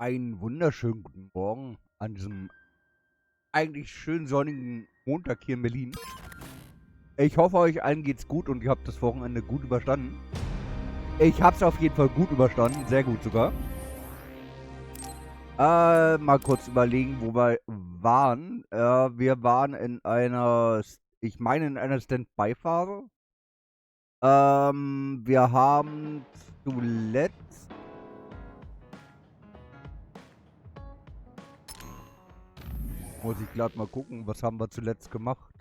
Einen wunderschönen guten Morgen an diesem eigentlich schön sonnigen Montag hier in Berlin. Ich hoffe, euch allen geht's gut und ihr habt das Wochenende gut überstanden. Ich hab's auf jeden Fall gut überstanden, sehr gut sogar. Mal kurz überlegen, wo wir waren. Wir waren in einer, ich meine in einer Standby-Phase. Wir haben zuletzt... Muss ich gerade mal gucken, was haben wir zuletzt gemacht?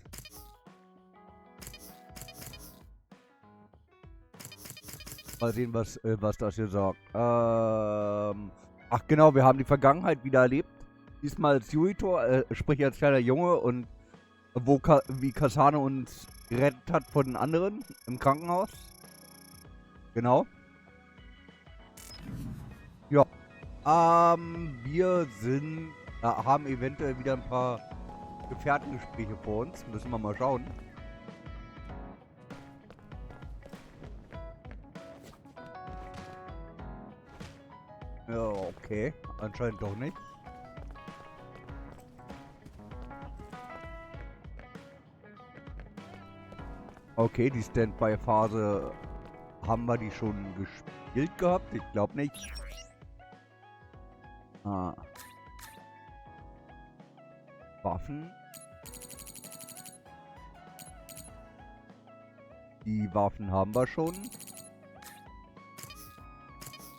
Mal sehen, was das hier sagt. Ach genau, wir haben die Vergangenheit wieder erlebt. Diesmal als Yuito, sprich als kleiner Junge und wie Kasane uns gerettet hat von den anderen im Krankenhaus. Genau. Ja. Wir haben eventuell wieder ein paar Gefährtengespräche vor uns. Müssen wir mal schauen. Ja, okay. Anscheinend doch nicht. Okay, die Standby-Phase haben wir die schon gespielt gehabt? Ich glaube nicht. Waffen. Die Waffen haben wir schon.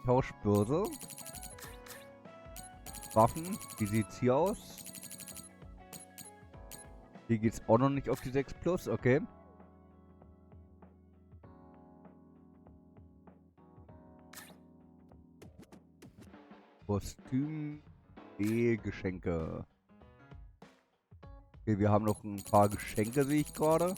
Tauschbörse. Waffen. Wie sieht's hier aus? Hier geht's auch noch nicht auf die 6 Plus, okay. Kostüm, Geschenke. Okay, wir haben noch ein paar Geschenke, sehe ich gerade.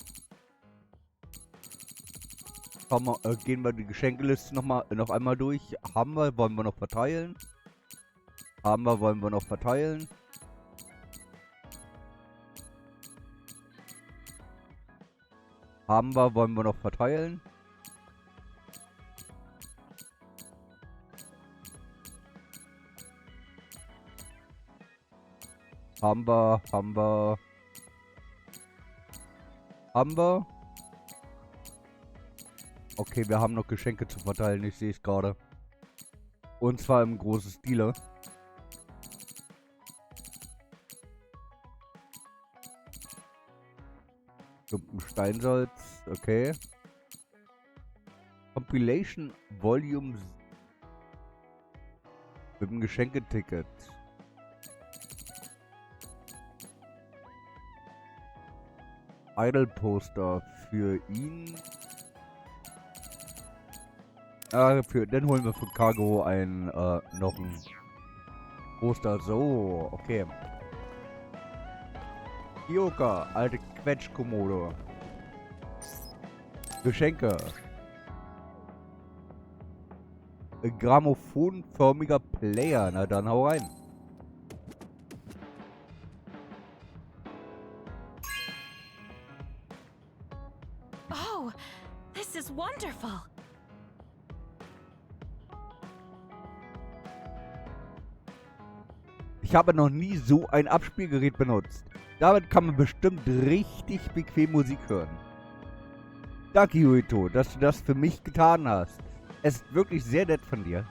Gehen wir die Geschenkeliste noch einmal durch. Haben wir, wollen wir noch verteilen? Haben wir, wollen wir noch verteilen? Haben wir, wollen wir noch verteilen? Haben wir, haben wir. Haben wir? Okay, wir haben noch Geschenke zu verteilen, ich sehe es gerade. Und zwar im großen Stile. Steinsalz, okay. Compilation Volume mit dem Geschenketicket. Idol Poster für ihn. Dann holen wir von Cargo noch ein Poster. So, okay. Kyoka, alte Quetschkommode. Geschenke. Grammophonförmiger Player. Na dann hau rein. Oh, this is wonderful. Ich habe noch nie so ein Abspielgerät benutzt. Damit kann man bestimmt richtig bequem Musik hören. Danke, Yuito, dass du das für mich getan hast. Es ist wirklich sehr nett von dir.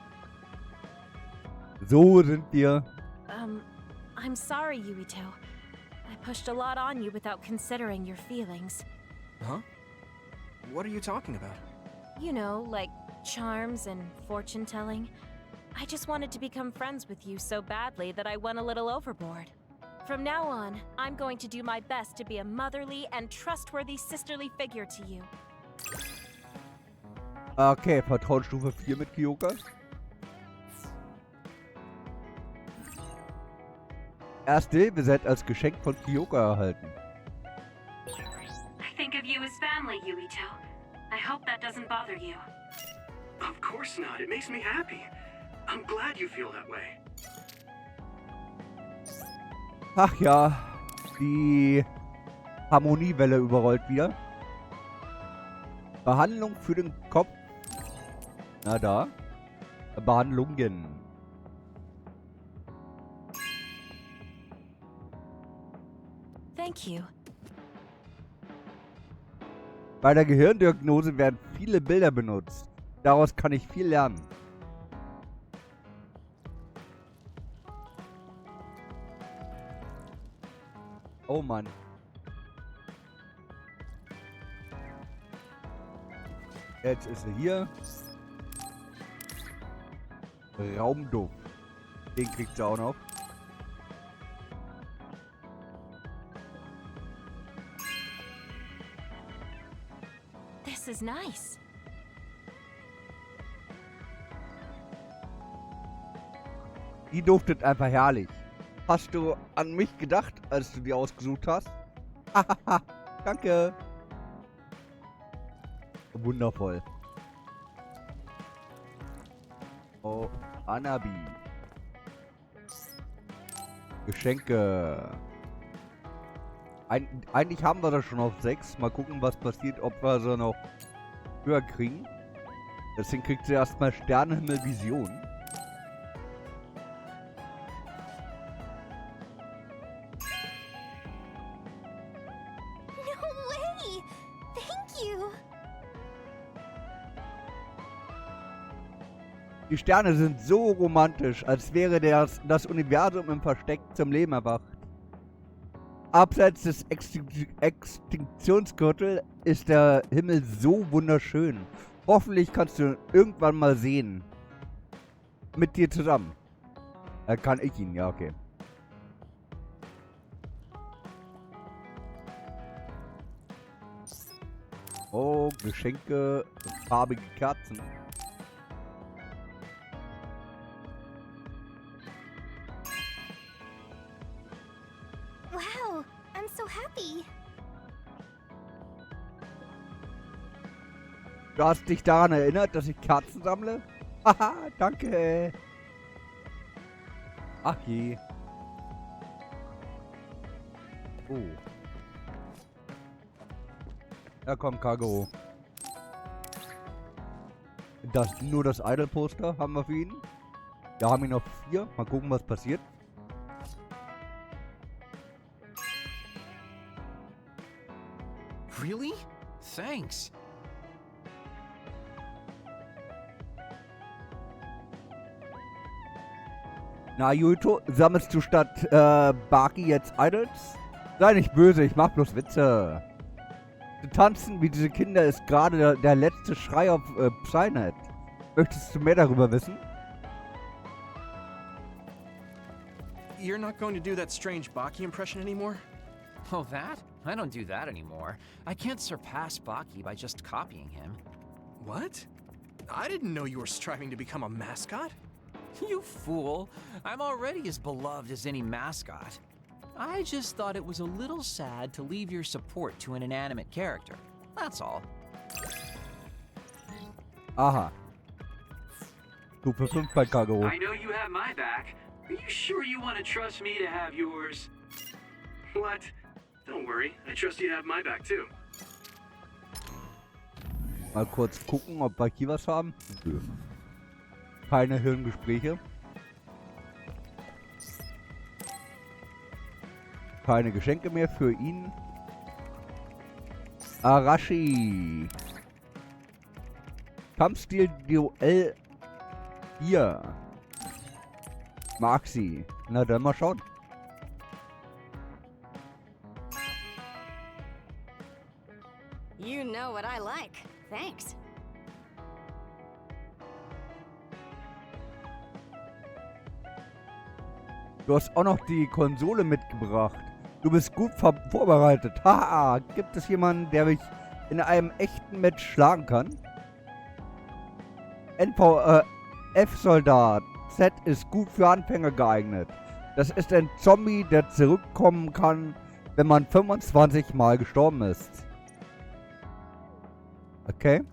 So sind wir. I'm sorry, Yuito. I pushed a lot on you without considering your feelings. Huh? What are you talking about? You know, like charms and fortune-telling. I just wanted to become friends with you so badly that I went a little overboard. From now on, I'm going to do my best to be a motherly and trustworthy sisterly figure to you. Okay, Vertrauensstufe 4 mit Kyoka. Erste Hilfe-Set als Geschenk von Kyoka erhalten. I think of you as family, Yuito. I hope that doesn't bother you. Of course not. It makes me happy. I'm glad you feel that way. Ach ja, die Harmoniewelle überrollt wieder. Behandlung für den Kopf. Na da. Behandlungen. Thank you. Bei der Gehirndiagnose werden viele Bilder benutzt. Daraus kann ich viel lernen. Oh Mann. Jetzt ist er hier. Raumduft. Den kriegt sie auch noch. This is nice. Die duftet einfach herrlich. Hast du an mich gedacht, als du die ausgesucht hast? Hahaha, danke. Wundervoll. Oh, Anabi. Geschenke. Eigentlich haben wir das schon auf 6. Mal gucken, was passiert, ob wir sie noch höher kriegen. Deswegen kriegt sie erstmal Sternenhimmel Vision. No way! Thank you! Die Sterne sind so romantisch, als wäre das Universum im Versteck zum Leben erwacht. Abseits des Extinktionsgürtels ist der Himmel so wunderschön. Hoffentlich kannst du ihn irgendwann mal sehen. Mit dir zusammen. Kann ich ihn, ja, okay. Oh, Geschenke, farbige Kerzen. Wow, I'm so happy. Du hast dich daran erinnert, dass ich Kerzen sammle? Haha, danke. Ach je. Oh. Ja, komm, Cargo. Nur das Idol-Poster haben wir für ihn. Wir haben ihn noch 4. Mal gucken, was passiert. Really? Thanks. Na, Yuito, sammelst du statt Baki jetzt Idols? Sei nicht böse, ich mach bloß Witze. Zu tanzen wie diese Kinder ist gerade der letzte Schrei auf Psynet. Möchtest du mehr darüber wissen? You're not going to do that strange Baki impression anymore? Oh, that? I don't do that anymore. I can't surpass Baki by just copying him. What? I didn't know you were striving to become a mascot. You fool! I'm already as beloved as any mascot. I just thought it was a little sad to leave your support to an inanimate character. That's all. Aha. Stufe 5 bei Kagero. I know you have my back. Are you sure you want to trust me to have yours? What? Don't worry. I trust you to have my back too. Mal kurz gucken, ob wir hier was haben. Keine Hirngespräche. Keine Geschenke mehr für ihn. Arashi. Kampfstil-Duell 4. Mag sie. Na dann mal schauen. You know what I like. Thanks. Du hast auch noch die Konsole mitgebracht. Du bist gut vorbereitet. Haha, gibt es jemanden, der mich in einem echten Match schlagen kann? F-Soldat. Z ist gut für Anfänger geeignet. Das ist ein Zombie, der zurückkommen kann, wenn man 25 Mal gestorben ist. Okay.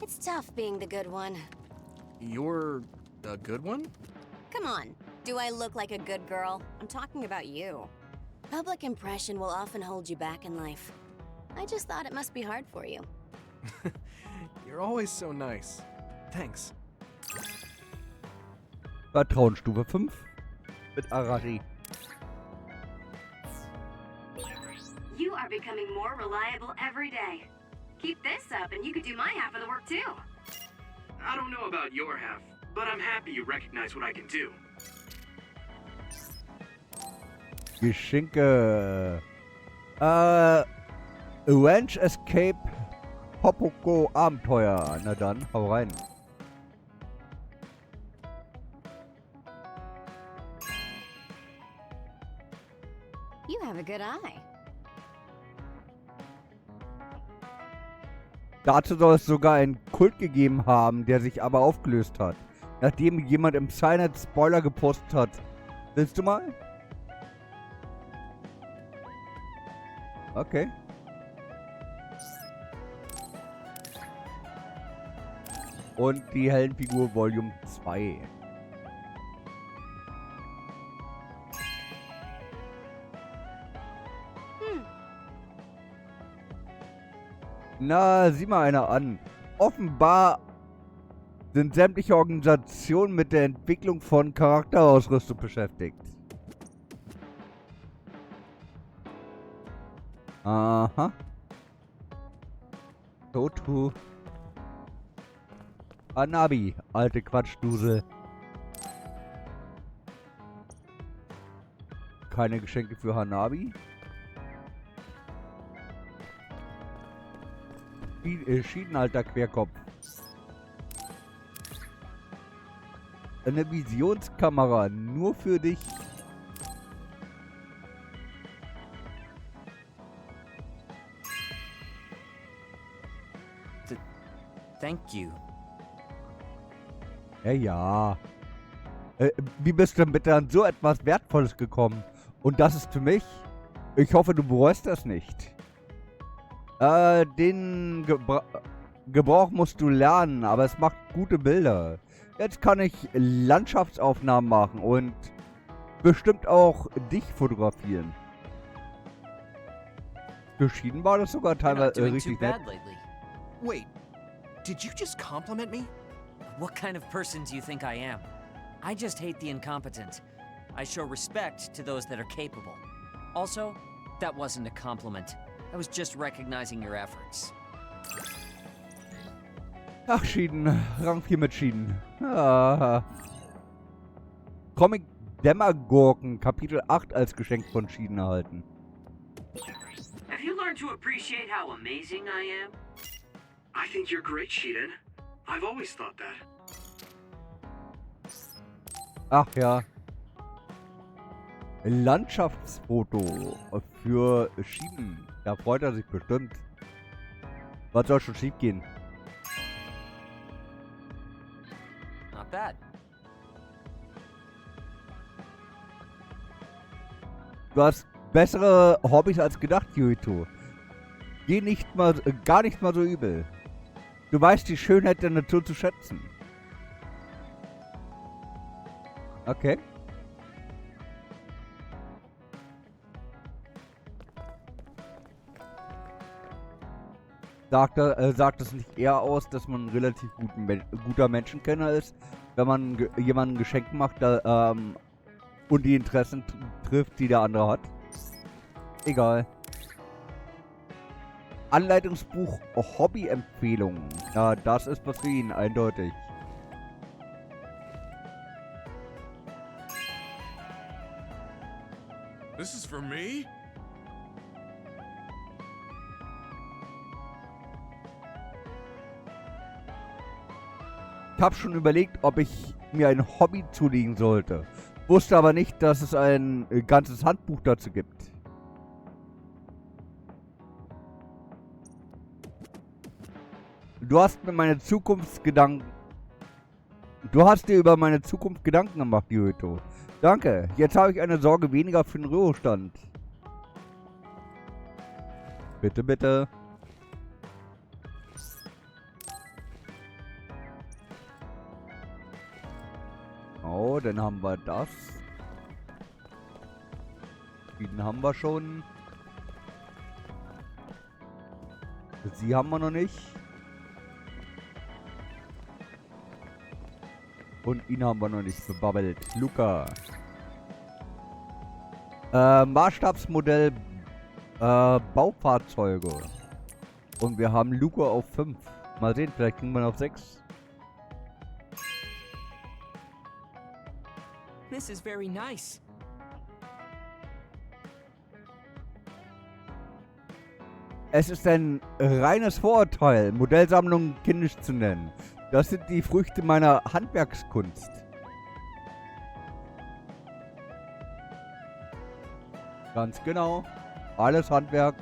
It's tough being the good one. You're a good one? Come on. Do I look like a good girl? I'm talking about you. Public impression will often hold you back in life. I just thought it must be hard for you. You're always so nice. Thanks. Vertrauensstufe 5 mit Arashi. becoming more reliable every day. Keep this up and you could do my half of the work too. I don't know about your half, but I'm happy you recognize what I can do. Geschenke. Ranch Escape Popoko Abenteuer. Na dann, hau rein. You have a good eye. Dazu soll es sogar einen Kult gegeben haben, der sich aber aufgelöst hat. Nachdem jemand im Cynet Spoiler gepostet hat. Willst du mal? Okay. Und die Heldenfigur Volume 2. Na, sieh mal einer an. Offenbar sind sämtliche Organisationen mit der Entwicklung von Charakterausrüstung beschäftigt. Aha. Totu. Hanabi, alte Quatschdusel. Keine Geschenke für Hanabi. Schieden, alter Querkopf. Eine Visionskamera, nur für dich. Thank you. Ja. Wie bist du denn bitte an so etwas Wertvolles gekommen? Und das ist für mich? Ich hoffe, du bereust das nicht. Den Gebrauch musst du lernen, aber es macht gute Bilder. Jetzt kann ich Landschaftsaufnahmen machen und bestimmt auch dich fotografieren. Geschieden war das sogar teilweise richtig nett. Wait, did you just compliment me? What kind of person do you think I am? I just hate the incompetent. I show respect to those that are capable. Also, that wasn't a compliment. I was just recognizing your efforts. Ach, Schieden. Rang 4 mit Schieden. Ah. Comic Dämmergurken, Kapitel 8 als Geschenk von Schieden erhalten. Have you learned to appreciate how amazing I am? I think you're great, Shiden. I've always thought that. Ach ja. Landschaftsfoto für Schieden. Da freut er sich bestimmt. Was soll schon schief gehen? Not bad. Du hast bessere Hobbys als gedacht, Yuito. Gar nicht mal so übel. Du weißt die Schönheit der Natur zu schätzen. Okay. Sagt es nicht eher aus, dass man ein relativ guter Menschenkenner ist, wenn man jemandem ein Geschenk macht und die Interessen trifft, die der andere hat? Egal. Anleitungsbuch Hobby-Empfehlungen. Ja, das ist was für ihn, eindeutig. This is for me? Ich habe schon überlegt, ob ich mir ein Hobby zulegen sollte. Wusste aber nicht, dass es ein ganzes Handbuch dazu gibt. Du hast dir über meine Zukunft Gedanken gemacht, Yuito. Danke. Jetzt habe ich eine Sorge weniger für den Ruhestand. Bitte, bitte. Oh, dann haben wir das. Den haben wir schon. Sie haben wir noch nicht. Und ihn haben wir noch nicht bebabbelt. Luca. Maßstabsmodell Baufahrzeuge. Und wir haben Luca auf 5. Mal sehen, vielleicht kriegen wir ihn auf 6. This is very nice. Es ist ein reines Vorurteil, Modellsammlungen kindisch zu nennen. Das sind die Früchte meiner Handwerkskunst. Ganz genau. Alles Handwerk.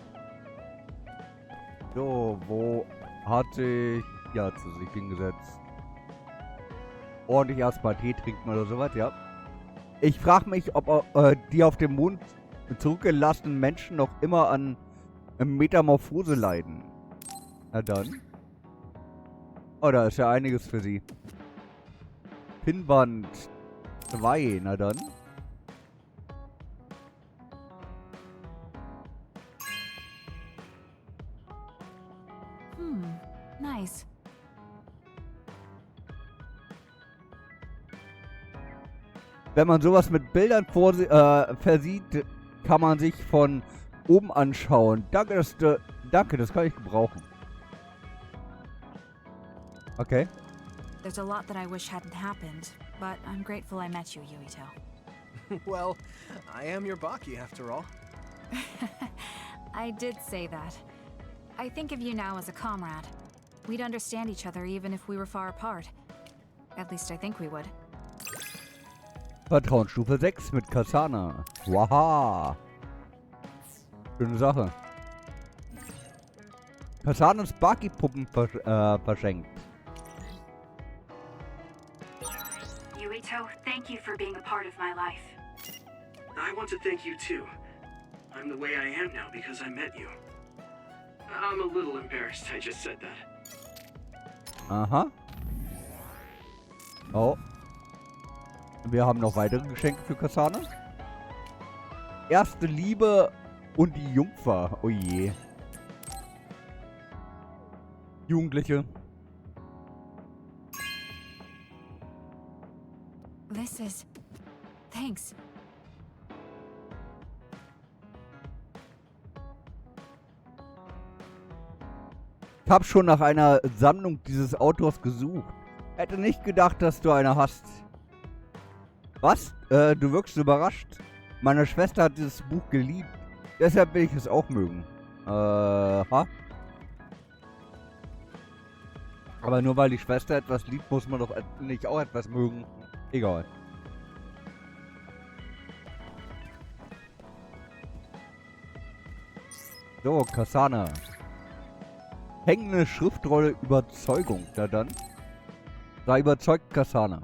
So, wo hat sich... Ja, zu sich hingesetzt. Ordentlich erstmal Tee trinken oder sowas, ja. Ich frage mich, ob die auf dem Mond zurückgelassenen Menschen noch immer an Metamorphose leiden. Na dann. Oh, da ist ja einiges für sie. Pinnwand 2, na dann. Nice. Wenn man sowas mit Bildern versieht, kann man sich von oben anschauen. Danke, das kann ich gebrauchen. Okay. There's a lot that I wish hadn't happened, but I'm grateful I met you, Yuito. Well, I am your Baki after all. I did say that. I think of you now as a comrade. We'd understand each other even if we were far apart. At least I think we would. Vertrauensstufe 6 mit Kasana. Waha. Schöne Sache. Kasanas Baki-Puppen verschenkt. Yuito, thank you for being a part of my life. I want to thank you too. I'm the way I am now because I met you. I'm a little embarrassed I just said that. Aha. Oh. Wir haben noch weitere Geschenke für Kasana. Erste Liebe und die Jungfer. Oh je. Jugendliche. This is... Thanks. Ich hab schon nach einer Sammlung dieses Autors gesucht. Hätte nicht gedacht, dass du eine hast. Was? Du wirkst überrascht. Meine Schwester hat dieses Buch geliebt. Deshalb will ich es auch mögen. Ha? Aber nur weil die Schwester etwas liebt, muss man doch nicht auch etwas mögen. Egal. So, Kasana. Hängende Schriftrolle Überzeugung. Na dann. Da überzeugt Kasana.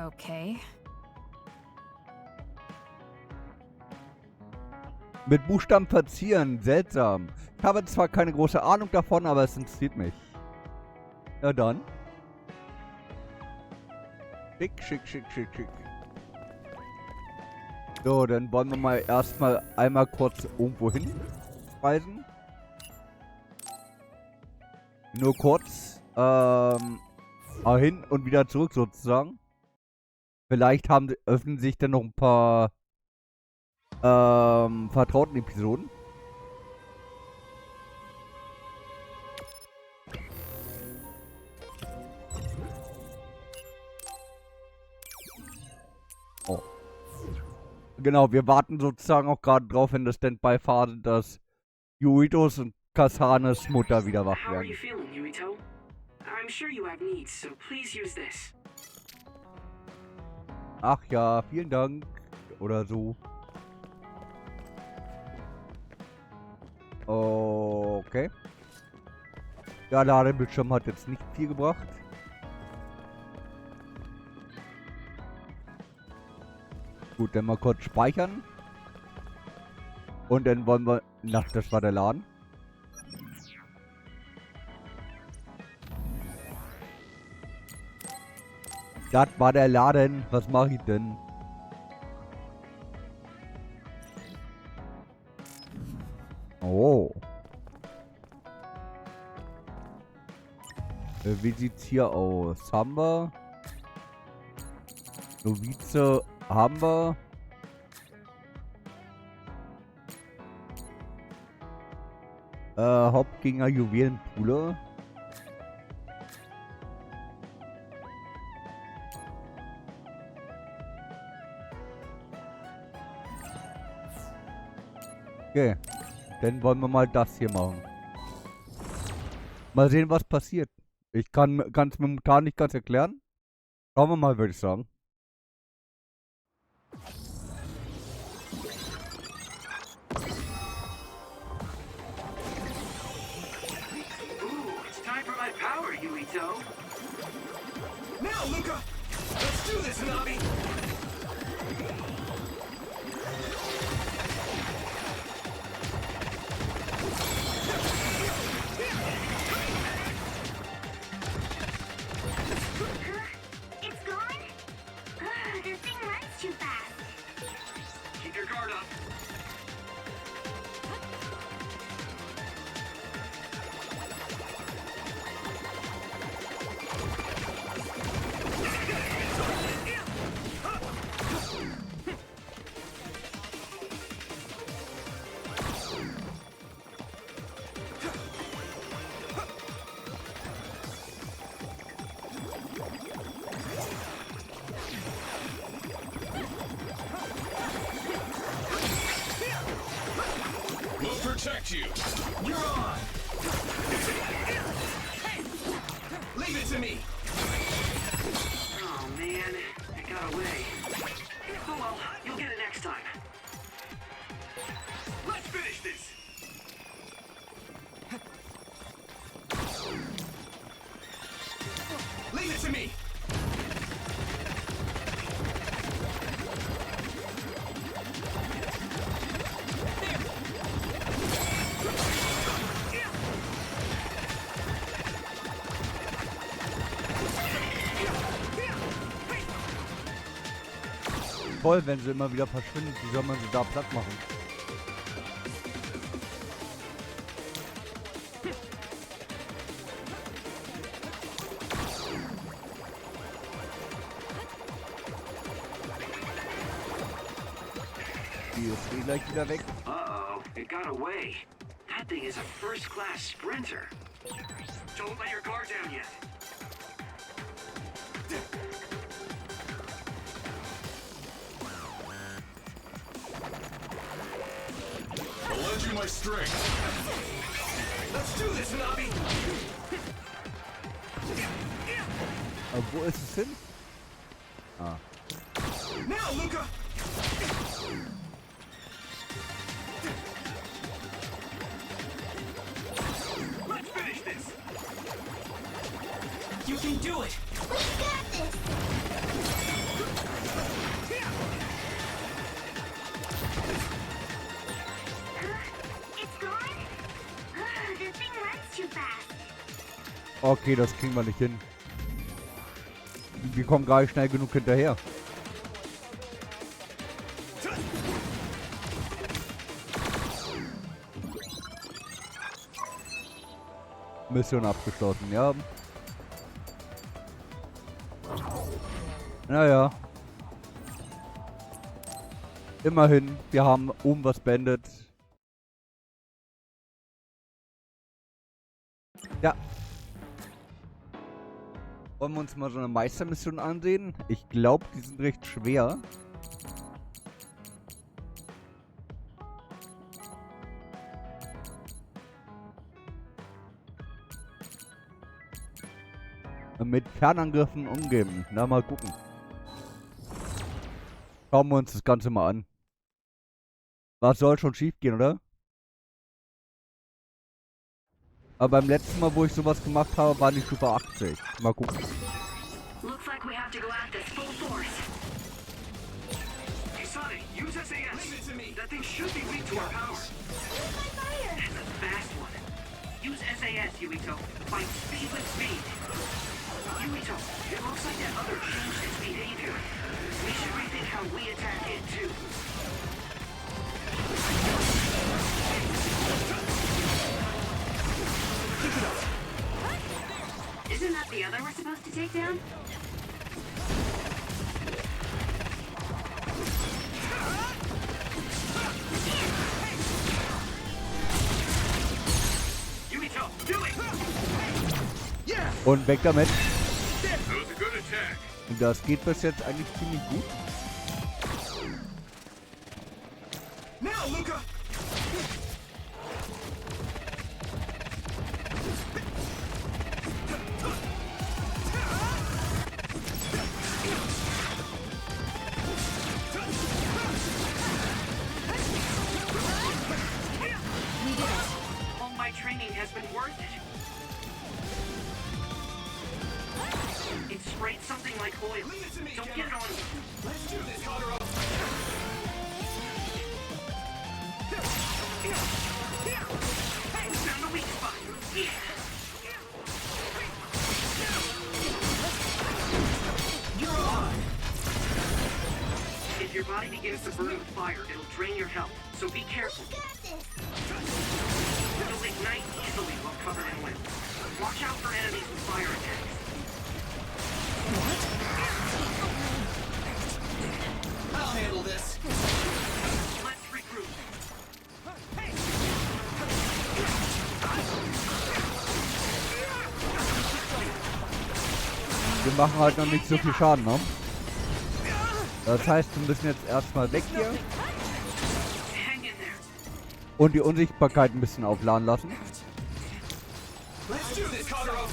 Okay. Mit Buchstaben verzieren. Seltsam. Ich habe zwar keine große Ahnung davon, aber es interessiert mich. Na dann. Schick, schick, schick, schick, schick. So, dann wollen wir mal erstmal einmal kurz irgendwo hin reisen. Nur kurz. Hin und wieder zurück sozusagen. Vielleicht öffnen sich dann noch ein paar vertrauten Episoden. Oh. Genau, wir warten sozusagen auch gerade drauf in der Standby-Phase, dass Yuitos und Kasanes Mutter wieder wach How are you werden. feeling, Yuito? I'm sure you have needs, so please use this. Ach ja, vielen Dank. Oder so. Okay. Der Ladebildschirm hat jetzt nicht viel gebracht. Gut, dann mal kurz speichern. Und dann wollen wir... Na, das war der Laden. Das war der Laden. Was mache ich denn? Oh. Wie sieht's hier aus? Samba. Novize haben wir. Hauptgänger Juwelenpooler. Okay, dann wollen wir mal das hier machen. Mal sehen, was passiert. Ich kann es momentan nicht ganz erklären. Schauen wir mal, würde ich sagen. Ooh, it's time for my power, Yuito. Now, Luca! Let's do this, Nabi! It's gone? This thing runs too fast. Keep your guard up. We'll protect you! You're on! Leave it to me! Oh man, it got away. Oh well, you'll get it next time. Let's finish this! Leave it to me! Toll, wenn sie immer wieder verschwinden. Wie soll man sie da platt machen? Die ist eh gleich wieder weg. Uh-oh, it got away. That thing is a first-class sprinter. Don't let your guard down yet. I'll lend you my strength. Let's do this, Nabi! Aber wo ist es hin? Ah. Now, Luca! Let's finish this! You can do it! We got this! It's gone? This thing runs too fast. Okay, das kriegen wir nicht hin. Wir kommen gar nicht schnell genug hinterher. Mission abgeschlossen, ja. Naja. Immerhin, wir haben oben was beendet. Ja. Wollen wir uns mal so eine Meistermission ansehen? Ich glaube, die sind recht schwer. Mit Fernangriffen umgehen. Na, mal gucken. Schauen wir uns das Ganze mal an. Was soll schon schief gehen, oder? Aber beim letzten Mal, wo ich sowas gemacht habe, war die Stufe 80. Mal gucken. Looks like we have to go at this full force. Hey Sonic, use SAS! Leave it to me! That thing should be weak to our power. My fire! That's a fast one. Use SAS, Yuito. Fight speed with speed. Yuito, it looks like that other changed its behavior. We should rethink how we attack it too. Isn't that the other we're supposed to take down? Do it! Und weg damit. That was a good attack. Und das geht bis jetzt eigentlich ziemlich gut. Now, Luca. All my training has been worth it. It sprayed something like oil. Leave it to me, Don't Gemma. get it on you. Let's do this, Kagero. Found the weak spot. Yeah. You're on. If your body begins to burn with fire, it'll drain your health. So be careful. You'll ignite easily while covered in wind. Watch out for enemies with fire attacks. I'll handle this. Let's regroup. Wir machen halt noch nicht so viel Schaden, ne? Das heißt, wir müssen jetzt erstmal weg hier Hang in there. und die Unsichtbarkeit ein bisschen aufladen lassen. Let's do this, Kagero.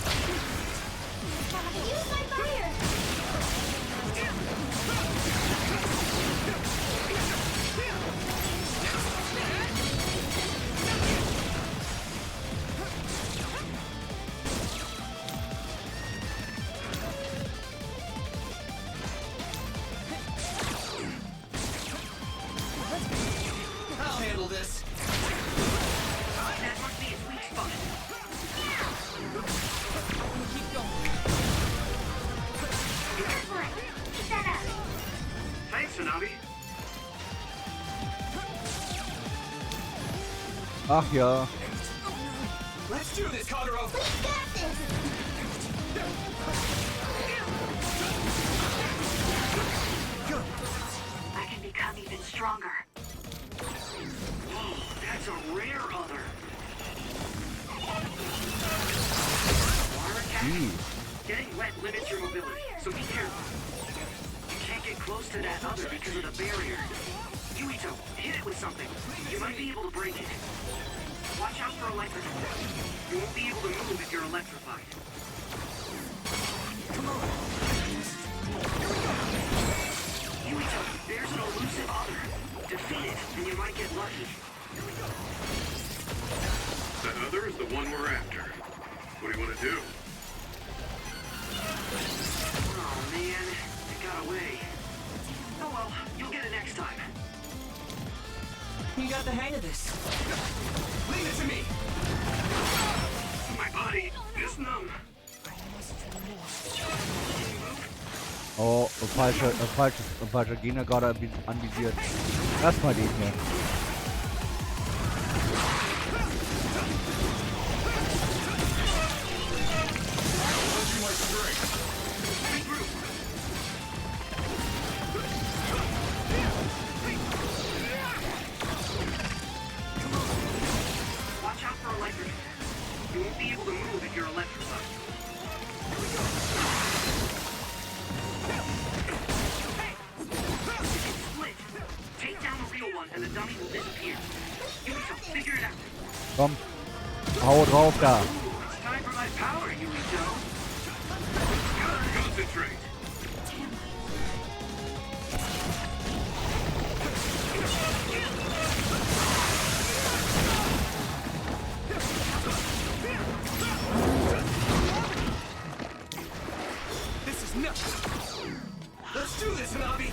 I'll handle this. That must be its weak spot. Thanks, Tsunabi. Ach ja. Let's do this, Kagero. I can become even stronger. Whoa, that's a rare other. Water attack. Getting wet limits your mobility, so be careful. You can't get close to that other because of the barrier. Yuito, hit it with something. You might be able to break it. Watch out for electric. You won't be able to move if you're electrified. Yuito, there's an elusive other. Defeat it, and you might get lucky. That other is the one we're after. What do you want to do? Oh man, it got away. Oh well, you'll get it next time. You got the hang of this. Leave it to me. My body is numb. Oh, falscher Gegner gerade anvisiert. Erstmal den hier. Lend you my strength. Watch out for electric. You won't be able to move if you're electrified. It's split. Take down the real one and the dummy will disappear. Yuito, figure it out. Komm. Hau drauf da. It's time for my power, Yuito. Concentrate. This is nuts. Let's do this, Hanabi.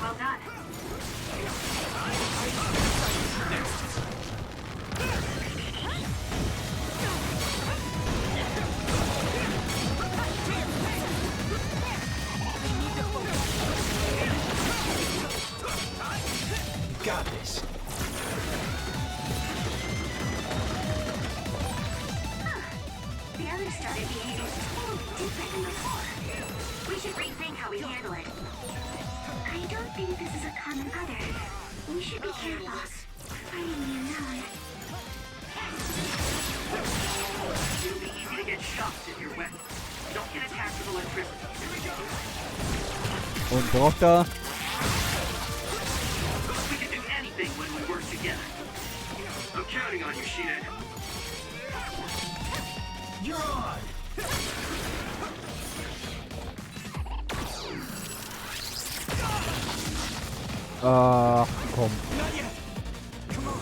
Well done. Got this. The others started behaving totally different than before. We should rethink how we handle it. see this is a common other. We should be careful. Fighting the unknown. It'll be easy to get shocked if you're wet. Don't get attacked with electricity. Here we go. Und drauf da. We can do anything when we work together. I'm counting on you, Shiden. You're on! Komm. Not yet! Come on!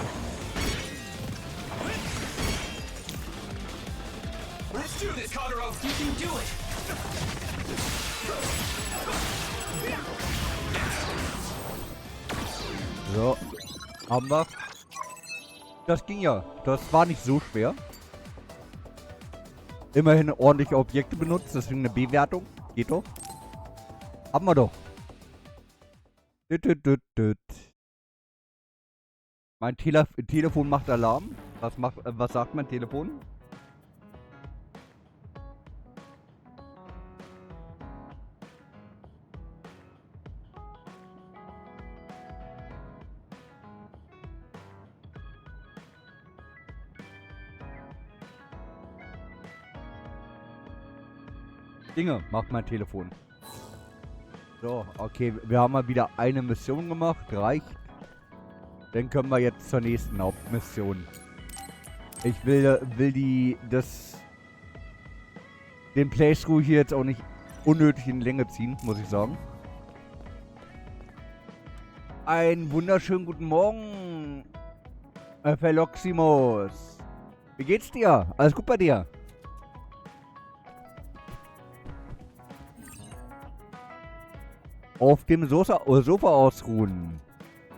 Let's do this, Kagero! You can do it! So. Haben wir. Das ging ja. Das war nicht so schwer. Immerhin ordentliche Objekte benutzt, deswegen eine Bewertung. Geht doch. Haben wir doch. Mein Telefon macht Alarm. Was sagt mein Telefon? Dinge macht mein Telefon. So, okay, wir haben mal wieder eine Mission gemacht, reicht. Dann können wir jetzt zur nächsten Hauptmission. Ich will den Playthrough hier jetzt auch nicht unnötig in Länge ziehen, muss ich sagen. Einen wunderschönen guten Morgen, Veloximus. Wie geht's dir? Alles gut bei dir? Auf dem Sofa ausruhen.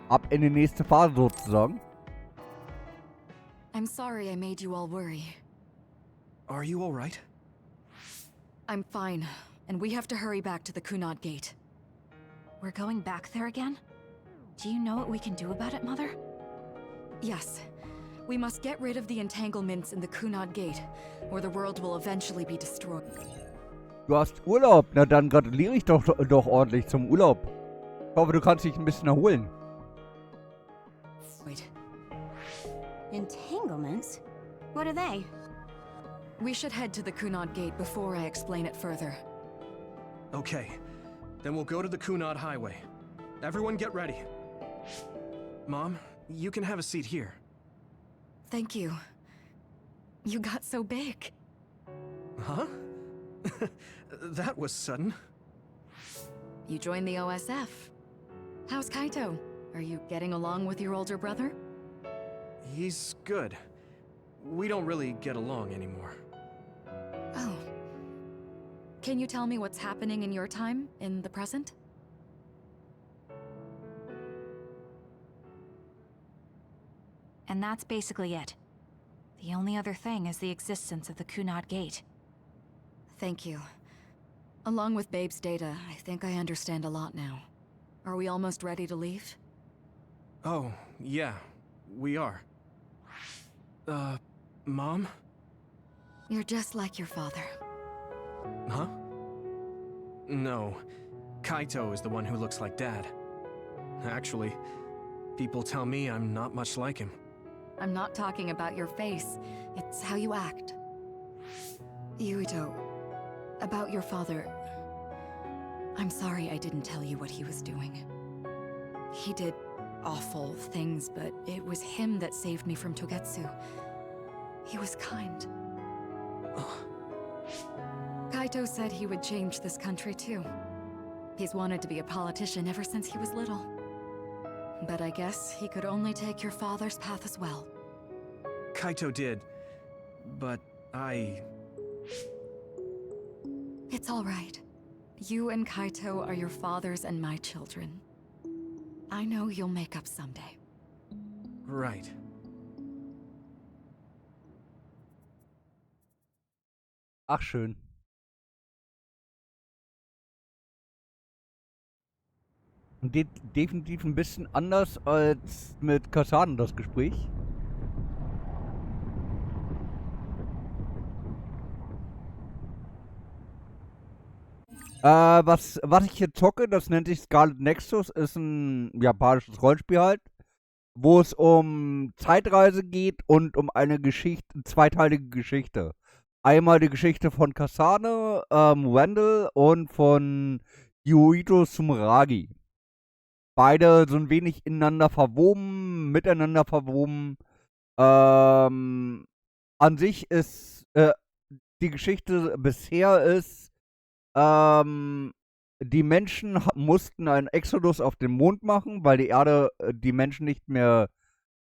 Ab in die nächste Phase sozusagen. I'm sorry I made you all worry. Are you alright? I'm fine, and we have to hurry back to the Kunad Gate. We're going back there again? Do you know what we can do about it, Mother? Yes. We must get rid of the entanglements in the Kunad Gate, or the world will eventually be destroyed. Du hast Urlaub. Na dann gratuliere ich doch ordentlich zum Urlaub. Ich hoffe, du kannst dich ein bisschen erholen. Wait. Entanglements? What are they? We should head to the Kunad Gate before I explain it further. Okay. Then we'll go to the Kunad Highway. Everyone get ready. Mom, you can have a seat here. Thank you. You got so big. Huh? That was sudden. You joined the OSF. How's Kaito? Are you getting along with your older brother? He's good. We don't really get along anymore. Oh. Can you tell me what's happening in your time, in the present? And that's basically it. The only other thing is the existence of the Kunad Gate. Thank you. Along with Babe's data, I think I understand a lot now. Are we almost ready to leave? Oh, yeah, we are. Mom? You're just like your father. Huh? No. Kaito is the one who looks like Dad. Actually, people tell me I'm not much like him. I'm not talking about your face. It's how you act. Yuito, about your father... I'm sorry I didn't tell you what he was doing. He did awful things, but it was him that saved me from Togetsu. He was kind. Kaito said he would change this country too. He's wanted to be a politician ever since he was little. But I guess he could only take your father's path as well. Kaito did, but It's all right. You and Kaito are your father's and my children. I know you'll make up someday. Right. Ach, schön. Definitiv ein bisschen anders als mit Kassan das Gespräch. Was ich hier zocke, das nennt sich Scarlet Nexus, ist ein japanisches Rollenspiel halt, wo es um Zeitreise geht und um eine zweiteilige Geschichte. Einmal die Geschichte von Kasane, Wendell und von Yuito Sumeragi. Beide so ein wenig miteinander verwoben. An sich ist die Geschichte bisher ist, die Menschen mussten einen Exodus auf den Mond machen, weil die Erde die Menschen nicht mehr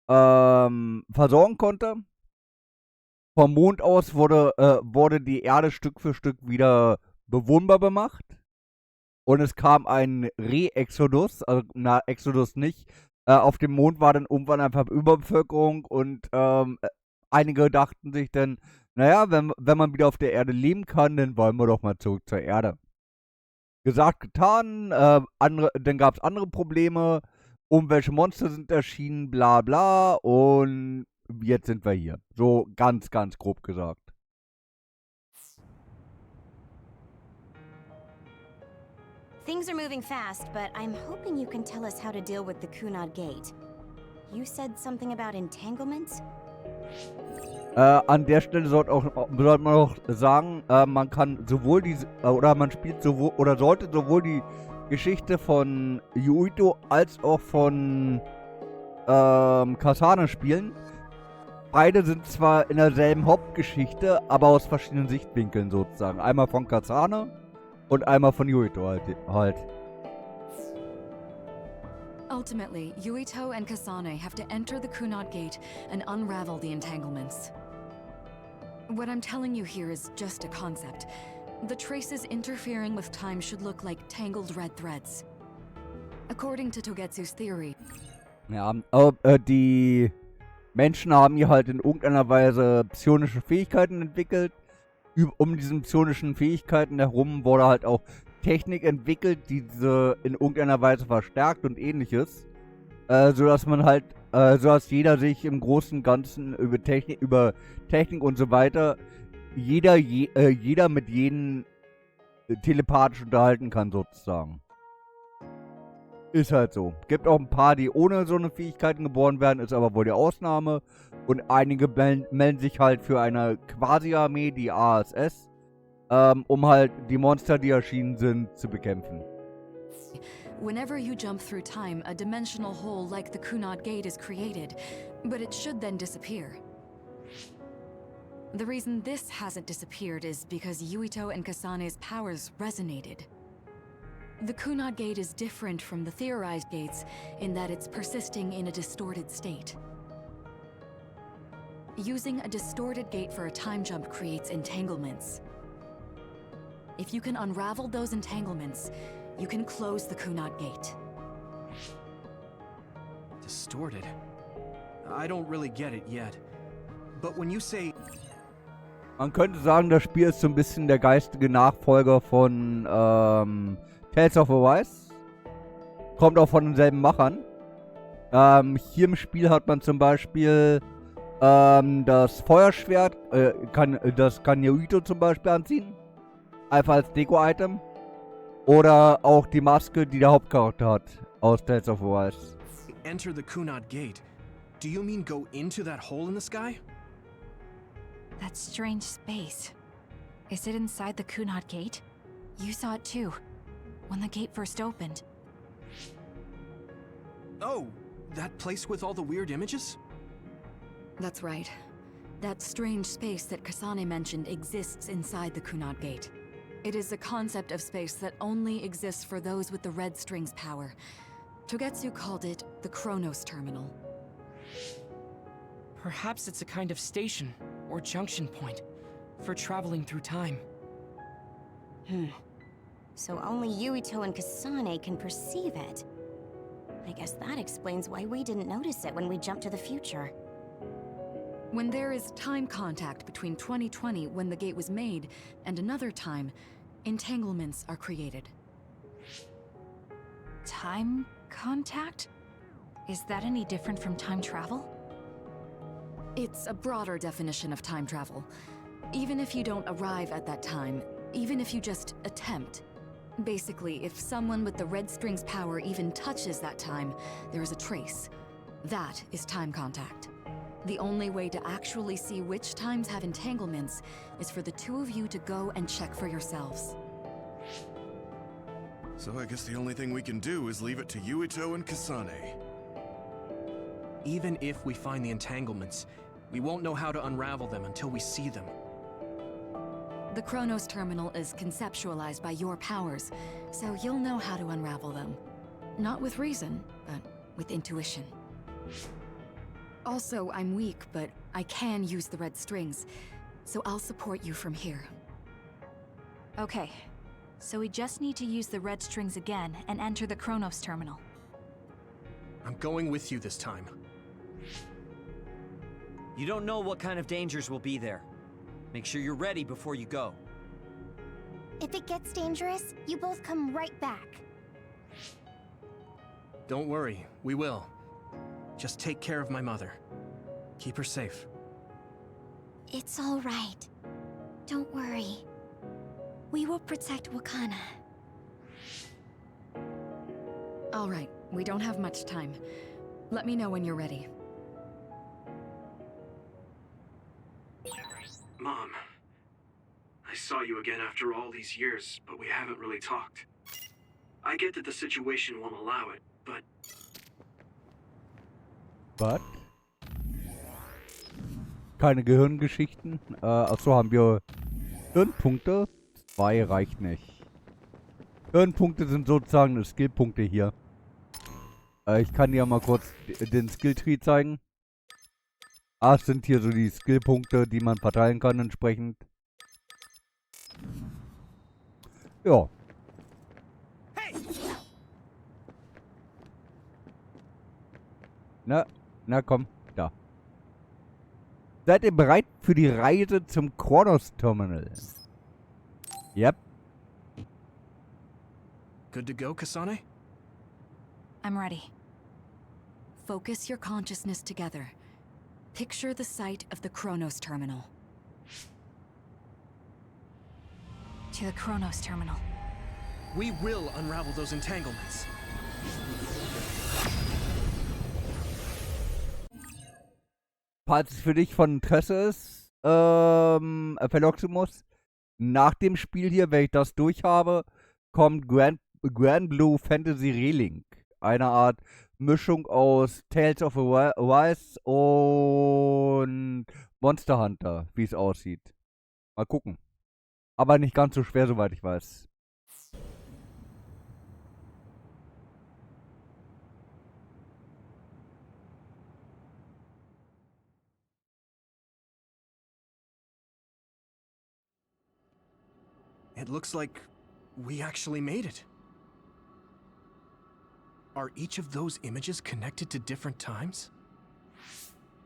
versorgen konnte. Vom Mond aus wurde die Erde Stück für Stück wieder bewohnbar gemacht. Und es kam ein Re-Exodus, also Exodus nicht. Auf dem Mond war dann irgendwann einfach Überbevölkerung und einige dachten sich dann, naja, wenn man wieder auf der Erde leben kann, dann wollen wir doch mal zurück zur Erde. Gesagt, getan, dann gab es andere Probleme, irgendwelche Monster sind erschienen, bla bla, und jetzt sind wir hier. So ganz, ganz grob gesagt. Things are moving fast, but I'm hoping you can tell us how to deal with the Kunad Gate. You said something about entanglements? An der Stelle sollte man auch sagen, man kann sowohl man spielt sowohl oder sollte sowohl die Geschichte von Yuito als auch von Kasane spielen. Beide sind zwar in derselben Hauptgeschichte, aber aus verschiedenen Sichtwinkeln sozusagen. Einmal von Kasane und einmal von Yuito halt. Ultimately, Yuito and Kasane have to enter the Kunad Gate and unravel the entanglements. What I'm telling you here is just a concept. The traces interfering with time should look like tangled red threads. According to Togetsu's theory. Ja, die Menschen haben hier halt in irgendeiner Weise psionische Fähigkeiten entwickelt. Um diesen psionischen Fähigkeiten herum wurde halt auch Technik entwickelt, die diese in irgendeiner Weise verstärkt und ähnliches. Sodass man halt, sodass jeder sich im Großen und Ganzen über Technik und so weiter, jeder mit jedem telepathisch unterhalten kann, sozusagen. Ist halt so. Gibt auch ein paar, die ohne so eine Fähigkeiten geboren werden, ist aber wohl die Ausnahme. Und einige melden sich halt für eine Quasi-Armee, die ASS, um halt die Monster, die erschienen sind, zu bekämpfen. Whenever you jump through time, a dimensional hole like the Kunad Gate is created, but it should then disappear. The reason this hasn't disappeared is because Yuito and Kasane's powers resonated. The Kunad Gate is different from the theorized gates in that it's persisting in a distorted state. Using a distorted gate for a time jump creates entanglements. If you can unravel those entanglements, you can close the Kunad Gate. Distorted? I don't really get it yet. But when you say... Man könnte sagen, das Spiel ist so ein bisschen der geistige Nachfolger von Tales of Arise. Kommt auch von denselben Machern. Hier im Spiel hat man zum Beispiel das Feuerschwert, das kann Yuito zum Beispiel anziehen. Einfach als Deko-Item. Oder auch die Maske, die der Hauptcharakter hat aus Tales of Arise. Enter the Kunad Gate. Do you mean go into that hole in the sky? That strange space. Is it inside the Kunad Gate? You saw it too, when the gate first opened. Oh, that place with all the weird images? That's right. That strange space that Kasane mentioned exists inside the Kunad Gate. It is a concept of space that only exists for those with the red string's power. Togetsu called it the Chronos Terminal. Perhaps it's a kind of station, or junction point, for traveling through time. So only Yuito and Kasane can perceive it. I guess that explains why we didn't notice it when we jumped to the future. When there is time contact between 2020, when the gate was made, and another time, entanglements are created. Time contact? Is that any different from time travel? It's a broader definition of time travel. Even if you don't arrive at that time, even if you just attempt, Basically, if someone with the red string's power even touches that time, there is a trace. That is time contact. The only way to actually see which times have entanglements is for the two of you to go and check for yourselves. So I guess the only thing we can do is leave it to Yuito and Kasane. Even if we find the entanglements, we won't know how to unravel them until we see them. The Chronos Terminal is conceptualized by your powers, so you'll know how to unravel them. Not with reason, but with intuition. Also, I'm weak, but I can use the red strings, so I'll support you from here. Okay, so we just need to use the red strings again and enter the Chronos Terminal. I'm going with you this time. You don't know what kind of dangers will be there. Make sure you're ready before you go. If it gets dangerous, you both come right back. Don't worry, we will. Just take care of my mother. Keep her safe. It's all right. Don't worry. We will protect Wakana. All right, we don't have much time. Let me know when you're ready. Mom, I saw you again after all these years, but we haven't really talked. I get that the situation won't allow it, but... Keine Gehirngeschichten. Achso, haben wir Hirnpunkte? 2 reicht nicht. Hirnpunkte sind sozusagen Skillpunkte hier. Ich kann dir mal kurz den Skilltree zeigen. Es sind hier so die Skillpunkte, die man verteilen kann entsprechend. Ja. Na komm, da. Seid ihr bereit für die Reise zum Chronos Terminal? Yep. Good to go, Kasane? I'm ready. Focus your consciousness together. Picture the site of the Chronos Terminal. To the Chronos Terminal. We will unravel those entanglements. Falls es für dich von Interesse ist, Veloximus, nach dem Spiel hier, wenn ich das durch habe, kommt Grand Blue Fantasy Relink. Eine Art Mischung aus Tales of Arise und Monster Hunter, wie es aussieht. Mal gucken. Aber nicht ganz so schwer, soweit ich weiß. It looks like we actually made it. Are each of those images connected to different times?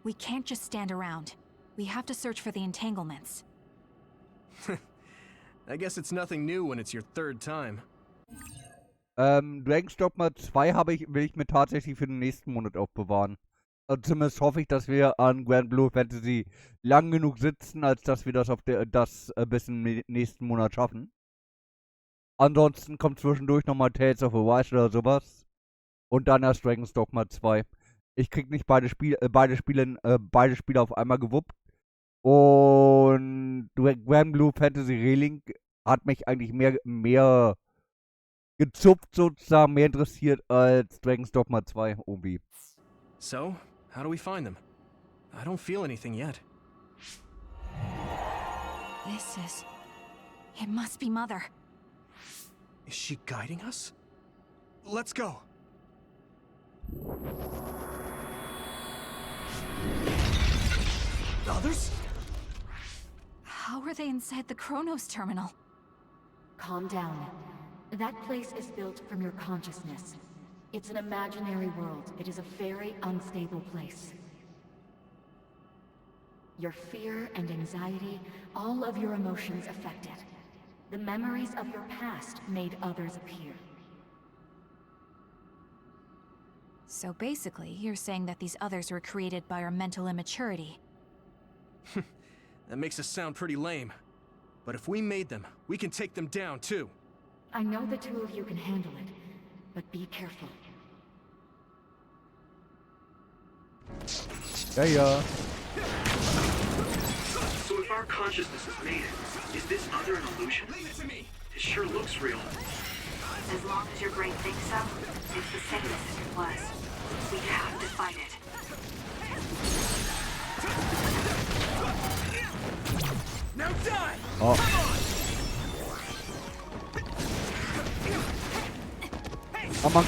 We can't just stand around. We have to search for the entanglements. I guess it's nothing new when it's your third time. Dragon's Dogma 2 will ich mir tatsächlich für den nächsten Monat aufbewahren. Also zumindest hoffe ich, dass wir an Grand Blue Fantasy lang genug sitzen, als dass wir das bis im nächsten Monat schaffen. Ansonsten kommt zwischendurch nochmal Tales of Arise oder sowas. Und dann erst Dragon's Dogma 2. Ich krieg nicht beide Spiele auf einmal gewuppt. Und Grand Blue Fantasy Relink hat mich eigentlich mehr gezupft sozusagen, mehr interessiert als Dragon's Dogma 2 irgendwie. So, how do we find them? I don't feel anything yet. It must be Mother. Is she guiding us? Let's go. Others? How are they inside the Chronos Terminal? Calm down. That place is built from your consciousness. It's an imaginary world. It is a very unstable place. Your fear and anxiety, all of your emotions affected. The memories of your past made others appear. So basically, you're saying that these others were created by our mental immaturity. That makes us sound pretty lame. But if we made them, we can take them down too. I know the two of you can handle it, but be careful. Ja, ja. So if our consciousness has made it, is this other an illusion? Leave it to me. It sure looks real. As long as your brain thinks so, it's the same as it was. We have to fight it. Now die. Oh. Aber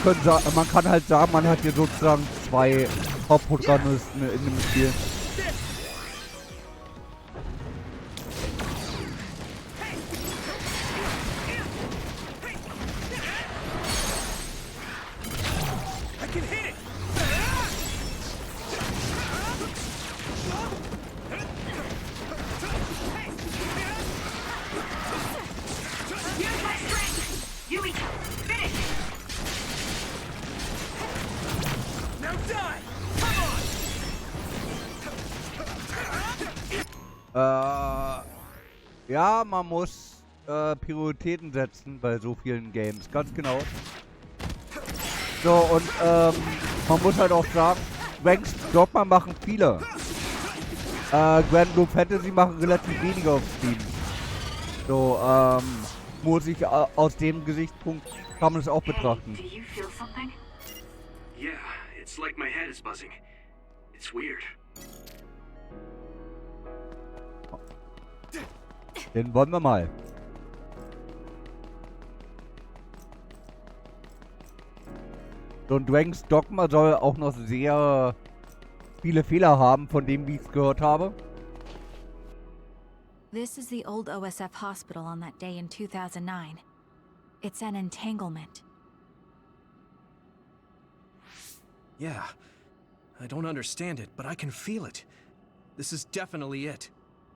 man kann halt sagen, man hat hier sozusagen zwei Hauptprotagonisten in dem Spiel. Ja, man muss Prioritäten setzen bei so vielen Games, ganz genau. So, und man muss halt auch sagen, Ranks Dogma machen viele. Grand Blue Fantasy machen relativ wenige auf Steam. So, muss ich aus dem Gesichtspunkt kann man es auch betrachten. Do you feel something? Yeah, it's like my head is buzzing. It's weird. Den wollen wir mal. So ein Dragon's Dogma soll auch noch sehr viele Fehler haben, von dem wie ich es gehört habe. This is the old OSF hospital on that day in 2009. It's an entanglement. Yeah. I don't understand it, but I can feel it. This is definitely it.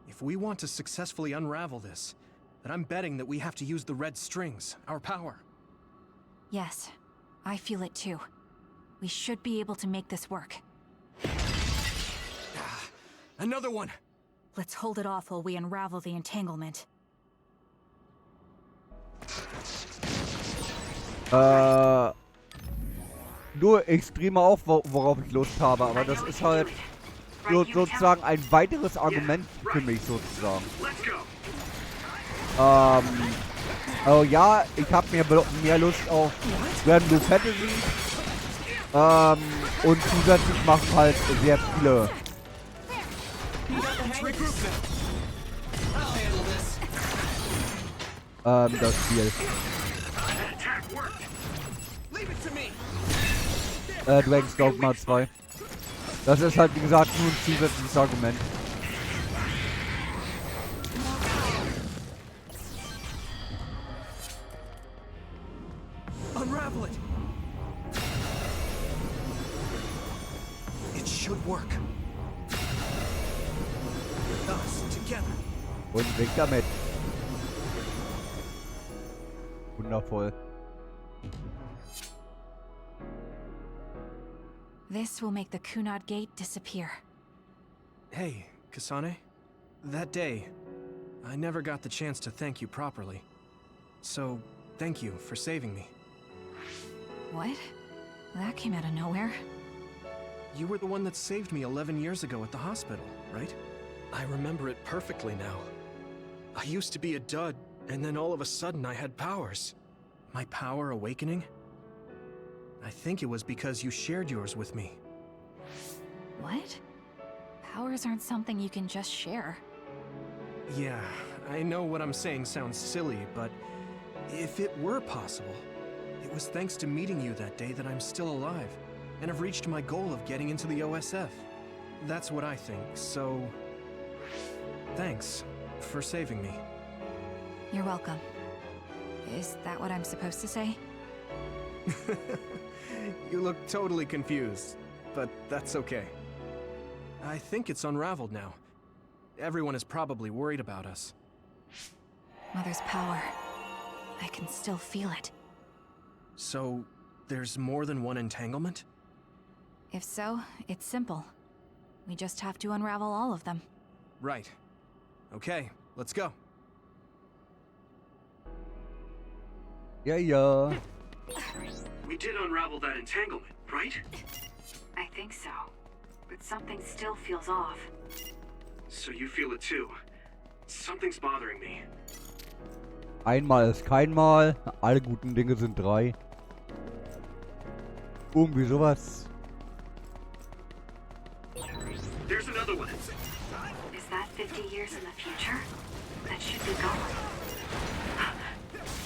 If we want to successfully unravel this, then I'm betting that we have to use the red strings, our power. Yes, I feel it too. We should be able to make this work. Another one! Let's hold it off while we unravel the entanglement. Nur ich streame auch, worauf ich Lust habe, aber das ist halt sozusagen ein weiteres Argument für mich sozusagen. Also ja, ich habe mehr Lust auf Grand Blue Fantasy und zusätzlich machen halt sehr viele das Spiel. Dragon's Dogma 2. Das ist halt, wie gesagt, nur ein zusätzliches Argument. Unravel it! It should work. Us together. Und weg damit. Wundervoll. This will make the Kunad Gate disappear. Hey, Kasane. That day, I never got the chance to thank you properly. So, thank you for saving me. What? That came out of nowhere. You were the one that saved me 11 years ago at the hospital, right? I remember it perfectly now. I used to be a dud, and then all of a sudden I had powers. My power awakening? I think it was because you shared yours with me. What? Powers aren't something you can just share. Yeah, I know what I'm saying sounds silly, but if it were possible, it was thanks to meeting you that day that I'm still alive, and have reached my goal of getting into the OSF. That's what I think, so... thanks for saving me. You're welcome. Is that what I'm supposed to say? You look totally confused, but that's okay. I think it's unraveled now. Everyone is probably worried about us. Mother's power. I can still feel it. So, there's more than one entanglement? If so, it's simple. We just have to unravel all of them. Right. Okay, let's go. Ja, ja. We did unravel that entanglement, right? I think so. But something still feels off. So you feel it too. Something's bothering me. Einmal ist kein Mal. Alle guten Dinge sind drei. Irgendwie sowas. There's another one. Is that 50 years in the future? That should be gone.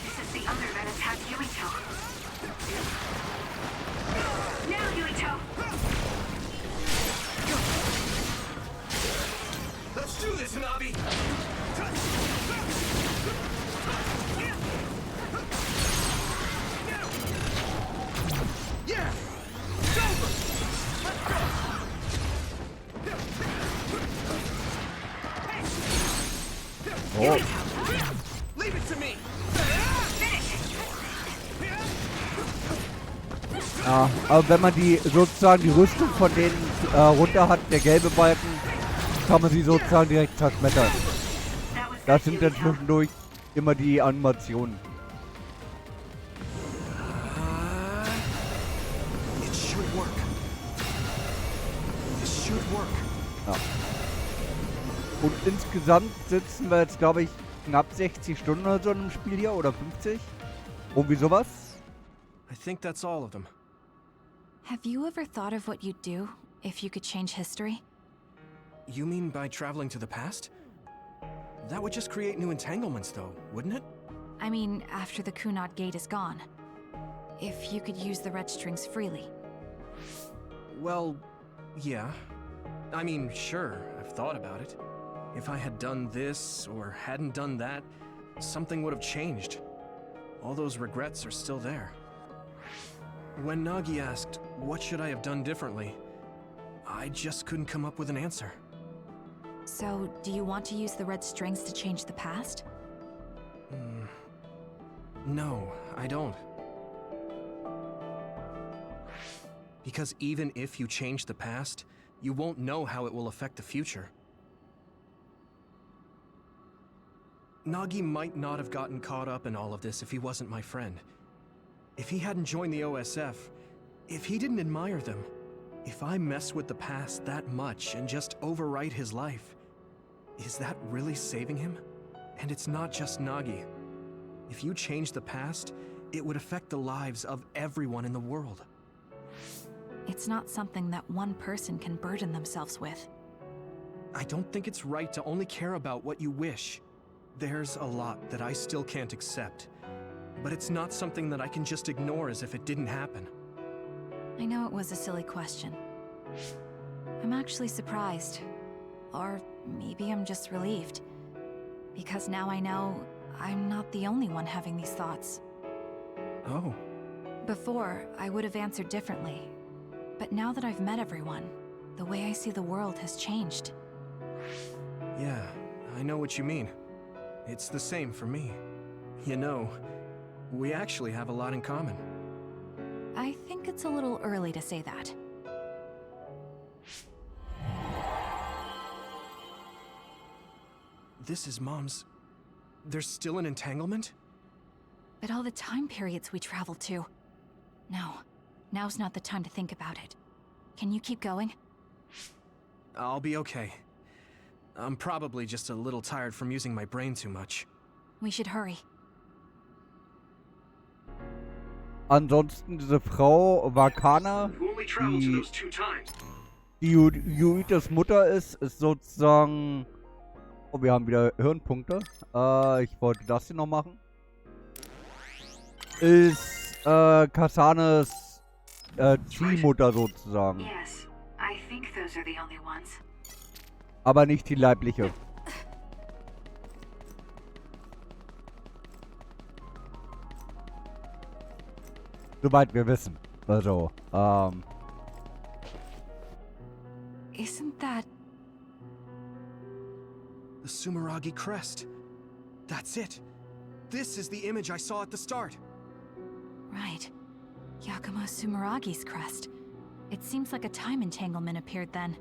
This is the other that attacked Yuito. Now, Yuito! Let's do this, Nabi! Yeah! It's over! Let's go! Oh. Leave it to me! Ja, aber wenn man die sozusagen die Rüstung von denen runter hat, der gelbe Balken, kann man sie sozusagen direkt zerschmettern. Das sind dann zwischendurch immer die Animationen. It should work. This should work. Ja. Und insgesamt sitzen wir jetzt, glaube ich, knapp 60 Stunden oder so in einem Spiel hier, oder 50? Irgendwie sowas. I think that's all of them. Have you ever thought of what you'd do if you could change history? You mean by traveling to the past? That would just create new entanglements, though, wouldn't it? I mean, after the Kunad Gate is gone. If you could use the red strings freely. Well, yeah. I mean, sure, I've thought about it. If I had done this, or hadn't done that, something would have changed. All those regrets are still there. When Nagi asked, what should I have done differently, I just couldn't come up with an answer. So, do you want to use the red strings to change the past? No, I don't. Because even if you change the past, you won't know how it will affect the future. Nagi might not have gotten caught up in all of this if he wasn't my friend. If he hadn't joined the OSF, if he didn't admire them, if I mess with the past that much and just overwrite his life, is that really saving him? And it's not just Nagi. If you change the past, it would affect the lives of everyone in the world. It's not something that one person can burden themselves with. I don't think it's right to only care about what you wish. There's a lot that I still can't accept. But it's not something that I can just ignore as if it didn't happen. I know it was a silly question. I'm actually surprised. Or maybe I'm just relieved. Because now I know I'm not the only one having these thoughts. Oh. Before, I would have answered differently. But now that I've met everyone, the way I see the world has changed. Yeah, I know what you mean. It's the same for me. You know, we actually have a lot in common. I think it's a little early to say that. This is Mom's... There's still an entanglement? But all the time periods we traveled to. No, now's not the time to think about it. Can you keep going? I'll be okay. I'm probably just a little tired from using my brain too much. We should hurry. Ansonsten diese Frau Vakana, die Yuitos Mutter ist sozusagen... Oh, wir haben wieder Hirnpunkte. Ich wollte das hier noch machen. Ist Kasanes Ziehmutter sozusagen. Yes, I think those are the only ones. Aber nicht die leibliche. Soweit wir wissen. Also, Isn't that... The Sumeragi crest. That's it. This is the image I saw at the start. Right. Yakumo Sumeragi's crest. It seems like a time entanglement appeared then.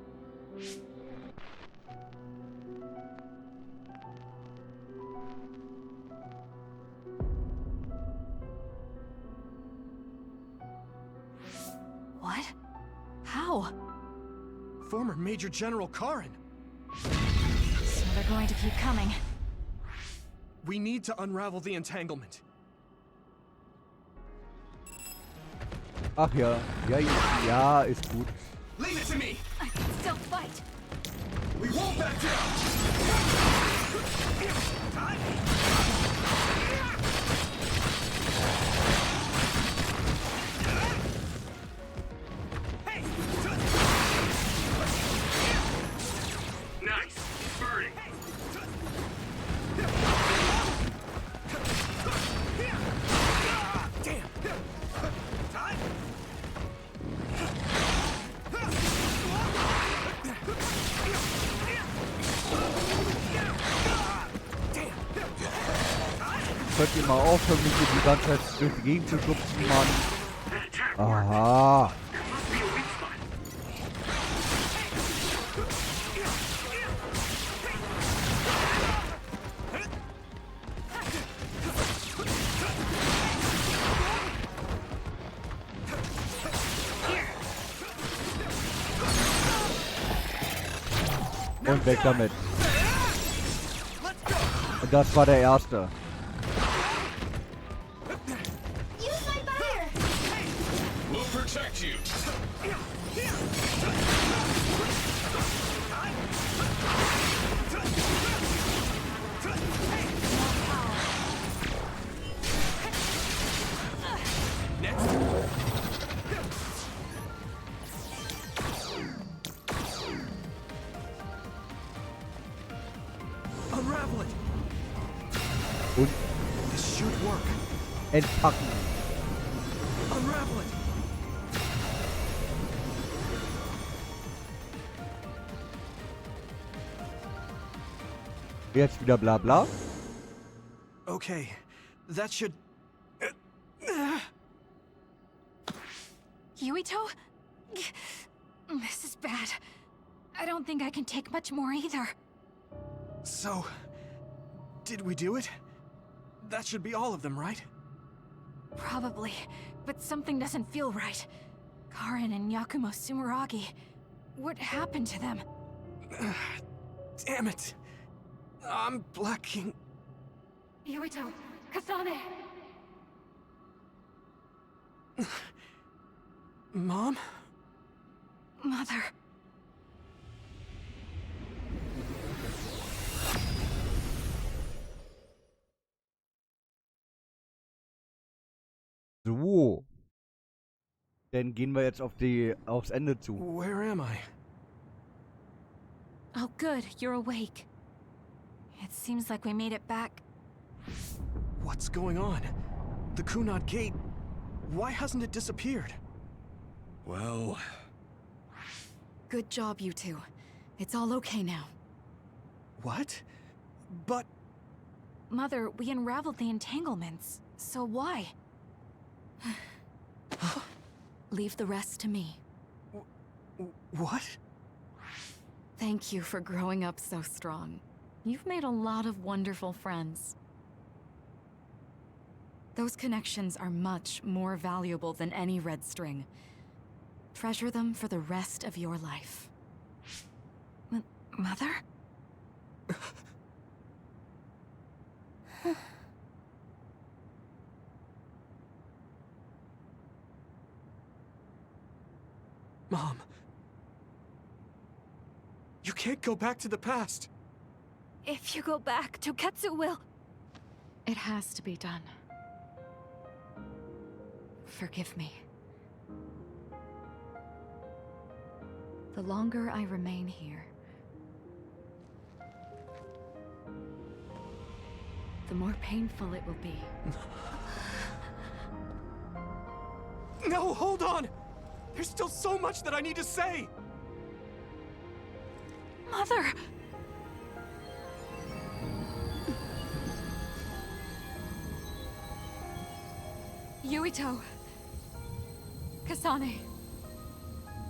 How? Former Major General Karen. So they're going to keep coming. We need to unravel the entanglement. Ach ja. Ja, ist gut. Leave it to me! I can still fight. We won't back down! Nice. Burning. Könnt ihr mal aufhören, mich hier die ganze Zeit durch die Gegend zu schubsen, Mann. Aha. Und weg damit. Und das war der erste. We'll protect you! Unravel it. Und This should work. entpacken. Unravel it. Jetzt wieder bla bla. Okay, that should... Yuito? This is bad. I don't think I can take much more either. So, did we do it? That should be all of them, right? Probably, but something doesn't feel right. Karen and Yakumo Sumeragi. What happened to them? Damn it. I'm blacking. Yuito, Kasane! Mom? Mother. So. Dann gehen wir jetzt aufs Ende zu. Where am I? Oh good, you're awake. It seems like we made it back. What's going on? The Kunad Gate... Why hasn't it disappeared? Well... Good job, you two. It's all okay now. What? But... Mother, we unraveled the entanglements. So why? Leave the rest to me. What? Thank you for growing up so strong. You've made a lot of wonderful friends. Those connections are much more valuable than any red string. Treasure them for the rest of your life. Mother? Mom. You can't go back to the past. If you go back, Toketsu will... It has to be done. Forgive me. The longer I remain here, the more painful it will be. No, hold on! There's still so much that I need to say! Mother! Yuito. Kasane.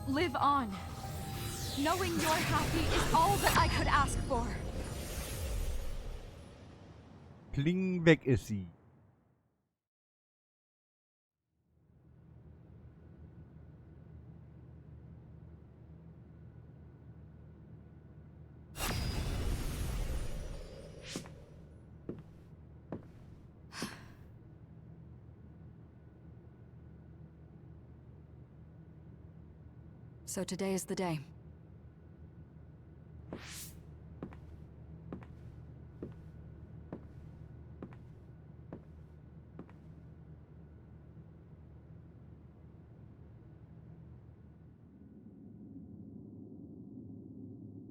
Live on. Knowing you're happy is all that I could ask for. Kling, weg ist sie. So today is the day.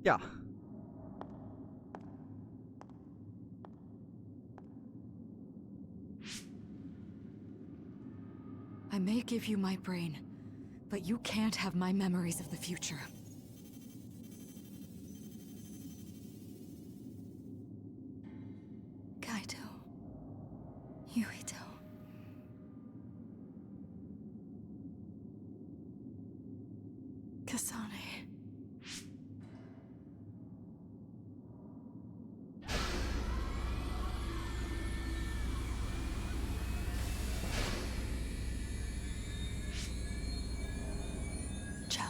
Ja. I may give you my brain, but you can't have my memories of the future. Kaito. Yuito. Kasane. Ciao.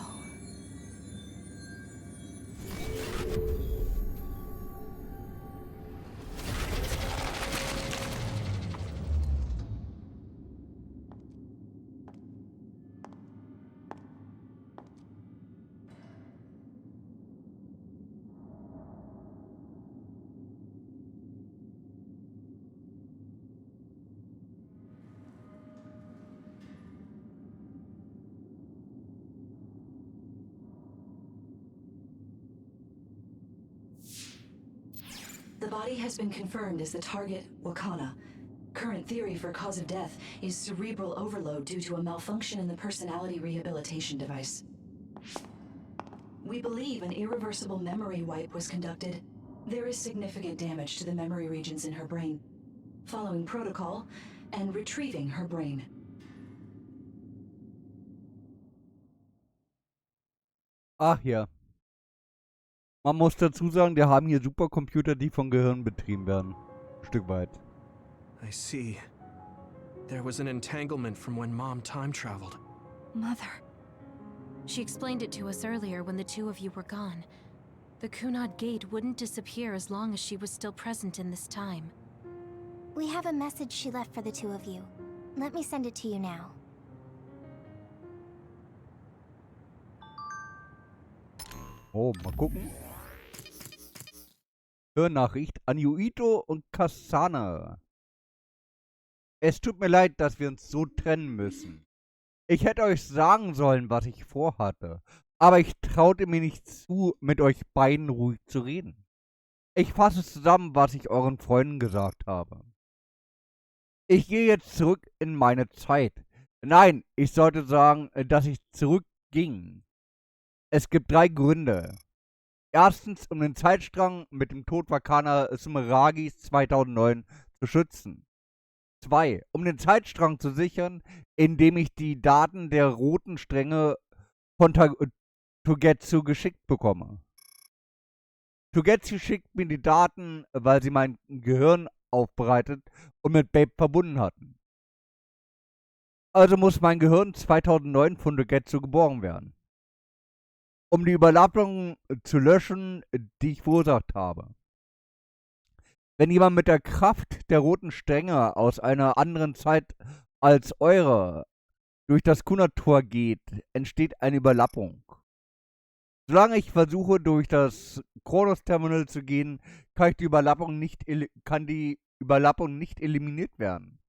The body has been confirmed as the target, Wakana. Current theory for cause of death is cerebral overload due to a malfunction in the personality rehabilitation device. We believe an irreversible memory wipe was conducted. There is significant damage to the memory regions in her brain. Following protocol and retrieving her brain. Ach ja. Man muss dazu sagen, wir haben hier Supercomputer, die von Gehirn betrieben werden. Ein Stück weit. I see. There was an entanglement from when Mom time traveled. Mother. She explained it to us earlier when the two of you were gone. The Kunad Gate wouldn't disappear as long as she was still present in this time. We have a message she left for the two of you. Let me send it to you now. Oh, mal gucken. Hörnachricht an Yuito und Kasane. Es tut mir leid, dass wir uns so trennen müssen. Ich hätte euch sagen sollen, was ich vorhatte. Aber ich traute mir nicht zu, mit euch beiden ruhig zu reden. Ich fasse zusammen, was ich euren Freunden gesagt habe. Ich gehe jetzt zurück in meine Zeit. Nein, ich sollte sagen, dass ich zurückging. Es gibt 3 Gründe. Erstens, um den Zeitstrang mit dem Tod Wakana Sumeragis 2009 zu schützen. 2, um den Zeitstrang zu sichern, indem ich die Daten der roten Stränge von Togetsu geschickt bekomme. Togetsu schickt mir die Daten, weil sie mein Gehirn aufbereitet und mit Babe verbunden hatten. Also muss mein Gehirn 2009 von Togetsu geborgen werden. Um die Überlappungen zu löschen, die ich verursacht habe. Wenn jemand mit der Kraft der roten Stränge aus einer anderen Zeit als eure durch das Kunad-Tor geht, entsteht eine Überlappung. Solange ich versuche, durch das Kronos-Terminal zu gehen, kann die Überlappung nicht eliminiert werden.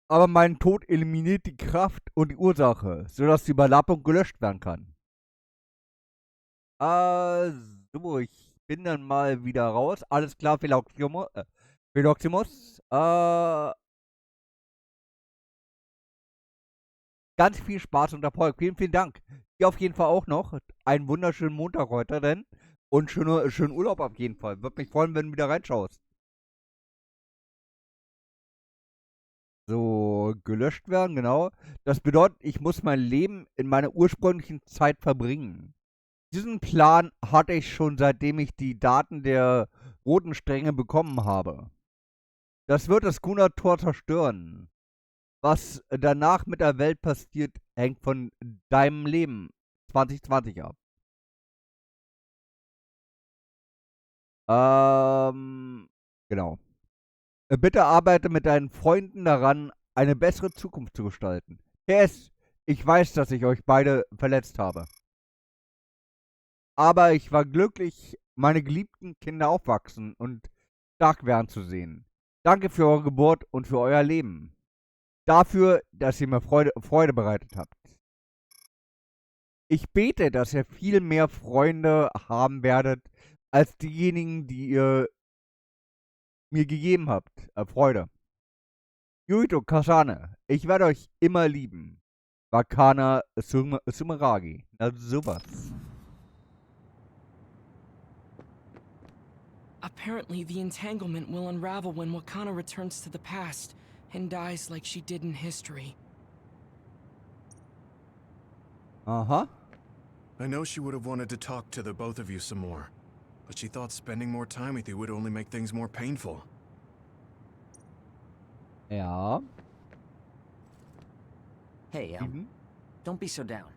Aber mein Tod eliminiert die Kraft und die Ursache, sodass die Überlappung gelöscht werden kann. So, ich bin dann mal wieder raus. Alles klar, Philoximus. Ganz viel Spaß und Erfolg. Vielen, vielen Dank. Dir auf jeden Fall auch noch. Einen wunderschönen Montag heute denn. Und schönen Urlaub auf jeden Fall. Würde mich freuen, wenn du wieder reinschaust. So, gelöscht werden, genau. Das bedeutet, ich muss mein Leben in meiner ursprünglichen Zeit verbringen. Diesen Plan hatte ich schon, seitdem ich die Daten der roten Stränge bekommen habe. Das wird das Kunad-Tor zerstören. Was danach mit der Welt passiert, hängt von deinem Leben 2020 ab. Genau. Bitte arbeite mit deinen Freunden daran, eine bessere Zukunft zu gestalten. PS, Ich weiß, dass ich euch beide verletzt habe. Aber ich war glücklich, meine geliebten Kinder aufwachsen und stark werden zu sehen. Danke für eure Geburt und für euer Leben. Dafür, dass ihr mir Freude bereitet habt. Ich bete, dass ihr viel mehr Freunde haben werdet, als diejenigen, die ihr mir gegeben habt. Freude. Yuito, Kasane, ich werde euch immer lieben. Wakana Sumeragi. Na sowas. Apparently, the entanglement will unravel when Wakana returns to the past and dies like she did in history. Aha. I know she would have wanted to talk to the both of you some more, but she thought spending more time with you would only make things more painful. Ja. Hey, don't be so down.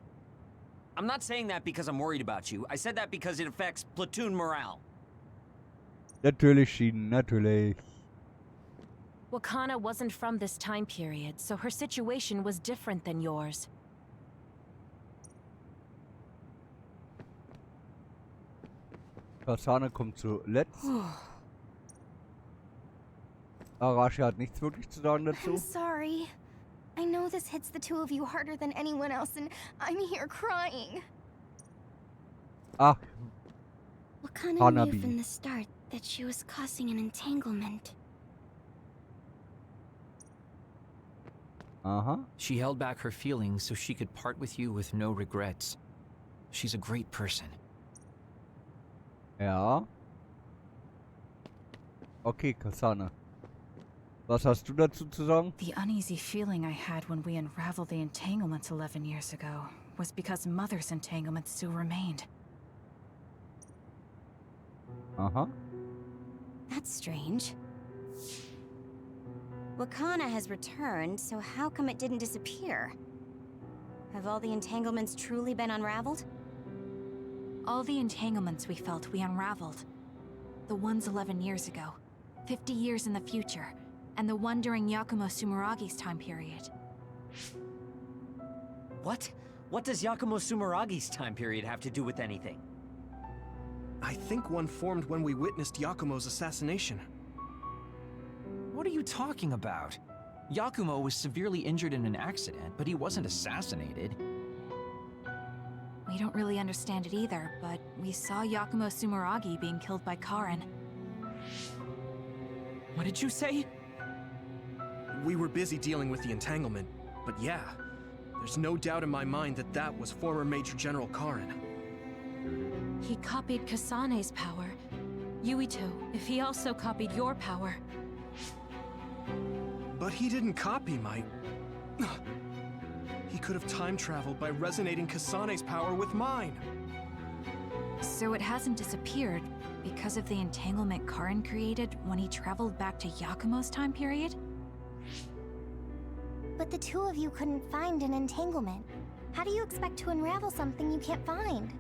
I'm not saying that because I'm worried about you. I said that because it affects platoon morale. Natürlich, Schienen, natürlich. Wakana wasn't from this time period, so her situation was different than yours. Kasane kommt zuletzt. Arashi hat nichts wirklich zu sagen dazu. I'm sorry. I know this hits the two of you harder than anyone else, and I'm here crying. Ach, Wakana Hanabi. knew from the start that she was causing an entanglement. Aha. She held back her feelings so she could part with you with no regrets. She's a great person. Ja. Okay, Kasane. Was hast du dazu zu sagen? The uneasy feeling I had when we unraveled the entanglements 11 years ago was because Mother's entanglement still remained. Aha. That's strange. Wakana has returned, so how come it didn't disappear? Have all the entanglements truly been unraveled? All the entanglements we felt we unraveled. The ones 11 years ago, 50 years in the future, and the one during Yakumo Sumeragi's time period. What? What does Yakumo Sumeragi's time period have to do with anything? I think one formed when we witnessed Yakumo's assassination. What are you talking about? Yakumo was severely injured in an accident, but he wasn't assassinated. We don't really understand it either, but we saw Yakumo Sumeragi being killed by Karin. What did you say? We were busy dealing with the entanglement, but yeah, there's no doubt in my mind that that was former Major General Karin. He copied Kasane's power. Yuito, if he also copied your power. But he didn't copy my... He could have time traveled by resonating Kasane's power with mine. So it hasn't disappeared because of the entanglement Karin created when he traveled back to Yakumo's time period? But the two of you couldn't find an entanglement. How do you expect to unravel something you can't find?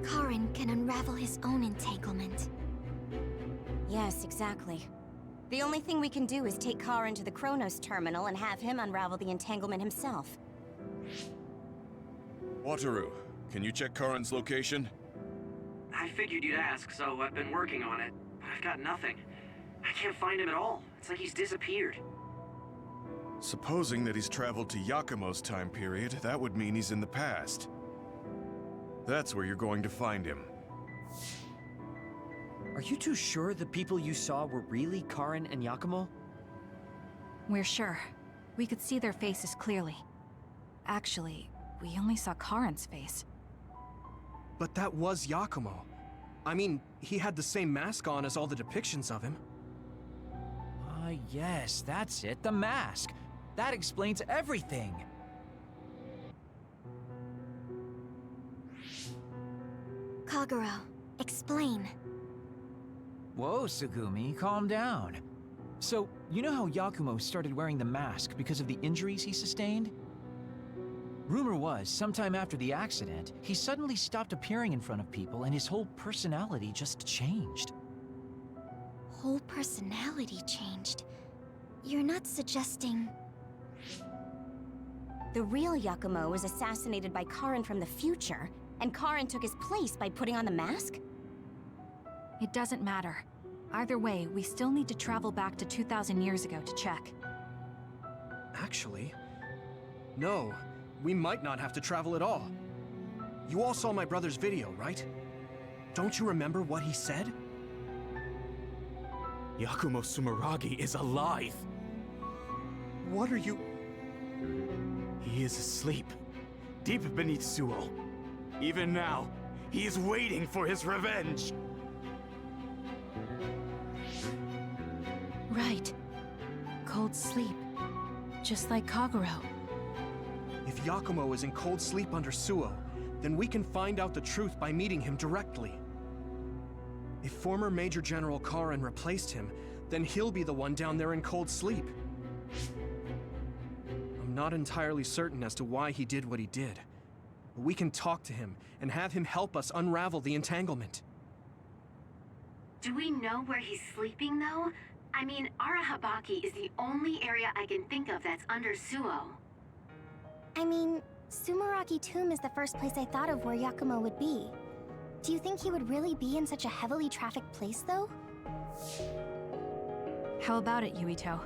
Karin can unravel his own entanglement. Yes, exactly. The only thing we can do is take Karin to the Chronos terminal and have him unravel the entanglement himself. Wataru, can you check Karin's location? I figured you'd ask, so I've been working on it. But I've got nothing. I can't find him at all. It's like he's disappeared. Supposing that he's traveled to Yakumo's time period, that would mean he's in the past. That's where you're going to find him. Are you two sure the people you saw were really Karin and Yakumo? We're sure. We could see their faces clearly. Actually, we only saw Karin's face. But that was Yakumo. I mean, he had the same mask on as all the depictions of him. Yes, that's it, the mask. That explains everything. Kagero, explain. Whoa, Sugumi, calm down. So, you know how Yakumo started wearing the mask because of the injuries he sustained? Rumor was, sometime after the accident, he suddenly stopped appearing in front of people and his whole personality just changed. Whole personality changed. You're not suggesting... The real Yakumo was assassinated by Karin from the future, and Karin took his place by putting on the mask? It doesn't matter. Either way, we still need to travel back to 2,000 years ago to check. Actually, no. We might not have to travel at all. You all saw my brother's video, right? Don't you remember what he said? Yakumo Sumeragi is alive! What are you... He is asleep, deep beneath Suo. Even now, he is waiting for his revenge! Right. Cold sleep. Just like Kagero. If Yakumo is in cold sleep under Suo, then we can find out the truth by meeting him directly. If former Major General Karin replaced him, then he'll be the one down there in cold sleep. I'm not entirely certain as to why he did what he did. But we can talk to him and have him help us unravel the entanglement. Do we know where he's sleeping, though? I mean, Arahabaki is the only area I can think of that's under Suo. I mean, Sumeragi Tomb is the first place I thought of where Yakumo would be. Do you think he would really be in such a heavily trafficked place, though? How about it, Yuito?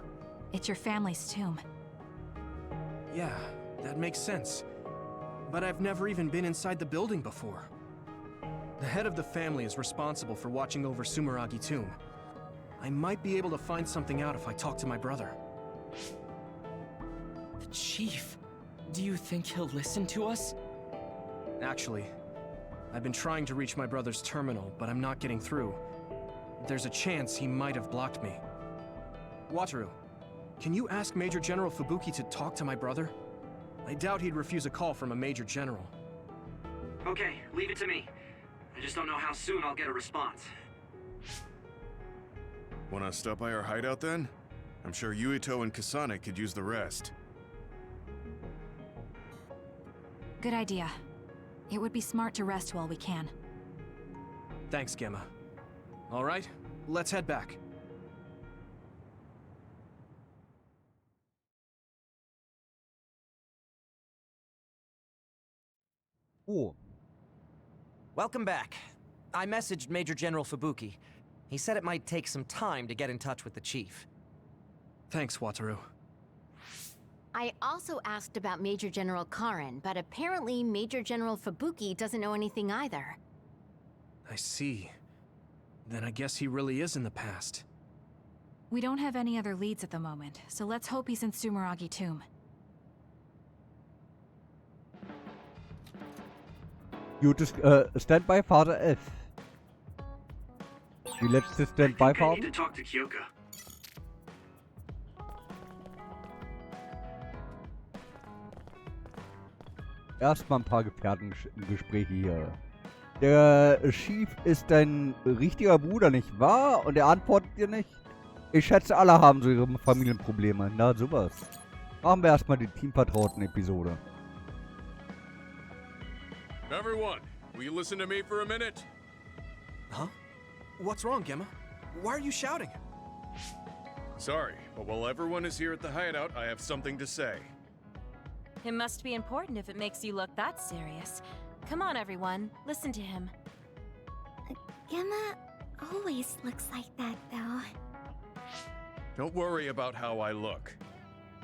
It's your family's tomb. Yeah, that makes sense. But I've never even been inside the building before. The head of the family is responsible for watching over Sumeragi Tomb. I might be able to find something out if I talk to my brother. The chief. Do you think he'll listen to us? Actually, I've been trying to reach my brother's terminal, but I'm not getting through. There's a chance he might have blocked me. Wataru, can you ask Major General Fubuki to talk to my brother? I doubt he'd refuse a call from a Major General. Okay, leave it to me. I just don't know how soon I'll get a response. Wanna stop by our hideout then? I'm sure Yuito and Kasane could use the rest. Good idea. It would be smart to rest while we can. Thanks, Gemma. All right, let's head back. Oh. Welcome back. I messaged Major General Fubuki. He said it might take some time to get in touch with the chief. Thanks, Wataru. I also asked about Major General Karin, but apparently Major General Fubuki doesn't know anything either. I see. Then I guess he really is in the past. We don't have any other leads at the moment, so let's hope he's in Sumeragi Tomb. Gut, Standby Vater F. Die letzte Standby-Fahrt. I need to talk to Kyoka. Erstmal ein paar Gefährtengespräche hier. Der Chief ist dein richtiger Bruder, nicht wahr? Und er antwortet dir nicht? Ich schätze, alle haben so ihre Familienprobleme. Na, sowas. Machen wir erstmal die Teamvertrauten-Episode. Everyone, will you listen to me for a minute? Huh? What's wrong, Gemma? Why are you shouting? Sorry, but while everyone is here at the hideout, I have something to say. It must be important if it makes you look that serious. Come on, everyone. Listen to him. Gemma always looks like that, though. Don't worry about how I look.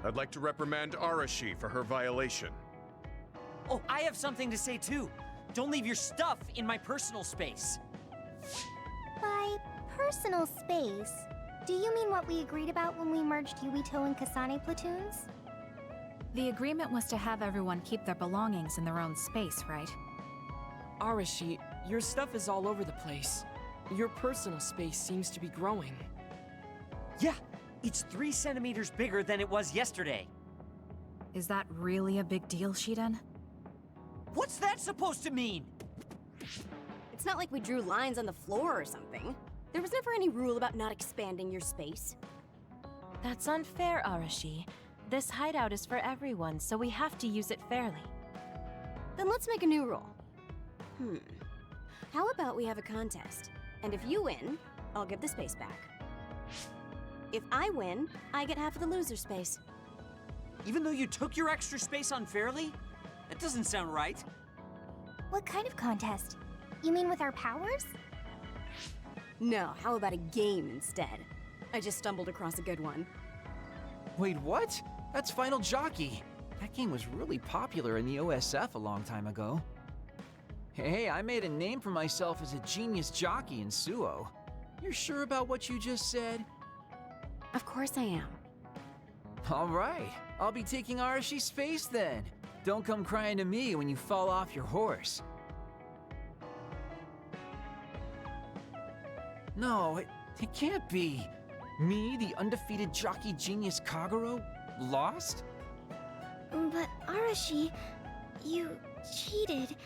I'd like to reprimand Arashi for her violation. Oh, I have something to say too. Don't leave your stuff in my personal space. By personal space, do you mean what we agreed about when we merged Yuito and Kasane platoons? The agreement was to have everyone keep their belongings in their own space, right? Arashi, your stuff is all over the place. Your personal space seems to be growing. Yeah, it's 3 centimeters bigger than it was yesterday. Is that really a big deal, Shiden? What's that supposed to mean? It's not like we drew lines on the floor or something. There was never any rule about not expanding your space. That's unfair, Arashi. This hideout is for everyone, so we have to use it fairly. Then let's make a new rule. How about we have a contest? And if you win, I'll give the space back. If I win, I get half of the loser space. Even though you took your extra space unfairly? That doesn't sound right. What kind of contest? You mean with our powers? No, how about a game instead? I just stumbled across a good one. Wait, what? That's Final Jockey. That game was really popular in the OSF a long time ago. Hey, I made a name for myself as a genius jockey in Suo. You're sure about what you just said? Of course I am. All right, I'll be taking Arashi's space then. Don't come crying to me when you fall off your horse. No, it can't be. Me, the undefeated jockey genius Kagero, lost? But Arashi, you cheated.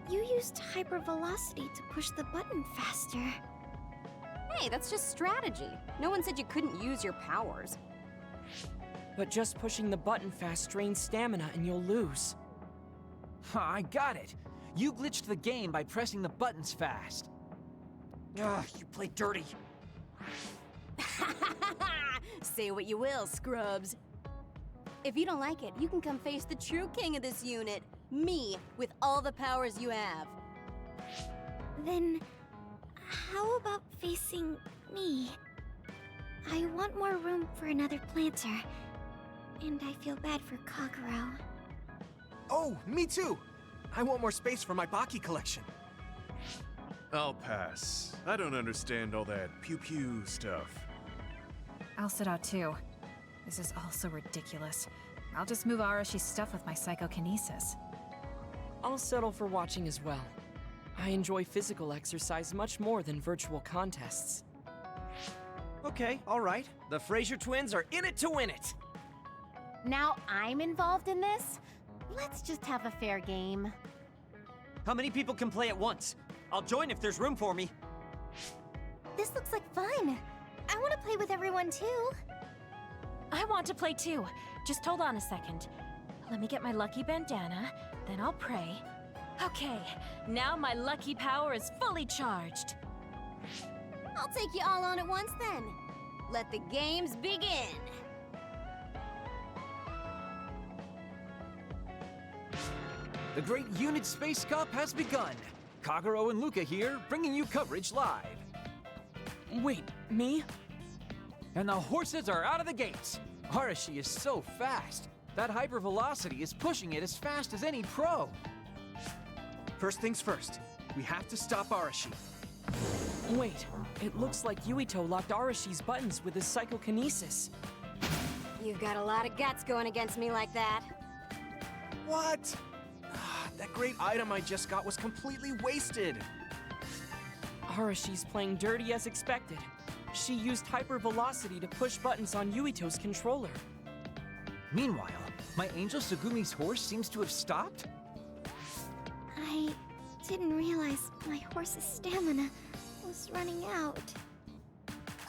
You used hypervelocity to push the button faster. Hey, that's just strategy. No one said you couldn't use your powers. But just pushing the button fast drains stamina and you'll lose. I got it. You glitched the game by pressing the buttons fast. Ugh, you play dirty. Say what you will, scrubs. If you don't like it, you can come face the true king of this unit. Me, with all the powers you have. Then, how about facing me? I want more room for another planter. And I feel bad for Kagero. Oh, me too! I want more space for my Baki collection. I'll pass. I don't understand all that pew-pew stuff. I'll sit out too. This is all so ridiculous. I'll just move Arashi's stuff with my psychokinesis. I'll settle for watching as well. I enjoy physical exercise much more than virtual contests. Okay, alright. The Fraser twins are in it to win it! Now I'm involved in this? Let's just have a fair game. How many people can play at once? I'll join if there's room for me. This looks like fun. I want to play with everyone too. I want to play too. Just hold on a second. Let me get my lucky bandana, then I'll pray. Okay, now my lucky power is fully charged. I'll take you all on at once then. Let the games begin. The Great Unit Space Cup has begun. Kagero and Luca here, bringing you coverage live. Wait, me? And the horses are out of the gates. Arashi is so fast. That hypervelocity is pushing it as fast as any pro. First things first, we have to stop Arashi. Wait, it looks like Yuito locked Arashi's buttons with his psychokinesis. You've got a lot of guts going against me like that. What? That great item I just got was completely wasted. Arashi's playing dirty as expected. She used hypervelocity to push buttons on Yuito's controller. Meanwhile, my angel Sugumi's horse seems to have stopped? I didn't realize my horse's stamina was running out.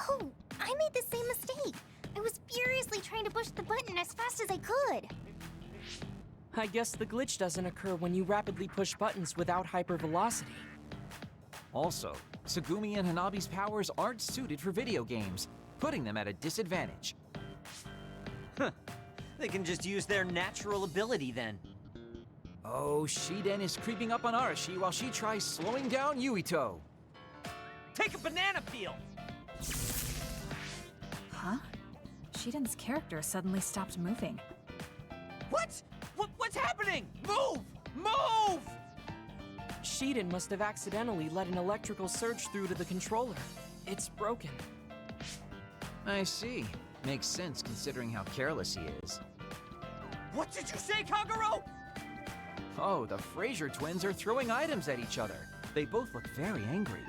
Oh, I made the same mistake. I was furiously trying to push the button as fast as I could. I guess the glitch doesn't occur when you rapidly push buttons without hypervelocity. Also, Sugumi and Hanabi's powers aren't suited for video games, putting them at a disadvantage. Huh. They can just use their natural ability then. Oh, Shiden is creeping up on Arashi while she tries slowing down Yuito. Take a banana peel! Huh? Shiden's character suddenly stopped moving. What? What's happening? Move! Move! Shiden must have accidentally let an electrical surge through to the controller. It's broken. I see. Makes sense considering how careless he is. What did you say, Kagero? Oh, the Fraser twins are throwing items at each other. They both look very angry.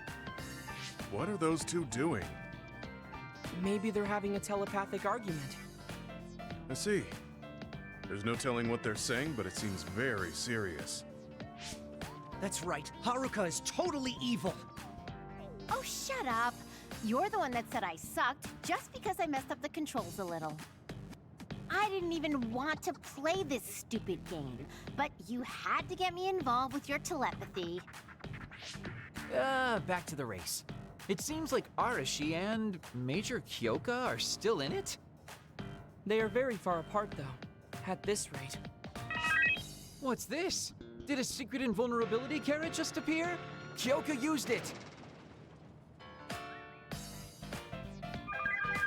What are those two doing? Maybe they're having a telepathic argument. I see. There's no telling what they're saying, but it seems very serious. That's right. Haruka is totally evil. Oh, shut up. You're the one that said I sucked just because I messed up the controls a little. I didn't even want to play this stupid game, but you had to get me involved with your telepathy. Back to the race. It seems like Arashi and Major Kyoka are still in it? They are very far apart, though. At this rate. What's this? Did a secret invulnerability carrot just appear? Kyoka used it!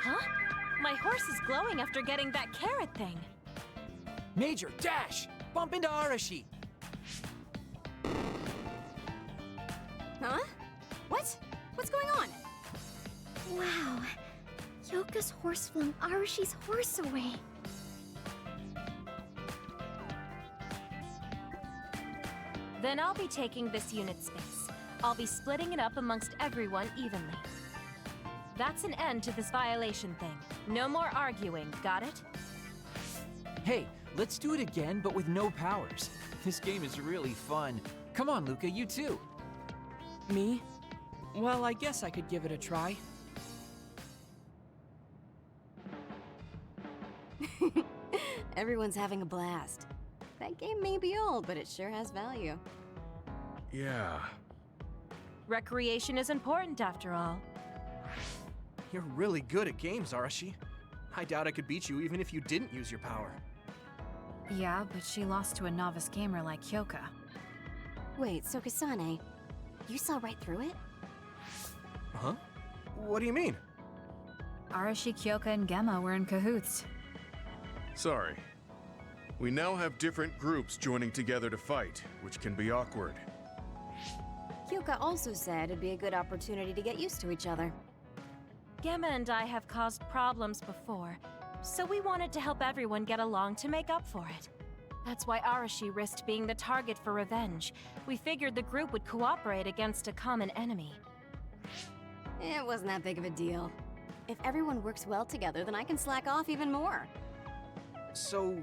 Huh? My horse is glowing after getting that carrot thing. Major, dash! Bump into Arashi! Huh? What? What's going on? Wow. Yoka's horse flung Arashi's horse away. Then I'll be taking this unit space. I'll be splitting it up amongst everyone evenly. That's an end to this violation thing. No more arguing, got it? Hey, let's do it again, but with no powers. This game is really fun. Come on, Luca, you too. Me? Well, I guess I could give it a try. Everyone's having a blast. That game may be old, but it sure has value. Yeah. Recreation is important after all. You're really good at games, Arashi. I doubt I could beat you even if you didn't use your power. Yeah, but she lost to a novice gamer like Kyoka. Wait, so Kasane, you saw right through it? Huh? What do you mean? Arashi, Kyoka, and Gemma were in cahoots. Sorry. We now have different groups joining together to fight, which can be awkward. Kyoka also said it'd be a good opportunity to get used to each other. Gemma and I have caused problems before, so we wanted to help everyone get along to make up for it. That's why Arashi risked being the target for revenge. We figured the group would cooperate against a common enemy. It wasn't that big of a deal. If everyone works well together, then I can slack off even more. So,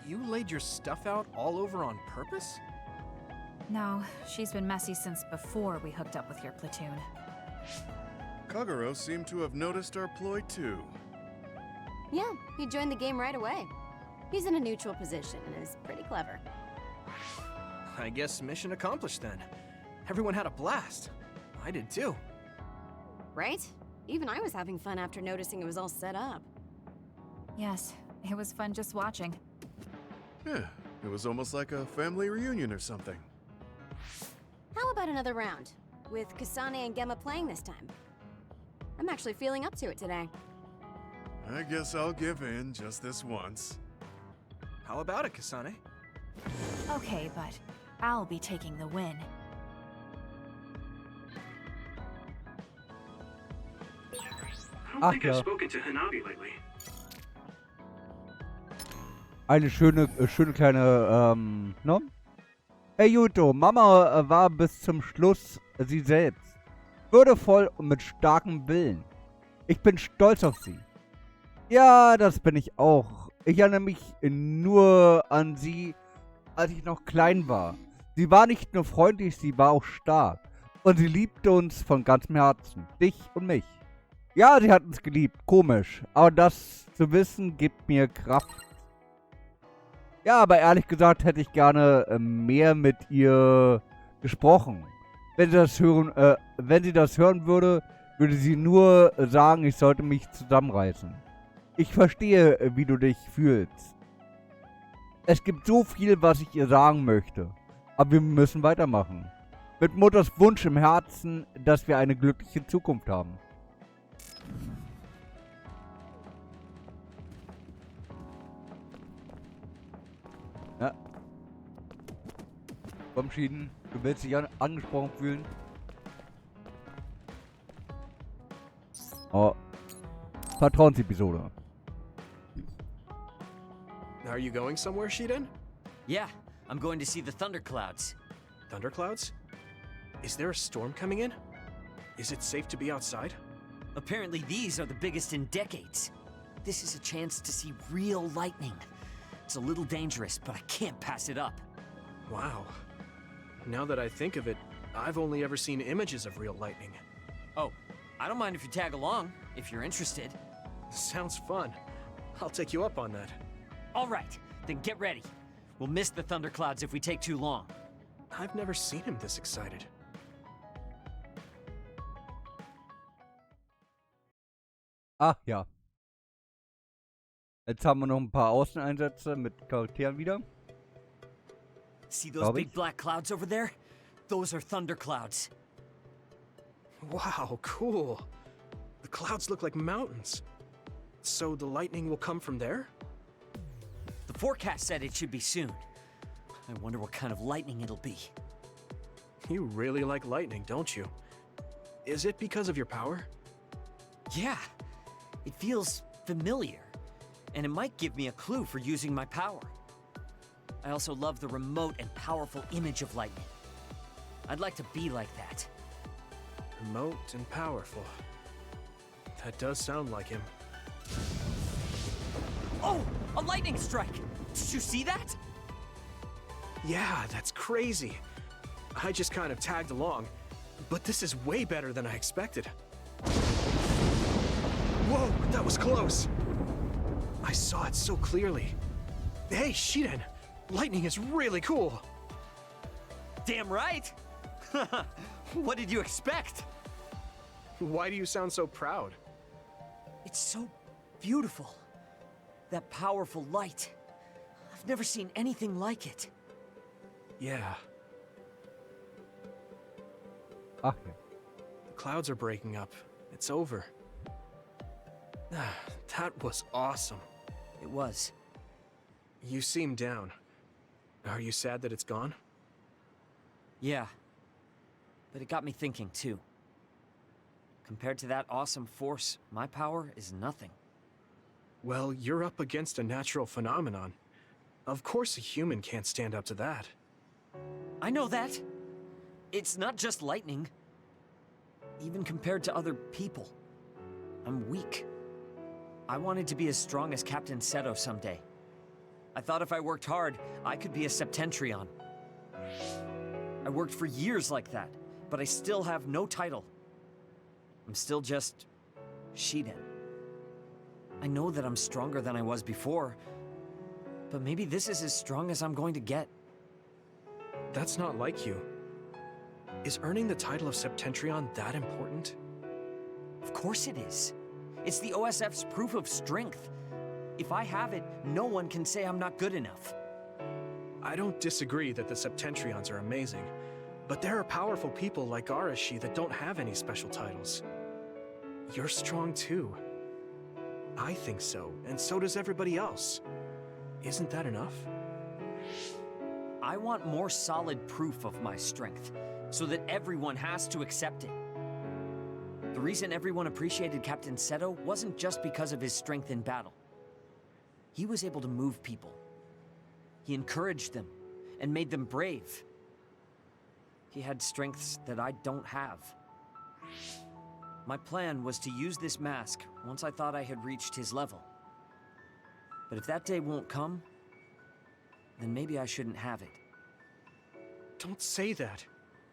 you laid your stuff out all over on purpose? No, she's been messy since before we hooked up with your platoon. Kagero seemed to have noticed our ploy too. Yeah, he joined the game right away. He's in a neutral position and is pretty clever. I guess mission accomplished then. Everyone had a blast. I did too. Right? Even I was having fun after noticing it was all set up. Yes, it was fun just watching. Yeah, it was almost like a family reunion or something. How about another round? With Kasane and Gemma playing this time. I'm actually feeling up to it today. I guess I'll give in just this once. How about it, Kasane? Okay, but I'll be taking the win. I don't think I've spoken to Hanabi lately. Eine schöne kleine, ne? Hey Yuito, Mama war bis zum Schluss sie selbst. Würdevoll und mit starkem Willen. Ich bin stolz auf sie. Ja, das bin ich auch. Ich erinnere mich nur an sie, als ich noch klein war. Sie war nicht nur freundlich, sie war auch stark. Und sie liebte uns von ganzem Herzen. Dich und mich. Ja, sie hat uns geliebt. Komisch. Aber das zu wissen, gibt mir Kraft. Ja, aber ehrlich gesagt hätte ich gerne mehr mit ihr gesprochen. Wenn sie das hören würde, würde sie nur sagen, ich sollte mich zusammenreißen. Ich verstehe, wie du dich fühlst. Es gibt so viel, was ich ihr sagen möchte. Aber wir müssen weitermachen. Mit Mutters Wunsch im Herzen, dass wir eine glückliche Zukunft haben. Ja. Komm, Schieden. Du willst dich angesprochen fühlen? Oh. Vertrauensepisode. Are you going somewhere, Shiden? Yeah, I'm going to see the thunderclouds. Thunderclouds? Is there a storm coming in? Is it safe to be outside? Apparently these are the biggest in decades. This is a chance to see real lightning. It's a little dangerous, but I can't pass it up. Wow. Now that I think of it, I've only ever seen images of real lightning. Oh, I don't mind if you tag along, if you're interested. Sounds fun. I'll take you up on that. All right, then get ready. We'll miss the thunderclouds if we take too long. I've never seen him this excited. Ah, ja. Jetzt haben wir noch ein paar Außeneinsätze mit Charakteren wieder. See those big black clouds over there? Those are thunderclouds. Wow, cool. The clouds look like mountains. So the lightning will come from there? The forecast said it should be soon. I wonder what kind of lightning it'll be. You really like lightning, don't you? Is it because of your power? Yeah, it feels familiar, and it might give me a clue for using my power. I also love the remote and powerful image of lightning. I'd like to be like that. Remote and powerful. That does sound like him. Oh, a lightning strike! Did you see that? Yeah, that's crazy. I just kind of tagged along, but this is way better than I expected. Whoa, that was close. I saw it so clearly. Hey, Shiden, lightning is really cool. Damn right! What did you expect? Why do you sound so proud? It's so beautiful. That powerful light. I've never seen anything like it. Yeah. Okay. The clouds are breaking up. It's over. That was awesome. It was. You seem down. Are you sad that it's gone? Yeah. But it got me thinking, too. Compared to that awesome force, my power is nothing. Well, you're up against a natural phenomenon. Of course a human can't stand up to that. I know that. It's not just lightning. Even compared to other people, I'm weak. I wanted to be as strong as Captain Seto someday. I thought if I worked hard, I could be a Septentrion. I worked for years like that, but I still have no title. I'm still just Shiden. I know that I'm stronger than I was before, but maybe this is as strong as I'm going to get. That's not like you. Is earning the title of Septentrion that important? Of course it is. It's the OSF's proof of strength. If I have it, no one can say I'm not good enough. I don't disagree that the Septentrions are amazing, but there are powerful people like Arashi that don't have any special titles. You're strong too. I think so, and so does everybody else. Isn't that enough? I want more solid proof of my strength, so that everyone has to accept it. The reason everyone appreciated Captain Seto wasn't just because of his strength in battle. He was able to move people. He encouraged them, and made them brave. He had strengths that I don't have. My plan was to use this mask once I thought I had reached his level. But if that day won't come, then maybe I shouldn't have it. Don't say that.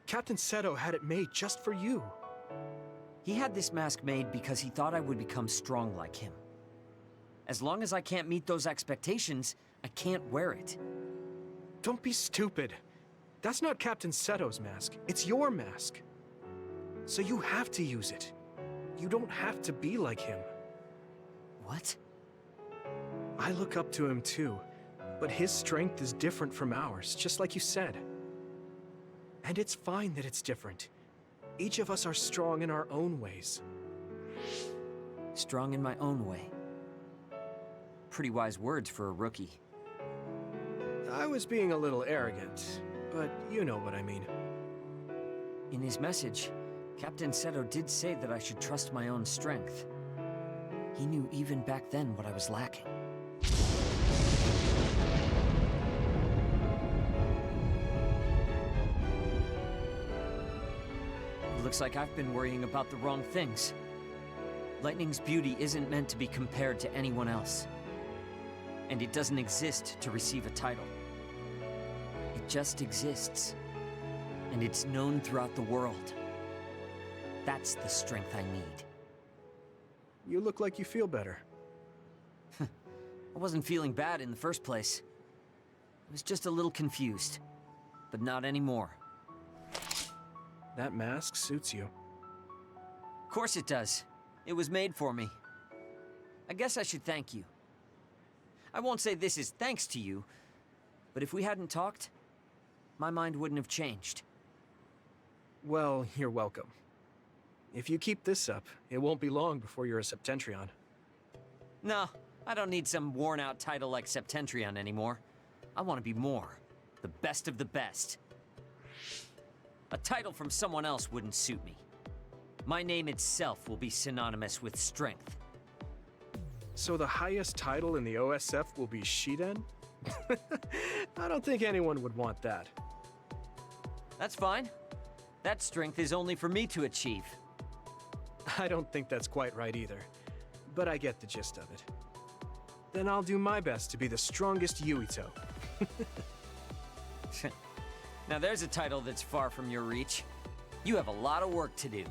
Captain Seto had it made just for you. He had this mask made because he thought I would become strong like him. As long as I can't meet those expectations, I can't wear it. Don't be stupid. That's not Captain Seto's mask. It's your mask. So you have to use it. You don't have to be like him. What? I look up to him too, but his strength is different from ours, just like you said. And it's fine that it's different. Each of us are strong in our own ways. Strong in my own way. Pretty wise words for a rookie. I was being a little arrogant, but you know what I mean. In his message, Captain Seto did say that I should trust my own strength. He knew even back then what I was lacking. It looks like I've been worrying about the wrong things. Lightning's beauty isn't meant to be compared to anyone else. And it doesn't exist to receive a title. It just exists. And it's known throughout the world. That's the strength I need. You look like you feel better. I wasn't feeling bad in the first place. I was just a little confused. But not anymore. That mask suits you. Of course it does. It was made for me. I guess I should thank you. I won't say this is thanks to you, but if we hadn't talked, my mind wouldn't have changed. Well, you're welcome. If you keep this up, it won't be long before you're a Septentrion. No, I don't need some worn-out title like Septentrion anymore. I want to be more. The best of the best. A title from someone else wouldn't suit me. My name itself will be synonymous with strength. So the highest title in the OSF will be Shiden? I don't think anyone would want that. That's fine. That strength is only for me to achieve. I don't think that's quite right either, but I get the gist of it. Then I'll do my best to be the strongest Yuito. Now there's a title that's far from your reach. You have a lot of work to do.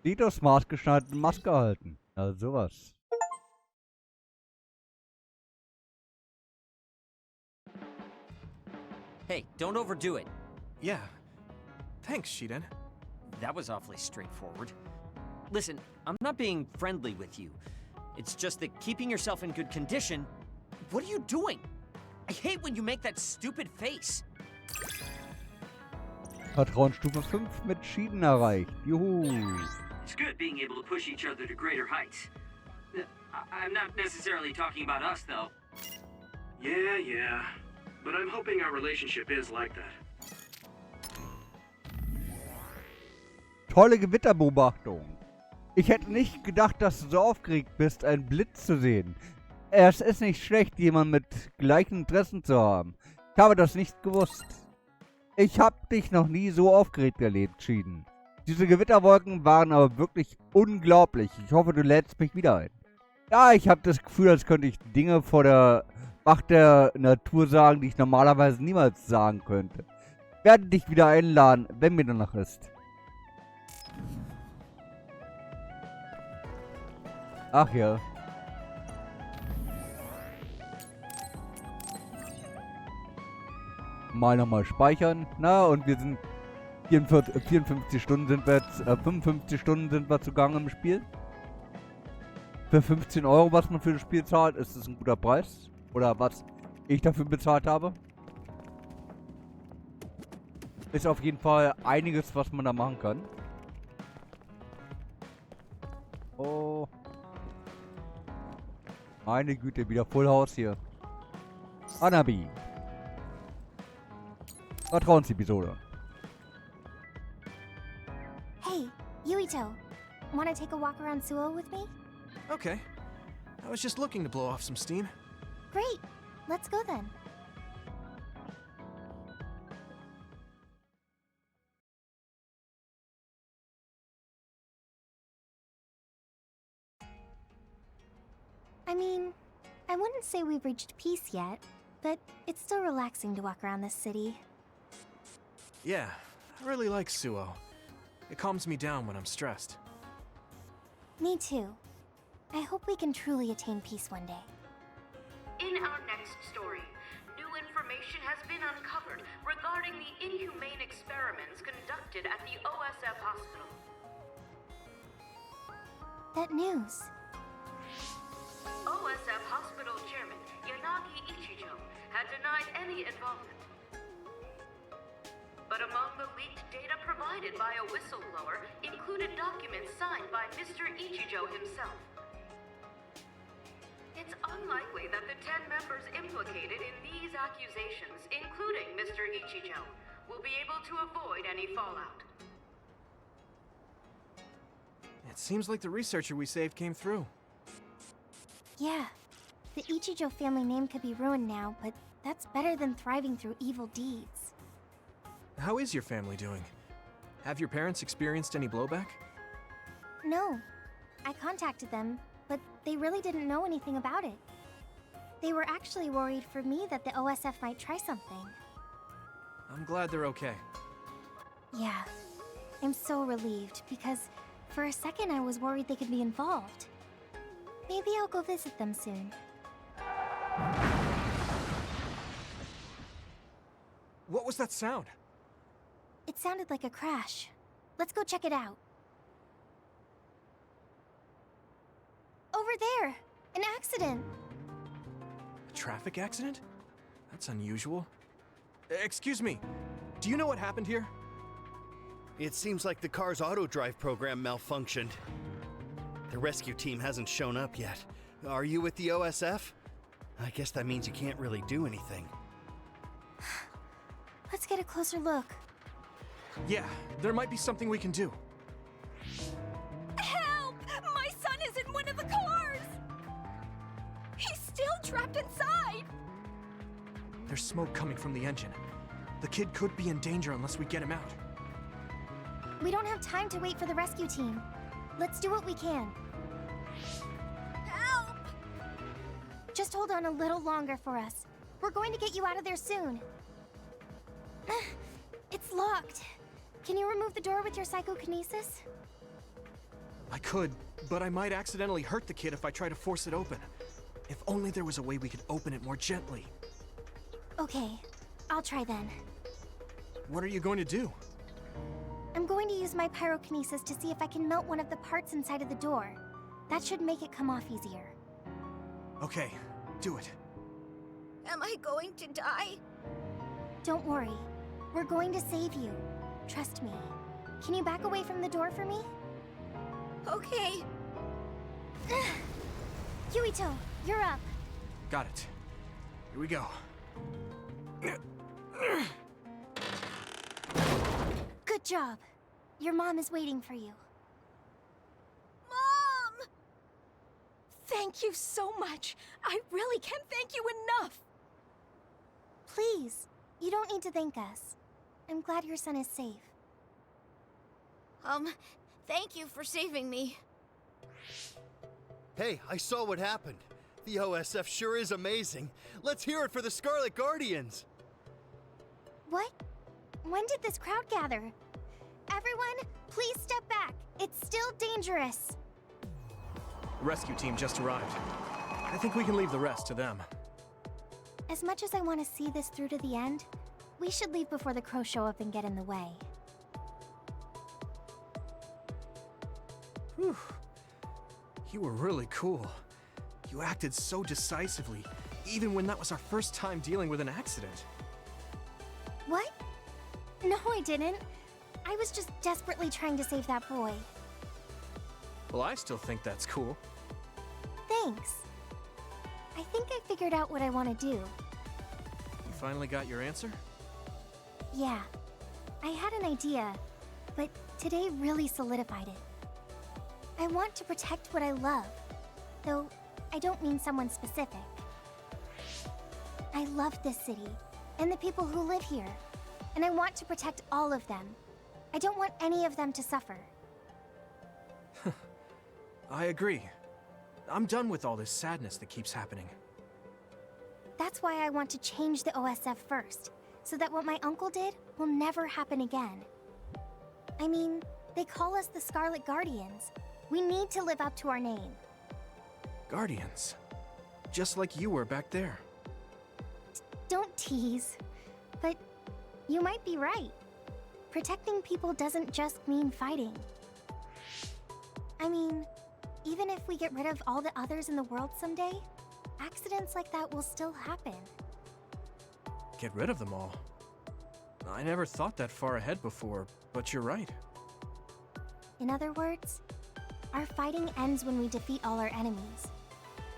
Yuitos maßgeschneiderten Maske halten. Also sowas. Hey, don't overdo it. Yeah. Thanks, Shiden. That was awfully straightforward. Listen, I'm not being friendly with you. It's just that keeping yourself in good condition... What are you doing? I hate when you make that stupid face. Vertrauensstufe 5 mit Shiden erreicht. Juhu. It's good being able to push each other to greater heights. I'm not necessarily talking about us, though. Yeah. But I'm hoping our relationship is like that. Tolle Gewitterbeobachtung. Ich hätte nicht gedacht, dass du so aufgeregt bist, einen Blitz zu sehen. Es ist nicht schlecht, jemanden mit gleichen Interessen zu haben. Ich habe das nicht gewusst. Ich habe dich noch nie so aufgeregt erlebt, Shiden. Diese Gewitterwolken waren aber wirklich unglaublich. Ich hoffe, du lädst mich wieder ein. Ja, ich habe das Gefühl, als könnte ich Dinge vor der Macht der Natur sagen, die ich normalerweise niemals sagen könnte. Ich werde dich wieder einladen, wenn mir danach ist. Ach ja. Mal nochmal speichern. Na, und wir sind 54 Stunden sind wir jetzt, 55 Stunden sind wir zugange im Spiel. Für 15 €, was man für das Spiel zahlt, ist das ein guter Preis. Oder was ich dafür bezahlt habe. Ist auf jeden Fall einiges, was man da machen kann. Oh. Meine Güte, wieder Full House hier. Hanabi. Vertrauensepisode. Hey, Yuito. Wanna take a walk around Suo with me? Okay. I was just looking to blow off some steam. Great. Let's go then. I mean, I wouldn't say we've reached peace yet, but it's still relaxing to walk around this city. Yeah, I really like Suo. It calms me down when I'm stressed. Me too. I hope we can truly attain peace one day. In our next story, new information has been uncovered regarding the inhumane experiments conducted at the OSF hospital. That news. OSF hospital chairman Yanagi Ichijo had denied any involvement. But among the leaked data provided by a whistleblower included documents signed by Mr. Ichijo himself. It's unlikely that the 10 members implicated in these accusations, including Mr. Ichijo, will be able to avoid any fallout. It seems like the researcher we saved came through. Yeah. The Ichijo family name could be ruined now, but that's better than thriving through evil deeds. How is your family doing? Have your parents experienced any blowback? No. I contacted them, but they really didn't know anything about it. They were actually worried for me that the OSF might try something. I'm glad they're okay. Yeah. I'm so relieved, because for a second I was worried they could be involved. Maybe I'll go visit them soon. What was that sound? It sounded like a crash. Let's go check it out. over there. An accident. A traffic accident? That's unusual. Excuse me. Do you know what happened here? It seems like the car's auto-drive program malfunctioned. The rescue team hasn't shown up yet. Are you with the OSF? I guess that means you can't really do anything. Let's get a closer look. Yeah, there might be something we can do. Help! My son is in one of the cars! He's still trapped inside! There's smoke coming from the engine. The kid could be in danger unless we get him out. We don't have time to wait for the rescue team. Let's do what we can. Help! Just hold on a little longer for us. We're going to get you out of there soon. It's locked. Can you remove the door with your psychokinesis? I could, but I might accidentally hurt the kid if I try to force it open. If only there was a way we could open it more gently. Okay, I'll try then. What are you going to do? I'm going to use my pyrokinesis to see if I can melt one of the parts inside of the door. That should make it come off easier. Okay, do it. Am I going to die? Don't worry. We're going to save you. Trust me. Can you back away from the door for me? Okay. Yuito, you're up. Got it. Here we go. Good job. Your mom is waiting for you. Mom! Thank you so much. I really can't thank you enough. Please, you don't need to thank us. I'm glad your son is safe. Thank you for saving me. Hey, I saw what happened. The OSF sure is amazing. Let's hear it for the Scarlet Guardians. What? When did this crowd gather? Everyone, please step back. It's still dangerous. Rescue team just arrived. I think we can leave the rest to them. As much as I want to see this through to the end, we should leave before the crows show up and get in the way. Whew. You were really cool. You acted so decisively, even when that was our first time dealing with an accident. What? No, I didn't. I was just desperately trying to save that boy. Well, I still think that's cool. Thanks. I think I figured out what I want to do. You finally got your answer? Yeah. I had an idea, but today really solidified it. I want to protect what I love, though I don't mean someone specific. I love this city, and the people who live here, and I want to protect all of them. I don't want any of them to suffer. I agree. I'm done with all this sadness that keeps happening. That's why I want to change the OSF first, so that what my uncle did will never happen again. I mean, they call us the Scarlet Guardians. We need to live up to our name. Guardians. Just like you were back there. Don't tease. But you might be right. Protecting people doesn't just mean fighting. I mean, even if we get rid of all the others in the world someday, accidents like that will still happen. Get rid of them all. I never thought that far ahead before, but you're right. In other words, our fighting ends when we defeat all our enemies.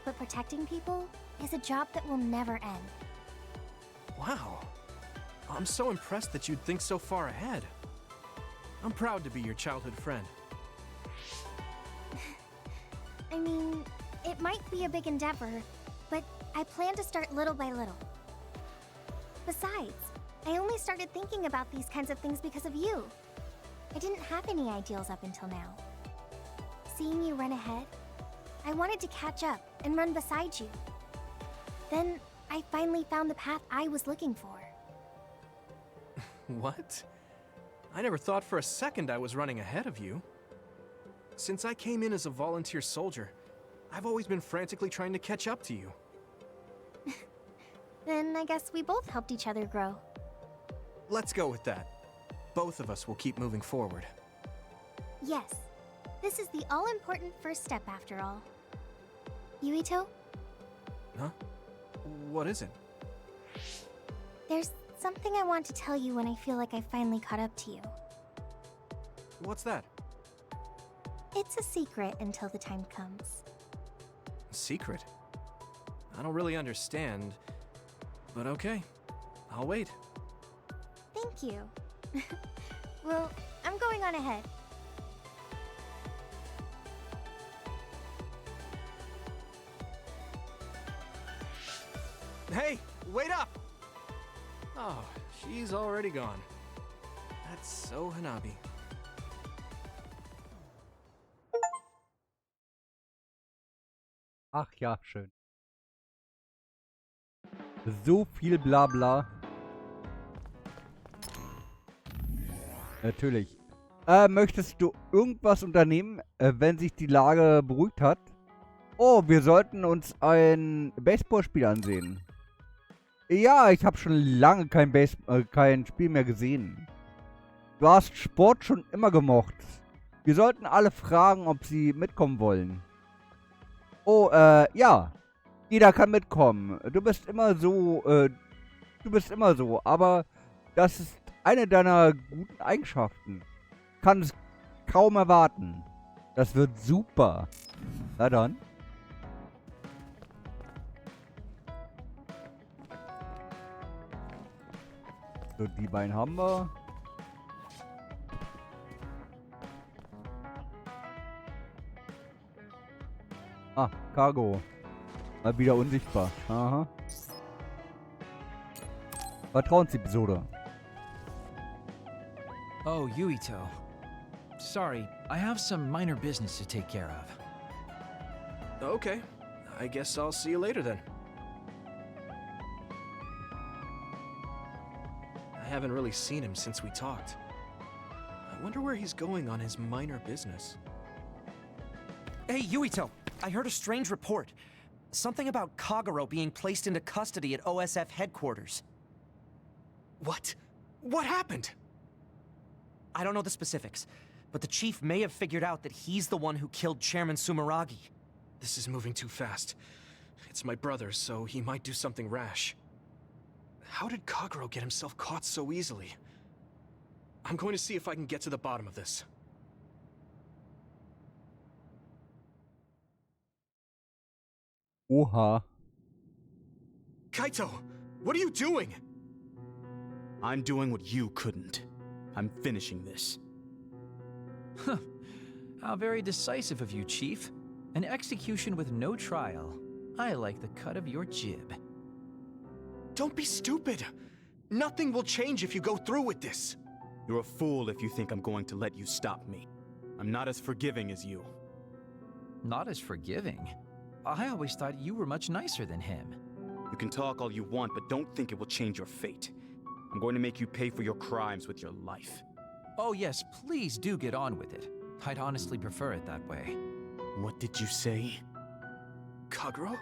But protecting people is a job that will never end. Wow. I'm so impressed that you'd think so far ahead. I'm proud to be your childhood friend. I mean, it might be a big endeavor, but I plan to start little by little. Besides, I only started thinking about these kinds of things because of you. I didn't have any ideals up until now. Seeing you run ahead, I wanted to catch up and run beside you. Then, I finally found the path I was looking for. What? I never thought for a second I was running ahead of you. Since I came in as a volunteer soldier, I've always been frantically trying to catch up to you. Then I guess we both helped each other grow. Let's go with that. Both of us will keep moving forward. Yes. This is the all-important first step after all. Yuito, Huh? What is it? there's something I want to tell you when I feel like I finally caught up to you. What's that? It's a secret until the time comes. Secret? I don't really understand, but okay. I'll wait. Thank you. Well, I'm going on ahead. Hey, wait up! Oh, she's already gone. That's so Hanabi. Ach ja, schön. So viel Blabla. Natürlich. Möchtest du irgendwas unternehmen, wenn sich die Lage beruhigt hat? Oh, wir sollten uns ein Baseballspiel ansehen. Ja, ich habe schon lange kein Spiel mehr gesehen. Du hast Sport schon immer gemocht. Wir sollten alle fragen, ob sie mitkommen wollen. Oh, ja. Jeder kann mitkommen. Du bist immer so, aber das ist eine deiner guten Eigenschaften. Kann es kaum erwarten. Das wird super. Na dann. So, die beiden haben wir. Ah, Cargo. Mal wieder unsichtbar. Aha. Vertrauensepisode. Oh, Yuito. Sorry, I have some minor business to take care of. Okay, I guess I'll see you later then. I haven't really seen him since we talked. I wonder where he's going on his minor business. Hey, Yuito! I heard a strange report. Something about Kagero being placed into custody at OSF headquarters. What? What happened? I don't know the specifics, but the chief may have figured out that he's the one who killed Chairman Sumeragi. This is moving too fast. It's my brother, so he might do something rash. How did Kagero get himself caught so easily? I'm going to see if I can get to the bottom of this. Oha. Kaito, what are you doing? I'm doing what you couldn't. I'm finishing this. Huh. How very decisive of you, Chief. An execution with no trial. I like the cut of your jib. Don't be stupid. Nothing will change if you go through with this. You're a fool if you think I'm going to let you stop me. I'm not as forgiving as you. Not as forgiving? I always thought you were much nicer than him. You can talk all you want, but don't think it will change your fate. I'm going to make you pay for your crimes with your life. Oh yes, please do get on with it. I'd honestly prefer it that way. What did you say? Kagero?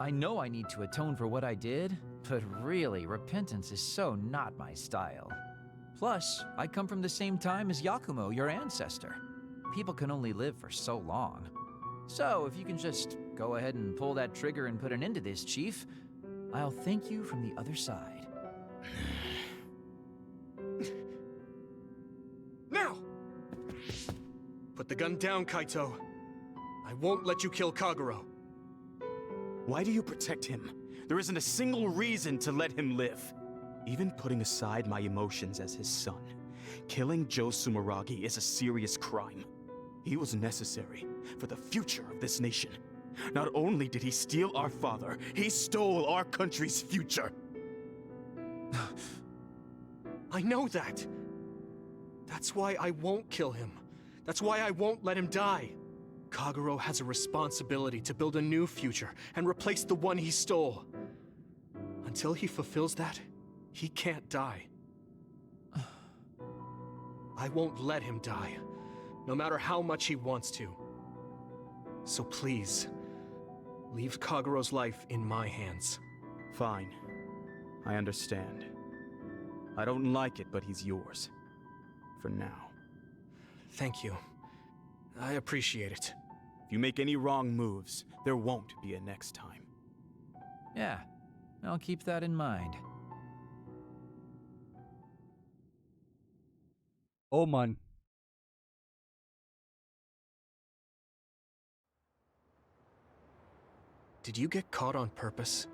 I know I need to atone for what I did, but really, repentance is so not my style. Plus, I come from the same time as Yakumo, your ancestor. People can only live for so long. So, if you can just go ahead and pull that trigger and put an end to this, Chief, I'll thank you from the other side. Now! Put the gun down, Kaito. I won't let you kill Kagero. Why do you protect him? There isn't a single reason to let him live. Even putting aside my emotions as his son, killing Joe Sumeragi is a serious crime. He was necessary for the future of this nation. Not only did he steal our father, he stole our country's future. I know that. That's why I won't kill him. That's why I won't let him die. Kagero has a responsibility to build a new future and replace the one he stole. Until he fulfills that, he can't die. I won't let him die, no matter how much he wants to. So please, leave Kagero's life in my hands. Fine. I understand. I don't like it, but he's yours. For now. Thank you. I appreciate it. If you make any wrong moves, there won't be a next time. Yeah, I'll keep that in mind. Oh Mann. Did you get caught on purpose?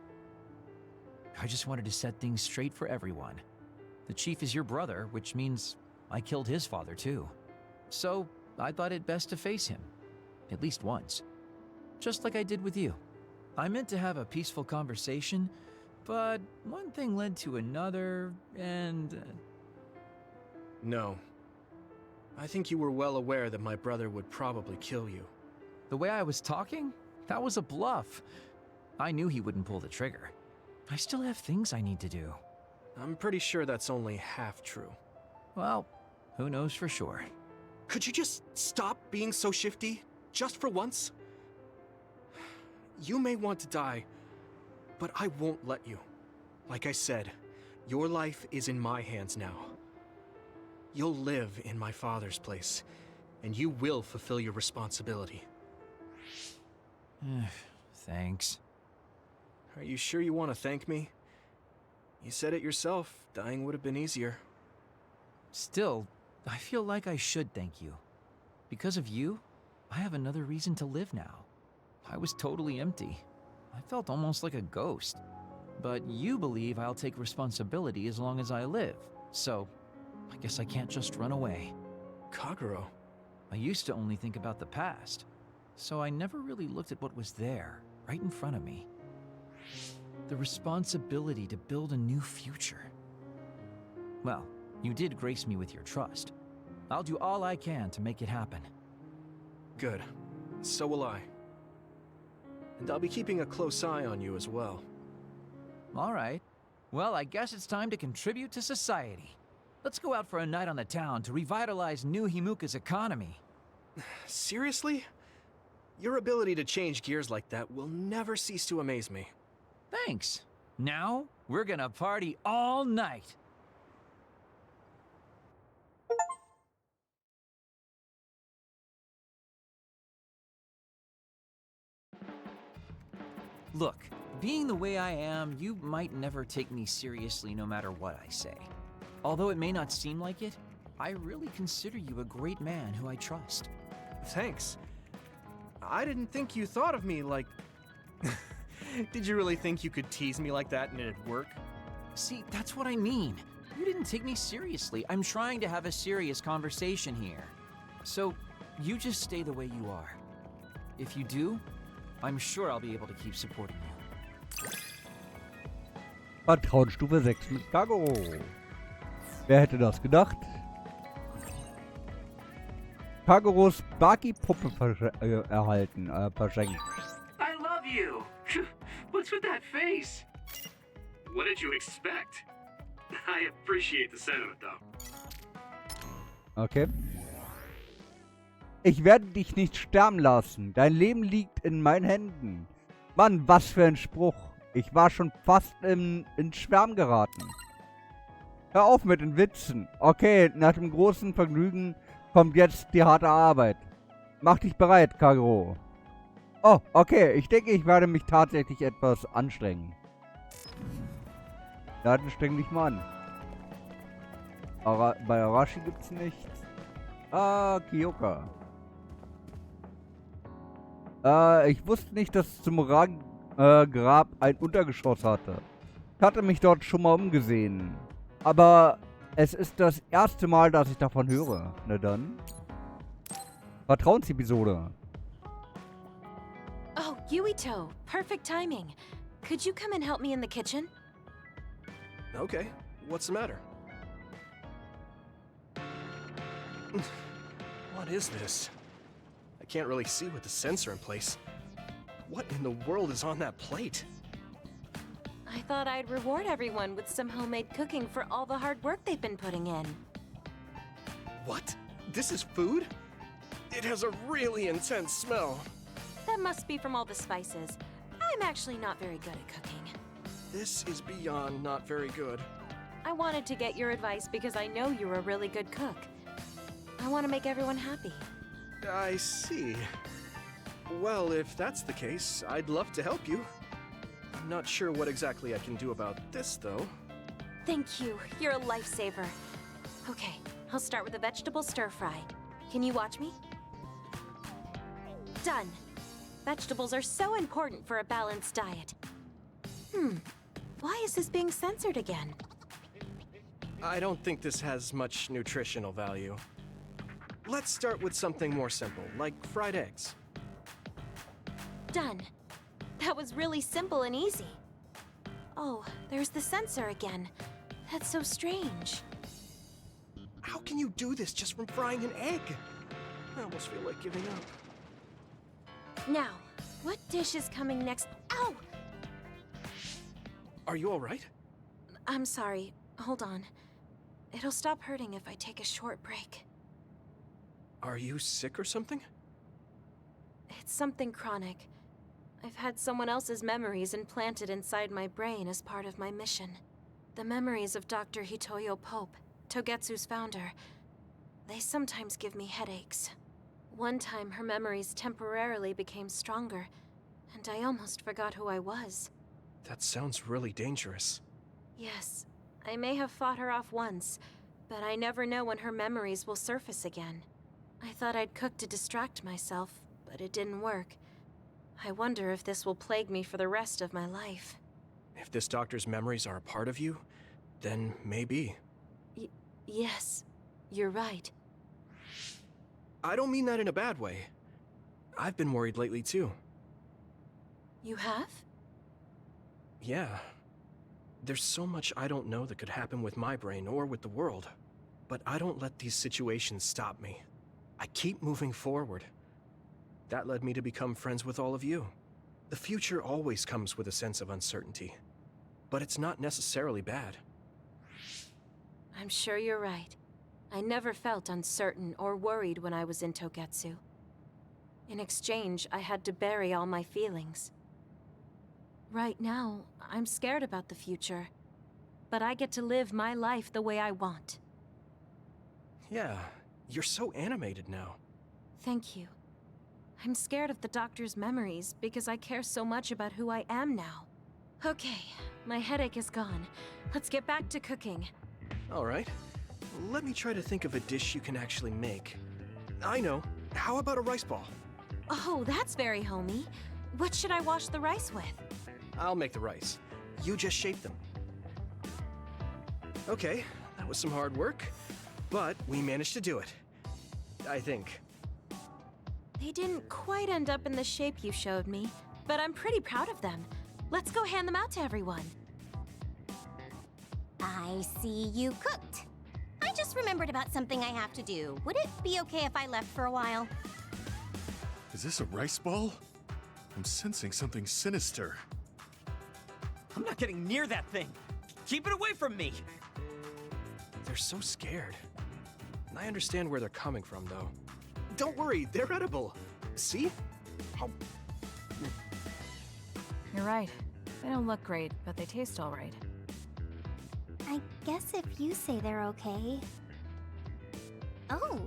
I just wanted to set things straight for everyone. The chief is your brother, which means I killed his father too. So I thought it best to face him, at least once. Just like I did with you. I meant to have a peaceful conversation, but one thing led to another, and... No. I think you were well aware that my brother would probably kill you. The way I was talking? That was a bluff. I knew he wouldn't pull the trigger. I still have things I need to do. I'm pretty sure that's only half true. Well, who knows for sure. Could you just stop being so shifty? Just for once? You may want to die, but I won't let you. Like I said, your life is in my hands now. You'll live in my father's place, and you will fulfill your responsibility. Thanks. Are you sure you want to thank me? You said it yourself, dying would have been easier. Still, I feel like I should thank you. Because of you, I have another reason to live now. I was totally empty. I felt almost like a ghost. But you believe I'll take responsibility as long as I live, so I guess I can't just run away. Kagero. I used to only think about the past, so I never really looked at what was there, right in front of me. The responsibility to build a new future. Well, you did grace me with your trust. I'll do all I can to make it happen. Good. So will I. And I'll be keeping a close eye on you as well. All right. Well, I guess it's time to contribute to society. Let's go out for a night on the town to revitalize New Himuka's economy. Seriously? Your ability to change gears like that will never cease to amaze me. Thanks. Now, we're gonna party all night. Look, being the way I am, you might never take me seriously no matter what I say. Although it may not seem like it, I really consider you a great man who I trust. Thanks. I didn't think you thought of me like... Did you really think you could tease me like that and it'd work? See, that's what I mean. You didn't take me seriously. I'm trying to have a serious conversation here. So, you just stay the way you are. If you do, I'm sure I'll be able to keep supporting you. Vertrauensstufe 6 mit Kagero. Wer hätte das gedacht? Kageros Baki-Puppe erhalten, verschenkt. I love you! What's with that face? What did you expect? I appreciate the sentiment, though. Okay. Ich werde dich nicht sterben lassen. Dein Leben liegt in meinen Händen. Mann, was für ein Spruch. Ich war schon fast ins Schwärmen geraten. Hör auf mit den Witzen. Okay, nach dem großen Vergnügen kommt jetzt die harte Arbeit. Mach dich bereit, Kagero. Oh, okay. Ich denke, ich werde mich tatsächlich etwas anstrengen. Ja, dann streng dich mal an. Bei Arashi gibt's nichts. Ah, Kyoka. Ich wusste nicht, dass Tsumuragi-Grab ein Untergeschoss hatte. Ich hatte mich dort schon mal umgesehen. Aber es ist das erste Mal, dass ich davon höre. Na dann. Vertrauensepisode. Oh, Yuito. Perfect timing. Could you come and help me in the kitchen? Okay. What's the matter? What is this? I can't really see with the sensor in place. What in the world is on that plate? I thought I'd reward everyone with some homemade cooking for all the hard work they've been putting in. What? This is food? It has a really intense smell. That must be from all the spices. I'm actually not very good at cooking. This is beyond not very good. I wanted to get your advice because I know you're a really good cook. I want to make everyone happy. I see. Well, if that's the case, I'd love to help you. I'm not sure what exactly I can do about this, though. Thank you. You're a lifesaver. Okay, I'll start with a vegetable stir-fry. Can you watch me? Done. Vegetables are so important for a balanced diet. Why is this being censored again? I don't think this has much nutritional value. Let's start with something more simple, like fried eggs. Done. That was really simple and easy. Oh, there's the censor again. That's so strange. How can you do this just from frying an egg? I almost feel like giving up. Now, what dish is coming next? Ow! Are you alright? I'm sorry. Hold on. It'll stop hurting if I take a short break. Are you sick or something? It's something chronic. I've had someone else's memories implanted inside my brain as part of my mission. The memories of Dr. Hitoyo Pope, Togetsu's founder. They sometimes give me headaches. One time, her memories temporarily became stronger, and I almost forgot who I was. That sounds really dangerous. Yes, I may have fought her off once, but I never know when her memories will surface again. I thought I'd cook to distract myself, but it didn't work. I wonder if this will plague me for the rest of my life. If this doctor's memories are a part of you, then maybe. Yes, you're right. I don't mean that in a bad way. I've been worried lately too. You have? Yeah. There's so much I don't know that could happen with my brain or with the world. But I don't let these situations stop me. I keep moving forward. That led me to become friends with all of you. The future always comes with a sense of uncertainty. But it's not necessarily bad. I'm sure you're right. I never felt uncertain or worried when I was in Togetsu. In exchange, I had to bury all my feelings. Right now, I'm scared about the future. But I get to live my life the way I want. Yeah, you're so animated now. Thank you. I'm scared of the doctor's memories because I care so much about who I am now. Okay, my headache is gone. Let's get back to cooking. Alright. Let me try to think of a dish you can actually make. I know. How about a rice ball? Oh, that's very homey. What should I wash the rice with? I'll make the rice. You just shape them. Okay, that was some hard work, but we managed to do it. I think. They didn't quite end up in the shape you showed me, but I'm pretty proud of them. Let's go hand them out to everyone. I see you cooked. I just remembered about something I have to do. Would it be okay if I left for a while? Is this a rice ball? I'm sensing something sinister. I'm not getting near that thing. Keep it away from me. They're so scared. I understand where they're coming from, though. Don't worry, they're edible. See? How... You're right. They don't look great, but they taste all right. I guess if you say they're okay. Oh,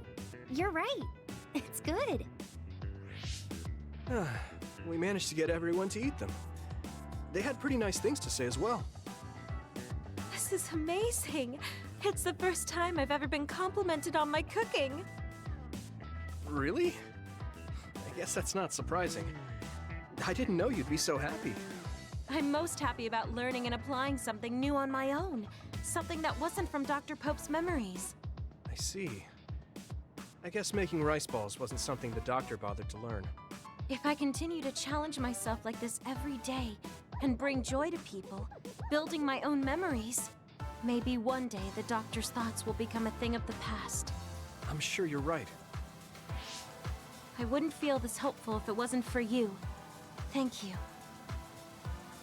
you're right. It's good. We managed to get everyone to eat them. They had pretty nice things to say as well. This is amazing. It's the first time I've ever been complimented on my cooking. Really? I guess that's not surprising. I didn't know you'd be so happy. I'm most happy about learning and applying something new on my own. Something that wasn't from Dr. Pope's memories. I see. I guess making rice balls wasn't something the doctor bothered to learn. If I continue to challenge myself like this every day and bring joy to people, building my own memories, maybe one day the doctor's thoughts will become a thing of the past. I'm sure you're right. I wouldn't feel this hopeful if it wasn't for you. Thank you.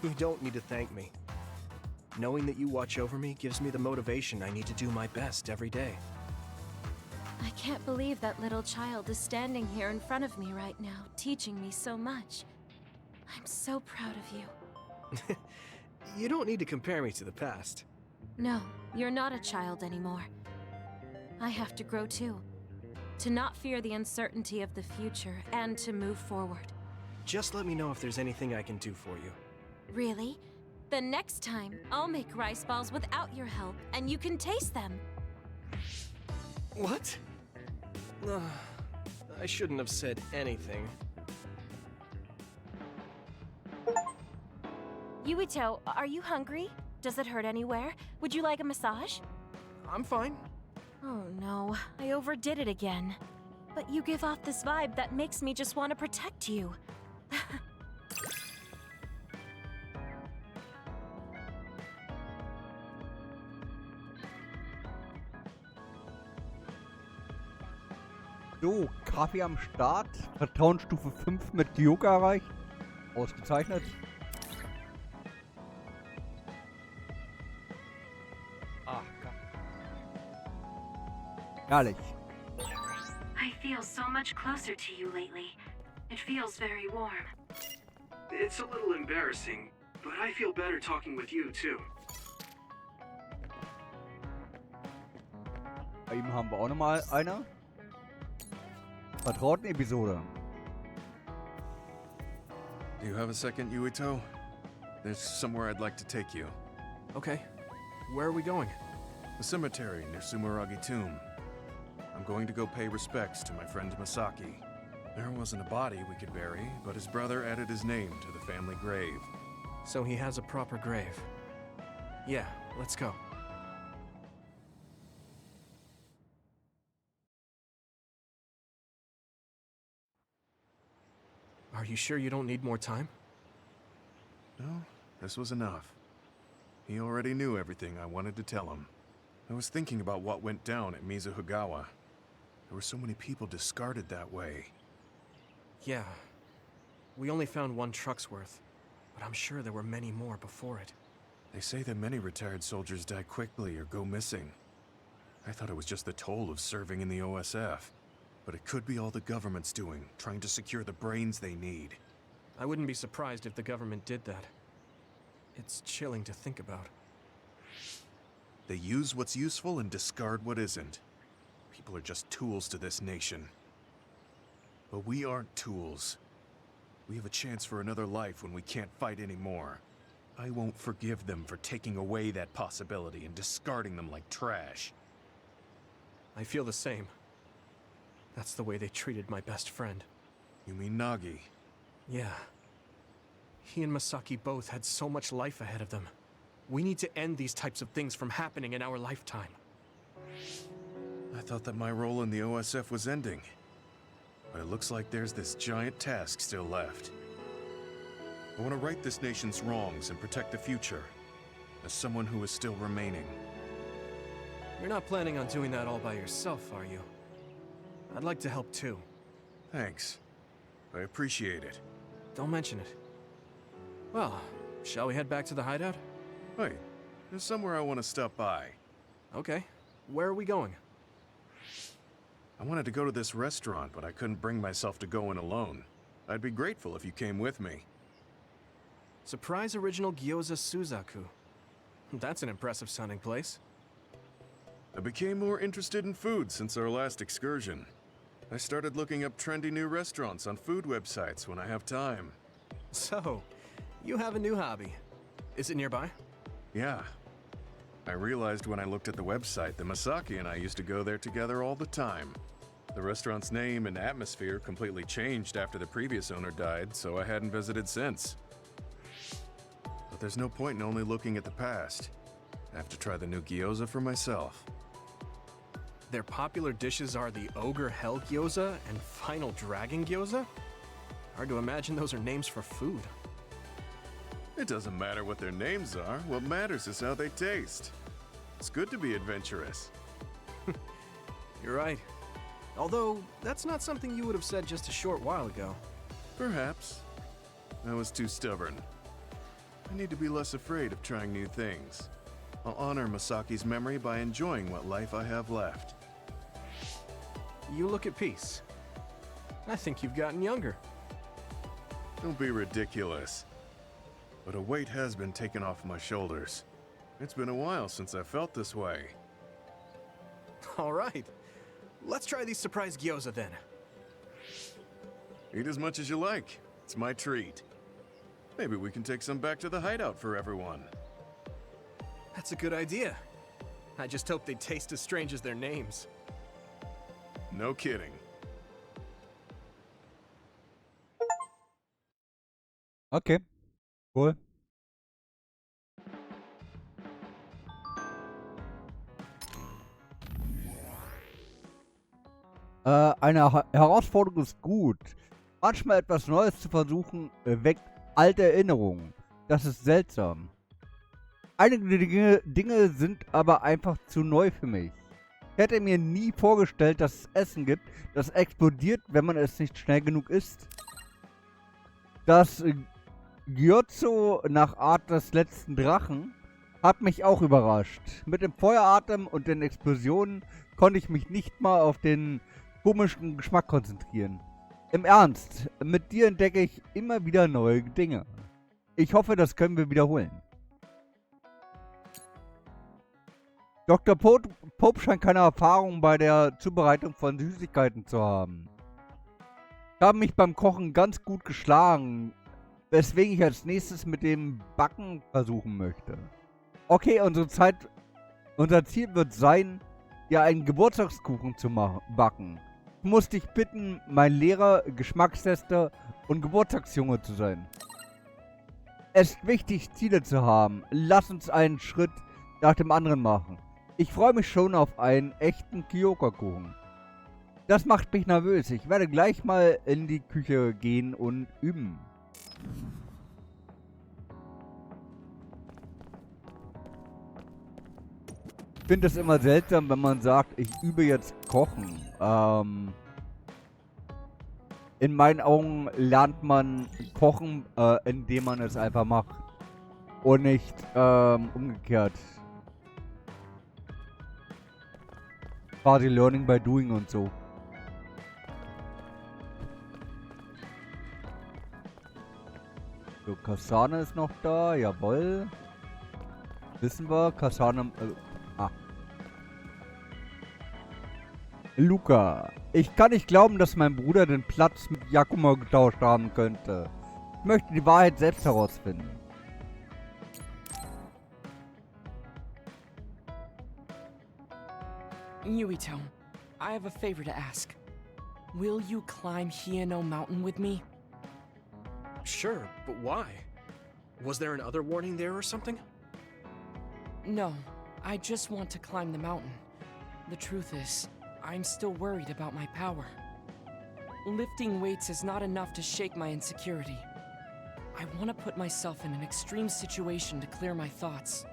You don't need to thank me. Knowing that you watch over me gives me the motivation I need to do my best every day. I can't believe that little child is standing here in front of me right now, teaching me so much. I'm so proud of you. You don't need to compare me to the past. No, you're not a child anymore. I have to grow too. To not fear the uncertainty of the future and to move forward. Just let me know if there's anything I can do for you. Really? Then next time, I'll make rice balls without your help, and you can taste them. What? I shouldn't have said anything. Yuito, are you hungry? Does it hurt anywhere? Would you like a massage? I'm fine. Oh no, I overdid it again. But you give off this vibe that makes me just want to protect you. So, Kaffee am Start. Vertrauensstufe 5 mit Kyoka erreicht. Ausgezeichnet. Ah, herrlich. I feel so much closer to you lately. It feels very warm. It's a little embarrassing, but I feel better talking with you too. Bei ihm haben wir auch nochmal eine Vertrauten-Episode. Do you have a second, Yuito? There's somewhere I'd like to take you. Okay. Where are we going? The cemetery near Sumeragi Tomb. I'm going to go pay respects to my friend Masaki. There wasn't a body we could bury, but his brother added his name to the family grave. So he has a proper grave. Yeah, let's go. Are you sure you don't need more time? No, this was enough. He already knew everything I wanted to tell him. I was thinking about what went down at Mizuhigawa. There were so many people discarded that way. Yeah. We only found one truck's worth, but I'm sure there were many more before it. They say that many retired soldiers die quickly or go missing. I thought it was just the toll of serving in the OSF. But it could be all the government's doing, trying to secure the brains they need. I wouldn't be surprised if the government did that. It's chilling to think about. They use what's useful and discard what isn't. People are just tools to this nation. But we aren't tools. We have a chance for another life when we can't fight anymore. I won't forgive them for taking away that possibility and discarding them like trash. I feel the same. That's the way they treated my best friend. You mean Nagi? Yeah. He and Masaki both had so much life ahead of them. We need to end these types of things from happening in our lifetime. I thought that my role in the OSF was ending. But it looks like there's this giant task still left. I want to right this nation's wrongs and protect the future, as someone who is still remaining. You're not planning on doing that all by yourself, are you? I'd like to help too. Thanks. I appreciate it. Don't mention it. Well, shall we head back to the hideout? Wait, there's somewhere I want to stop by. Okay. Where are we going? I wanted to go to this restaurant, but I couldn't bring myself to go in alone. I'd be grateful if you came with me. Surprise original gyoza Suzaku. That's an impressive sounding place. I became more interested in food since our last excursion. I started looking up trendy new restaurants on food websites when I have time. So, you have a new hobby. Is it nearby? Yeah. I realized when I looked at the website that Masaki and I used to go there together all the time. The restaurant's name and atmosphere completely changed after the previous owner died, so I hadn't visited since. But there's no point in only looking at the past. I have to try the new gyoza for myself. Their popular dishes are the Ogre Hell Gyoza and Final Dragon Gyoza? Hard to imagine those are names for food. It doesn't matter what their names are. What matters is how they taste. It's good to be adventurous. You're right. Although, that's not something you would have said just a short while ago. Perhaps. I was too stubborn. I need to be less afraid of trying new things. I'll honor Masaki's memory by enjoying what life I have left. You look at peace. I think you've gotten younger. Don't be ridiculous. But a weight has been taken off my shoulders. It's been a while since I felt this way. All right. Let's try these surprise gyoza then. Eat as much as you like. It's my treat. Maybe we can take some back to the hideout for everyone. That's a good idea. I just hope they taste as strange as their names. No kidding. Okay, cool. Eine Herausforderung ist gut. Manchmal etwas Neues zu versuchen, weckt alte Erinnerungen. Das ist seltsam. Einige Dinge sind aber einfach zu neu für mich. Ich hätte mir nie vorgestellt, dass es Essen gibt, das explodiert, wenn man es nicht schnell genug isst. Das Gyotzo nach Art des letzten Drachen hat mich auch überrascht. Mit dem Feueratem und den Explosionen konnte ich mich nicht mal auf den komischen Geschmack konzentrieren. Im Ernst, mit dir entdecke ich immer wieder neue Dinge. Ich hoffe, das können wir wiederholen. Dr. Pope scheint keine Erfahrung bei der Zubereitung von Süßigkeiten zu haben. Ich habe mich beim Kochen ganz gut geschlagen, weswegen ich als nächstes mit dem Backen versuchen möchte. Okay, unser Ziel wird sein, dir einen Geburtstagskuchen zu backen. Ich muss dich bitten, mein Lehrer, Geschmackstester und Geburtstagsjunge zu sein. Es ist wichtig, Ziele zu haben. Lass uns einen Schritt nach dem anderen machen. Ich freue mich schon auf einen echten Kyoka-Kuchen. Das macht mich nervös. Ich werde gleich mal in die Küche gehen und üben. Ich finde es immer seltsam, wenn man sagt, ich übe jetzt Kochen. In meinen Augen lernt man Kochen, indem man es einfach macht. Und nicht umgekehrt. Quasi Learning by Doing und so. So, Kasane ist noch da, jawohl. Wissen wir, Kasane... Luca, ich kann nicht glauben, dass mein Bruder den Platz mit Yakumo getauscht haben könnte. Ich möchte die Wahrheit selbst herausfinden. Yuito, I have a favor to ask. Will you climb Hieno Mountain with me? Sure, but why? Was there another warning there or something? No, I just want to climb the mountain. The truth is, I'm still worried about my power. Lifting weights is not enough to shake my insecurity. I want to put myself in an extreme situation to clear my thoughts.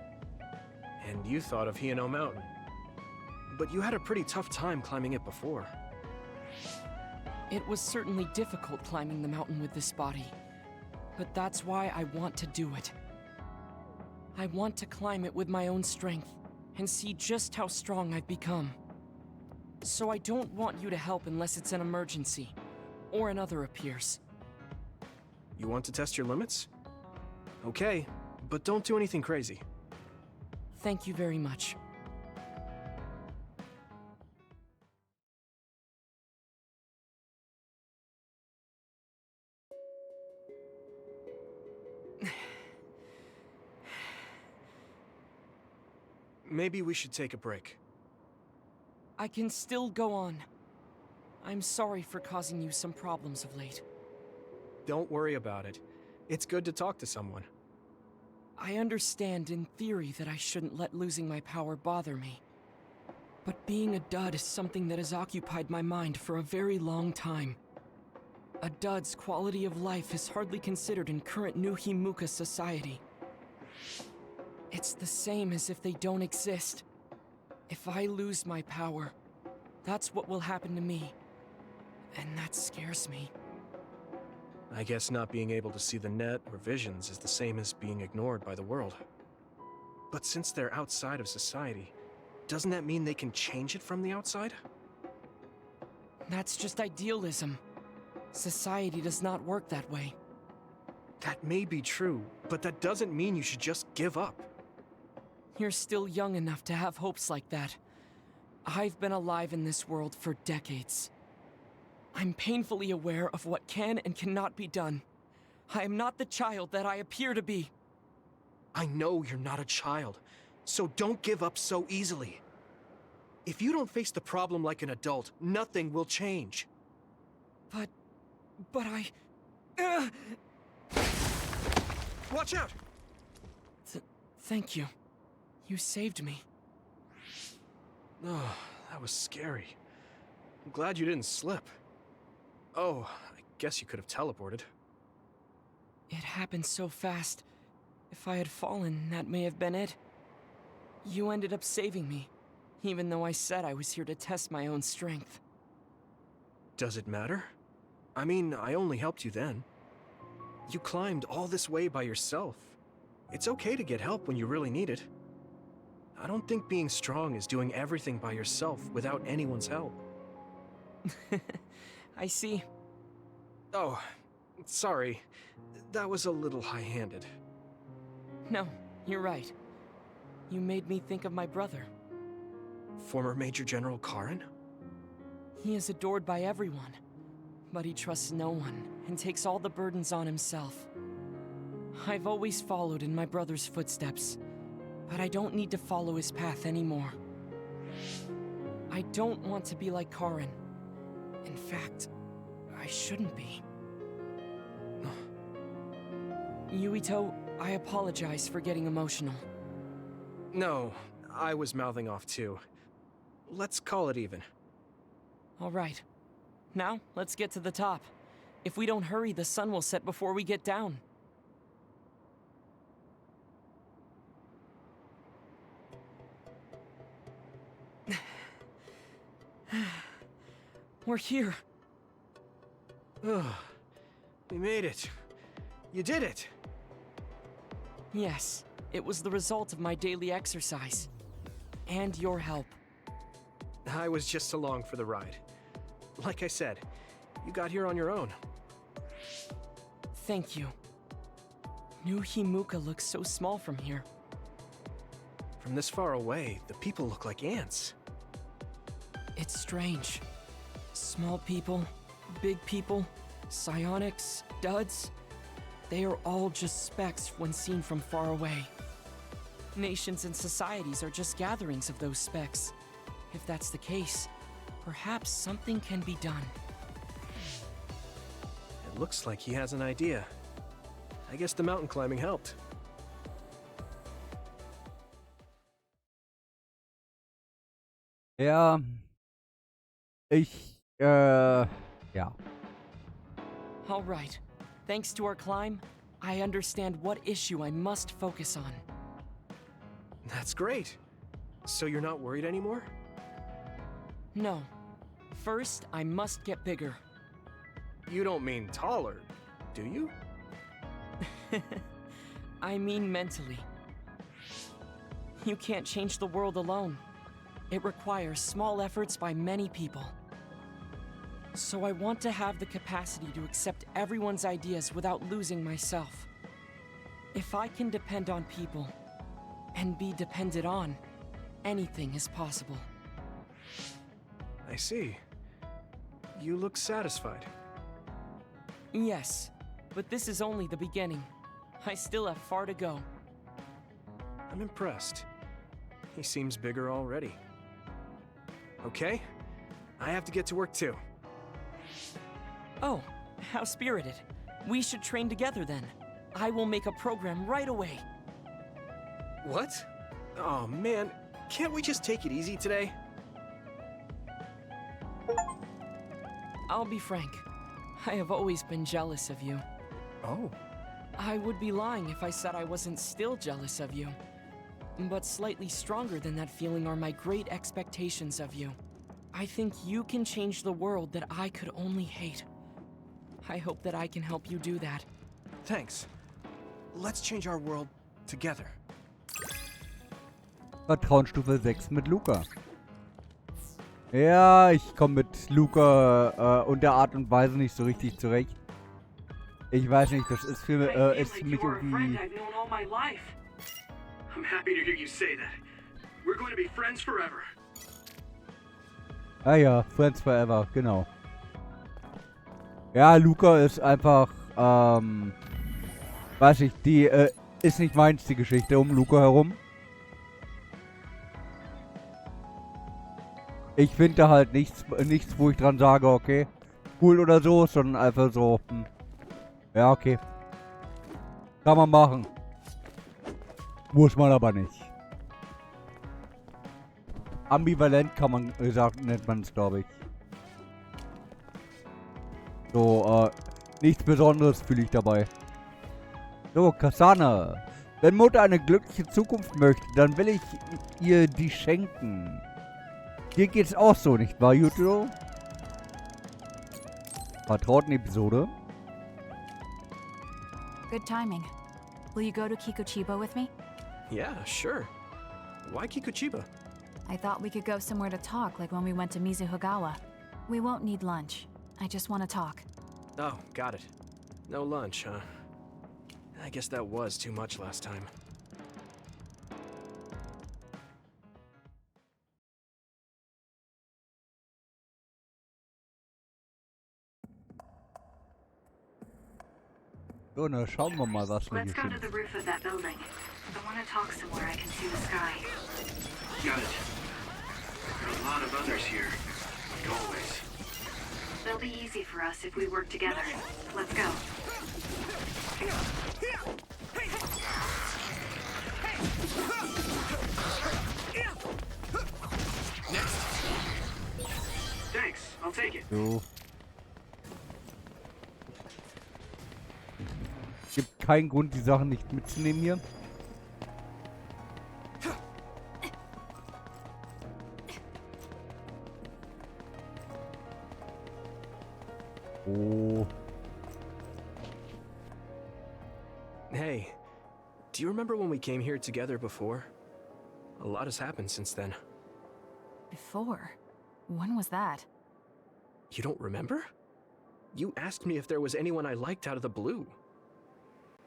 And you thought of Hieno Mountain. But you had a pretty tough time climbing it before. It was certainly difficult climbing the mountain with this body. But that's why I want to do it. I want to climb it with my own strength, and see just how strong I've become. So I don't want you to help unless it's an emergency, or another appears. You want to test your limits? Okay, but don't do anything crazy. Thank you very much. Maybe we should take a break. I can still go on. I'm sorry for causing you some problems of late. Don't worry about it. It's good to talk to someone. I understand in theory that I shouldn't let losing my power bother me. But being a dud is something that has occupied my mind for a very long time. A dud's quality of life is hardly considered in current New Himuka society. It's the same as if they don't exist. If I lose my power, that's what will happen to me. And that scares me. I guess not being able to see the net or visions is the same as being ignored by the world. But since they're outside of society, doesn't that mean they can change it from the outside? That's just idealism. Society does not work that way. That may be true, but that doesn't mean you should just give up. You're still young enough to have hopes like that. I've been alive in this world for decades. I'm painfully aware of what can and cannot be done. I am not the child that I appear to be. I know you're not a child, so don't give up so easily. If you don't face the problem like an adult, nothing will change. But I... Watch out! Thank you. You saved me. Oh, that was scary. I'm glad you didn't slip. Oh, I guess you could have teleported. It happened so fast. If I had fallen, that may have been it. You ended up saving me, even though I said I was here to test my own strength. Does it matter? I mean, I only helped you then. You climbed all this way by yourself. It's okay to get help when you really need it. I don't think being strong is doing everything by yourself without anyone's help. I see. Oh, sorry. That was a little high-handed. No, you're right. You made me think of my brother. Former Major General Karen? He is adored by everyone, but he trusts no one and takes all the burdens on himself. I've always followed in my brother's footsteps, but I don't need to follow his path anymore. I don't want to be like Karen. In fact, I shouldn't be. Yuito, I apologize for getting emotional. No, I was mouthing off too. Let's call it even. All right. Now, let's get to the top. If we don't hurry, the sun will set before we get down. We're here. Ugh. We made it. You did it. Yes, it was the result of my daily exercise. And your help. I was just along for the ride. Like I said, you got here on your own. Thank you. New Himuka looks so small from here. From this far away, the people look like ants. It's strange. Small people, big people, psionics, duds. They are all just specks when seen from far away. Nations and societies are just gatherings of those specks. If that's the case, perhaps something can be done. It looks like he has an idea. I guess the mountain climbing helped. Ja. Ja. All right. Thanks to our climb, I understand what issue I must focus on. That's great. So you're not worried anymore? No. First, I must get bigger. You don't mean taller, do you? I mean mentally. You can't change the world alone. It requires small efforts by many people. So I want to have the capacity to accept everyone's ideas without losing myself. If I can depend on people, and be depended on, anything is possible. I see. You look satisfied. Yes, but this is only the beginning. I still have far to go. I'm impressed. He seems bigger already. Okay, I have to get to work too. Oh, how spirited. We should train together then. I will make a program right away. What? Oh man, can't we just take it easy today? I'll be frank. I have always been jealous of you. Oh. I would be lying if I said I wasn't still jealous of you. But slightly stronger than that feeling are my great expectations of you. I think you can change the world that I could only hate. I hope that I can help you do that. Thanks. Let's change our world together. Vertrauensstufe 6 mit Luca. Ja, ich komme mit Luca und der Art und Weise nicht so richtig zurecht. Ich weiß nicht, das ist für mich irgendwie... I'm happy to hear you say that. We're going to be friends forever. Ah ja, Friends Forever, genau. Ja, Luca ist einfach, Weiß ich, die ist nicht meins, die Geschichte um Luca herum. Ich finde da halt nichts, wo ich dran sage, okay, cool oder so, sondern einfach so, ja, okay. Kann man machen. Muss man aber nicht. Ambivalent kann man sagen, nennt man es, glaube ich. So, nichts Besonderes fühle ich dabei. So, Kasane. Wenn Mutter eine glückliche Zukunft möchte, dann will ich ihr die schenken. Dir geht's auch so, nicht wahr, Yuito? Vertrauten Episode. Good timing. Will you go to Kikuchiba with me? Yeah, sure. Why Kikuchiba? I thought we could go somewhere to talk, like when we went to Mizuhigawa. We won't need lunch. I just want to talk. Oh, got it. No lunch, huh? I guess that was too much last time. So, na schauen wir mal, was wir Let's hier go to the finden. roof of that building. I want to talk somewhere I can see the sky. Got it. There are a lot of others here, like always. It'll be easy for us if we work together. Let's go. Thanks, I'll take it. So. Gibt keinen Grund, die Sachen nicht mitzunehmen hier. Oh. Hey, do you remember when we came here together before? A lot has happened since then. Before? When was that? You don't remember? You asked me if there was anyone I liked out of the blue.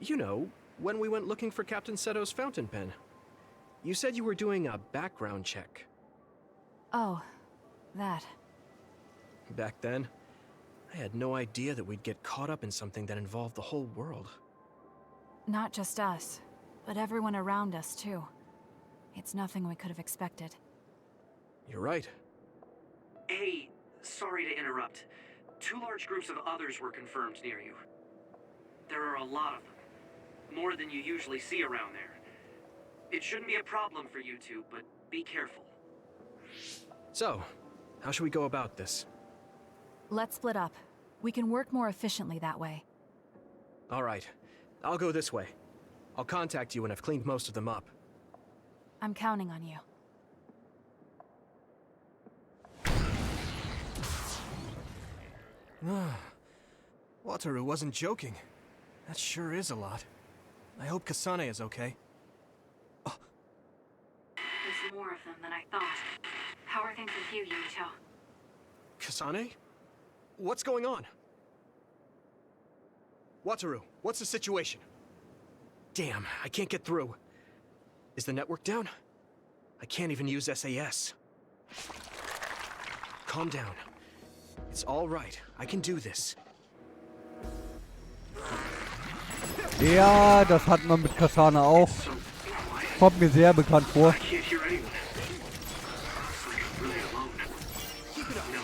You know, when we went looking for Captain Seto's fountain pen. You said you were doing a background check. Oh, that. Back then, I had no idea that we'd get caught up in something that involved the whole world. Not just us, but everyone around us, too. It's nothing we could have expected. You're right. Hey, sorry to interrupt. 2 large groups of others were confirmed near you. There are a lot of them. More than you usually see around there. It shouldn't be a problem for you two, but be careful. So, how should we go about this? Let's split up. We can work more efficiently that way. All right. I'll go this way. I'll contact you when I've cleaned most of them up. I'm counting on you. Wataru wasn't joking. That sure is a lot. I hope Kasane is okay. There's more of them than I thought. How are things with you, Yuito? Kasane? What's going on? Wataru, what's the situation? Damn, I can't get through. Is the network down? I can't even use SAS. Calm down. It's all right. I can do this. Ja, das hatten wir mit Kasane auch. Kommt mir sehr bekannt vor. I can't hear anyone. It's like I'm really alone. No,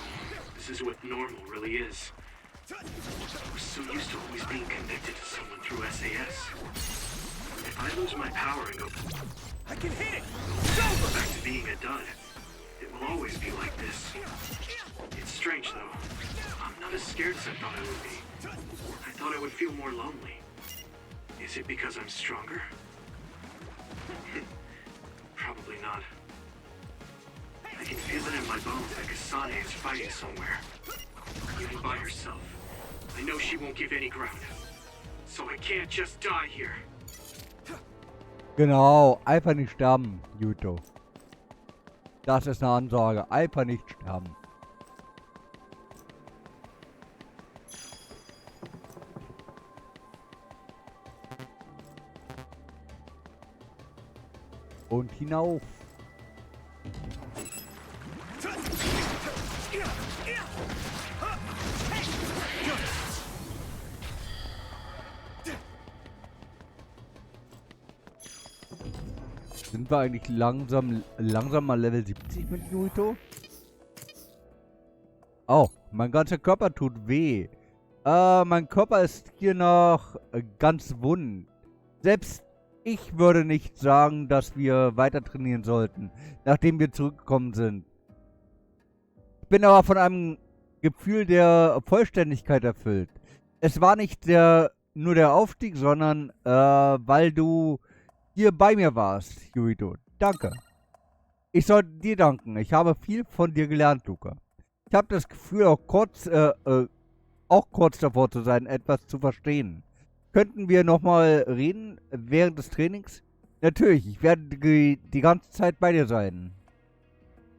this is what normal really is. I was so used to always being connected to someone through SAS. If I lose my power and go... I can hit it! Back to being a dud. It will always be like this. It's strange, though. I'm not as scared as I thought I would be. I thought I would feel more lonely. Is it because I'm stronger? Probably not. I can feel it in my bones that Kasane is fighting somewhere. Even by herself. I know she won't give any ground. So I can't just die here. Genau, einfach nicht sterben, Yuito. Das ist eine Ansage. Einfach nicht sterben. Und hinauf. Sind wir eigentlich langsam mal Level 70 mit Yuito? Oh, mein ganzer Körper tut weh. Mein Körper ist hier noch ganz wund. Selbst ich würde nicht sagen, dass wir weiter trainieren sollten, nachdem wir zurückgekommen sind. Ich bin aber von einem Gefühl der Vollständigkeit erfüllt. Es war nicht nur der Aufstieg, sondern weil du hier bei mir warst, Yuito. Danke. Ich sollte dir danken. Ich habe viel von dir gelernt, Luca. Ich habe das Gefühl, auch kurz davor zu sein, etwas zu verstehen. Könnten wir nochmal reden während des Trainings? Natürlich, ich werde die ganze Zeit bei dir sein.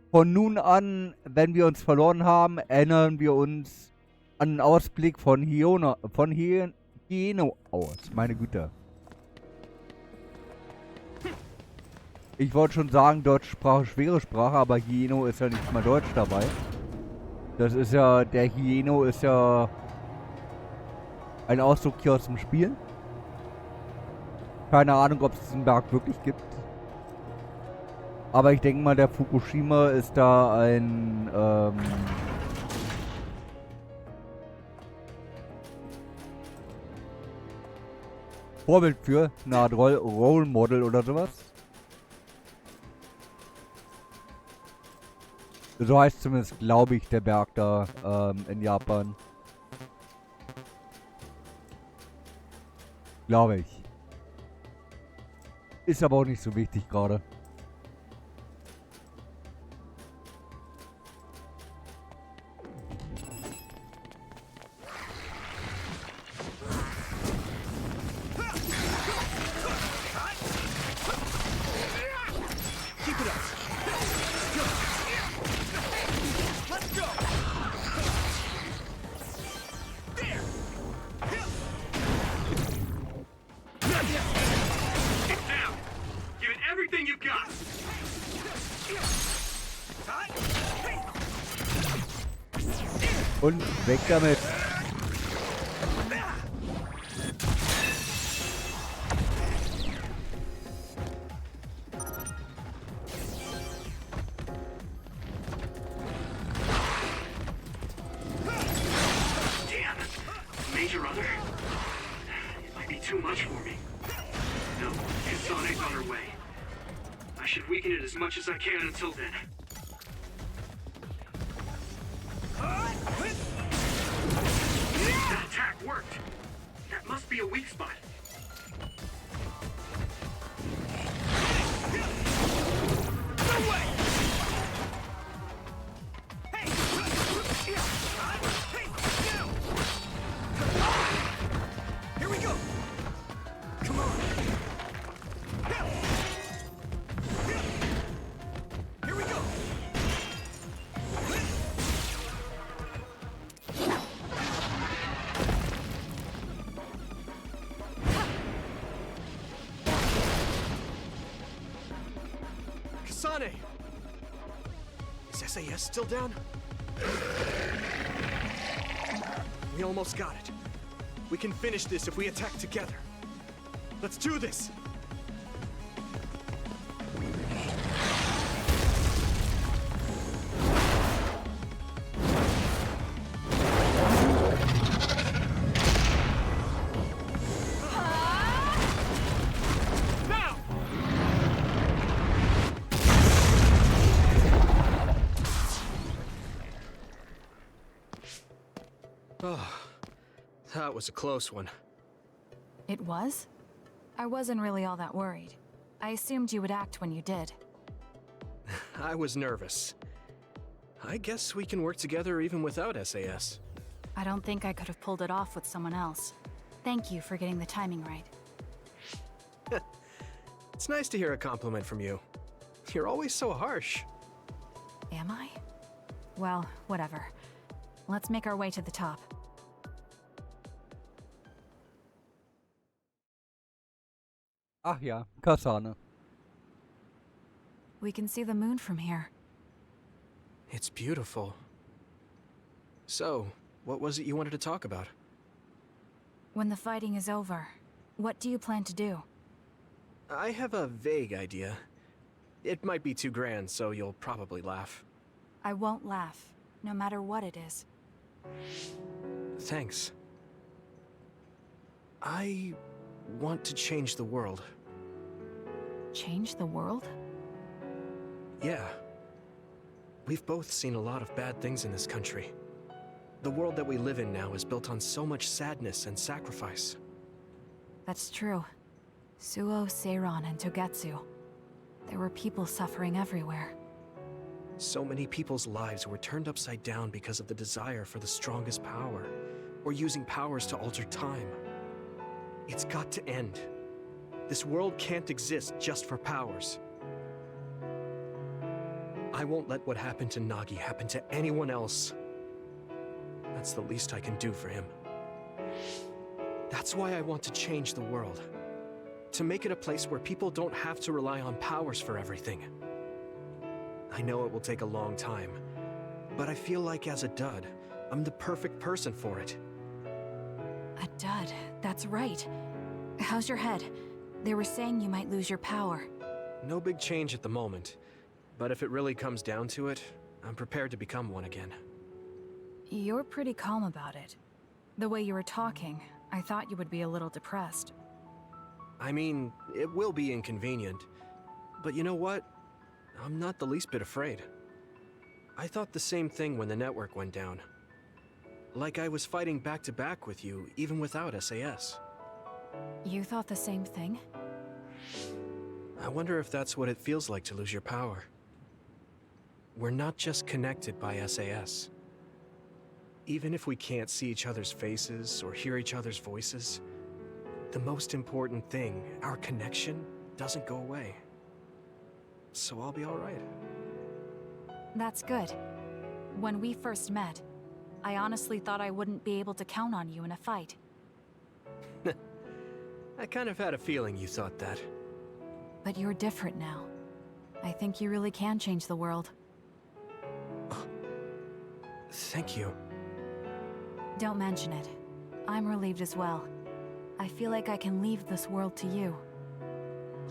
Von nun an, wenn wir uns verloren haben, erinnern wir uns an den Ausblick von Hieno aus. Meine Güte. Ich wollte schon sagen, deutsche Sprache, schwere Sprache, aber Hieno ist ja nicht mal Deutsch dabei. Das ist ja, der Hieno ist ja ein Ausdruck hier aus dem Spiel. Keine Ahnung, ob es diesen Berg wirklich gibt. Aber ich denke mal, der Fukushima ist da ein Vorbild für eine Art Role Model oder sowas. So heißt zumindest, glaube ich, der Berg da in Japan. Glaube ich. Ist aber auch nicht so wichtig gerade. Und weg damit. As I can until then. That attack worked. That must be a weak spot. No way! Here we go. Come on. Is SAS still down? We almost got it. We can finish this if we attack together. Let's do this! Oh, that was a close one. It was? I wasn't really all that worried. I assumed you would act when you did. I was nervous. I guess we can work together even without SAS. I don't think I could have pulled it off with someone else. Thank you for getting the timing right. It's nice to hear a compliment from you. You're always so harsh. Am I? Well, whatever. Let's make our way to the top. Ach ja, Kasane. We can see the moon from here. It's beautiful. So, what was it you wanted to talk about? When the fighting is over, what do you plan to do? I have a vague idea. It might be too grand, so you'll probably laugh. I won't laugh, no matter what it is. Thanks. I want to change the world. Change the world? Yeah. We've both seen a lot of bad things in this country. The world that we live in now is built on so much sadness and sacrifice. That's true. Suo, Seiron, and Togetsu. There were people suffering everywhere. So many people's lives were turned upside down because of the desire for the strongest power, or using powers to alter time. It's got to end. This world can't exist just for powers. I won't let what happened to Nagi happen to anyone else. That's the least I can do for him. That's why I want to change the world. To make it a place where people don't have to rely on powers for everything. I know it will take a long time, but I feel like as a dud, I'm the perfect person for it. A dud, that's right. How's your head? They were saying you might lose your power. No big change at the moment, but if it really comes down to it, I'm prepared to become one again. You're pretty calm about it. The way you were talking, I thought you would be a little depressed. I mean, it will be inconvenient, but you know what? I'm not the least bit afraid. I thought the same thing when the network went down. Like I was fighting back to back with you, even without SAS. You thought the same thing? I wonder if that's what it feels like to lose your power. We're not just connected by SAS. Even if we can't see each other's faces or hear each other's voices, the most important thing, our connection, doesn't go away. So I'll be all right. That's good. When we first met, I honestly thought I wouldn't be able to count on you in a fight. I kind of had a feeling you thought that. But you're different now. I think you really can change the world. Thank you. Don't mention it. I'm relieved as well. I feel like I can leave this world to you.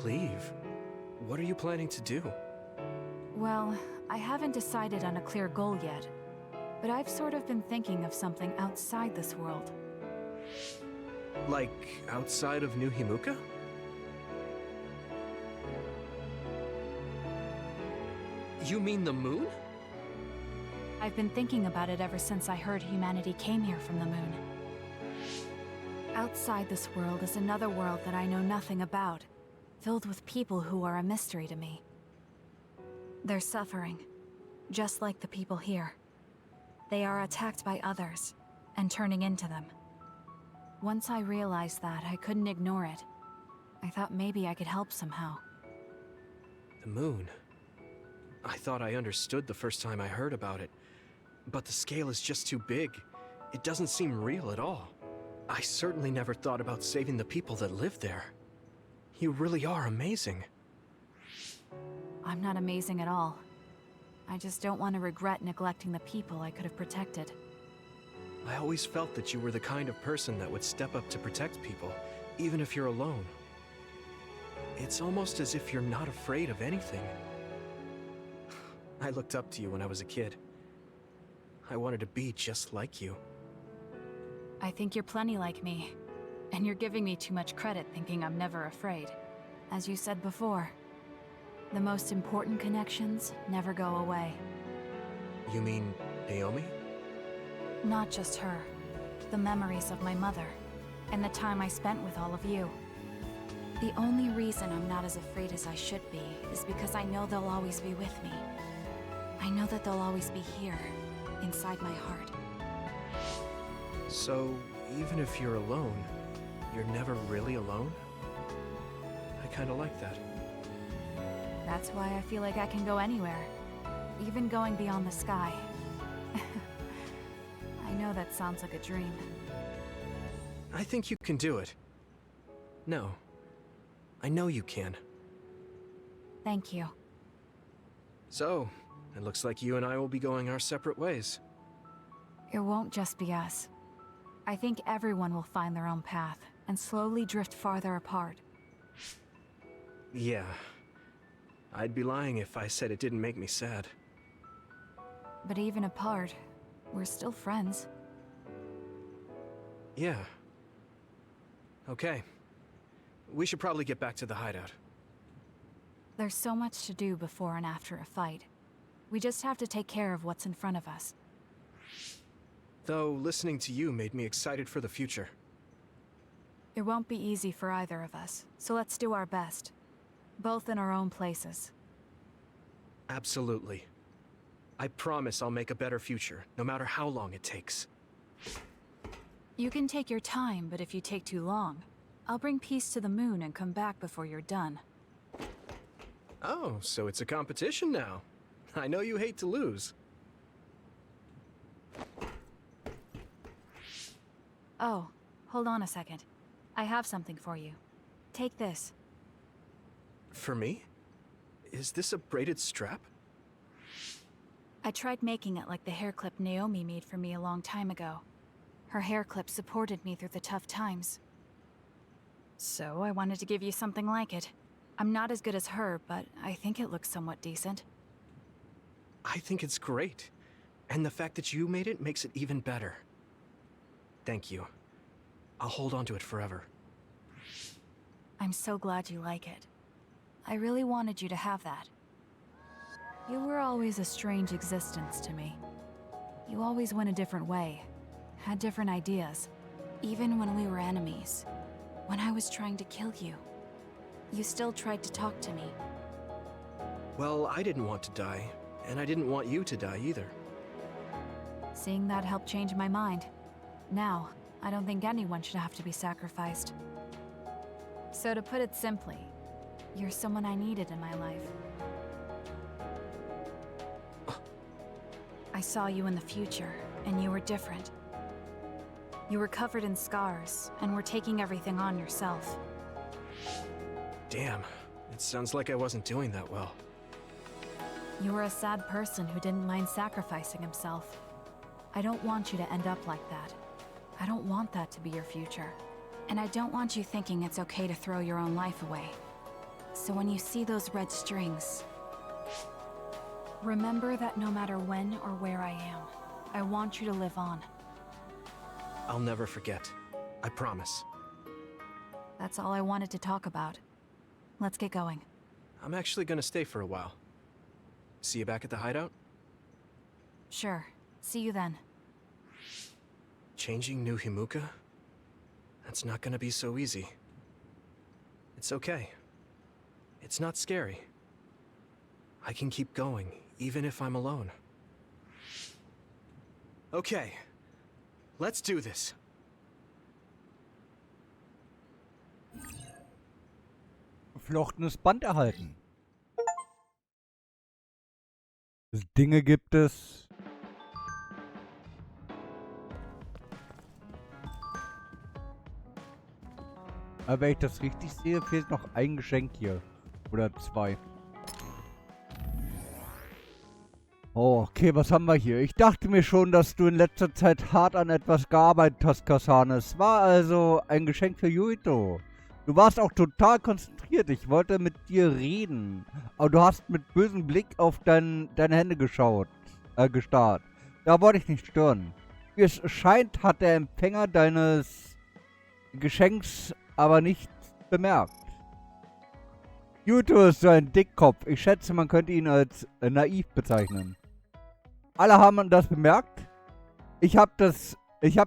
Leave? What are you planning to do? Well, I haven't decided on a clear goal yet, but I've sort of been thinking of something outside this world. Like, outside of New Himuka? You mean the moon? I've been thinking about it ever since I heard humanity came here from the moon. Outside this world is another world that I know nothing about, filled with people who are a mystery to me. They're suffering, just like the people here. They are attacked by others, and turning into them. Once I realized that, I couldn't ignore it. I thought maybe I could help somehow. The moon? I thought I understood the first time I heard about it, but the scale is just too big. It doesn't seem real at all. I certainly never thought about saving the people that live there. You really are amazing. I'm not amazing at all. I just don't want to regret neglecting the people I could have protected. I always felt that you were the kind of person that would step up to protect people, even if you're alone. It's almost as if you're not afraid of anything. I looked up to you when I was a kid. I wanted to be just like you. I think you're plenty like me, and you're giving me too much credit thinking I'm never afraid. As you said before, the most important connections never go away. You mean Naomi? Not just her. The memories of my mother, and the time I spent with all of you. The only reason I'm not as afraid as I should be is because I know they'll always be with me. I know that they'll always be here, inside my heart. So, even if you're alone, you're never really alone? I kinda like that. That's why I feel like I can go anywhere, even going beyond the sky. I know that sounds like a dream. I think you can do it. No. I know you can. Thank you. So, it looks like you and I will be going our separate ways. It won't just be us. I think everyone will find their own path and slowly drift farther apart. Yeah. I'd be lying if I said it didn't make me sad. But even apart, we're still friends. Yeah. Okay. We should probably get back to the hideout. There's so much to do before and after a fight. We just have to take care of what's in front of us. Though, listening to you made me excited for the future. It won't be easy for either of us, so let's do our best. Both in our own places. Absolutely. I promise I'll make a better future, no matter how long it takes. You can take your time, but if you take too long, I'll bring peace to the moon and come back before you're done. Oh, so it's a competition now. I know you hate to lose. Oh, hold on a second. I have something for you. Take this. For me? Is this a braided strap? I tried making it like the hair clip Naomi made for me a long time ago. Her hair clip supported me through the tough times. So I wanted to give you something like it. I'm not as good as her, but I think it looks somewhat decent. I think it's great. And the fact that you made it makes it even better. Thank you. I'll hold on to it forever. I'm so glad you like it. I really wanted you to have that. You were always a strange existence to me. You always went a different way, had different ideas, even when we were enemies. When I was trying to kill you, you still tried to talk to me. Well, I didn't want to die, and I didn't want you to die either. Seeing that helped change my mind. Now, I don't think anyone should have to be sacrificed. So to put it simply, you're someone I needed in my life. I saw you in the future, and you were different. You were covered in scars, and were taking everything on yourself. Damn, it sounds like I wasn't doing that well. You were a sad person who didn't mind sacrificing himself. I don't want you to end up like that. I don't want that to be your future. And I don't want you thinking it's okay to throw your own life away. So when you see those red strings, remember that no matter when or where I am, I want you to live on. I'll never forget. I promise. That's all I wanted to talk about. Let's get going. I'm actually gonna stay for a while. See you back at the hideout? Sure. See you then. Changing New Himuka? That's not gonna be so easy. It's okay. It's not scary. I can keep going, even if I'm alone. Okay. Let's do this. Geflochtenes Band erhalten. Dinge gibt es. Aber wenn ich das richtig sehe, fehlt noch ein Geschenk hier. Oder zwei. Oh, okay, was haben wir hier? Ich dachte mir schon, dass du in letzter Zeit hart an etwas gearbeitet hast, Kasane. Es war also ein Geschenk für Yuito. Du warst auch total konzentriert. Ich wollte mit dir reden. Aber du hast mit bösem Blick auf deine Hände gestarrt. Da wollte ich nicht stören. Wie es scheint, hat der Empfänger deines Geschenks aber nichts bemerkt. Yuito ist so ein Dickkopf. Ich schätze, man könnte ihn als naiv bezeichnen. Alle haben das bemerkt? Ich hab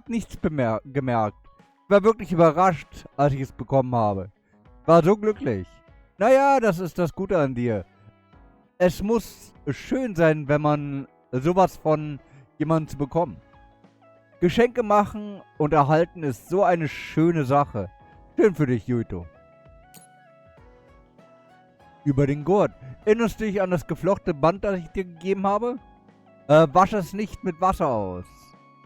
nichts gemerkt. Ich war wirklich überrascht, als ich es bekommen habe. War so glücklich. Naja, das ist das Gute an dir. Es muss schön sein, wenn man sowas von jemandem zu bekommen. Geschenke machen und erhalten ist so eine schöne Sache. Schön für dich, Yuito. Über den Gurt. Erinnerst du dich an das geflochtene Band, das ich dir gegeben habe? Wasch es nicht mit Wasser aus,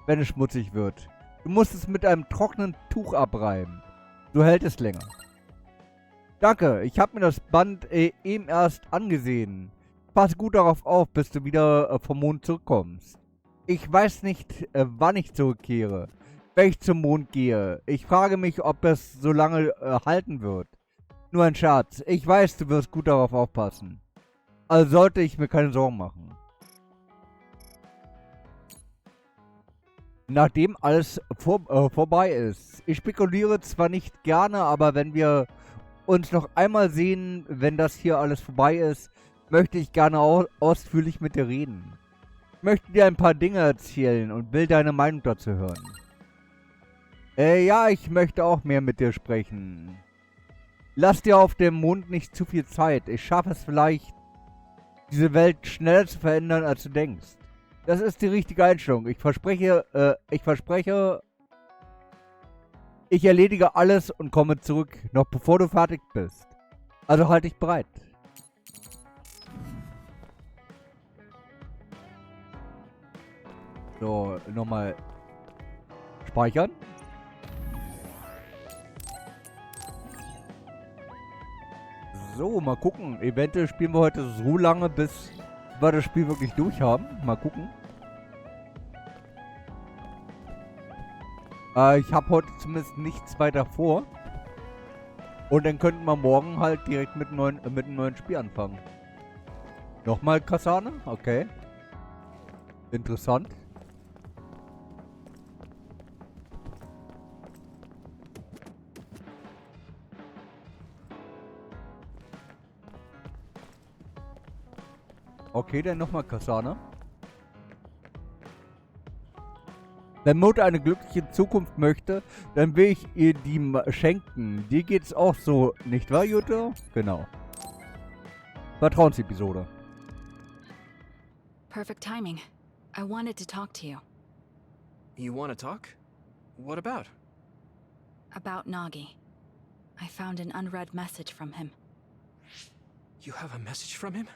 wenn es schmutzig wird. Du musst es mit einem trockenen Tuch abreiben. So hält es länger. Danke, ich habe mir das Band eben erst angesehen. Pass gut darauf auf, bis du wieder vom Mond zurückkommst. Ich weiß nicht, wann ich zurückkehre, wenn ich zum Mond gehe. Ich frage mich, ob es so lange halten wird. Nur ein Scherz. Ich weiß, du wirst gut darauf aufpassen. Also sollte ich mir keine Sorgen machen. Nachdem alles vorbei ist. Ich spekuliere zwar nicht gerne, aber wenn wir uns noch einmal sehen, wenn das hier alles vorbei ist, möchte ich gerne ausführlich mit dir reden. Ich möchte dir ein paar Dinge erzählen und will deine Meinung dazu hören. Ja, ich möchte auch mehr mit dir sprechen. Lass dir auf dem Mond nicht zu viel Zeit. Ich schaffe es vielleicht, diese Welt schneller zu verändern, als du denkst. Das ist die richtige Einstellung. Ich verspreche, ich erledige alles und komme zurück, noch bevor du fertig bist. Also halt dich bereit. So, nochmal speichern. So, mal gucken. Eventuell spielen wir heute so lange, bis wir das Spiel wirklich durch haben. Mal gucken. Ich habe heute zumindest nichts weiter vor. Und dann könnten wir morgen halt direkt mit einem neuen Spiel anfangen. Nochmal Kasane? Okay. Interessant. Okay, dann nochmal Kasane. Wenn Mutter eine glückliche Zukunft möchte, dann will ich ihr die schenken. Dir geht's auch so, nicht wahr, Yuito? Genau. Vertrauensepisode. Perfect timing. I wanted to talk to you. You want to talk? What about? About Nagi. I found an unread message from him. You have a message from him?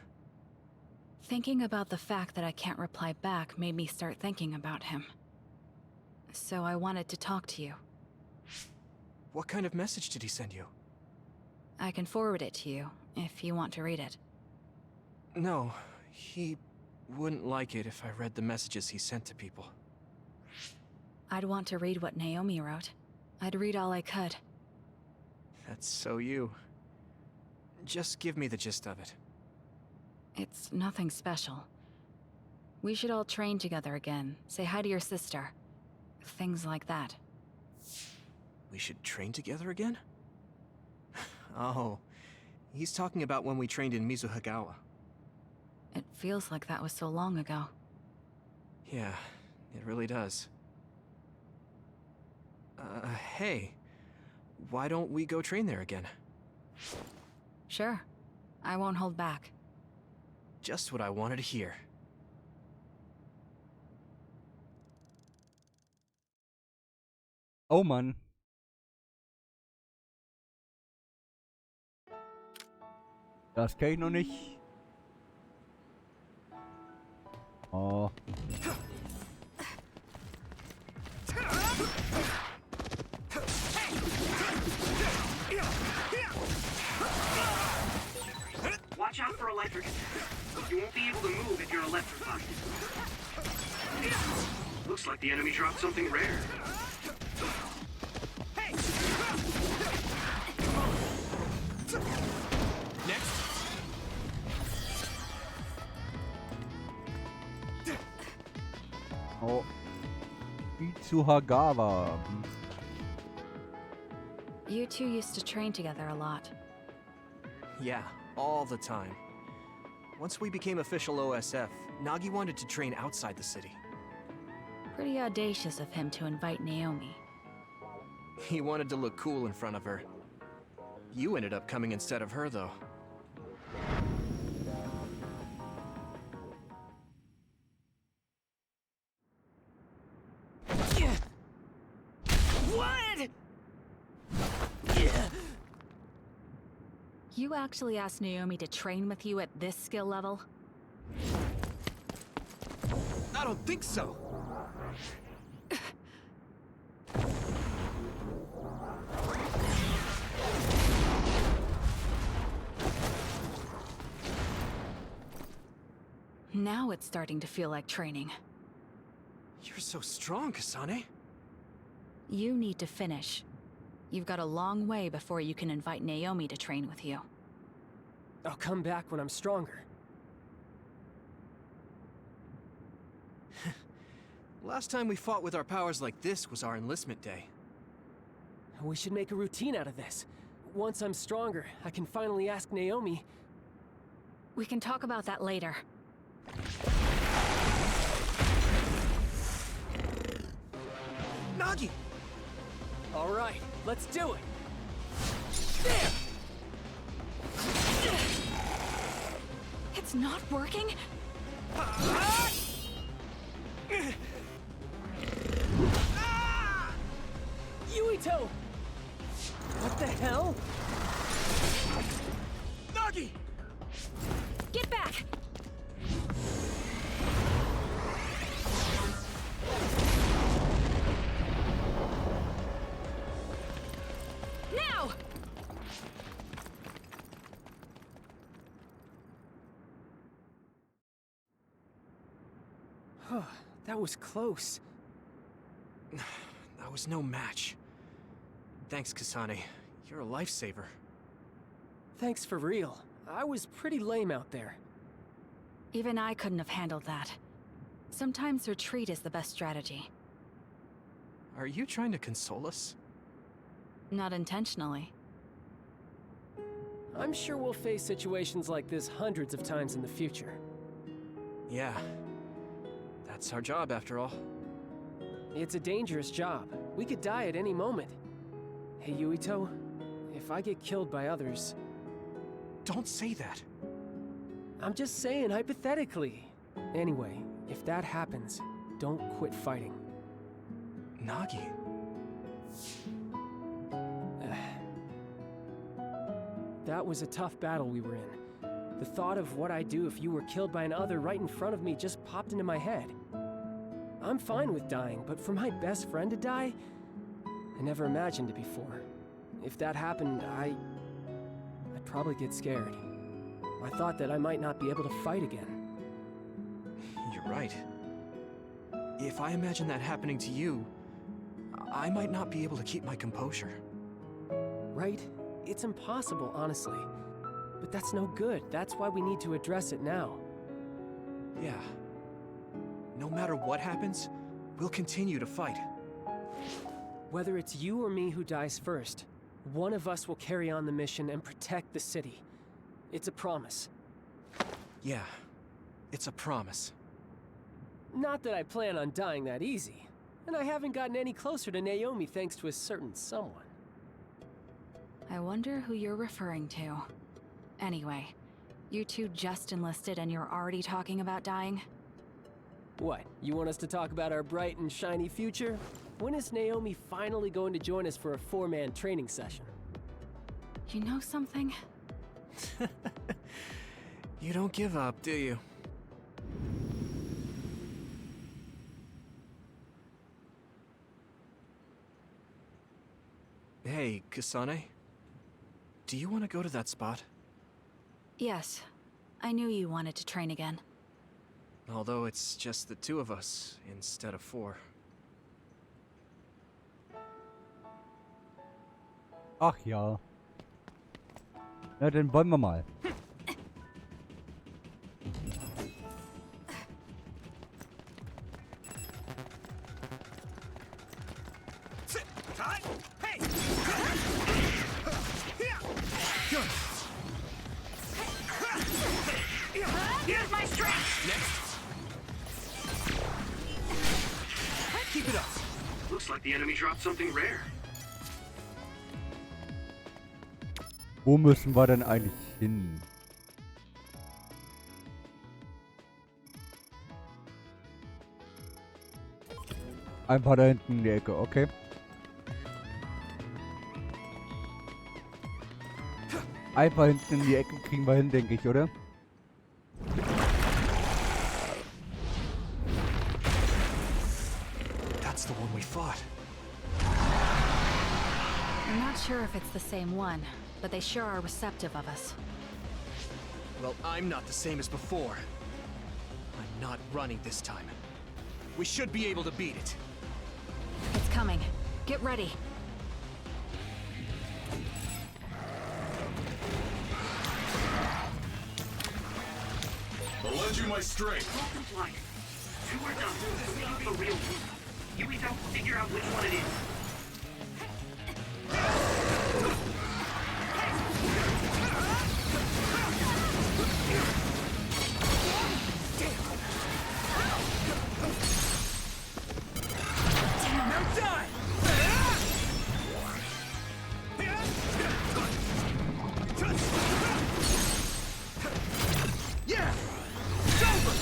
Thinking about the fact that I can't reply back made me start thinking about him. So I wanted to talk to you. What kind of message did he send you? I can forward it to you, if you want to read it. No, he wouldn't like it if I read the messages he sent to people. I'd want to read what Naomi wrote. I'd read all I could. That's so you. Just give me the gist of it. It's nothing special. We should all train together again, say hi to your sister. Things like that. We should train together again? Oh, he's talking about when we trained in Mizuhagawa. It feels like that was so long ago. Yeah, it really does. Hey, why don't we go train there again? Sure. I won't hold back. Just what I wanted to hear. Oh Mann. Das kenne ich noch nicht. Oh. Watch out for electric attacks. You won't be able to move if you're electrified. Looks like the enemy dropped something rare. Oh. Mitsuhagawa. You two used to train together a lot. Yeah, all the time. Once we became official OSF, Nagi wanted to train outside the city. Pretty audacious of him to invite Naomi. He wanted to look cool in front of her. You ended up coming instead of her, though. What? You actually asked Naomi to train with you at this skill level? I don't think so. Now it's starting to feel like training. You're so strong, Kasane. You need to finish. You've got a long way before you can invite Naomi to train with you. I'll come back when I'm stronger. Last time we fought with our powers like this was our enlistment day. We should make a routine out of this. Once I'm stronger, I can finally ask Naomi. We can talk about that later. Nagi! All right, let's do it! There! It's not working? Yuito! What the hell? Nagi! Get back! Now! That was close. That was no match. Thanks, Kasane. You're a lifesaver. Thanks for real. I was pretty lame out there. Even I couldn't have handled that. Sometimes retreat is the best strategy. Are you trying to console us? Not intentionally. I'm sure we'll face situations like this hundreds of times in the future. Yeah. That's our job, after all. It's a dangerous job. We could die at any moment. Hey, Yuito, if I get killed by others... Don't say that. I'm just saying, hypothetically. Anyway, if that happens, don't quit fighting. Nagi. That was a tough battle we were in. The thought of what I'd do if you were killed by another right in front of me just popped into my head. I'm fine with dying, but for my best friend to die? I never imagined it before. If that happened, I'd probably get scared. I thought that I might not be able to fight again. You're right. If I imagine that happening to you, I might not be able to keep my composure. Right? It's impossible, honestly. But that's no good. That's why we need to address it now. Yeah. No matter what happens, we'll continue to fight. Whether it's you or me who dies first, one of us will carry on the mission and protect the city. It's a promise. Yeah, it's a promise. Not that I plan on dying that easy. And I haven't gotten any closer to Naomi thanks to a certain someone. I wonder who you're referring to. Anyway, you two just enlisted and you're already talking about dying? What, you want us to talk about our bright and shiny future? When is Naomi finally going to join us for a 4-man training session? You know something? You don't give up, do you? Hey, Kasane. Do you want to go to that spot? Yes. I knew you wanted to train again. Although it's just the 2 of us, instead of 4. Ach ja. Na, dann wollen wir mal. Here's my strength! Next. Keep it up. Looks like the enemy dropped something rare. Wo müssen wir denn eigentlich hin? Einfach da hinten in die Ecke, okay. Einfach hinten in die Ecke kriegen wir hin, denke ich, oder? That's the one we fought. I'm not sure if it's the same one, but they sure are receptive of us. Well, I'm not the same as before. I'm not running this time. We should be able to beat it. It's coming. Get ready. I'll lend you my strength. Two are done, so we have the real one. Yuito, figure out which one it is. Damn, now die! Yeah! It's over!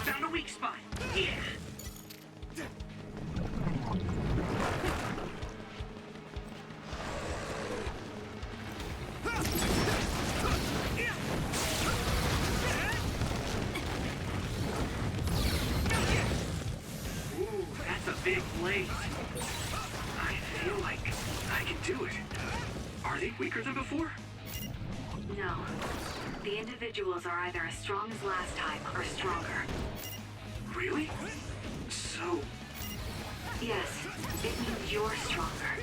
Found a weak spot. Yeah. Ooh, that's a big blaze. I feel like I can do it. Are they weaker than before? No. The individuals are either as strong as last time or stronger. Really? So... Yes, it means you're stronger.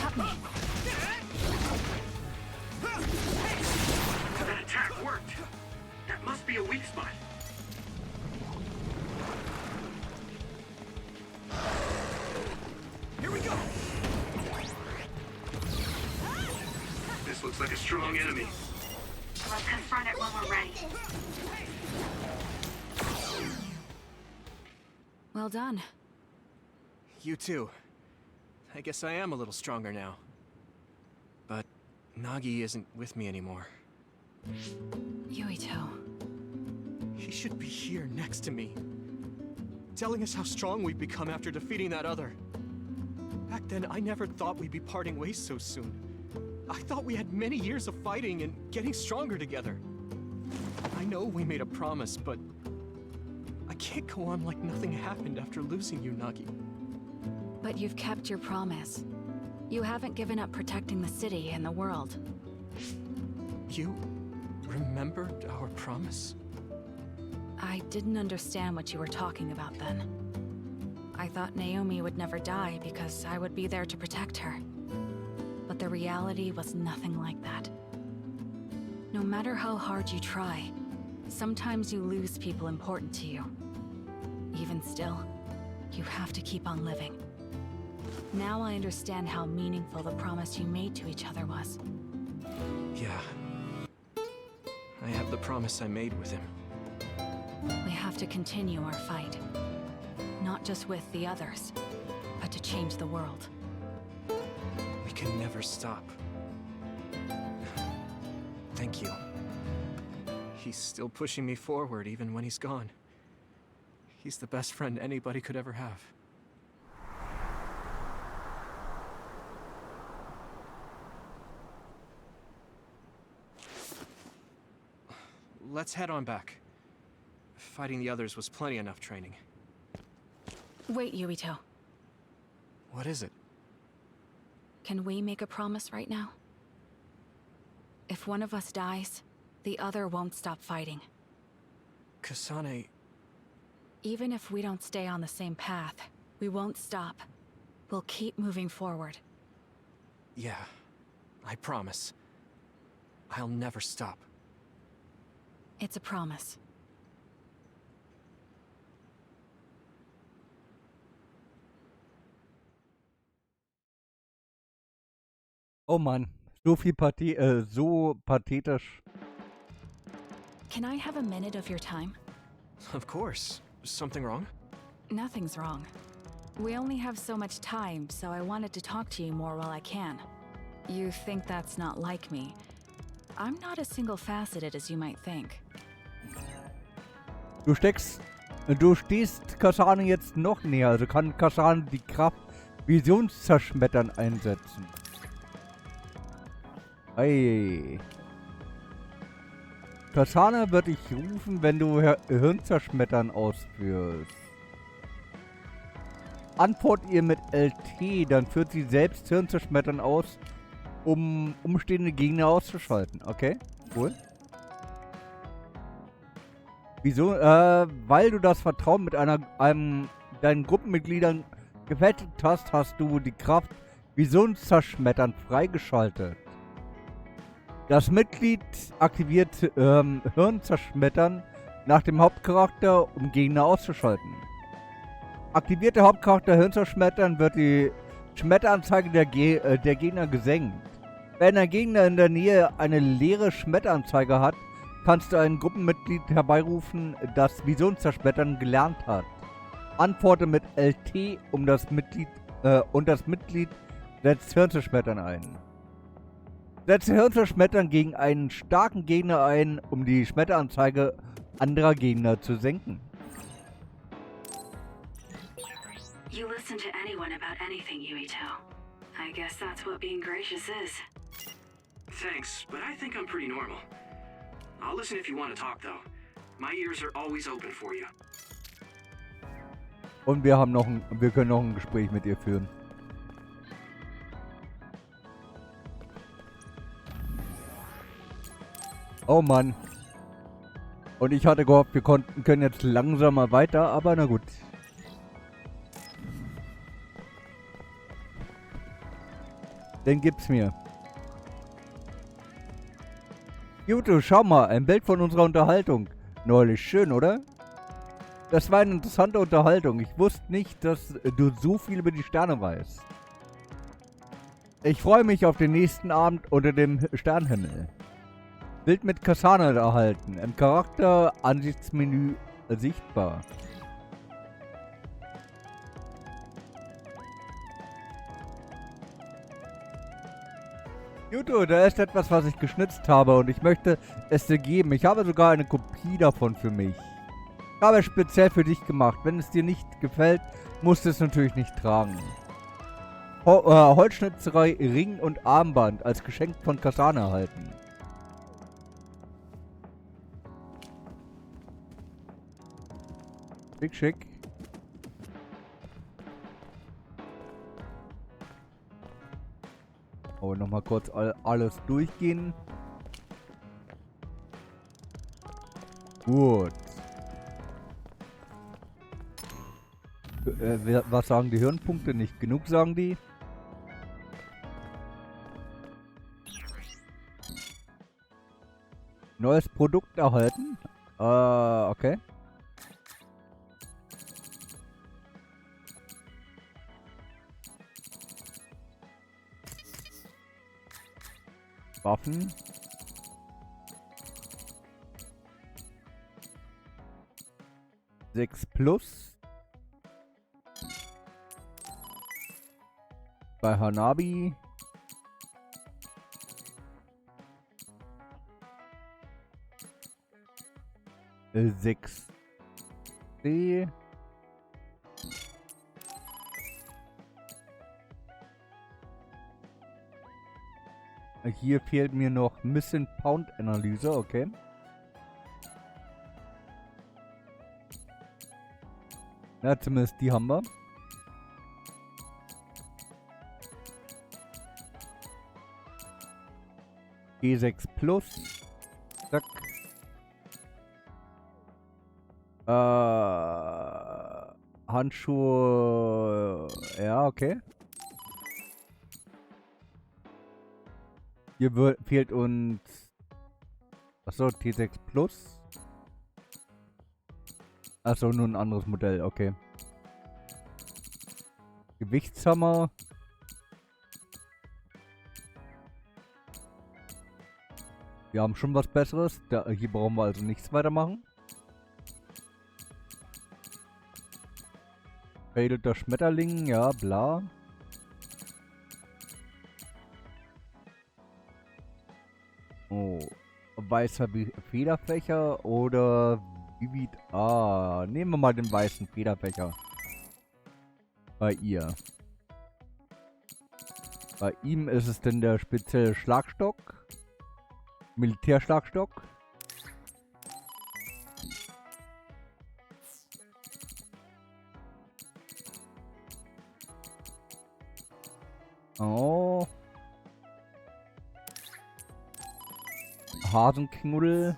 Got me. That attack worked. That must be a weak spot. Here we go! This looks like a strong enemy. Let's confront it when we're ready. Well done. You too. I guess I am a little stronger now. But Nagi isn't with me anymore. Yuito. He should be here next to me, telling us how strong we've become after defeating that other. Back then, I never thought we'd be parting ways so soon. I thought we had many years of fighting and getting stronger together. I know we made a promise, but I can't go on like nothing happened after losing you, Nagi. But you've kept your promise. You haven't given up protecting the city and the world. You remembered our promise? I didn't understand what you were talking about then. I thought Naomi would never die because I would be there to protect her. But the reality was nothing like that. No matter how hard you try, sometimes you lose people important to you. Even still, you have to keep on living. Now I understand how meaningful the promise you made to each other was. Yeah. I have the promise I made with him. We have to continue our fight. Not just with the others, but to change the world. We can never stop. Thank you. He's still pushing me forward even when he's gone. He's the best friend anybody could ever have. Let's head on back. Fighting the others was plenty enough training. Wait, Yuito. What is it? Can we make a promise right now? If one of us dies, the other won't stop fighting. Kasane... Even if we don't stay on the same path, we won't stop. We'll keep moving forward. Yeah, I promise. I'll never stop. It's a promise. Oh Mann, so pathetisch. Can I have a minute of your time? Of course. Something wrong? Nothing's wrong. We only have so much time, so I wanted to talk to you more while I can. You think that's not like me. I'm not as single-faceted as you might think. Du stehst Kasane jetzt noch näher, also kann Kasane die Kraft Visionszerschmettern einsetzen. Ei. Kasana wird dich rufen, wenn du Hirnzerschmettern ausführst. Antwortet ihr mit LT, dann führt sie selbst Hirnzerschmettern aus, um umstehende Gegner auszuschalten. Okay, cool. Wieso? Weil du das Vertrauen mit deinen Gruppenmitgliedern gewettet hast, hast du die Kraft Visionszerschmettern freigeschaltet. Das Mitglied aktiviert Hirnzerschmettern nach dem Hauptcharakter, um Gegner auszuschalten. Aktiviert der Hauptcharakter Hirnzerschmettern, wird die Schmetteranzeige der Gegner gesenkt. Wenn ein Gegner in der Nähe eine leere Schmetteranzeige hat, kannst du ein Gruppenmitglied herbeirufen, das Visionszerschmettern gelernt hat. Antworte mit LT und das Mitglied setzt Hirnzerschmettern ein. Setze Hirnzerschmettern gegen einen starken Gegner ein, um die Schmetteranzeige anderer Gegner zu senken. You listen to anyone about anything, Yuito. I guess that's what being gracious is. Thanks, but I think I'm pretty normal. I'll listen if you want to talk, though. My ears are always open for you. Und wir können noch ein Gespräch mit ihr führen. Oh Mann. Und ich hatte gehofft, wir können jetzt langsam mal weiter, aber na gut. Den gibt's mir. Yuito, schau mal, ein Bild von unserer Unterhaltung. Neulich, schön, oder? Das war eine interessante Unterhaltung. Ich wusste nicht, dass du so viel über die Sterne weißt. Ich freue mich auf den nächsten Abend unter dem Sternenhimmel. Bild mit Kasana erhalten. Im Charakter-Ansichtsmenü sichtbar. Yuito, da ist etwas, was ich geschnitzt habe und ich möchte es dir geben. Ich habe sogar eine Kopie davon für mich. Ich habe es speziell für dich gemacht. Wenn es dir nicht gefällt, musst du es natürlich nicht tragen. Holzschnitzerei, Ring und Armband als Geschenk von Kasana erhalten. Schick, schick. Oh, nochmal kurz alles durchgehen. Gut. Was sagen die Hirnpunkte? Nicht genug, sagen die. Neues Produkt erhalten. Okay. Waffen. Sechs plus. Bei Hanabi. Sechs C. Hier fehlt mir noch Missing Pound Analyse, okay. Ja, zumindest die haben wir. G6 plus. Zack. Handschuhe. Ja, okay. Hier fehlt uns. Achso, T6 Plus. Achso, nur ein anderes Modell, okay. Gewichtshammer. Wir haben schon was Besseres. Hier brauchen wir also nichts weitermachen. Veredelter Schmetterling, ja, bla. Oh, weißer Federfächer oder Vivid. Ah, nehmen wir mal den weißen Federfächer. Bei ihr. Bei ihm ist es denn der spezielle Schlagstock. Militärschlagstock. Oh. Hasenknuddel.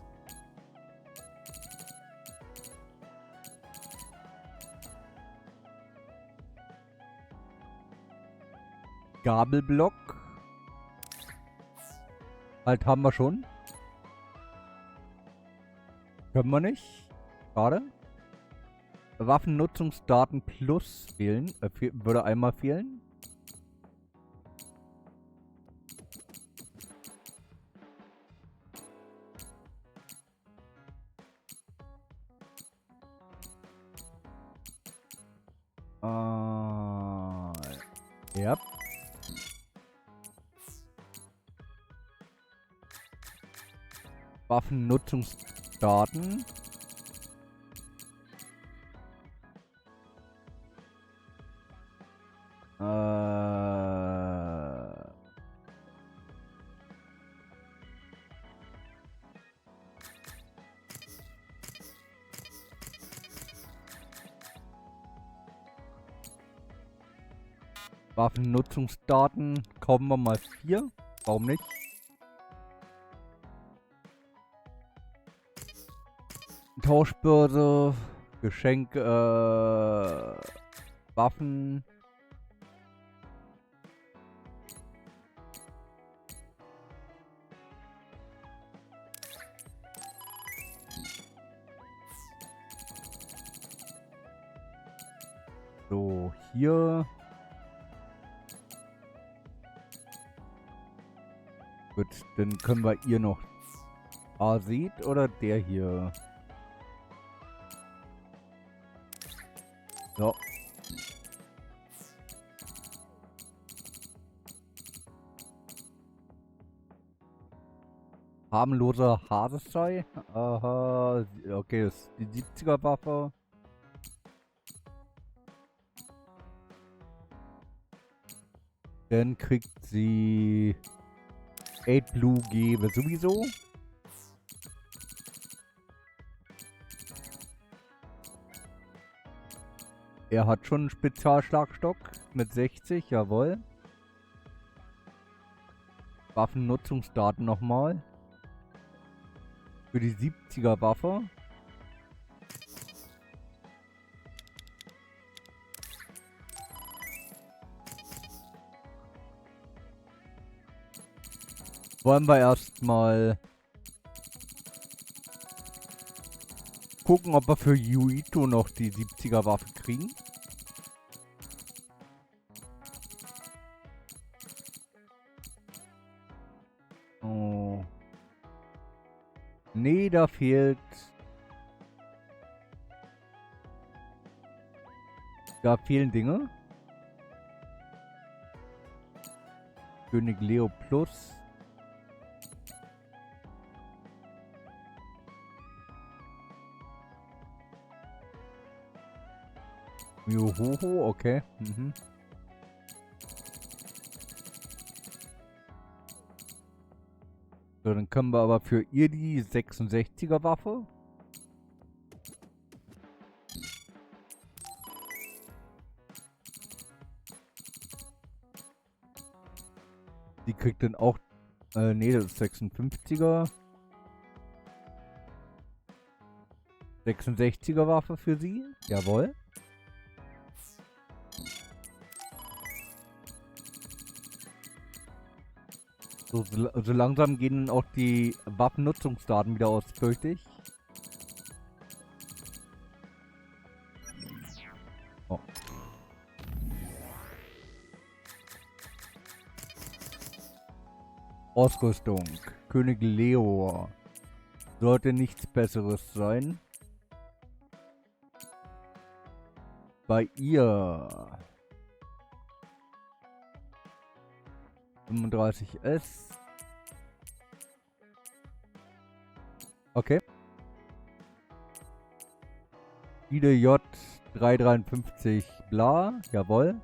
Gabelblock. Halt haben wir schon. Können wir nicht. Schade. Waffennutzungsdaten plus fehlen. Würde einmal fehlen. Ja. Waffennutzungsdaten. Waffennutzungsdaten. Kaufen wir mal 4. Warum nicht? Tauschbörse. Geschenk. Waffen. So, hier. Gut, dann können wir ihr noch Asit oder der hier. So. Harmloser Hasesei. Aha. Okay, das ist die 70er Waffe. Dann kriegt sie 8 Blue gebe sowieso. Er hat schon einen Spezialschlagstock mit 60, jawohl. Waffennutzungsdaten nochmal. Für die 70er Waffe. Wollen wir erstmal gucken, ob wir für Yuito noch die 70er Waffe kriegen. Oh. Nee, da fehlt. Da fehlen Dinge. König Leo Plus. Johoho, okay. Mhm. So, dann können wir aber für ihr die 66er Waffe. Die kriegt dann auch, nee, das ist 56er. 66er Waffe für sie, jawohl. So langsam gehen auch die Waffennutzungsdaten wieder aus, fürchte ich. Oh. Ausrüstung. König Leo. Sollte nichts Besseres sein. Bei ihr. 35S. Okay. IDJ 353 bla. Jawohl.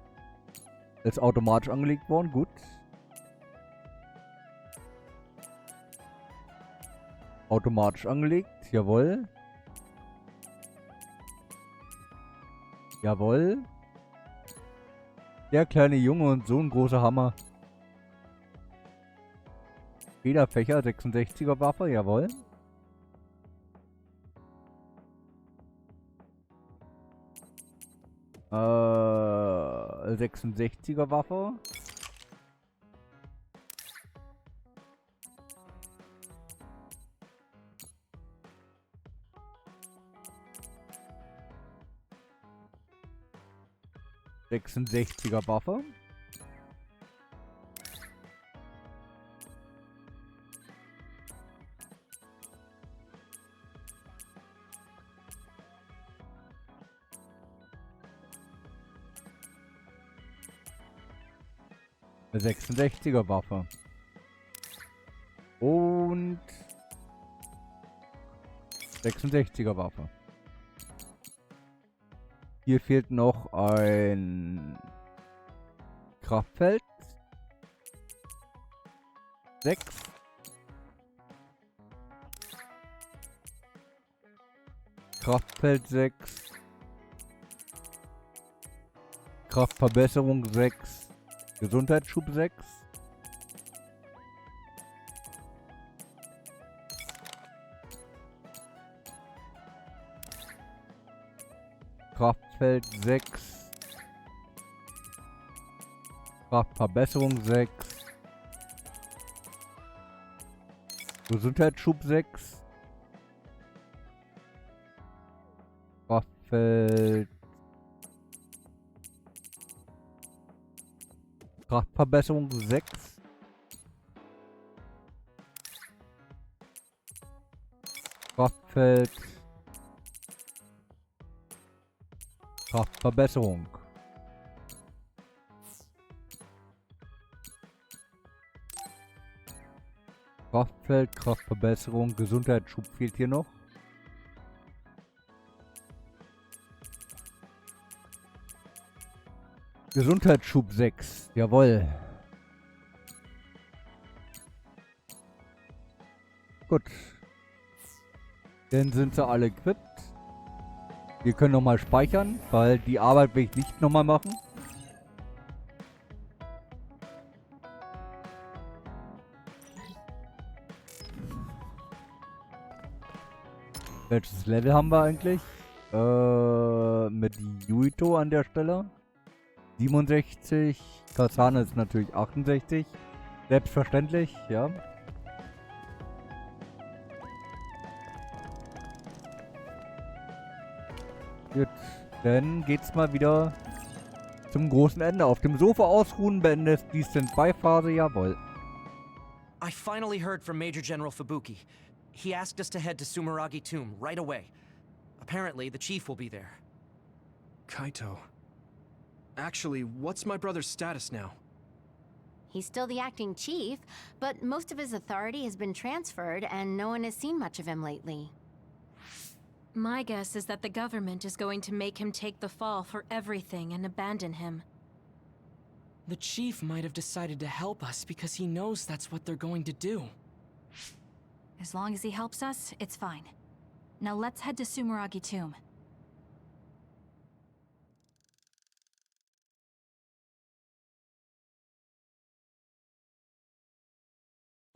Ist automatisch angelegt worden. Gut. Automatisch angelegt. Jawohl. Jawohl. Der kleine Junge und so ein großer Hammer. Federfächer, 66er Waffe, jawohl. Äh, 66er Waffe. ...66er Waffe. Eine 66er Waffe. Und... 66er Waffe. Hier fehlt noch ein Kraftfeld. 6. Kraftfeld 6. Kraftverbesserung 6. Gesundheitsschub 6. Kraftfeld 6. Kraftverbesserung 6. Gesundheitsschub 6. Kraftfeld. Kraftverbesserung 6. Kraftfeld. Kraftverbesserung. Kraftfeld, Kraftverbesserung, Gesundheitsschub fehlt hier noch. Gesundheitsschub 6, jawohl. Gut. Dann sind sie alle equipped. Wir können nochmal speichern, weil die Arbeit will ich nicht nochmal machen. Welches Level haben wir eigentlich? Mit Yuito an der Stelle. 67. Kasane ist natürlich 68. Selbstverständlich, ja. Gut, dann geht's mal wieder zum großen Ende. Auf dem Sofa ausruhen, beendet die Stand-by-Phase, jawohl. I finally heard from Major General Fubuki. He asked us to head to Sumeragi Tomb right away. Apparently, the chief will be there. Kaito. Actually, what's my brother's status now? He's still the acting chief, but most of his authority has been transferred and no one has seen much of him lately. My guess is that the government is going to make him take the fall for everything and abandon him. The chief might have decided to help us because he knows that's what they're going to do. As long as he helps us, it's fine. Now let's head to Sumeragi Tomb.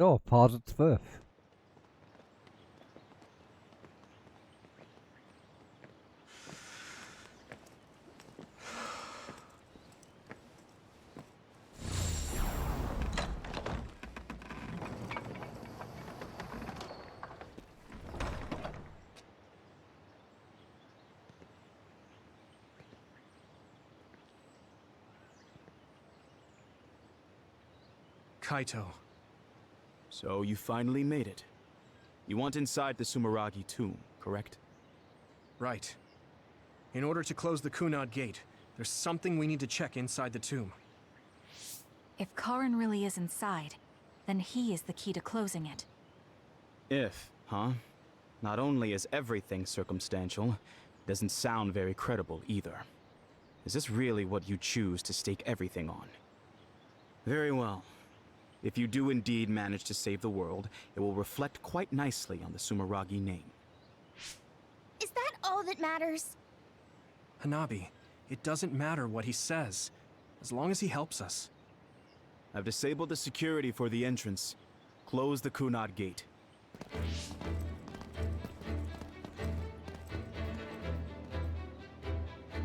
So, Phase 12. Kaito. So you finally made it. You want inside the Sumeragi tomb, correct? Right. In order to close the Kunad gate, there's something we need to check inside the tomb. If Karin really is inside, then he is the key to closing it. If, huh? Not only is everything circumstantial, it doesn't sound very credible either. Is this really what you choose to stake everything on? Very well. If you do indeed manage to save the world, it will reflect quite nicely on the Sumeragi name. Is that all that matters? Hanabi, it doesn't matter what he says, as long as he helps us. I've disabled the security for the entrance. Close the Kunad gate.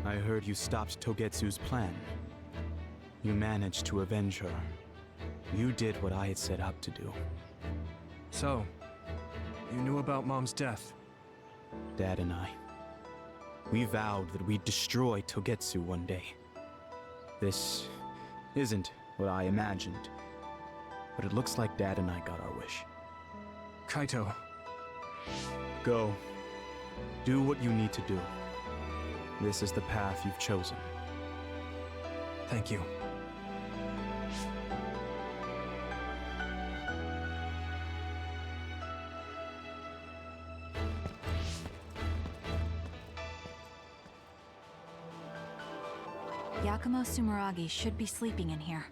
I heard you stopped Togetsu's plan. You managed to avenge her. You did what I had set out to do. So, you knew about Mom's death? Dad and I. We vowed that we'd destroy Togetsu one day. This isn't what I imagined, but it looks like Dad and I got our wish. Kaito. Go. Do what you need to do. This is the path you've chosen. Thank you. Yakumo Sumeragi should be sleeping in here.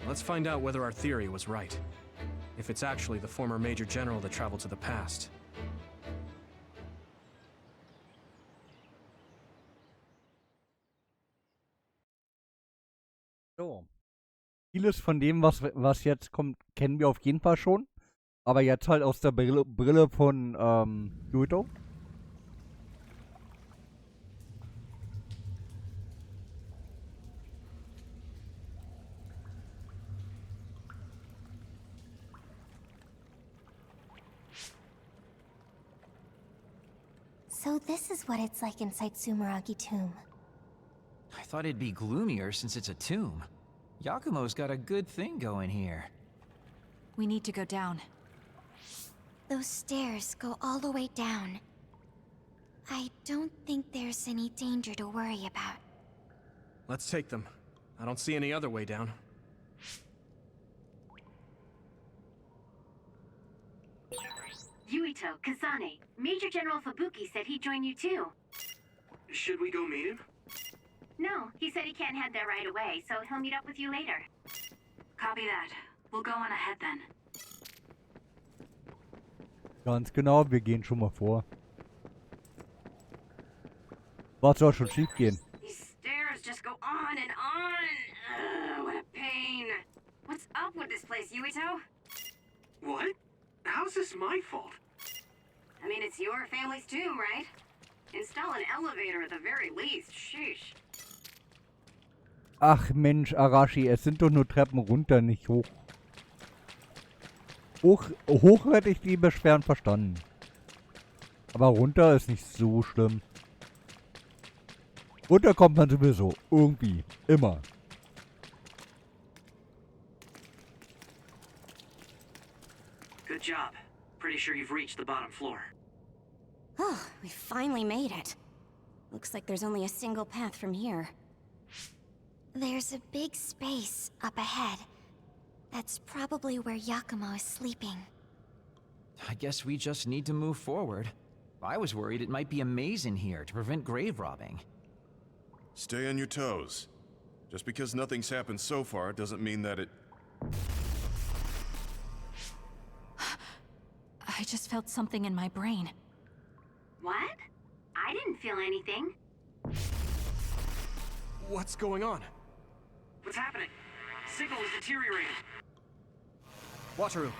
Let's find out whether our theory was right. If it's actually the former Major General that traveled to the past. So. Vieles von dem, was jetzt kommt, kennen wir auf jeden Fall schon. Aber jetzt halt aus der Brille von Yuito. So this is what it's like inside Sumeragi Tomb. I thought it'd be gloomier since it's a tomb. Yakumo's got a good thing going here. We need to go down. Those stairs go all the way down. I don't think there's any danger to worry about. Let's take them. I don't see any other way down. Yuito, Kazane, Major General Fubuki said he'd join you too. Should we go meet him? No, he said he can't head there right away, so he'll meet up with you later. Copy that. We'll go on ahead then. Ganz genau, wir gehen schon mal vor. Was soll schon schief gehen? These stairs just go on and on. Ugh, what a pain. What's up with this place, Yuito? What? How's this my fault? I mean, it's your family's tomb, right? Install an elevator at the very least. Sheesh. Ach Mensch, Arashi, es sind doch nur Treppen runter, nicht hoch. Hoch hätte ich die Beschwerden verstanden. Aber runter ist nicht so schlimm. Runter kommt man sowieso. Irgendwie. Immer. Good job. Pretty sure you've reached the bottom floor. Oh, we finally made it. Looks like there's only a single path from here. There's a big space up ahead. That's probably where Yakumo is sleeping. I guess we just need to move forward. I was worried it might be a maze in here to prevent grave robbing. Stay on your toes. Just because nothing's happened so far doesn't mean that it... I just felt something in my brain. What? I didn't feel anything. What's going on? What's happening? Signal is deteriorating. Wataru.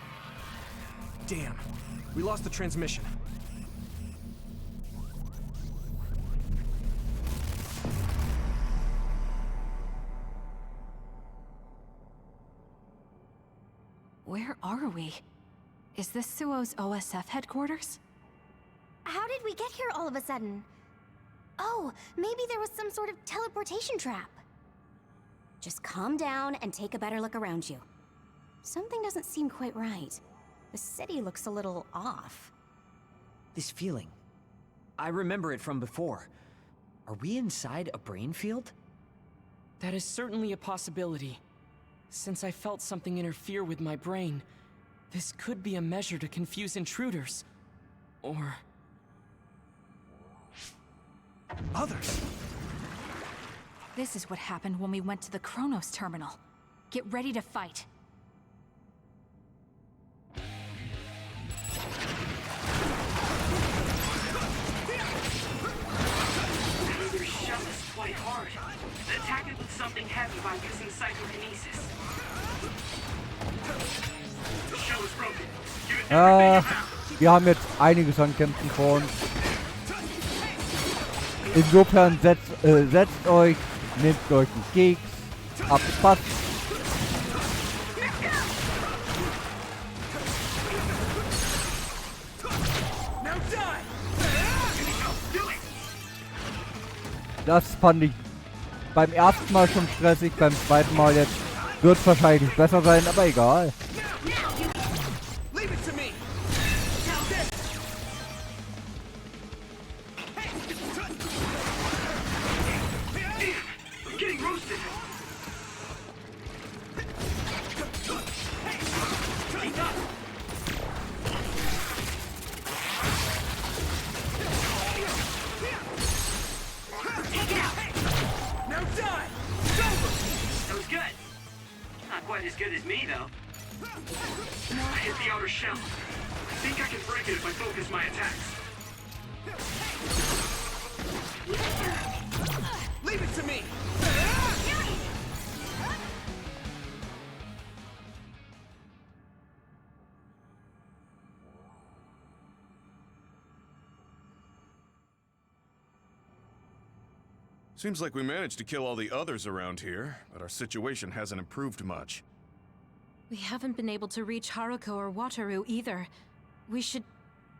Damn. We lost the transmission. Where are we? Is this Suo's OSF headquarters? How did we get here all of a sudden? Oh, maybe there was some sort of teleportation trap. Just calm down and take a better look around you. Something doesn't seem quite right. The city looks a little off. This feeling. I remember it from before. Are we inside a brain field? That is certainly a possibility. Since I felt something interfere with my brain, this could be a measure to confuse intruders. Or... others! This is what happened when we went to the Chronos terminal. Get ready to fight. They're shoving us quite hard. Attack it with something heavy by using psychokinesis. Show Wir haben jetzt einiges an Kämpfen vor uns. Insofern setzt euch, nehmt euch einen Keks, habt Spaß. Das fand ich beim ersten Mal schon stressig, beim zweiten Mal jetzt wird es wahrscheinlich besser sein, aber egal. Quite as good as me, though. I hit the outer shell. I think I can break it if I focus my attacks. Leave it to me! Seems like we managed to kill all the others around here, but our situation hasn't improved much. We haven't been able to reach Haruko or Wataru either. We should...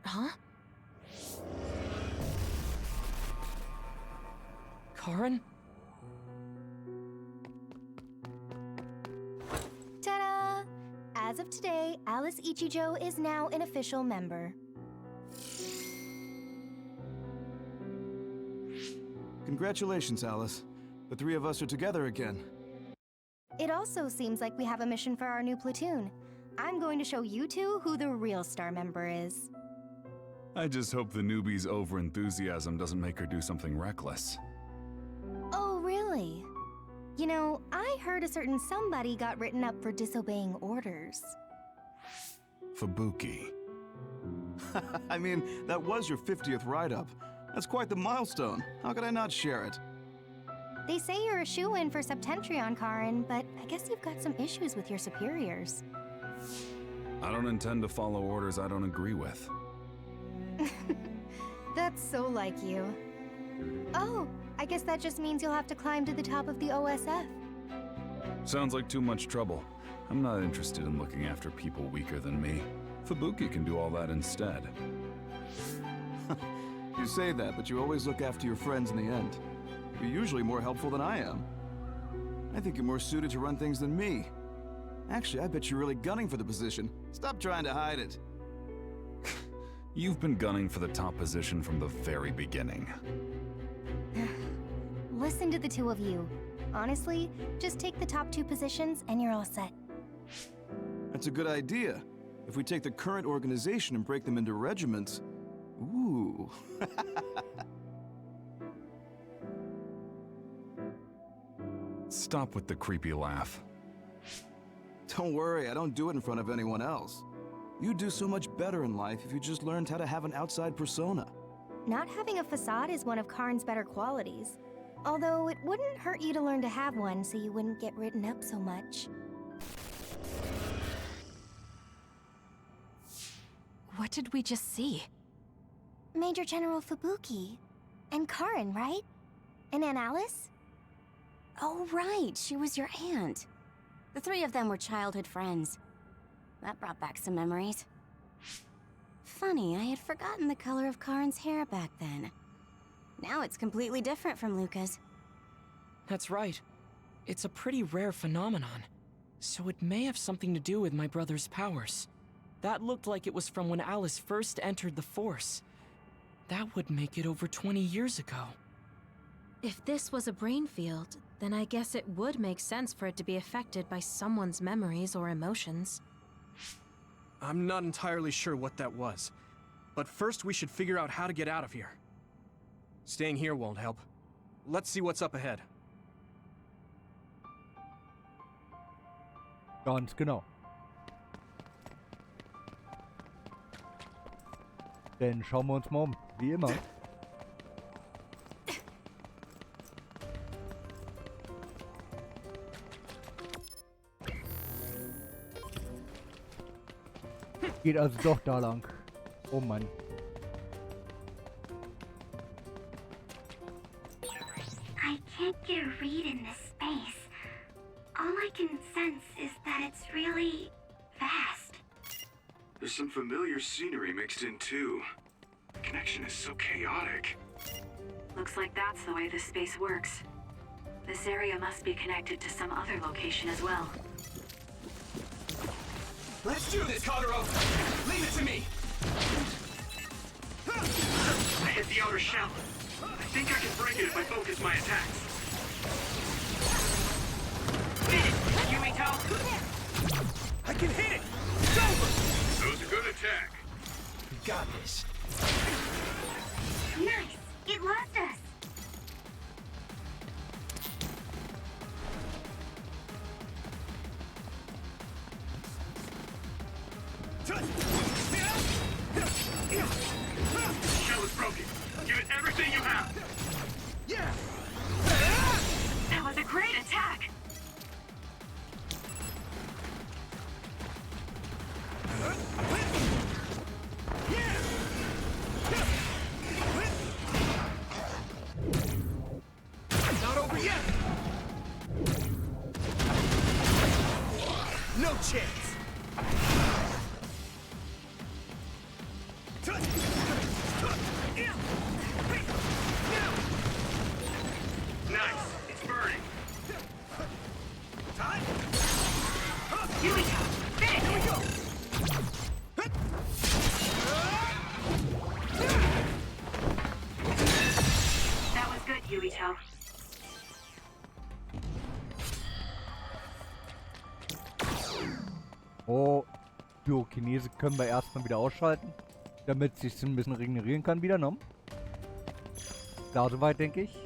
Huh? Karin? Ta-da! As of today, Alice Ichijo is now an official member. Congratulations, Alice. The three of us are together again. It also seems like we have a mission for our new platoon. I'm going to show you two who the real star member is. I just hope the newbie's overenthusiasm doesn't make her do something reckless. Oh, really? You know, I heard a certain somebody got written up for disobeying orders. Fubuki. I mean, that was your 50th write-up. That's quite the milestone. How could I not share it? They say you're a shoo-in for Septentrion, Karin, but I guess you've got some issues with your superiors. I don't intend to follow orders I don't agree with. That's so like you. Oh, I guess that just means you'll have to climb to the top of the OSF. Sounds like too much trouble. I'm not interested in looking after people weaker than me. Fubuki can do all that instead. You say that, but you always look after your friends in the end. You're usually more helpful than I am. I think you're more suited to run things than me. Actually, I bet you're really gunning for the position. Stop trying to hide it. You've been gunning for the top position from the very beginning. Listen to the two of you. Honestly, just take the top two positions and you're all set. That's a good idea. If we take the current organization and break them into regiments... Ooh. Stop with the creepy laugh. Don't worry, I don't do it in front of anyone else. You'd do so much better in life if you just learned how to have an outside persona. Not having a facade is one of Karin's better qualities. Although it wouldn't hurt you to learn to have one so you wouldn't get written up so much. What did we just see? Major General Fubuki. And Karin, right? And Aunt Alice? Oh, right. She was your aunt. The three of them were childhood friends. That brought back some memories. Funny, I had forgotten the color of Karin's hair back then. Now it's completely different from Luca's. That's right. It's a pretty rare phenomenon. So it may have something to do with my brother's powers. That looked like it was from when Alice first entered the Force. That would make it over 20 years ago. If this was a brain field, then I guess it would make sense for it to be affected by someone's memories or emotions. I'm not entirely sure what that was. But first we should figure out how to get out of here. Staying here won't help. Let's see what's up ahead. Ganz genau. Dann schauen wir uns mal um, wie immer. Geht also doch da lang. Oh Mann. I can't get a read in this space. All I can sense is that it's really vast. There's some familiar scenery mixed in too. The connection is so chaotic. Looks like that's the way this space works. This area must be connected to some other location as well. Let's do this, Kagero! Leave it to me! I hit the outer shell. I think I can break it if I focus my attacks. Hit it! Yuito! I can hit it! It's over! That was a good attack. You got this. Nice! It lost us! Shell is broken. Give it everything you have. Yeah! That was a great attack! Not over yet! No chance! Nice. It's burning. Time? Yuito! Finish! Here we go! That was good, Yuito. Oh, Pyrokinese können wir erstmal wieder ausschalten, damit es sich ein bisschen regenerieren kann wieder, ne? Klar, soweit denke ich.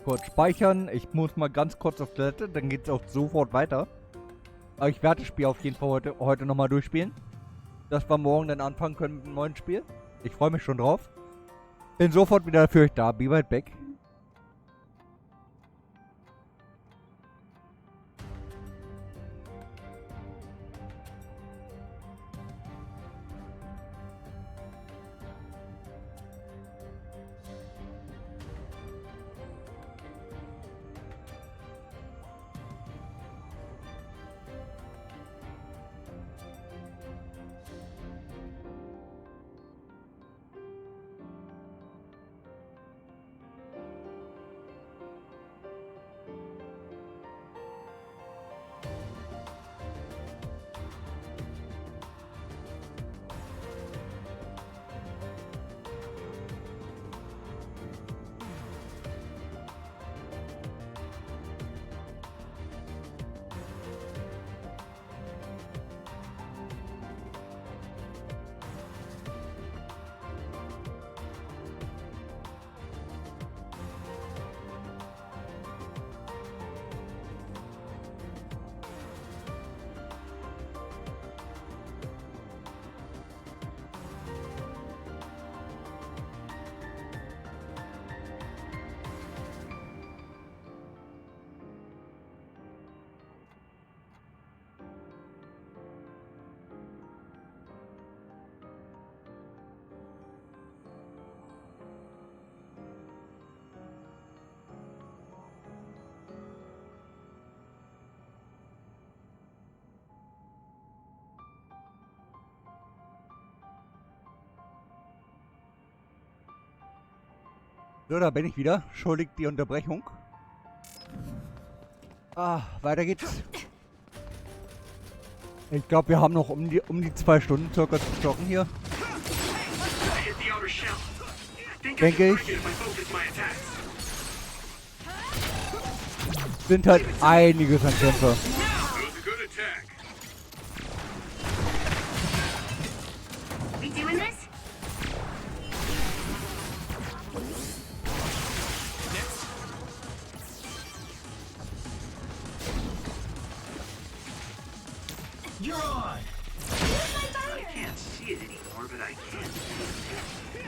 Kurz speichern. Ich muss mal ganz kurz auf Toilette, dann geht es auch sofort weiter. Aber ich werde das Spiel auf jeden Fall heute nochmal durchspielen. Dass wir morgen dann anfangen können mit einem neuen Spiel. Ich freue mich schon drauf. Bin sofort wieder für euch da. Be right back. So, da bin ich wieder. Entschuldigt die Unterbrechung. Weiter geht's. Ich glaube, wir haben noch um die 2 Stunden circa zu zocken hier. Denke ich. Sind halt einiges an Kämpfer. We doing this? You're on! I can't see it anymore, but I can.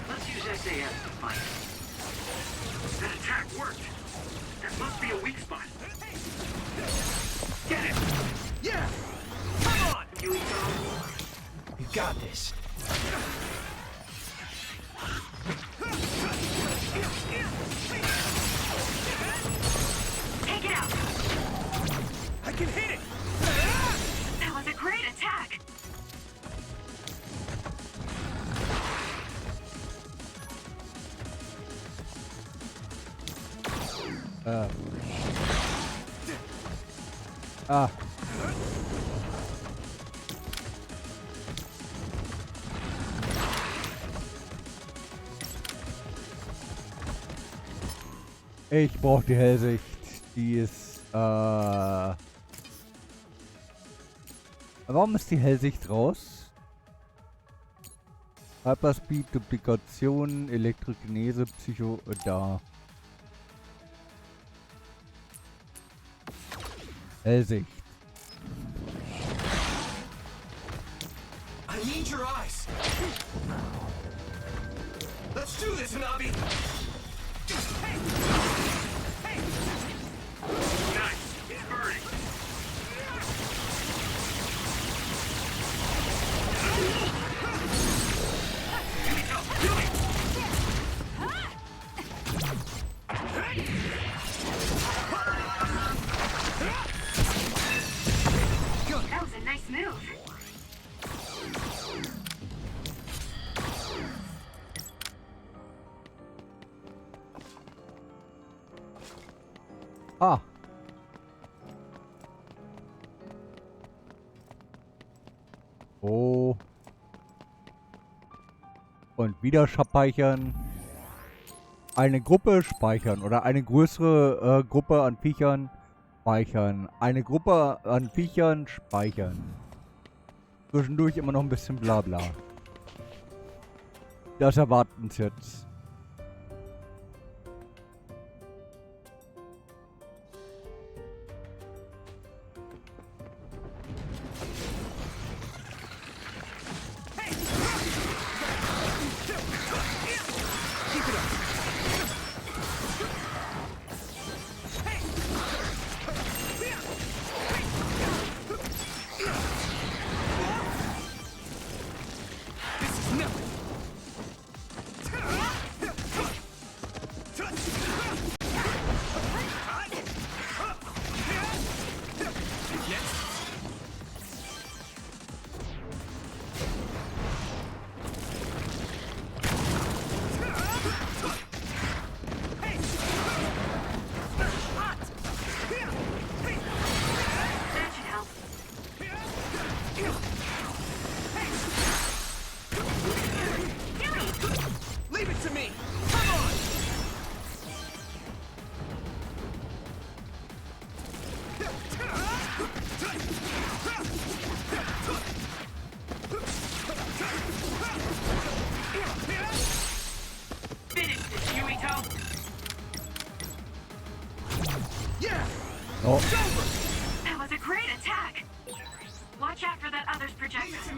Let's use SAS to fight it. That attack worked. That must be a weak spot. Get it! got this. Take it out. I can hit it. That was a great attack. Ah. Ich brauche die Hellsicht. Die ist, Warum ist die Hellsicht raus? Hyperspeed, Duplikation, Elektrokinese, Psycho, da. Hellsicht. I need your eyes. Let's do this, Nabi. Hey! Hey! Nice. It's burning. Do it. That was a nice move. Ah. Oh. Und wieder speichern. Eine Gruppe speichern oder eine größere Gruppe an Viechern speichern. Eine Gruppe an Viechern speichern. Zwischendurch immer noch ein bisschen Blabla. Das erwarten uns jetzt. Leave it to me. Come on. Finish this, Yuito. Yeah. Oh. That was a great attack. Watch out for that other's projectiles.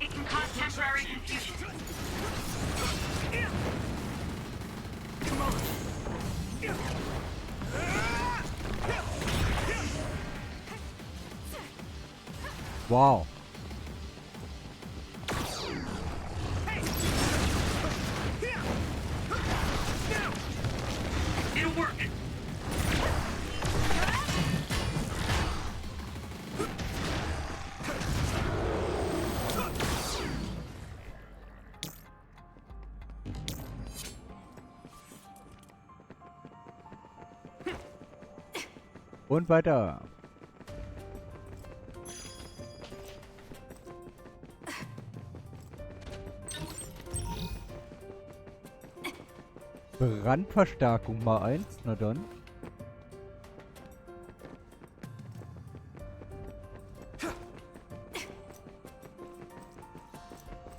It can cause temporary confusion. Come on. Wow. It'll work. Und weiter. Brandverstärkung mal 1, na dann.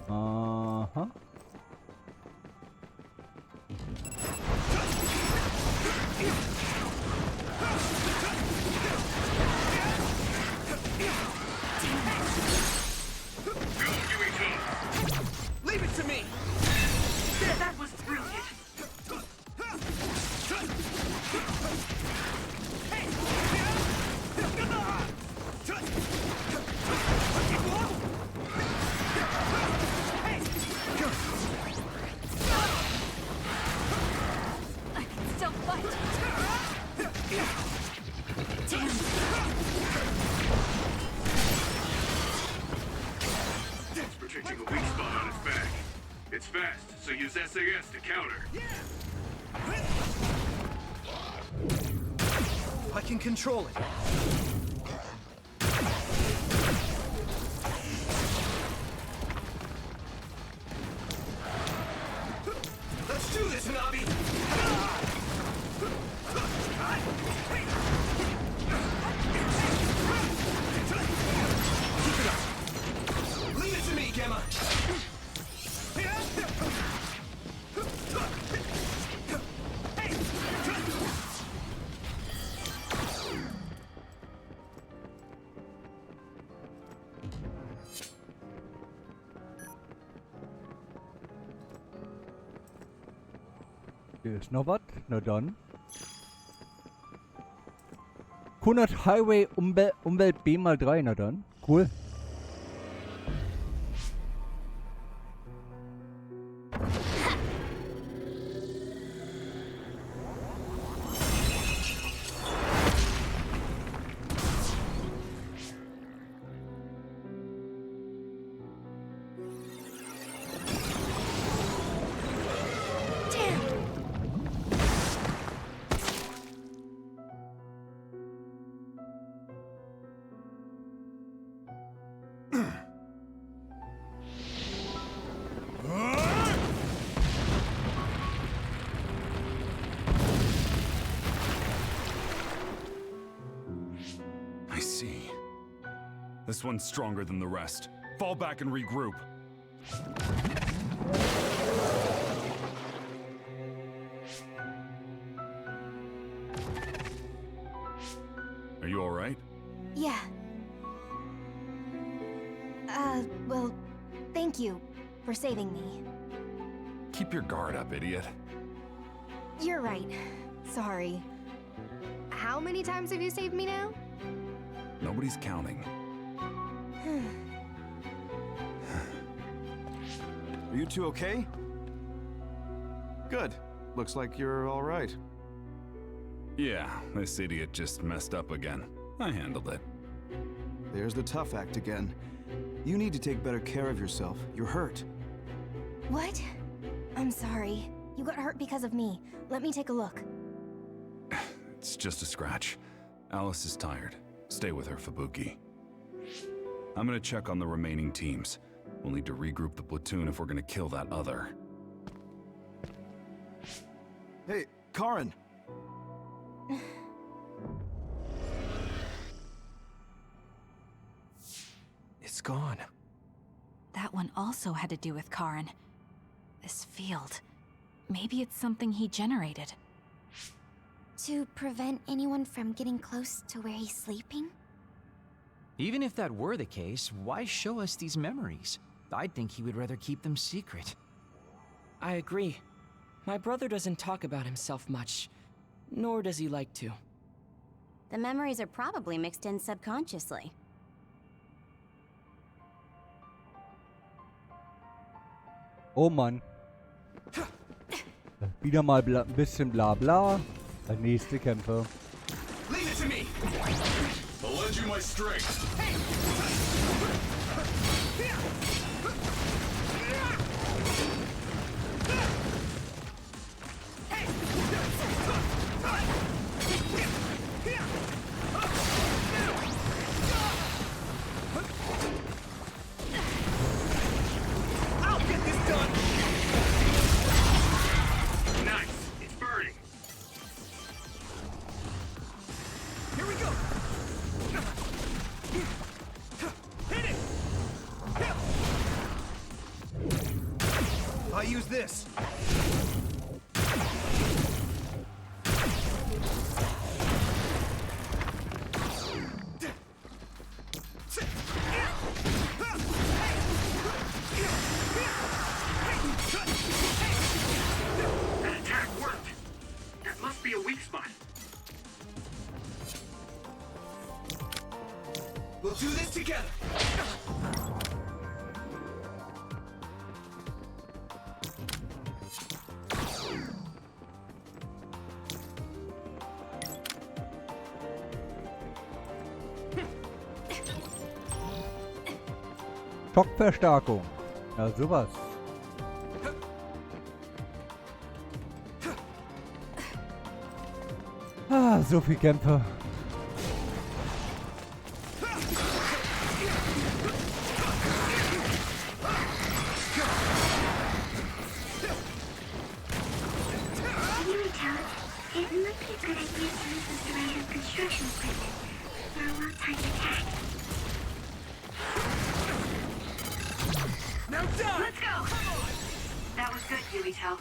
Aha. Leave it to me. That was brilliant. have a weak spot on its back. It's fast, so use SAS to counter. I can control it. Let's do this, Hanabi! Keep it up! Leave it to me, Gemma! Hier ist noch was? Na dann. Kunert Highway Umwelt B mal 3, na dann. Cool. I see. This one's stronger than the rest. Fall back and regroup. Are you all right? Yeah. Well, thank you for saving me. Keep your guard up, idiot. You're right. Sorry. How many times have you saved me now? Nobody's counting. Are you two okay? Good. Looks like you're all right. Yeah, this idiot just messed up again. I handled it. There's the tough act again. You need to take better care of yourself. You're hurt. What? I'm sorry. You got hurt because of me. Let me take a look. It's just a scratch. Alice is tired. Stay with her, Fubuki. I'm gonna check on the remaining teams. We'll need to regroup the platoon if we're gonna kill that other. Hey, Karin! It's gone. That one also had to do with Karin. This field. Maybe it's something he generated. To prevent anyone from getting close to where he's sleeping? Even if that were the case, why show us these memories? I'd think he would rather keep them secret. I agree. My brother doesn't talk about himself much, nor does he like to. The memories are probably mixed in subconsciously. Oh Mann. Wieder mal ein bisschen bla bla. Der nächste Kämpfer. Leave it to me! I'll lend you my strength. I'll get this done! Nice! It's burning! Here we go! Hit it! I use this. That attack worked! That must be a weak spot. We'll do this together. Schockverstärkung. Ja, sowas. Ah, so viel Kämpfe. Yuito, it might be a good idea to use this random construction equipment for a well-timed attack. Now done! Let's go! That was good, Yuito.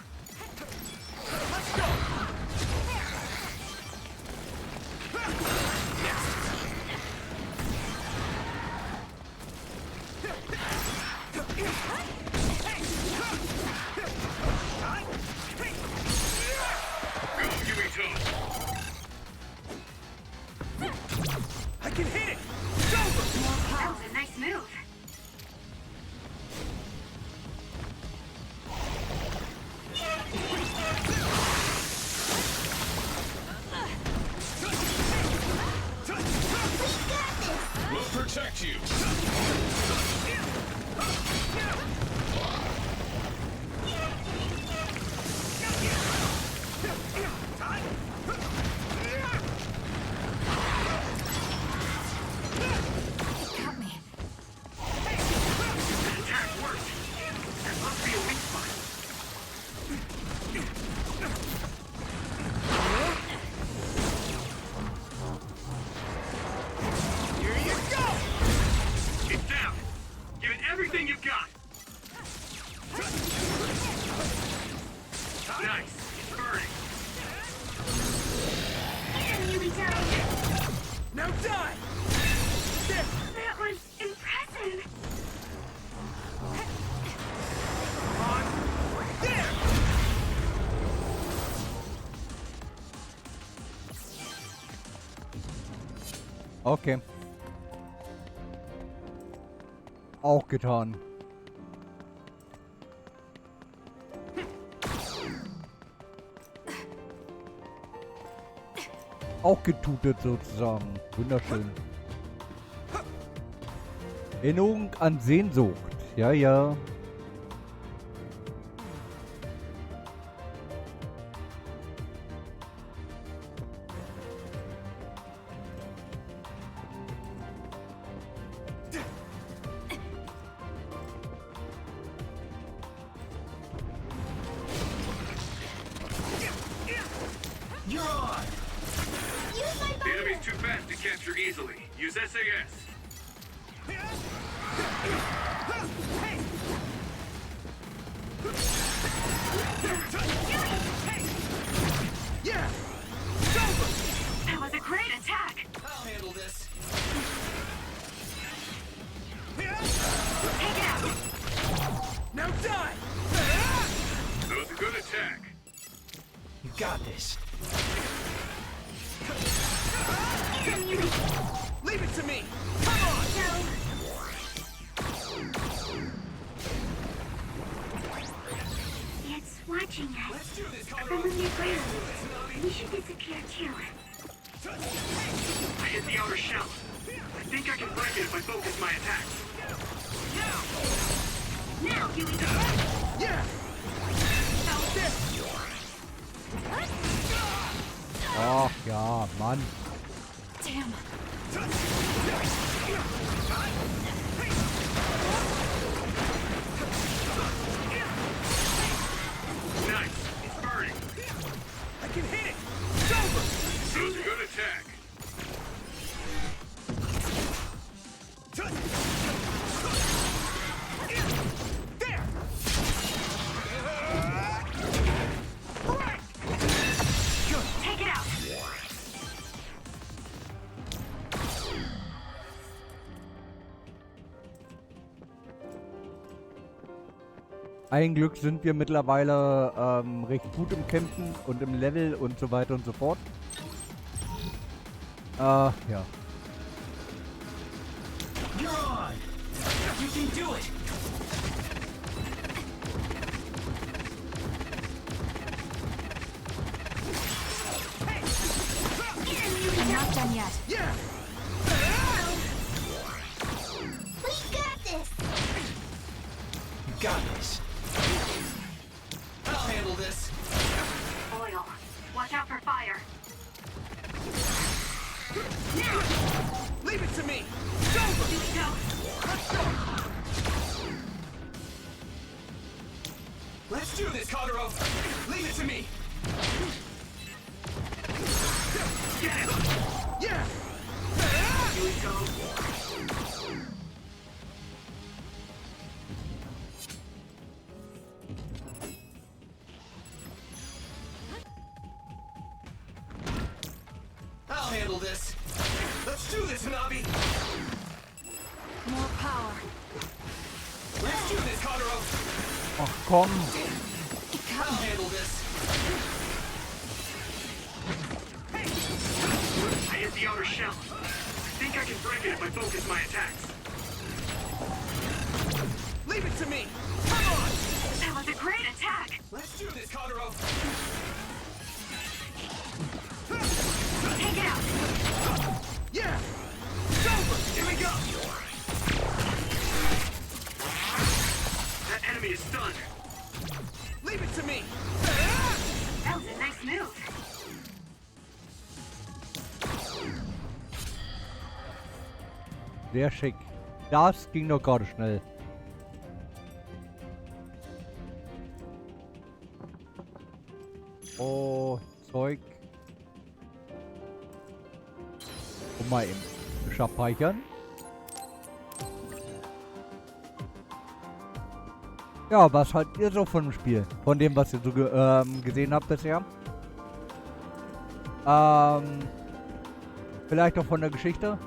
Let's go! I can hit it! It's over! That was a nice move. We'll protect you. Got me. That attack worked. That must be a weak spot. Here you go! It's down. Give it everything you've got. Nice. It's burning. Now die! That was impressive. There! Okay. Auch getan. Auch getutet sozusagen. Wunderschön. Erinnerung an Sehnsucht. Ja, ja. You're on! The enemy's too fast to capture easily. Use SAS. Yeah! It's over! That was a great attack! I'll handle this. Take it out! Now die! That was a good attack. You got this. Leave it to me! Come on! It's watching us. From underground. We should disappear too. I hit the outer shell. I think I can break it if I focus my attacks. Now, Yuito! Yeah! How's this? Ach ja, Mann. Damn. Nice. It's burning. I can hit it. It's over. That was a good attack. There. Good. Take it out. Ein Glück sind wir mittlerweile recht gut im Kämpfen und im Level und so weiter und so fort. Ja. You're on. You can do it. I'm not done yet. Yeah. We got this. You got got this. I'll handle this. Oil. Watch out for fire. Leave it to me. Go! Yuito! Let's go. Let's do this, Kagero. Leave it to me. Get it! Yeah. Yuito! I'll handle this. Let's do this, Hanabi. More power. Let's do this, Kagero. Ach komm. I'll handle this. I hit the outer shell. I think I can break it if I focus my attacks. Leave it to me. Come on. That was a great attack. Let's do this, Kagero. Take it out. Yeah. It's over. Here we go. That enemy is stunned. Leave it to me. That was a nice move. Sehr schick. Das ging doch gerade schnell. Oh, Zeug. Und mal eben speichern. Ja, was haltet ihr so von dem Spiel? Von dem, was ihr so gesehen habt bisher? Vielleicht auch von der Geschichte?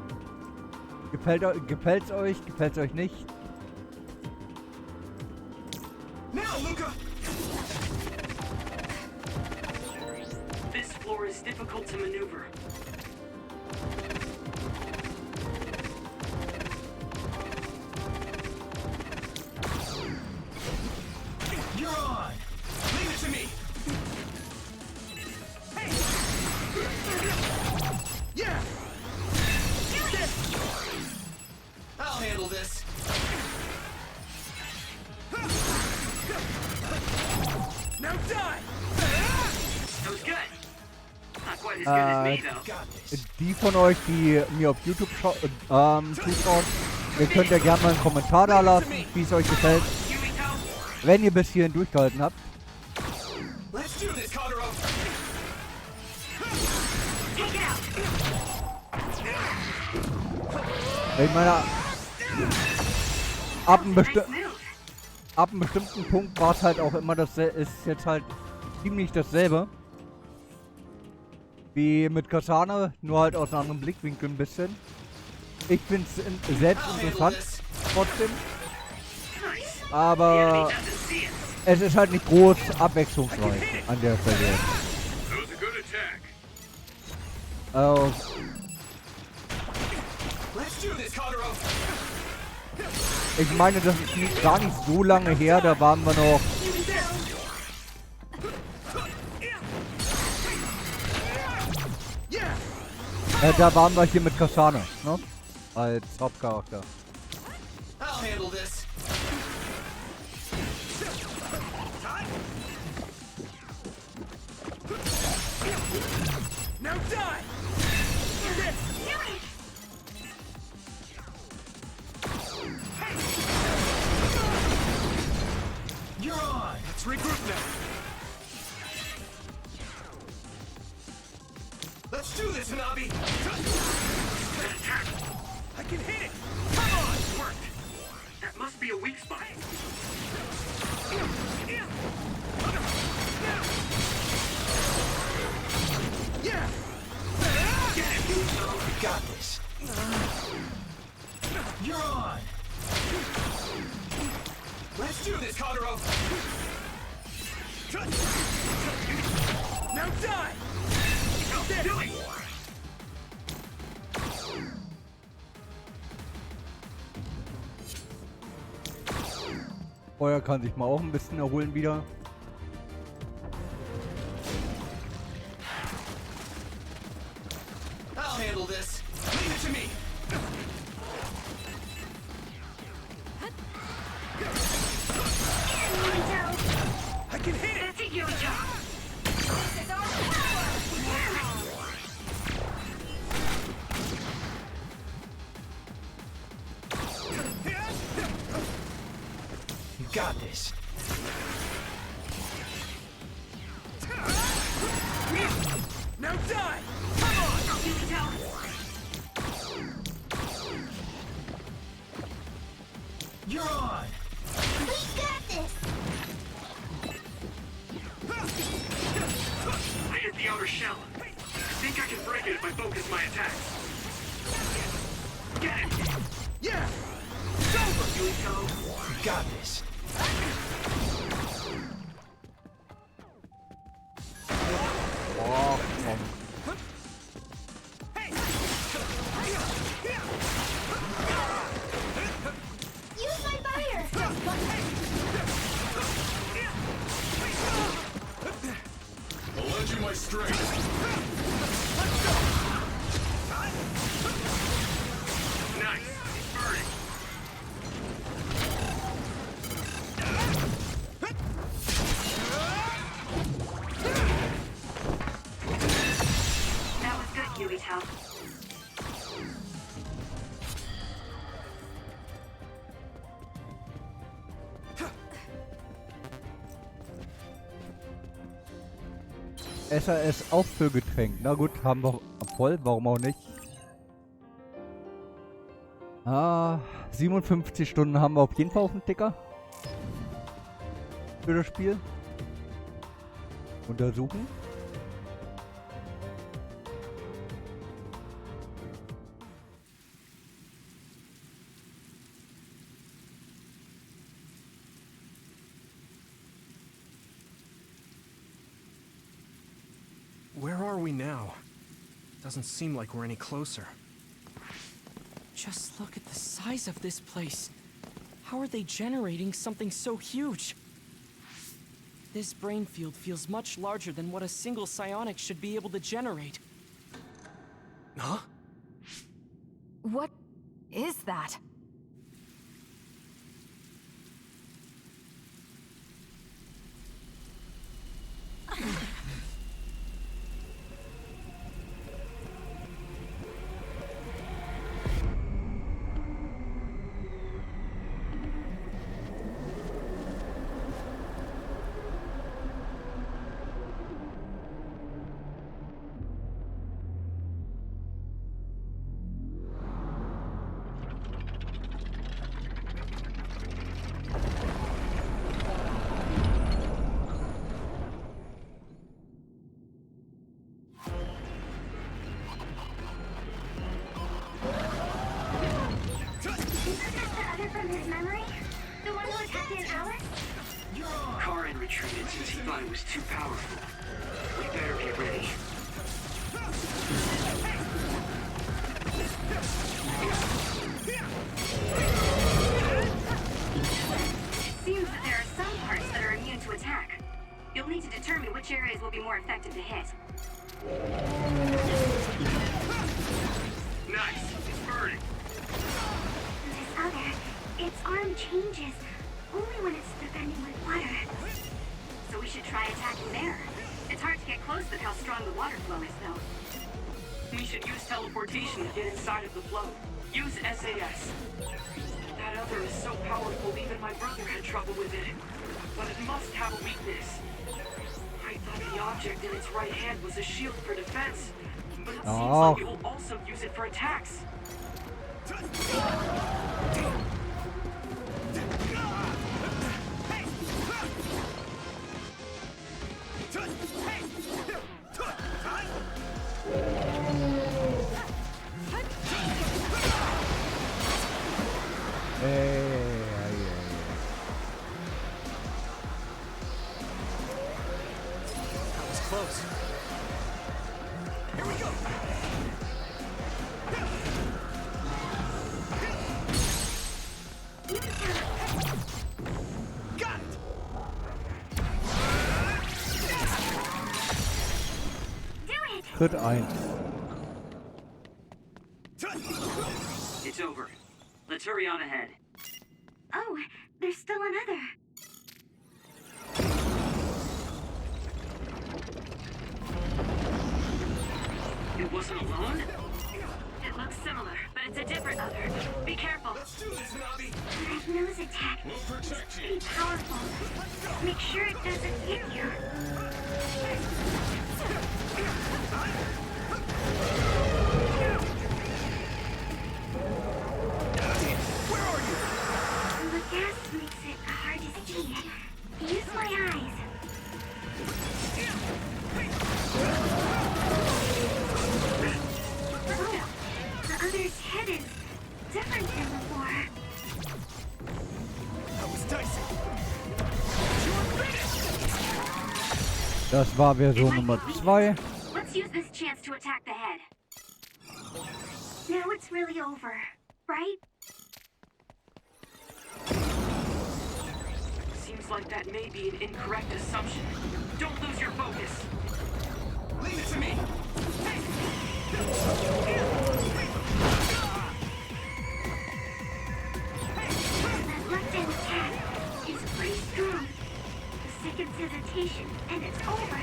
Gefällt's euch? Gefällt's euch nicht? Now, Luca. This floor is difficult to maneuver. You're on. Leave it to me. Hey. Yeah. I'll handle this. Now die. That was good. Not quite as good as me, though. Got this. Die von euch, die mir auf YouTube zuschauen, ihr könnt ja gerne mal einen Kommentar da lassen, wie es euch gefällt. Wenn ihr bis hierhin durchgehalten habt. Let's do this, Kagero. Take it out. Ich meine, ab einem bestimmten Punkt war es halt auch immer ist jetzt halt ziemlich dasselbe. Wie mit Kasane, nur halt aus einem anderen Blickwinkel ein bisschen. Ich finde es selbst interessant, trotzdem. Aber es ist halt nicht groß abwechslungsreich an der Stelle. Ich meine, das ist gar nicht so lange her, da waren wir noch... da waren wir hier mit Kasane, ne? Als Hauptcharakter. I'll handle this. Now die! You're on! Let's regroup now! Let's do this, Hanabi! Good attack. I can hit it! Come on! Worked. That must be a weak spot. Yeah! Get it, Yuito. You got this. You're on! Let's do this, Kagero! Now die! Do it! Feuer kann sich mal auch ein bisschen erholen wieder. I'll handle this. Leave it to me. Now die! Come on! Yuito! You're on! We got this! I hit the outer shell. I think I can break it if I focus my attacks. Get it! Yeah! It's over, Yuito! You got this. Oh, komm. Use my fire! I'll lend you my strength. Nice! It's burning! That was good, Yuito. SAS Auffüllgetränk. Na gut, haben wir voll, warum auch nicht. 57 Stunden haben wir auf jeden Fall auf dem Ticker. Für das Spiel. Untersuchen. Where are we now? Doesn't seem like we're any closer. Just look at the size of this place. How are they generating something so huge? This brain field feels much larger than what a single psionic should be able to generate. Huh? What is that? From his memory? The one who attacked Aunt Alice? Karin retreated since he thought it was too powerful. We better get ready. It seems that there are some parts that are immune to attack. You'll need to determine which areas will be more effective to hit. Nice! It's burning! This other, its arm changes only when it's defending with water. So we should try attacking there. It's hard to get close with how strong the water flow is, though. We should use teleportation to get inside of the flow. Use SAS. That other is so powerful, even my brother had trouble with it. But it must have a weakness. I thought the object in its right hand was a shield for defense. But it seems like it will also use it for attacks. That was close. Here we go! Got it! Schritt 1. It's over. Let's hurry on ahead. Oh, there's still another. It wasn't alone? It looks similar, but That's a different other. Be careful. Let's do this, Navi. That nose attack is pretty powerful. Make sure it doesn't hit you. Where are you? The gas makes it hard to see. Use my eyes. The other's head is different than before. That was dicey. Das war Version Nummer 2. Let's use this chance to attack the head. Now it's really over, right? Seems like that may be an incorrect assumption. Don't lose your focus. Leave it to me. That left-hand attack is pretty strong. A second's hesitation, and it's over.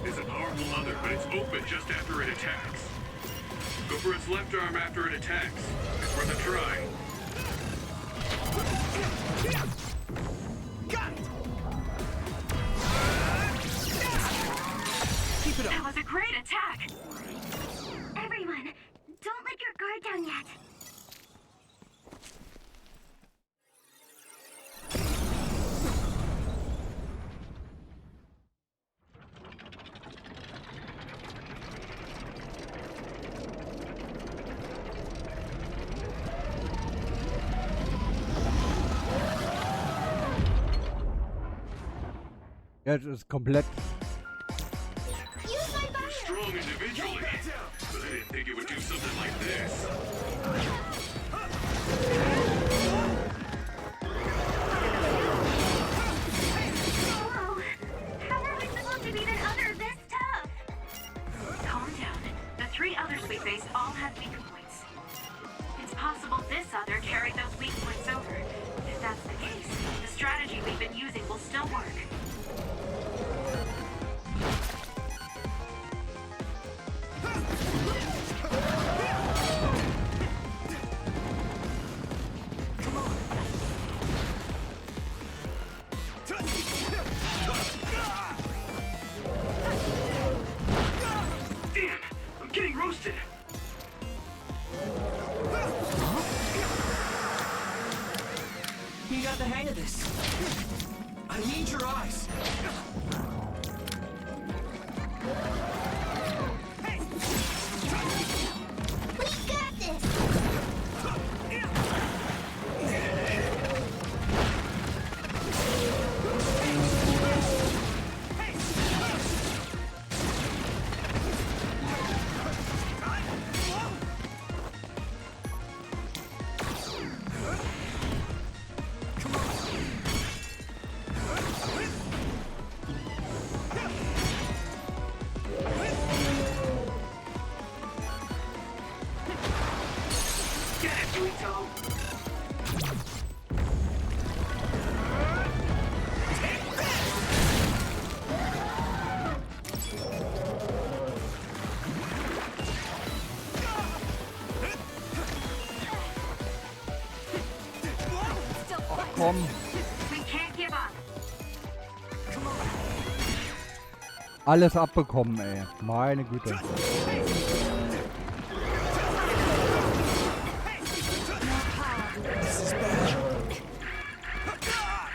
It's a powerful other, but it's open just after it attacks. Go for its left arm after it attacks. It's worth a try. Got it! Keep it up. That was a great attack. Everyone, don't let your guard down yet. Jetzt ist komplett. We're strong individually, but I didn't think it would do something like this. Whoa! How are we supposed to beat an other this tough? Calm down. The three others we face all have weak points. It's possible this other carried those weak points over. If that's the case, the strategy we've been using will still work. Damn! I'm getting roasted! You got the hang of this. I need your eyes. We got this! Get it, Yuito! Komm. We can't give up. Alles abbekommen, ey. Meine Güte.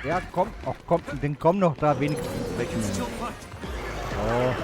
Ja, komm. Ach komm, den komm noch da wenigstens wegnehmen. Oh.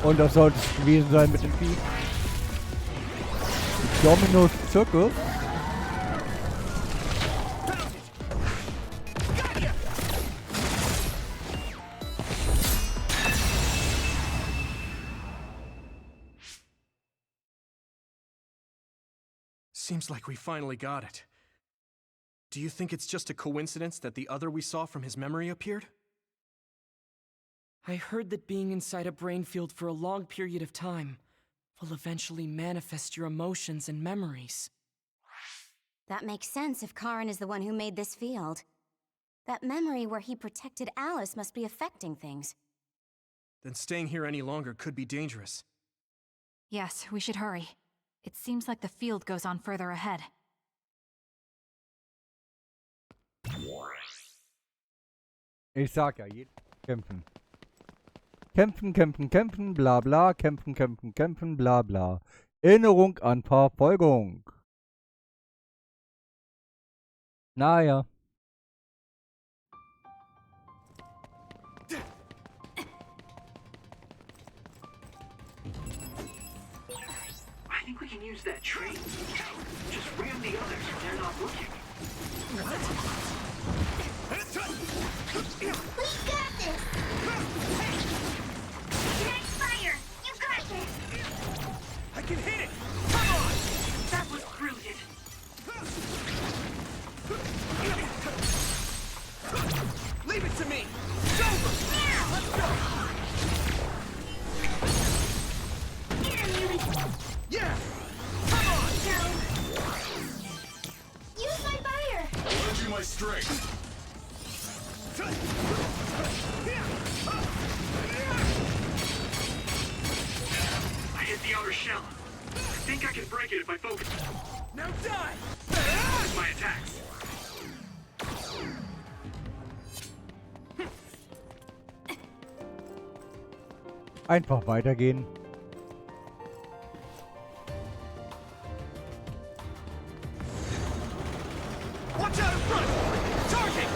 Und das sollte es gewesen sein mit dem Vieh. Dominus Circus. Seems like we finally got it. Do you think it's just a coincidence that the other we saw from his memory appeared? I heard that being inside a brain field for a long period of time will eventually manifest your emotions and memories. That makes sense if Karin is the one who made this field. That memory where he protected Alice must be affecting things. Then staying here any longer could be dangerous. Yes, we should hurry. It seems like the field goes on further ahead. Ich sag ja, kämpfen. Kämpfen, kämpfen, kämpfen, bla bla, kämpfen, kämpfen, kämpfen, bla bla. Erinnerung an Verfolgung. Naja. I think we can use that train. Just ram the others when they're not looking. What? We got this! Next fire! You got this! I can hit it! Come on! That was brilliant. Leave it to me! It's over! Now! Let's go! Get him, Yuito! Yeah! Come on! No! Use my fire! I'll lend you my strength. I hit the outer shell. I think I can break it if I focus. Now die! With my attacks. Einfach weitergehen. Watch out in front! Target!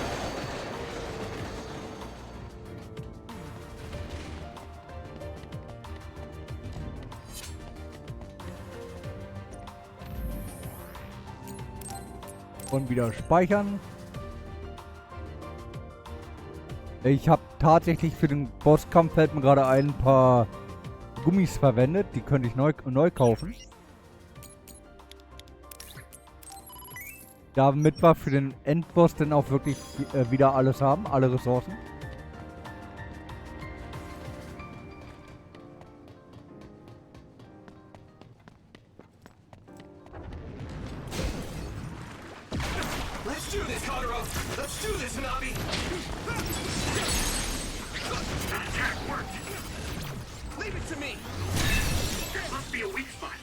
Und wieder speichern. Ich habe tatsächlich für den Bosskampf fällt mir gerade ein paar Gummis verwendet. Die könnte ich neu kaufen. Damit wir für den Endboss dann auch wirklich wieder alles haben, alle Ressourcen. Let's do this, Kagero! Let's do this, Nabi! That attack worked. Leave it to me! There must be a weak spot.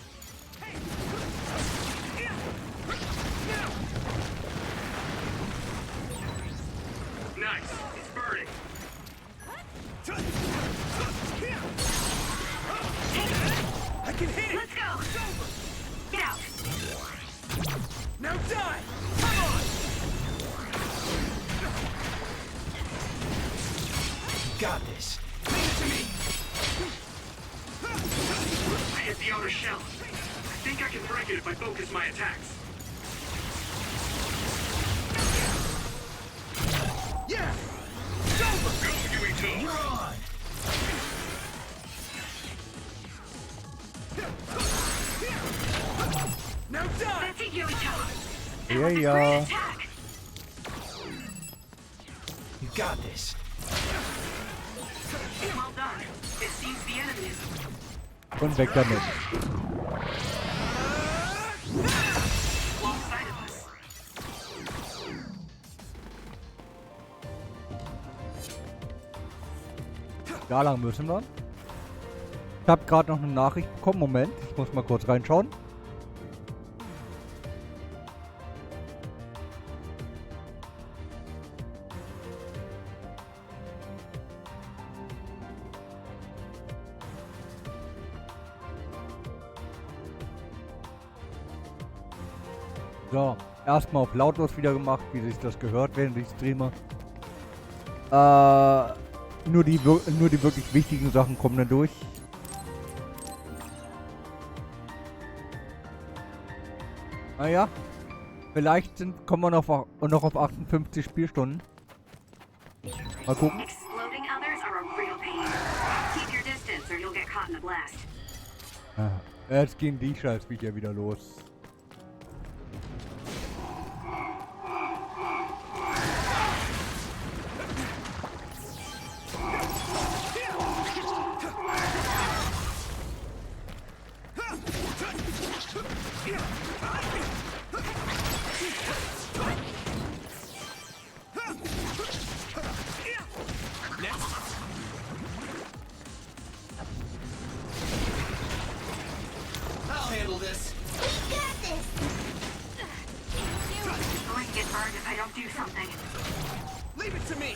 Nice. It's burning. I can hit it! Let's go. Get out. Now die! Come on! Got this. Leave it to me! I hit the outer shell. I think I can break it if I focus my attacks. Yeah! It's over! Go, Yuito! You're on! Now die! That's it, Yuito. Ja, ja. Attack. You got this. Well done. It seems the enemy is Und weg damit. lost sight of us. Da lang müssen wir. Ich habe gerade noch eine Nachricht bekommen. Moment, ich muss mal kurz reinschauen. So, erstmal auf lautlos wieder gemacht, wie sich das gehört, während ich streame. Nur die wirklich wichtigen Sachen kommen dann durch. Naja, vielleicht kommen wir noch auf 58 Spielstunden. Mal gucken. Exploding others are a real pain. Keep your distance or you'll get caught in a blast. Jetzt gehen die Scheißviecher wieder los. I'll handle this. We got this! I'm going to get burned if I don't do something. Leave it to me.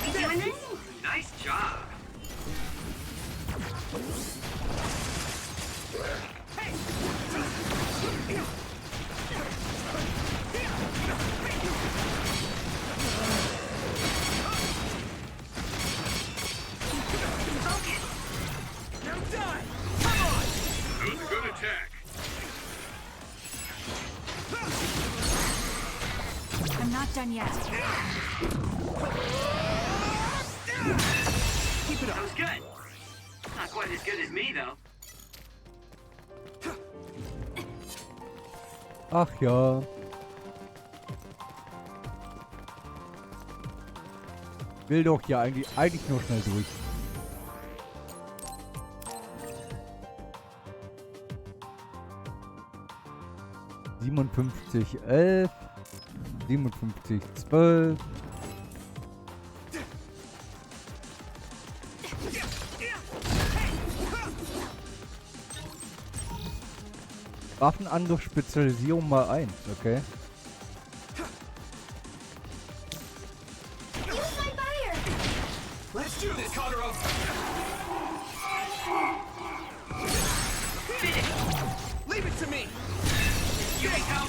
You doing this? Nice job. Focus. Now die. Come on. That was a good attack. I'm not done yet. Keep it up. That was good. Not quite as good as me, though. Ach ja. Will doch hier eigentlich nur schnell durch. ...57, 11... ...57, 12... Waffenangriff Spezialisierung mal 1, okay. Let's do this, Kagero. Leave it to me. Yuito.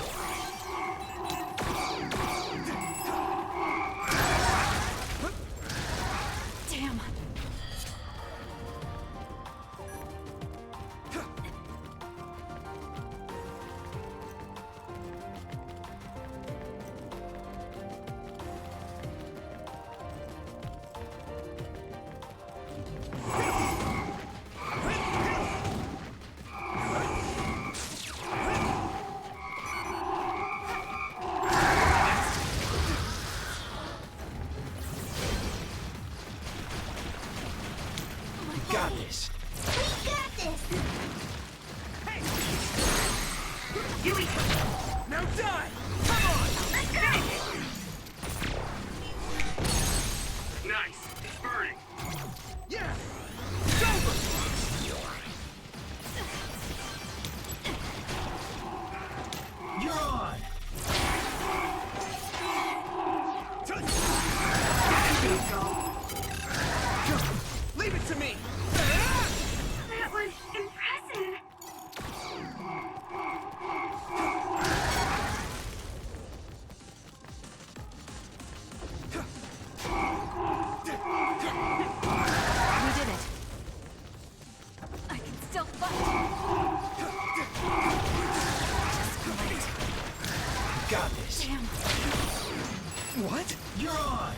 Damn. Got this. We got this! Hey. Yuito. Now die. Come on. Let's go! Nice. It's burning. Yeah. It's over. You're on. Leave it to me. That was impressive. We did it. I can still fight. Got this. Damn. What? You're on.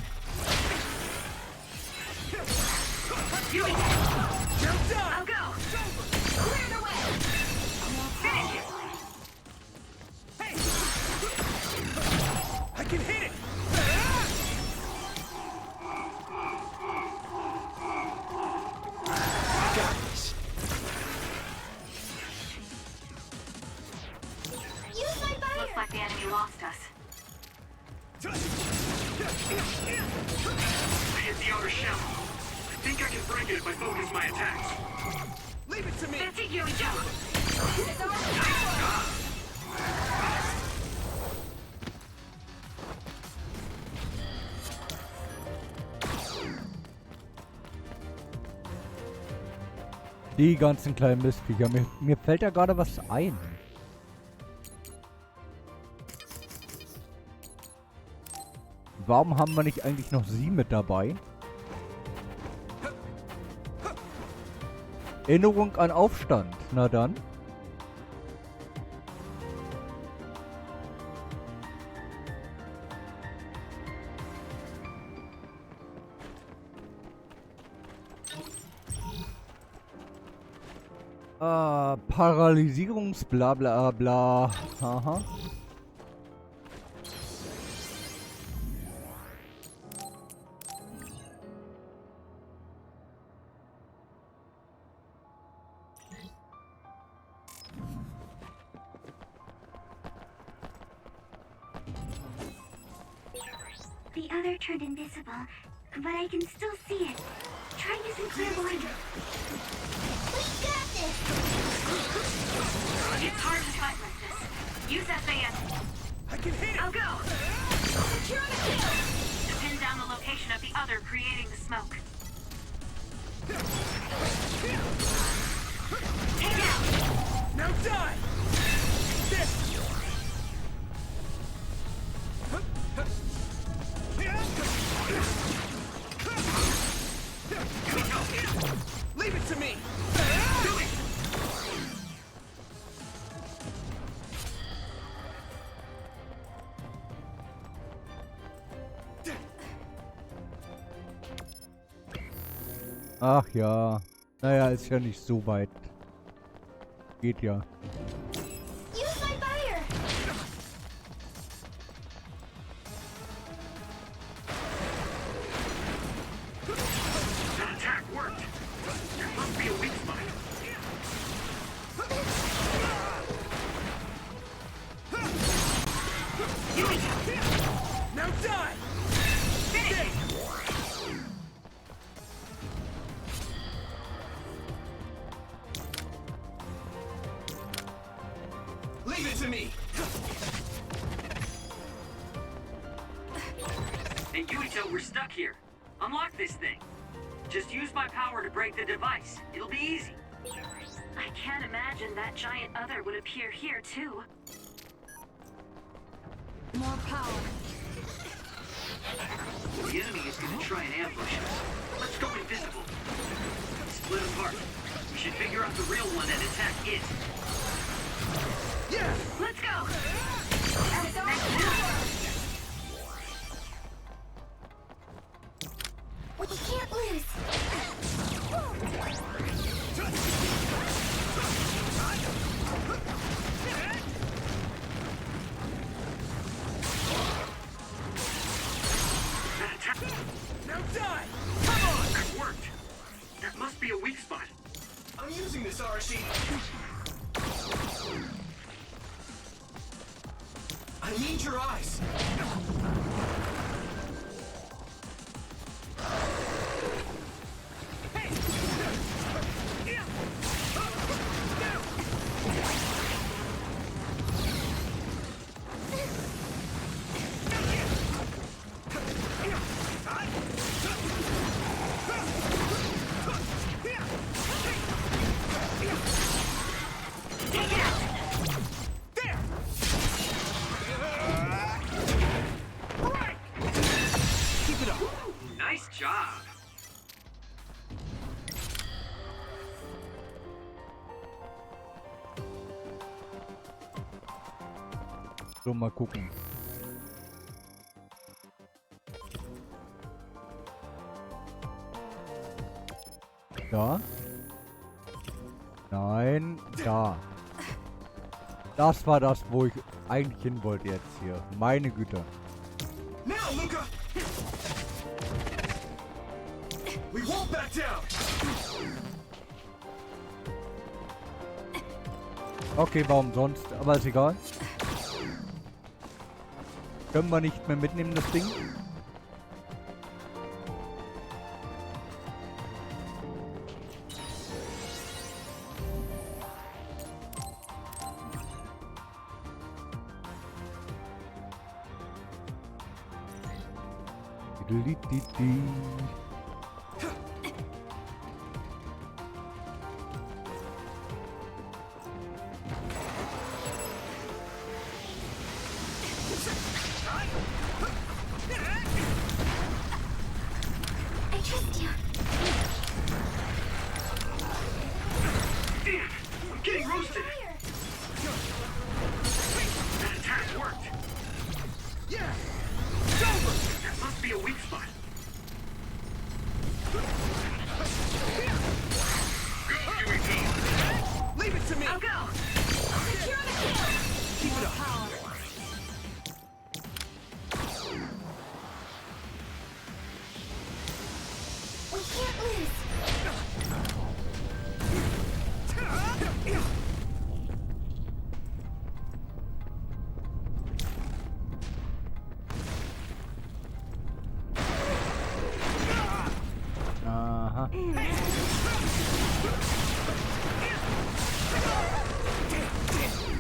Yuito. Now die. I'll go. Clear the way! Finish it. Hey. I can hit it. Got this. Use my fire! Looks like the enemy lost us. I hit the outer shell. I think I can break it if I focus my attacks. Leave it to me. That's it, Yuito. Nice job. Die ganzen kleinen Mistviecher. Mir fällt da gerade was ein. warum haben wir nicht eigentlich noch sie mit dabei? Erinnerung an Aufstand. Na dann. Paralysierungs-bla bla bla. Aha. The other turned invisible, but I can still see it. Try using clairvoyance. We got this! It's hard to fight like this. Use SAS. I can hit! I'll go! Secure the kill! To pin down the location of the other creating the smoke. Take out! Now die! This! Leave it to me! Do it! Ach ja. Naja, ist ja nicht so weit. Geht ja. Use my fire! That attack worked. There must be a weak spot. Now die! Finish it! Leave it to me! Hey, Yuito, we're stuck here. Unlock this thing. Just use my power to break the device. It'll be easy. I can't imagine that giant other would appear here, too. More power. The enemy is going to try and ambush us. Let's go invisible. Split apart. We should figure out the real one and attack it. Yeah! Let's go! We can't lose! Now die! Come on! That worked! That must be a weak spot. I'm using this RC. I need your eyes. Nice job. So, mal gucken. Da. Nein, da. Das war das, wo ich eigentlich hin wollte jetzt hier. Meine Güte. Now, Luca! We won't back down! Okay, warum sonst? Aber ist egal. Können wir nicht mehr mitnehmen, das Ding? Di-di-di-di.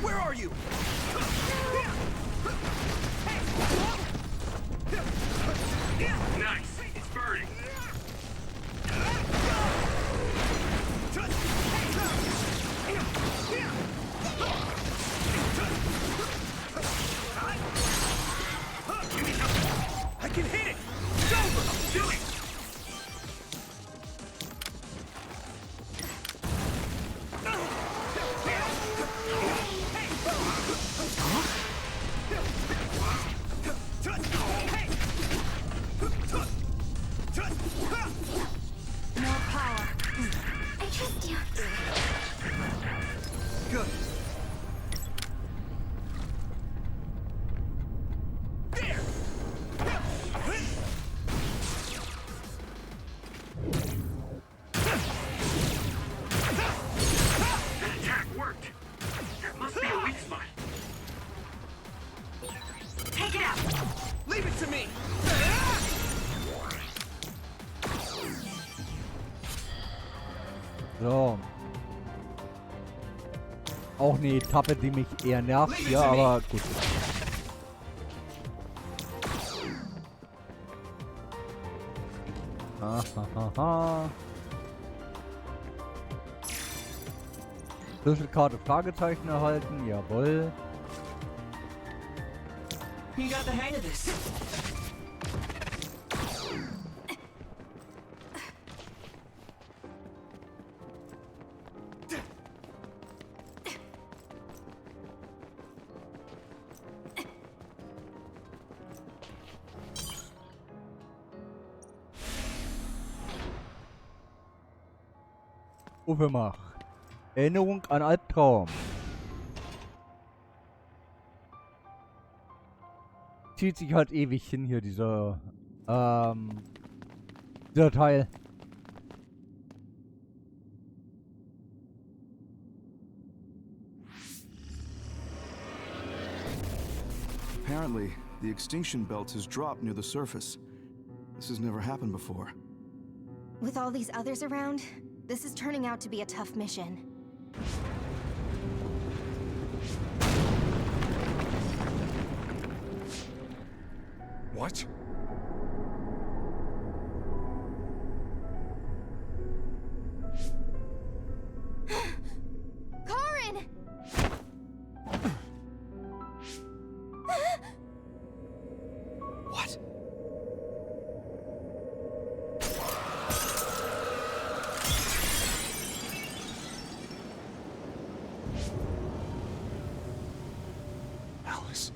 Where are you? Nice. It's burning. I can hit it! It's over! Do it! More power. I trust you. Good. That attack worked. That must be a weak spot. Take it out. Leave it to me! So. Auch eine Etappe, die mich eher nervt hier, aber gut. Hahaha. Schlüsselkarte Fragezeichen erhalten, jawohl. You got the hang of this. Uwe Erinnerung an Albtraum. Zieht sich halt ewig hin hier, dieser Teil. Apparently, the extinction belt has dropped near the surface. This has never happened before. With all these others around, this is turning out to be a tough mission. What? Karin! What? Alice?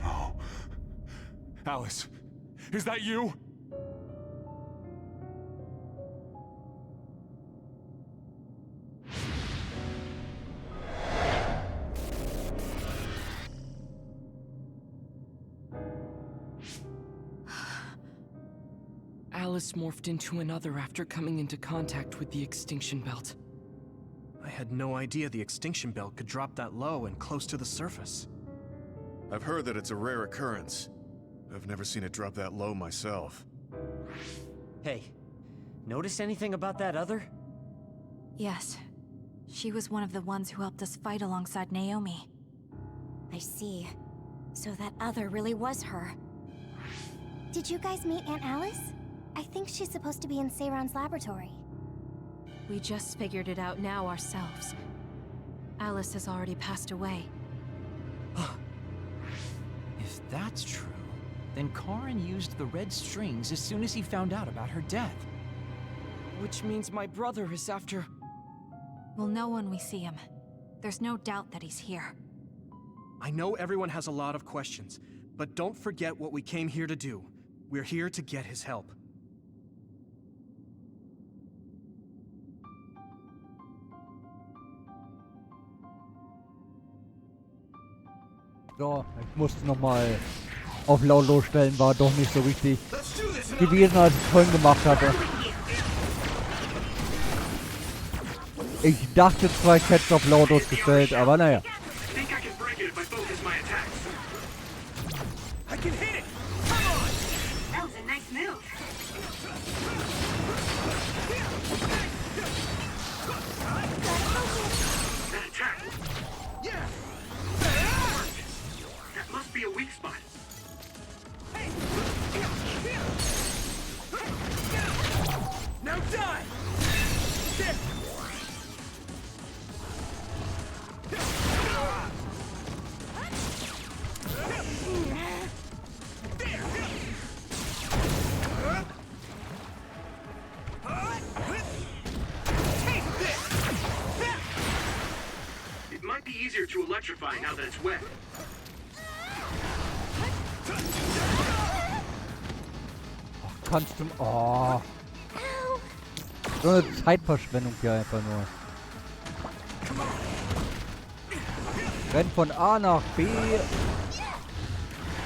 No. Alice, is that you? Alice morphed into another after coming into contact with the extinction belt. I had no idea the extinction belt could drop that low and close to the surface. I've heard that it's a rare occurrence. I've never seen it drop that low myself. Hey, notice anything about that other? Yes. She was one of the ones who helped us fight alongside Naomi. I see. So that other really was her. Did you guys meet Aunt Alice? I think she's supposed to be in Seiron's laboratory. We just figured it out now ourselves. Alice has already passed away. If that's true, then Karin used the red strings as soon as he found out about her death. Which means my brother is after... We'll know when we see him. There's no doubt that he's here. I know everyone has a lot of questions, but don't forget what we came here to do. We're here to get his help. So, ich musste nochmal auf lautlos stellen, war doch nicht so richtig gewesen, als ich es vorhin gemacht hatte. Ich dachte zwar, ich hätte es auf lautlos gestellt, aber naja. Think I can break it if I focus my attacks. I can hit it! Come on! spot. Now die! It might be easier to electrify now that it's wet. Kannst du... Oh. So eine Zeitverschwendung hier einfach nur. Rennt von A nach B.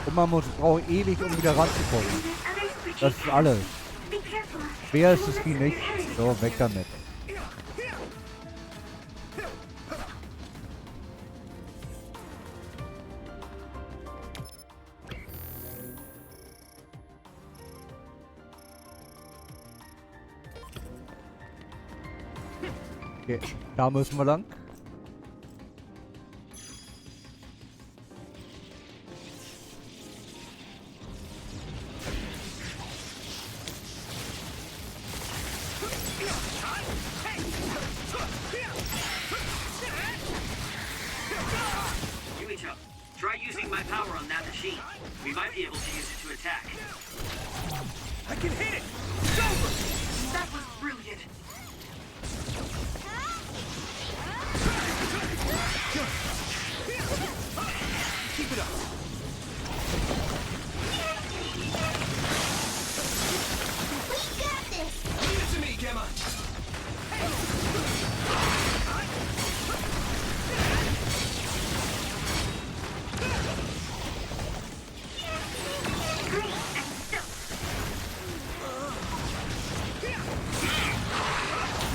Und man braucht ewig, um wieder ranzukommen. Das ist alles. Schwer ist es wie nicht. So, weg damit. Okay, da müssen wir lang. Yuito, try using my power on that machine. We might be able to use it to attack. I can hit it! It's over! That was brilliant. Keep it up. We got this! Leave it to me, Gemma!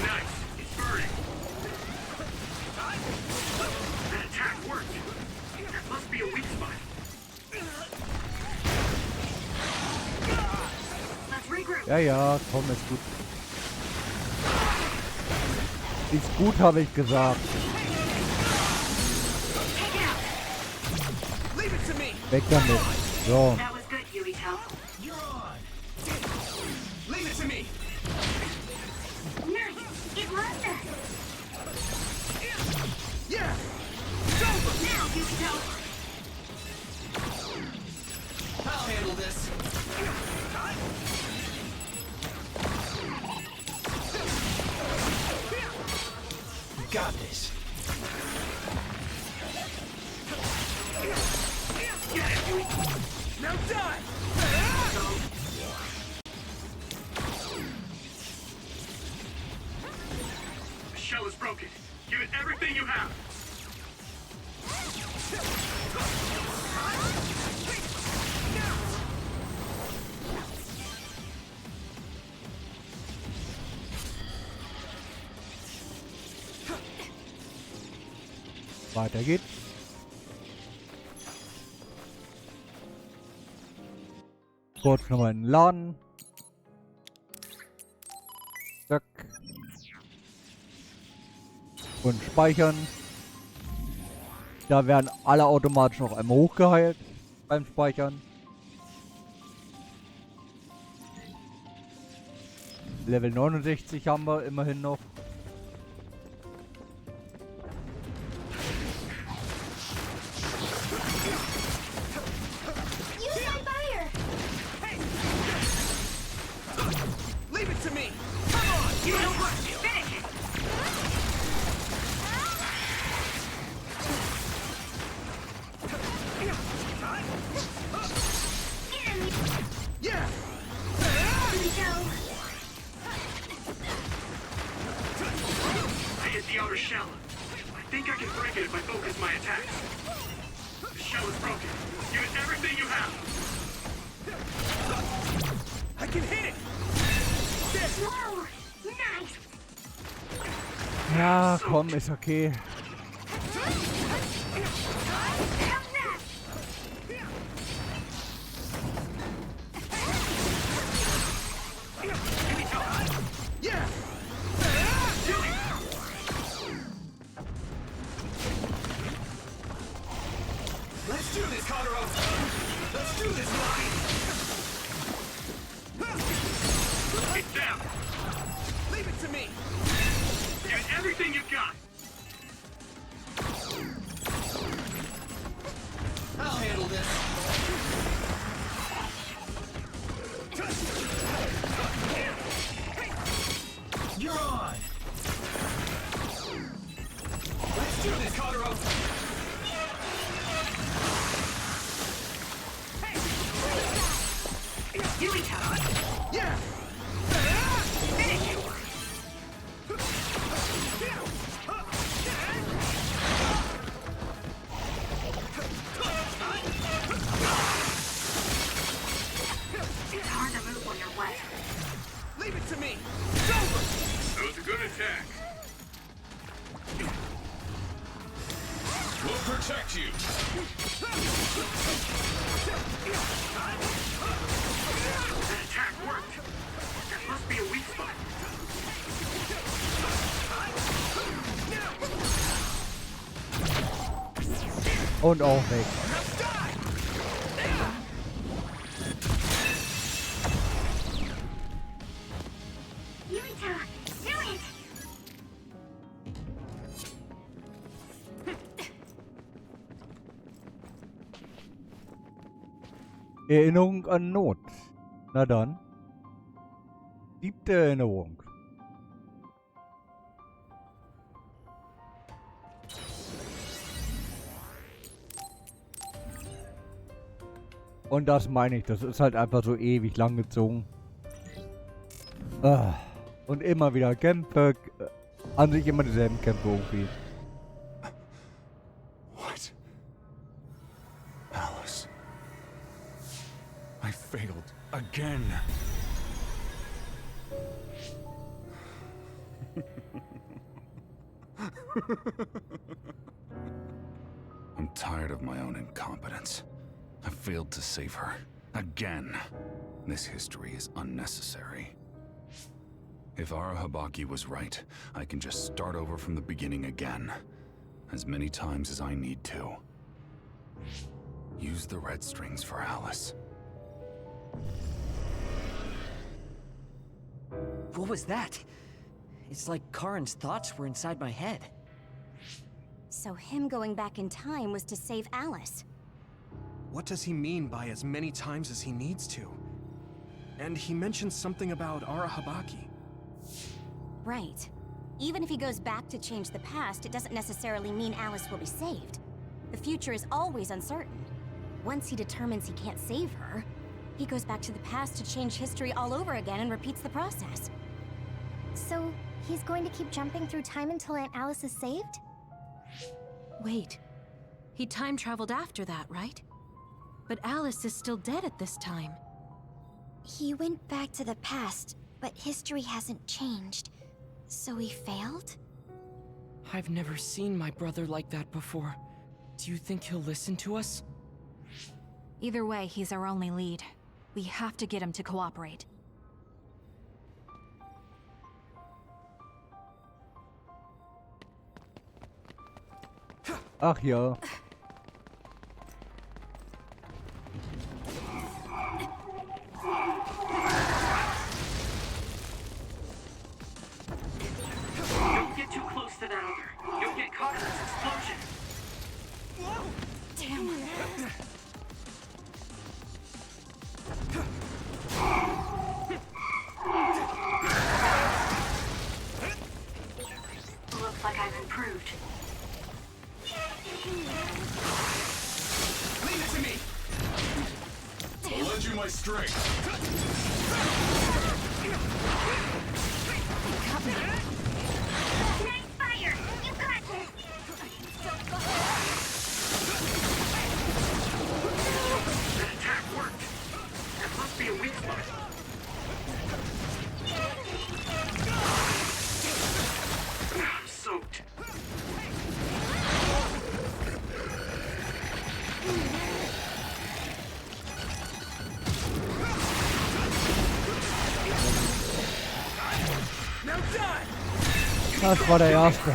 Nice. It's burning. That attack worked. That must be a weak spot. Let's regroup. Ja, ja, komm, ist gut. Ist gut, habe ich gesagt. Leave it to me! Weg damit. So. That was good, Yuito. You're on! Leave it to me! Nice! It loved us! Yeah! It's over! Now, Yuito! I'll handle this. Got this. Get it, Yuito. Now die! The shell is broken. Give it everything you have. Weiter geht's. Kurz nochmal in den Laden. Zack. Und speichern. Da werden alle automatisch noch einmal hochgeheilt beim Speichern. Level 69 haben wir immerhin noch. Use my fire! Leave it to me! Come on! You know what? Finish it! Yeah! I hit the outer shell. I think I can break it if I focus my attacks. The shell is broken. Give it everything you have. I can hit it! Whoa! Nice! Ja, komm, ist okay. Yeah! Let's do this, Kagero! Let's do this, Nani! Get down! Leave it to me! Give it everything you've got! I'll handle this. You're on! Let's do this, Kagero! Yuito! Yeah! Finish you! It's hard to move when you're wet. Leave it to me! It's over! That was a good attack. We'll protect you. That attack worked. That must be a weak spot. Und auch weg. Yuito, do it! Erinnerung an Not. Na dann. 7. Erinnerung. Und das meine ich, das ist halt einfach so ewig lang gezogen. Und immer wieder Kämpfe, an sich immer dieselben Kämpfe irgendwie. What? Alice. I failed again. I'm tired of my own incompetence. I failed to save her. Again. This history is unnecessary. If Arahabaki was right, I can just start over from the beginning again. As many times as I need to. Use the red strings for Alice. What was that? It's like Karin's thoughts were inside my head. So him going back in time was to save Alice. What does he mean by as many times as he needs to? And he mentioned something about Arahabaki. Right. Even if he goes back to change the past, it doesn't necessarily mean Alice will be saved. The future is always uncertain. Once he determines he can't save her, he goes back to the past to change history all over again and repeats the process. So, he's going to keep jumping through time until Aunt Alice is saved? Wait. He time traveled after that, right? But Alice is still dead at this time. He went back to the past, but history hasn't changed. So he failed? I've never seen my brother like that before. Do you think he'll listen to us? Either way, he's our only lead. We have to get him to cooperate. Ach ja. Don't get too close to that other. You'll get caught in this explosion. Damn. Looks like I've improved. Leave it to me! I'll lend you my strength. Nice fire! You got this! That attack worked. That must be a weak spot. I'm soaked. Das war der erste.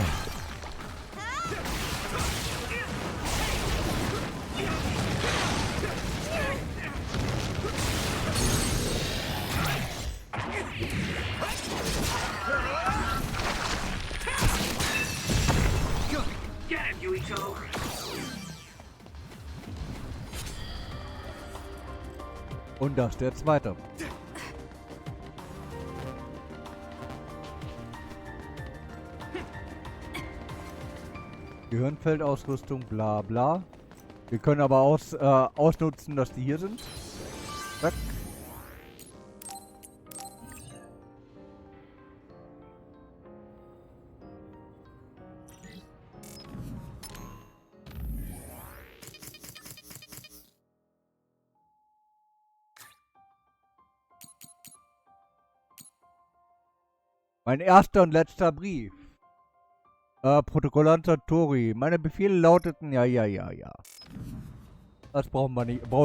Und das ist der zweite. Gehirnfeldausrüstung, bla bla. Wir können aber ausnutzen, dass die hier sind. Zack. Mein erster und letzter Brief. Protokollant Satori. Meine Befehle lauteten ja. Das brauche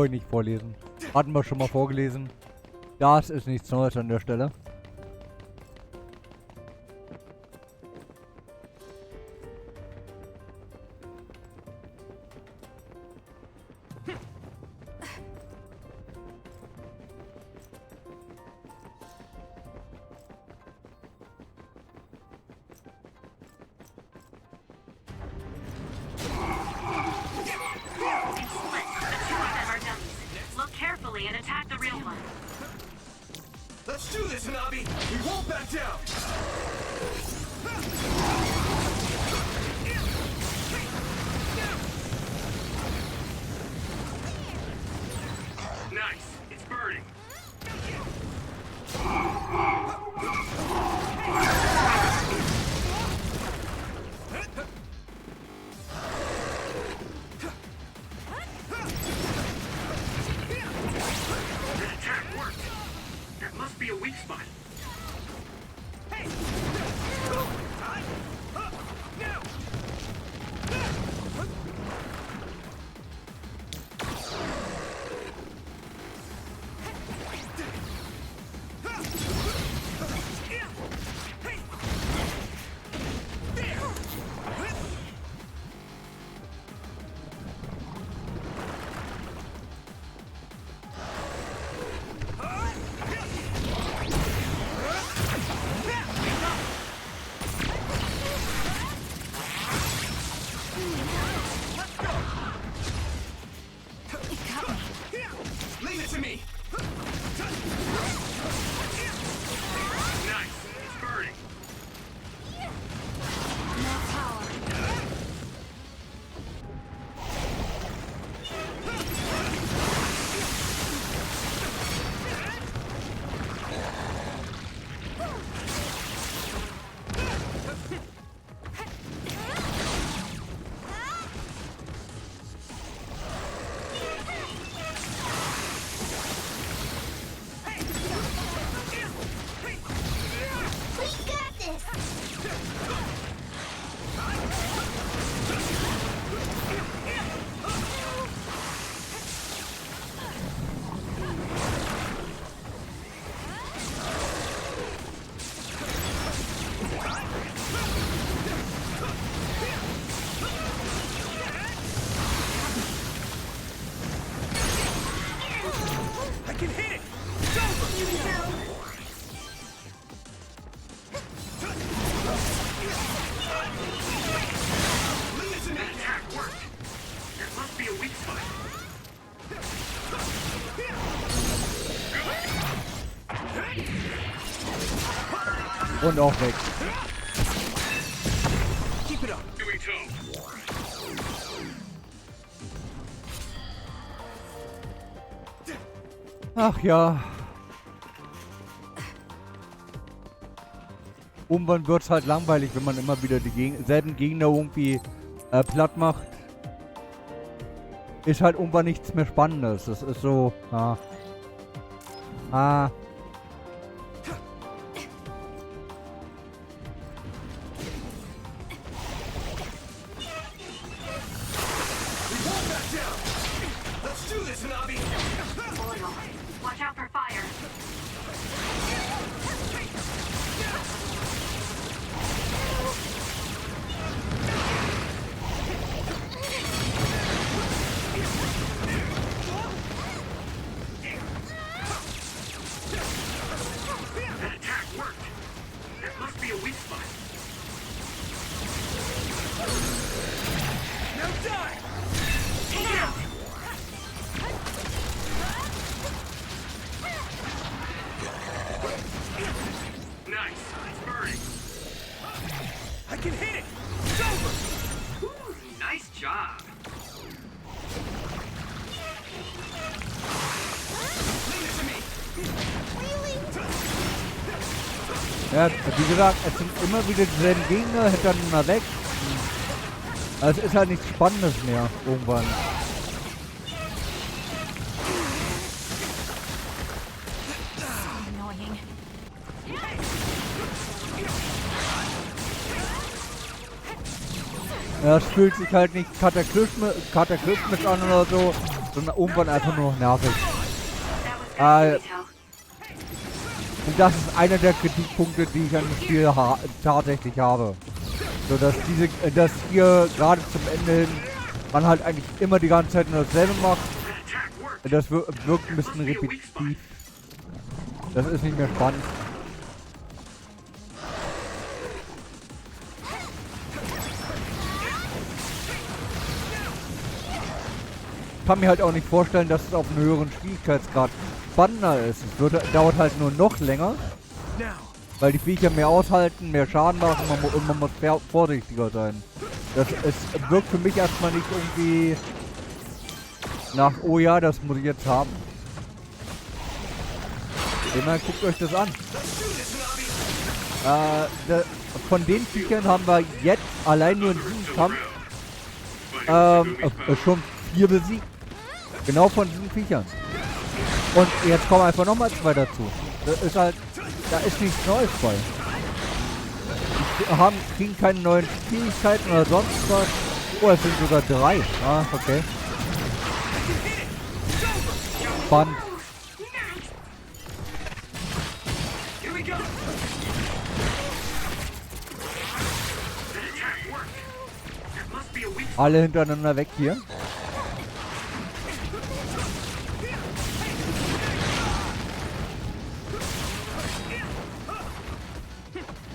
ich nicht vorlesen. Hatten wir schon mal vorgelesen. Das ist nichts Neues an der Stelle. And attack the real one. Let's do this, Hanabi! We won't back down! Nice. It's burning. Be a weak spot. Hey! Und auch weg. Ach ja. Irgendwann wird es halt langweilig, wenn man immer wieder die selben Gegner irgendwie platt macht. Ist halt irgendwann nichts mehr Spannendes. Das ist so, Watch out for fire. That attack worked. That must be a weak spot. Now die! Take out! Ja, wie gesagt, es sind immer wieder dieselben Gegner hintereinander weg. Also es ist halt nichts Spannendes mehr irgendwann. Annoying. Ja, es fühlt sich halt nicht kataklysmisch an oder so, sondern irgendwann einfach nur noch nervig. Und das ist einer der Kritikpunkte, die ich an dem Spiel tatsächlich habe. So, dass hier gerade zum Ende hin, man halt eigentlich immer die ganze Zeit nur dasselbe macht. Das wirkt ein bisschen repetitiv. Das ist nicht mehr spannend. Ich kann mir halt auch nicht vorstellen, dass es auf einem höheren Schwierigkeitsgrad spannender ist. Es dauert halt nur noch länger, weil die Viecher mehr aushalten, mehr Schaden machen und man muss vorsichtiger sein. Es wirkt für mich erstmal nicht irgendwie nach, oh ja, das muss ich jetzt haben. Immer guckt euch das an. Von den Viechern haben wir jetzt allein nur in diesem Kampf schon 4 besiegt. Genau von diesen Viechern. Und jetzt kommen einfach nochmal 2 dazu. Das ist halt, da ist nichts Neues bei. Die kriegen keine neuen Fähigkeiten oder sonst was. Oh, es sind sogar 3. Ah, okay. Spannend. Alle hintereinander weg hier.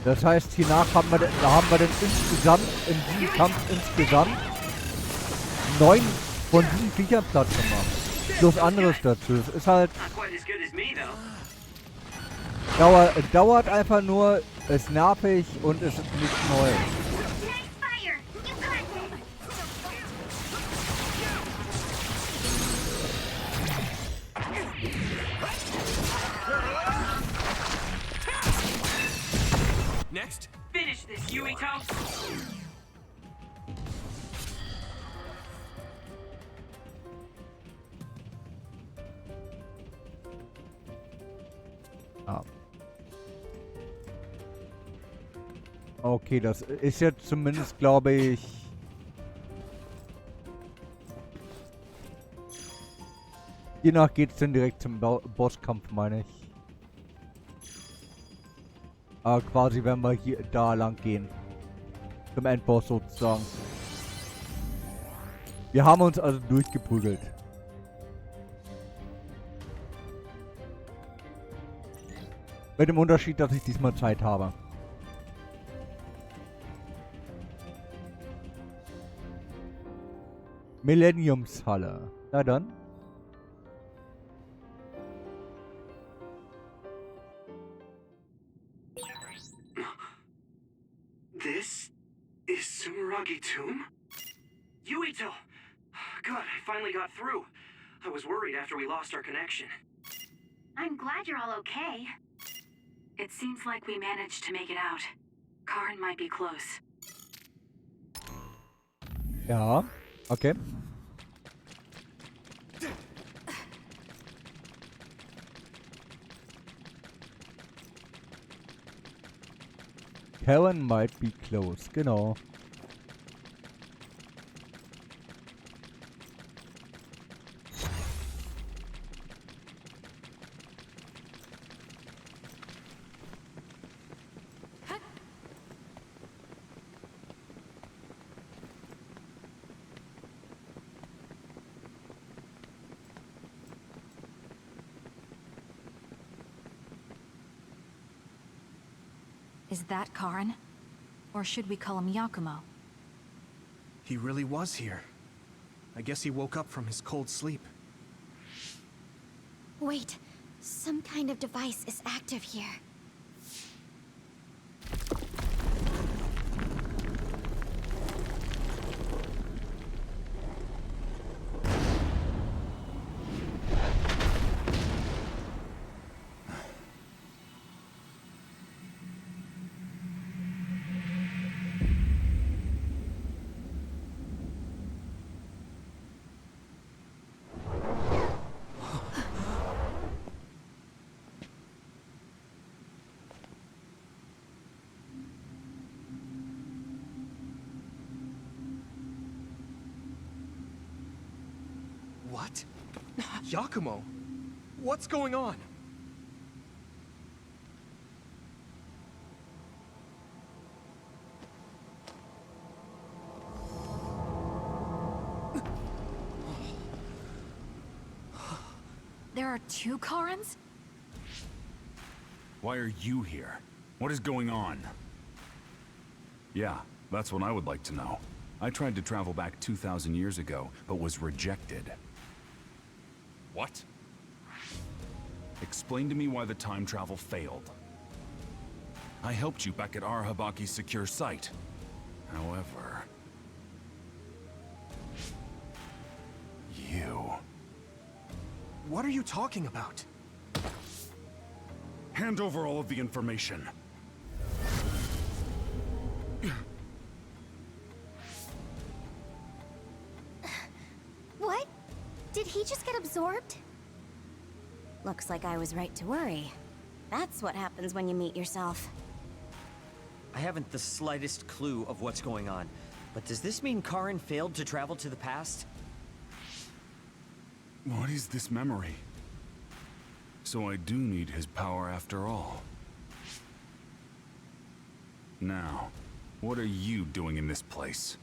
Das heißt, hiernach haben wir dann insgesamt, in diesem Kampf insgesamt 9 von 7 Viechern Platz gemacht. Plus anderes dazu. Es ist halt... Dauert einfach nur, ist nervig und es ist nichts Neues. Next, finish this, Yuito! Ah. Okay, das ist jetzt zumindest, glaube ich... Hiernach geht's dann direkt zum Bosskampf, meine ich. Quasi, wenn wir hier da lang gehen. Zum Endboss sozusagen. Wir haben uns also durchgeprügelt. Mit dem Unterschied, dass ich diesmal Zeit habe. Millenniumshalle. Na dann. This is Sumeragi Tomb? Yuito! Good, I finally got through. I was worried after we lost our connection. I'm glad you're all okay. It seems like we managed to make it out. Karin might be close. Ja, okay. Karen might be close, genau. Is that Karin? Or should we call him Yakumo? He really was here. I guess he woke up from his cold sleep. Wait, some kind of device is active here. What? Yakumo? What's going on? There are 2 Karens? Why are you here? What is going on? Yeah, that's what I would like to know. I tried to travel back 2,000 years ago, but was rejected. What? Explain to me why the time travel failed. I helped you back at Arahabaki's secure site. However... you... What are you talking about? Hand over all of the information. What? Did he just get absorbed? Looks like I was right to worry. That's what happens when you meet yourself. I haven't the slightest clue of what's going on, but does this mean Karen failed to travel to the past? What is this memory? So I do need his power after all. Now, what are you doing in this place?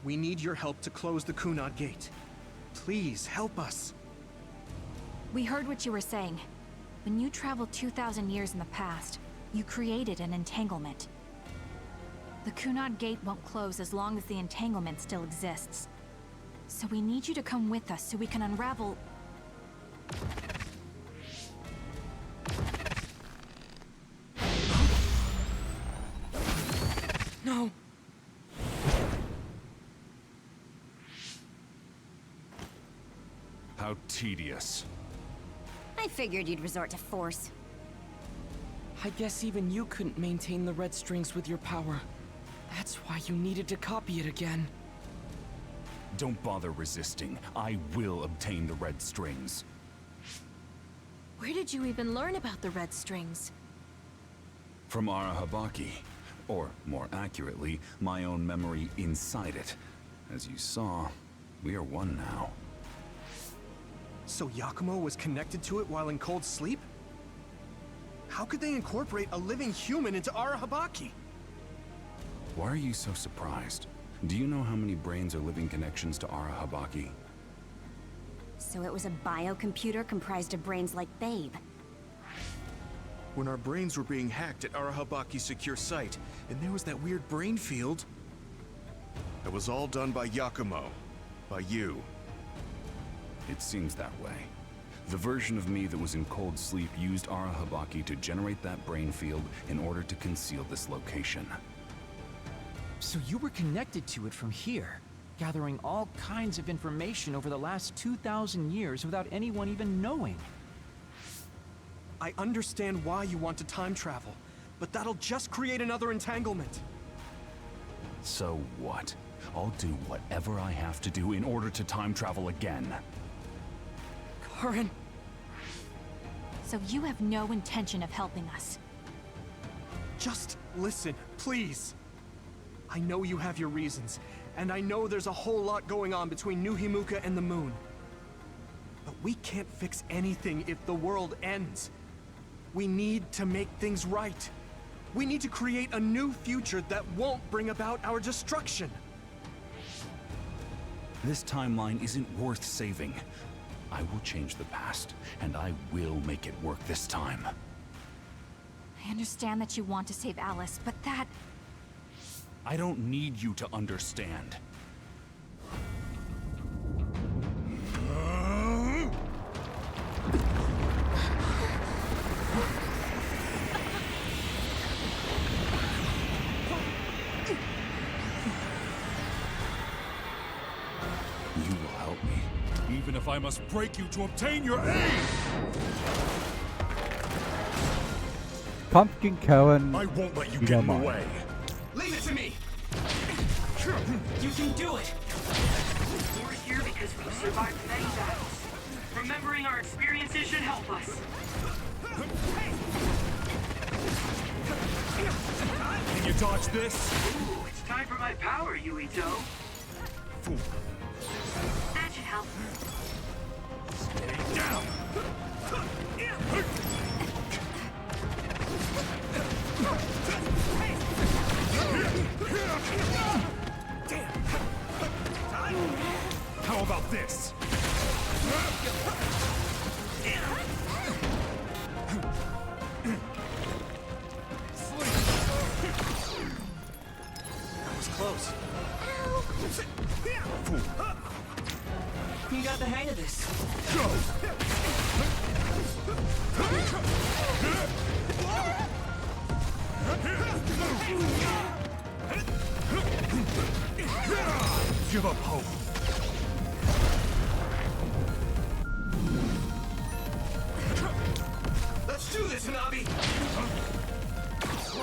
We need your help to close the Kunad Gate. Please, help us. We heard what you were saying. When you traveled 2,000 years in the past, you created an entanglement. The Kunad Gate won't close as long as the entanglement still exists. So we need you to come with us so we can unravel... No! How tedious. I figured you'd resort to force. I guess even you couldn't maintain the red strings with your power. That's why you needed to copy it again. Don't bother resisting. I will obtain the red strings. Where did you even learn about the red strings? From Arahabaki. Or, more accurately, my own memory inside it. As you saw, we are one now. So Yakumo was connected to it while in cold sleep? How could they incorporate a living human into Arahabaki? Why are you so surprised? Do you know how many brains are living connections to Arahabaki? So it was a biocomputer comprised of brains like Babe. When our brains were being hacked at Arahabaki's secure site, and there was that weird brain field. It was all done by Yakumo. By you. It seems that way. The version of me that was in cold sleep used Arahabaki to generate that brain field in order to conceal this location. So you were connected to it from here, gathering all kinds of information over the last 2,000 years without anyone even knowing. I understand why you want to time travel, but that'll just create another entanglement. So what? I'll do whatever I have to do in order to time travel again. Karen! So you have no intention of helping us? Just listen, please. I know you have your reasons, and I know there's a whole lot going on between New Himuka and the moon. But we can't fix anything if the world ends. We need to make things right. We need to create a new future that won't bring about our destruction. This timeline isn't worth saving. I will change the past, and I will make it work this time. I understand that you want to save Alice, but that... I don't need you to understand. You will help me, even if I must break you to obtain your aid! Kampf gegen Karen. I won't let you wieder get in the mal. way. Leave it to me! You can do it! We're here because we've survived many battles. Remembering our experiences should help us. Can you dodge this? Ooh, it's time for my power, Yuito. Fool. about this? That was close. You got the hang of this. Give up hope. Let's do this, Hanabi!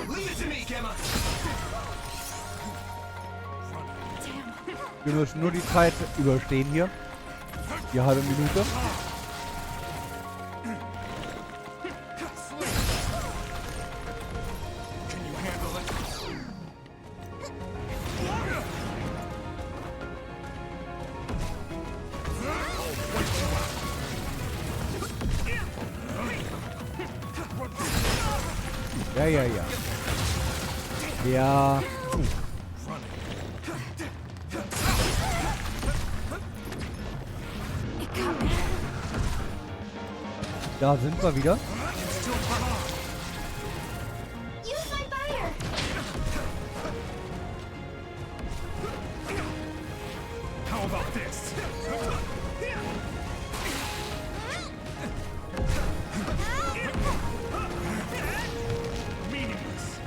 Leave it to me, Gemma! Wir müssen nur die Zeit überstehen hier. Die halbe Minute. Ja. Ja. Da sind wir wieder. Use my fire! How about this? Meaningless.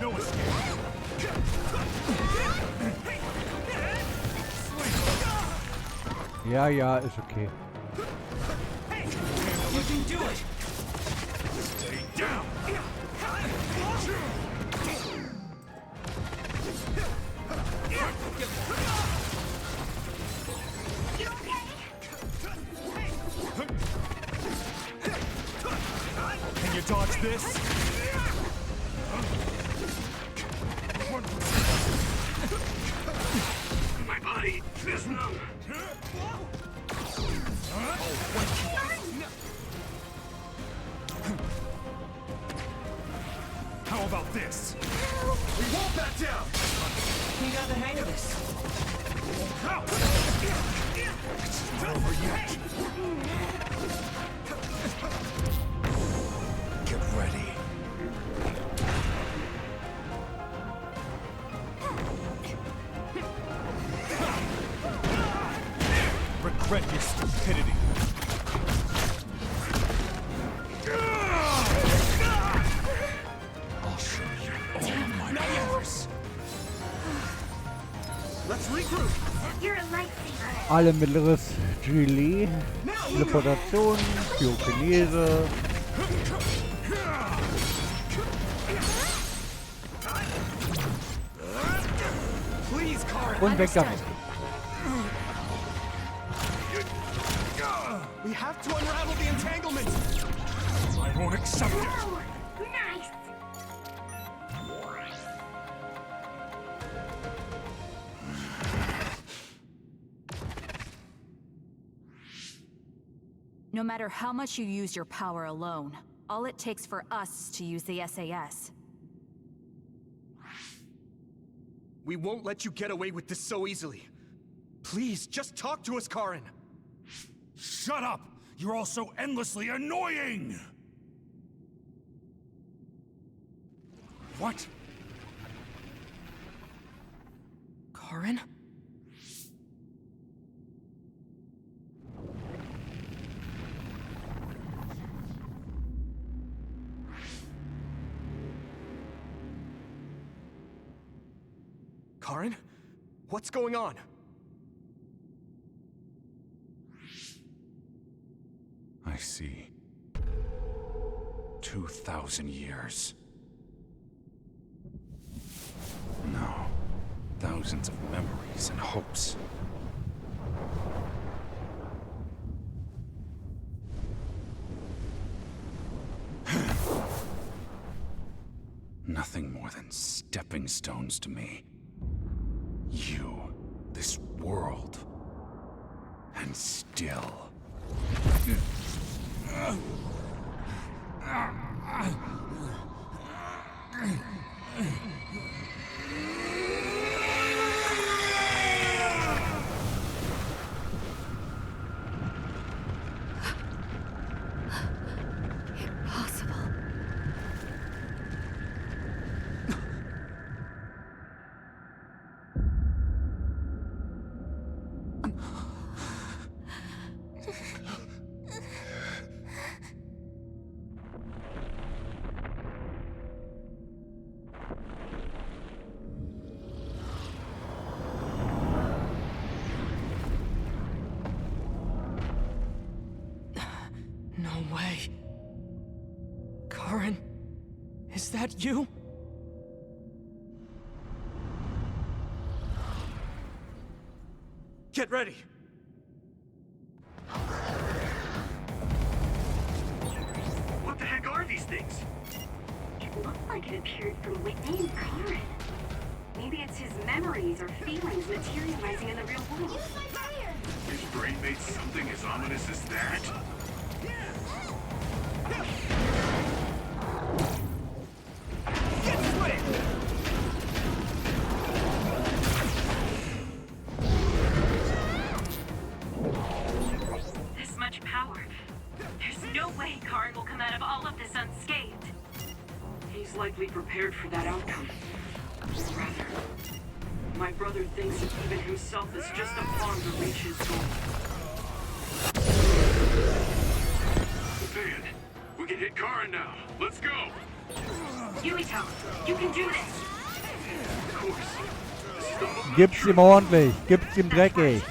No escape. Ja, ist okay. You can do it! Stay down. Can you dodge this? My body is numb. How about this? We won't back down. You got the hang of this. It's not over yet. Get ready. Regret your stupidity. I'll show you all my powers. Let's regroup. You're a lightsaber. Alle mittleres Gelee, Teleportation, Pyrokinese. Please, Karen. Und weg damit. We have to unravel the entanglement. I won't accept it. Oh, nice! No matter how much you use your power alone, all it takes for us to use the SAS. We won't let you get away with this so easily. Please, just talk to us, Karen. Shut up! You're all so endlessly annoying! What? Karen? Karen? What's going on? I see. 2,000 years. No. Thousands of memories and hopes. Nothing more than stepping stones to me. You, this world, and still, No way. Karen, is that you? Get ready! What the heck are these things? It looked like it appeared from within Karen. Maybe it's his memories or feelings materializing in the real world. His brain made something as ominous as that? This much power. There's no way Karen will come out of all of this unscathed. He's likely prepared for that outcome. Or rather, my brother thinks that even himself is just a pawn to reach his goal. Man, we can hit Karen now. Let's go! Yuito, you can do this! Of course. Gib's ihm ordentlich. Gib's ihm dreckig.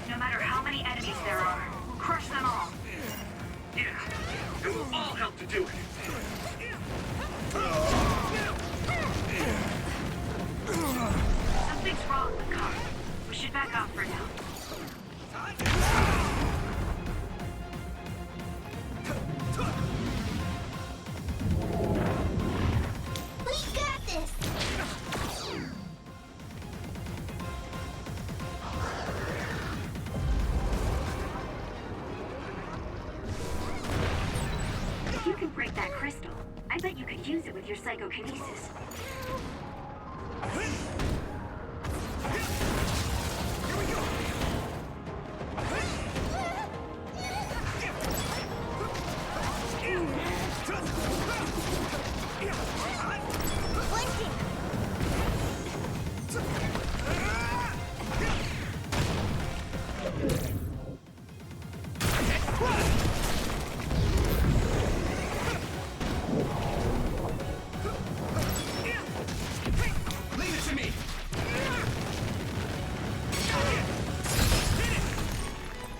No matter how many enemies there are, we'll crush them all. Yeah, and we'll all help to do it. Something's wrong with Karen. We should back off for now. We got this! If you can break that crystal, I bet you could use it with your psychokinesis. Leave it to me!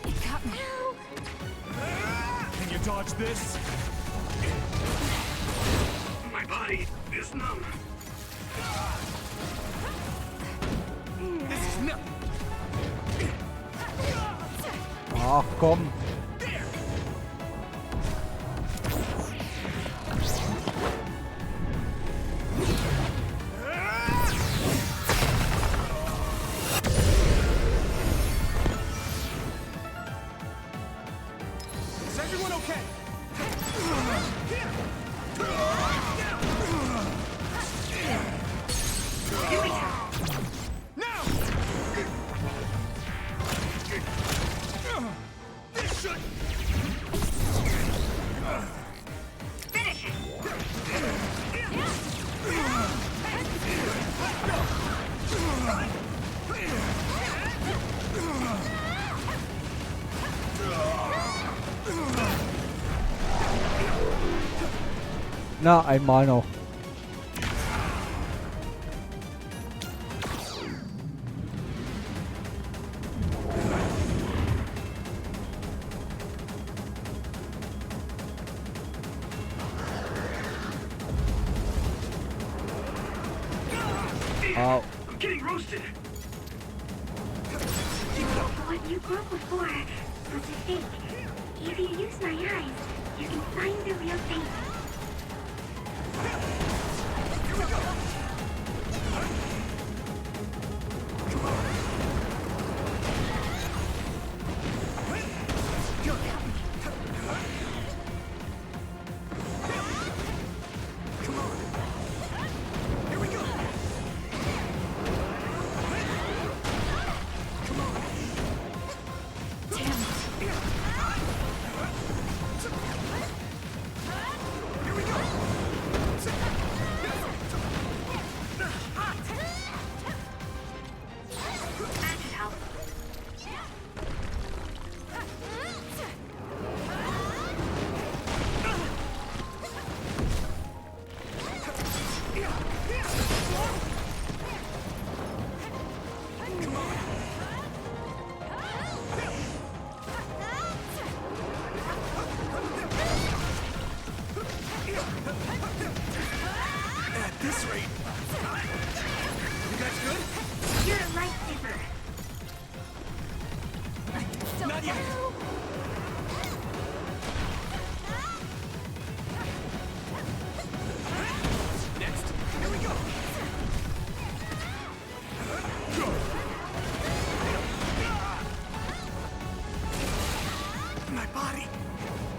It got me. Can you dodge this? My body is numb. This is nothing! Ach komm. Is everyone okay? Now! This should... Finish it! Na, einmal noch. Au. I'm getting roasted. What you broke before was a fake. If you use my eyes, you can find the real thing.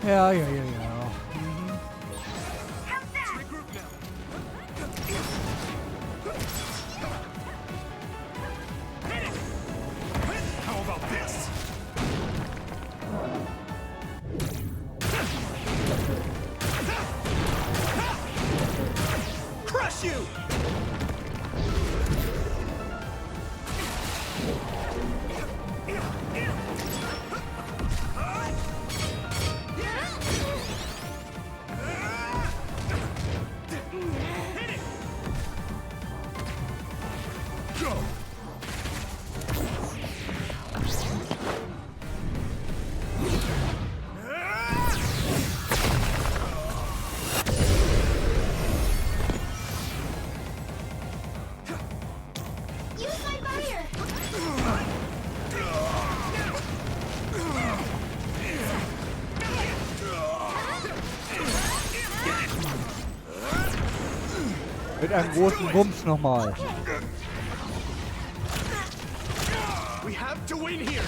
Ja. Mhm. How about this? Crush you! Use my fire! Mit einem großen Bums nochmal. We have to win here!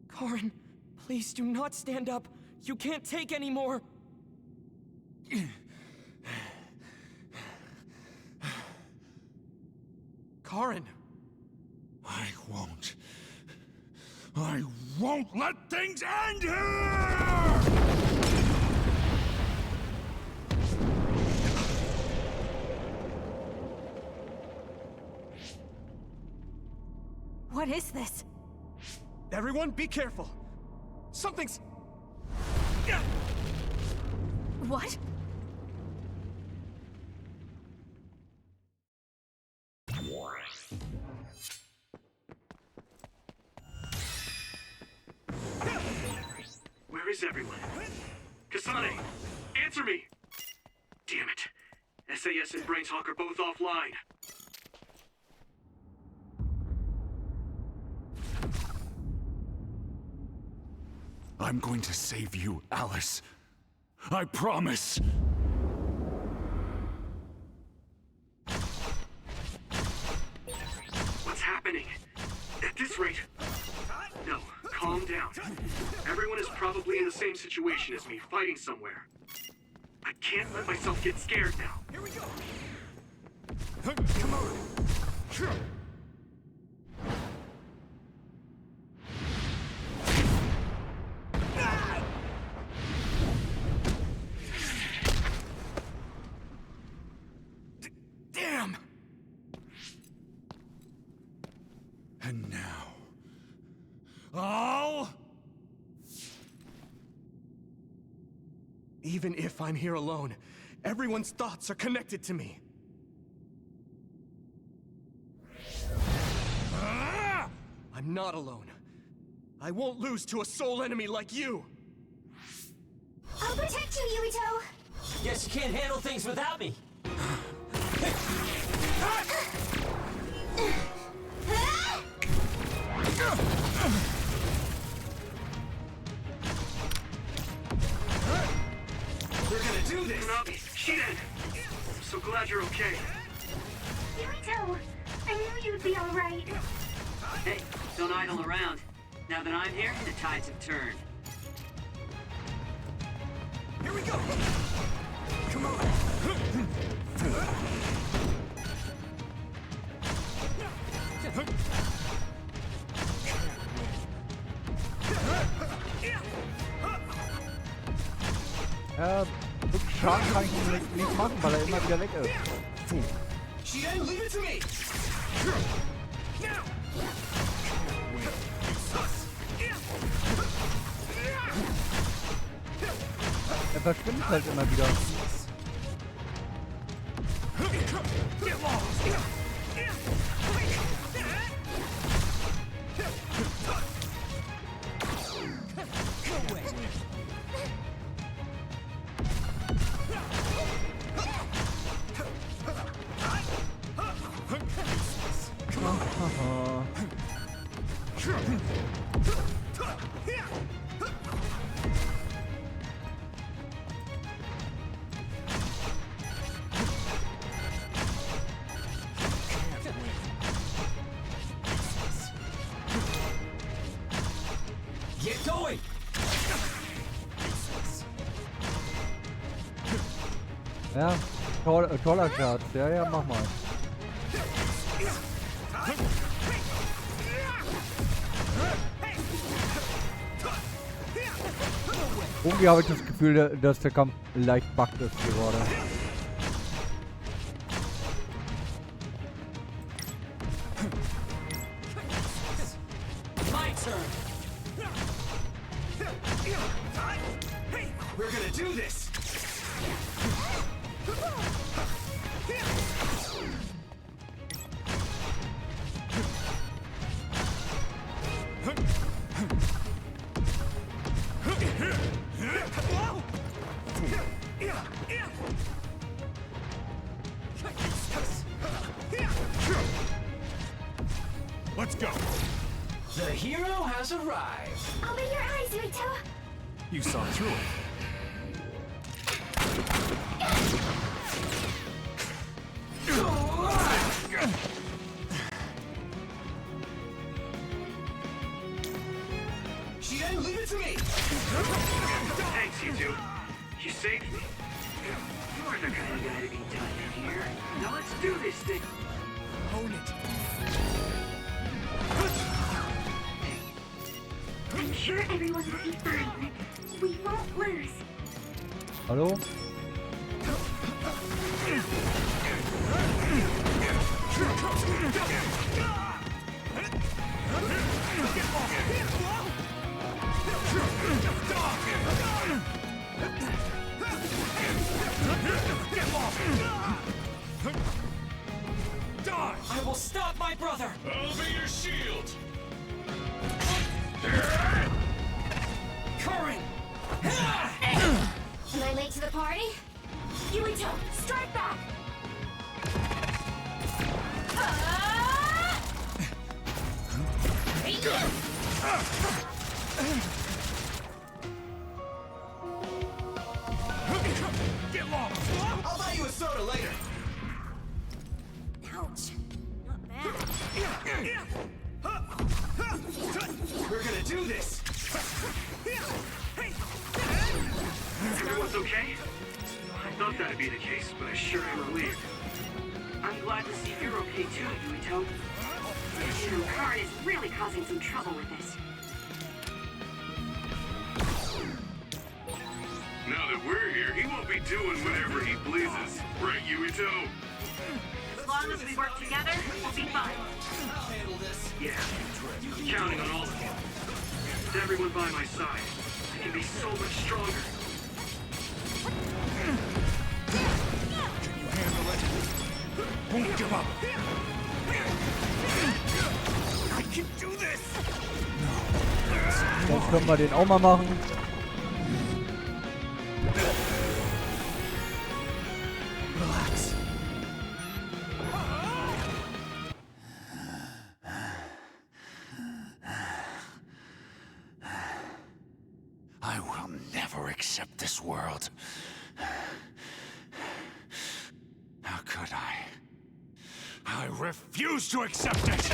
Karin, please do not stand up. You can't take any more. Karin. I won't let things end here! What is this? Everyone, be careful. Something's... What? Where is everyone? Kasane, answer me! Damn it. SAS and Braintalk are both offline. I'm going to save you, Alice. I promise. What's happening? At this rate... No, calm down. Everyone is probably in the same situation as me, fighting somewhere. I can't let myself get scared now. Here we go! Come on! Damn! And now... I'll... Even if I'm here alone, everyone's thoughts are connected to me. I'm not alone. I won't lose to a soul enemy like you! I'll protect you, Yuito! Guess you can't handle things without me. We're gonna do this! Shiden! I'm so glad you're okay. Yuito, I knew you'd be alright. Hey, don't idle around. Now that I'm here, the tides have turned. Here we go! Come on! Wirklich Schaden kann ich ihm nicht machen, weil er immer wieder weg ist. Shiden, leave it to me! Er verschwindet halt immer wieder. Get lost! Ja, toller Scherz. Ja, ja, mach mal. Irgendwie habe ich das Gefühl, dass der Kampf leicht buggt ist gerade. My turn. We're gonna do this. Let's go. The hero has arrived. Open your eyes, Yuito. You saw through it. Shien, leave it to me. Thanks, you two. You saved me. You're the kind of guy to be done in here. Now let's do this thing. Own it. I'm sure everyone will be fine. We won't lose. Hallo? I will stop my brother. I'll be your shield. Current. Am I late to the party? Yuito, strike back! Get lost. I'll buy you a soda later. Ouch. Not bad. We're gonna do this. Everyone's okay? I thought that'd be the case, but I sure am relieved. I'm glad to see you're okay too, Yuito. Karn is really causing some trouble with this. Now that we're here, he won't be doing whatever he pleases. Right, Yuito? As long as we work together, we'll be fine. I'll handle this. Yeah, I'm counting on all of you. With everyone by my side, I can be so much stronger. Can you handle it? Won't give up. I can do this. Jetzt können wir den auch mal machen. Relax. I will never accept this world. How could I? I refuse to accept it!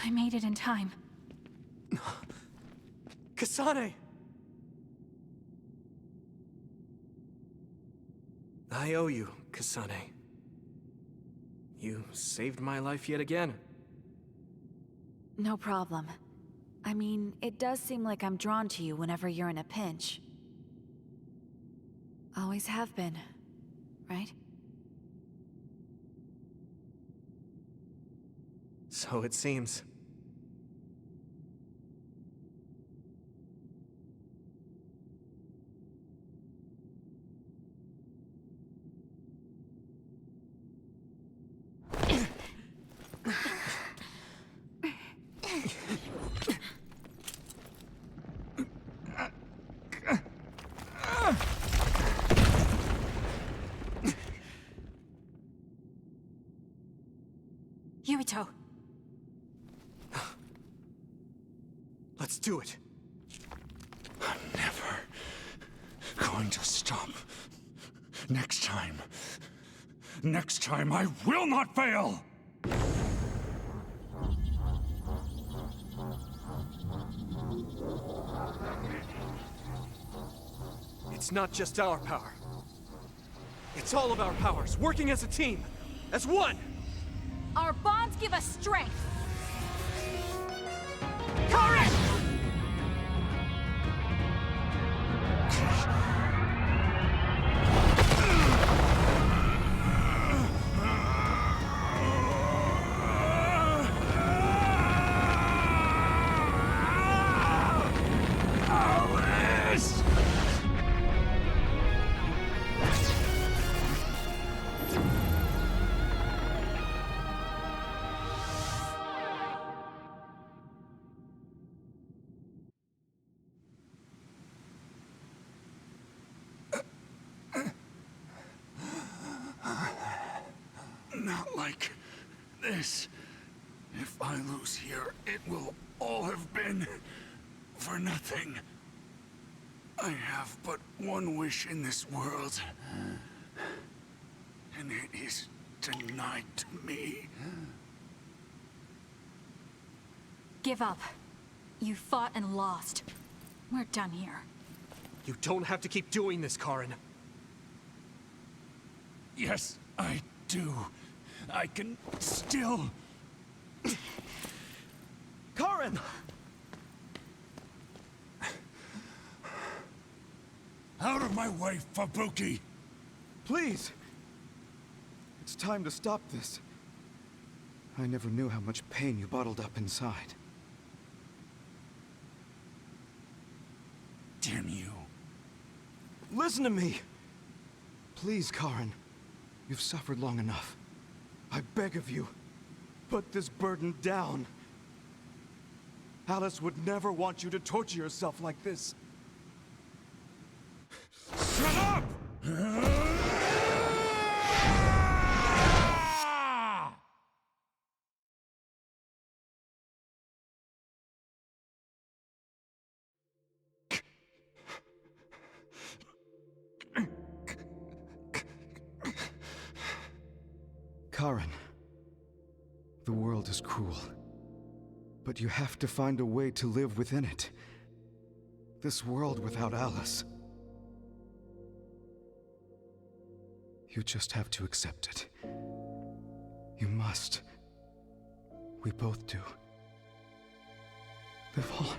I made it in time. Kasane! I owe you, Kasane. You saved my life yet again. No problem. I mean, it does seem like I'm drawn to you whenever you're in a pinch. Always have been, right? So it seems. Yuito. Let's do it. I'm never going to stop. Next time I will not fail! It's not just our power. It's all of our powers, working as a team, as one! Our bonds give us strength. Correct! Not like this. If I lose here, it will all have been for nothing. I have but one wish in this world, and it is denied to me. Give up. You fought and lost. We're done here. You don't have to keep doing this, Karin. Yes, I do. I can still... Karin! Out of my way, Fubuki! Please! It's time to stop this. I never knew how much pain you bottled up inside. Damn you. Listen to me! Please, Karin. You've suffered long enough. I beg of you, put this burden down. Alice would never want you to torture yourself like this. Shut up! Karin, the world is cruel, but you have to find a way to live within it. This world without Alice. You just have to accept it. You must. We both do. Live on.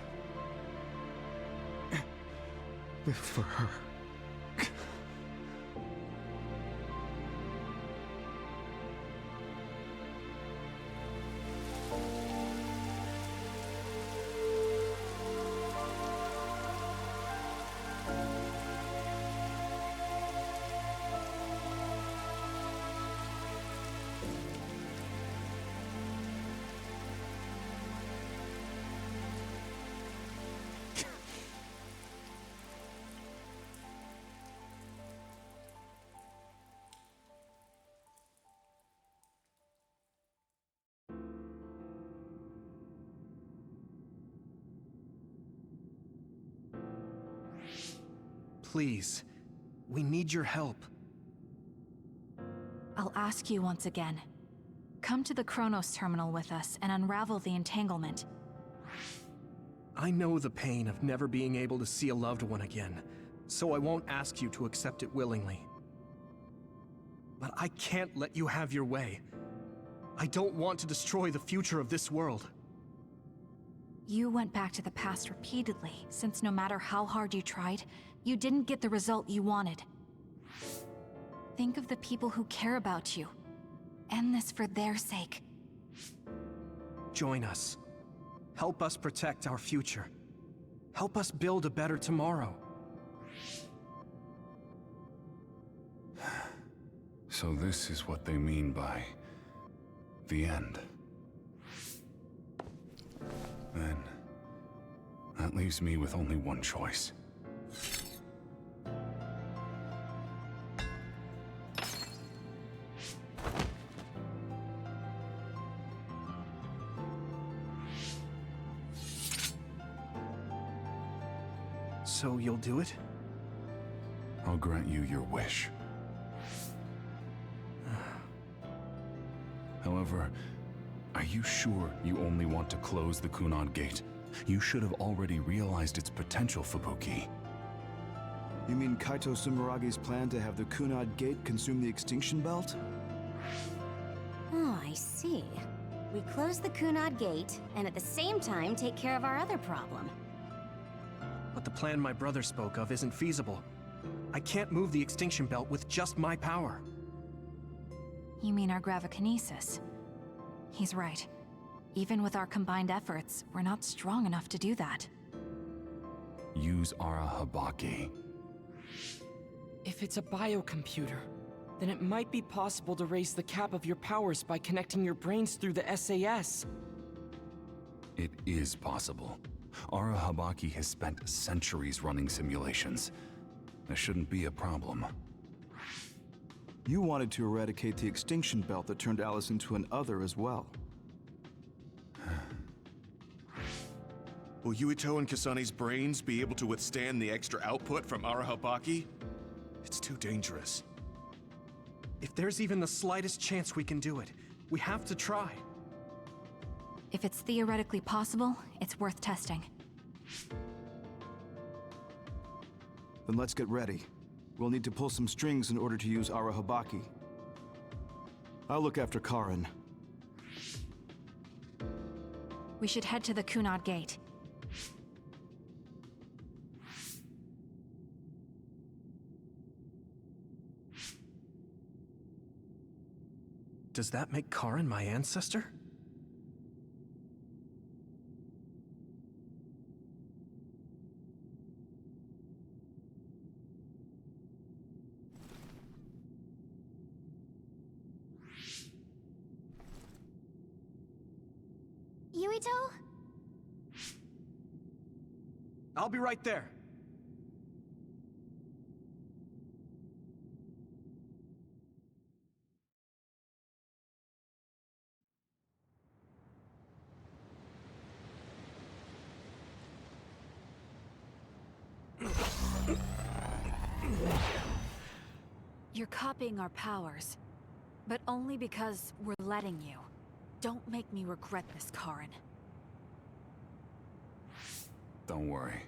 Live for her. Please, we need your help. I'll ask you once again. Come to the Kronos terminal with us and unravel the entanglement. I know the pain of never being able to see a loved one again, so I won't ask you to accept it willingly. But I can't let you have your way. I don't want to destroy the future of this world. You went back to the past repeatedly, since no matter how hard you tried, you didn't get the result you wanted. Think of the people who care about you. End this for their sake. Join us. Help us protect our future. Help us build a better tomorrow. So this is what they mean by the end. Then, that leaves me with only one choice. So you'll do it? I'll grant you your wish. However, are you sure you only want to close the Kunad Gate? You should have already realized its potential, Fubuki. You mean Kaito Sumeragi's plan to have the Kunad Gate consume the Extinction Belt? Oh, I see. We close the Kunad Gate, and at the same time take care of our other problem. But the plan my brother spoke of isn't feasible. I can't move the Extinction Belt with just my power. You mean our gravikinesis? He's right. Even with our combined efforts, we're not strong enough to do that. Use Arahabaki. If it's a biocomputer, then it might be possible to raise the cap of your powers by connecting your brains through the SAS. It is possible. Arahabaki has spent centuries running simulations. That shouldn't be a problem. You wanted to eradicate the Extinction Belt that turned Alice into an other as well. Will Yuito and Kasane's brains be able to withstand the extra output from Arahabaki? It's too dangerous. If there's even the slightest chance we can do it, we have to try. If it's theoretically possible, it's worth testing. Then let's get ready. We'll need to pull some strings in order to use Arahabaki. I'll look after Karin. We should head to the Kunad Gate. Does that make Karin my ancestor? Yuito? I'll be right there. You're copying our powers, but only because we're letting you. Don't make me regret this, Karin. Don't worry.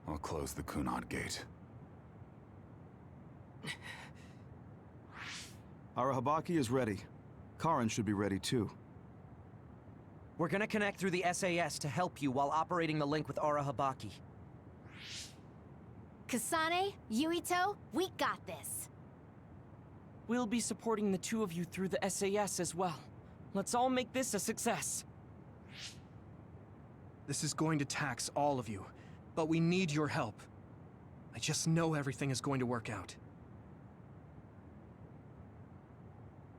I'll close the Kunad Gate. Arahabaki is ready. Karin should be ready too. We're gonna connect through the SAS to help you while operating the link with Arahabaki. Kasane, Yuito, we got this. We'll be supporting the two of you through the SAS as well. Let's all make this a success. This is going to tax all of you, but we need your help. I just know everything is going to work out.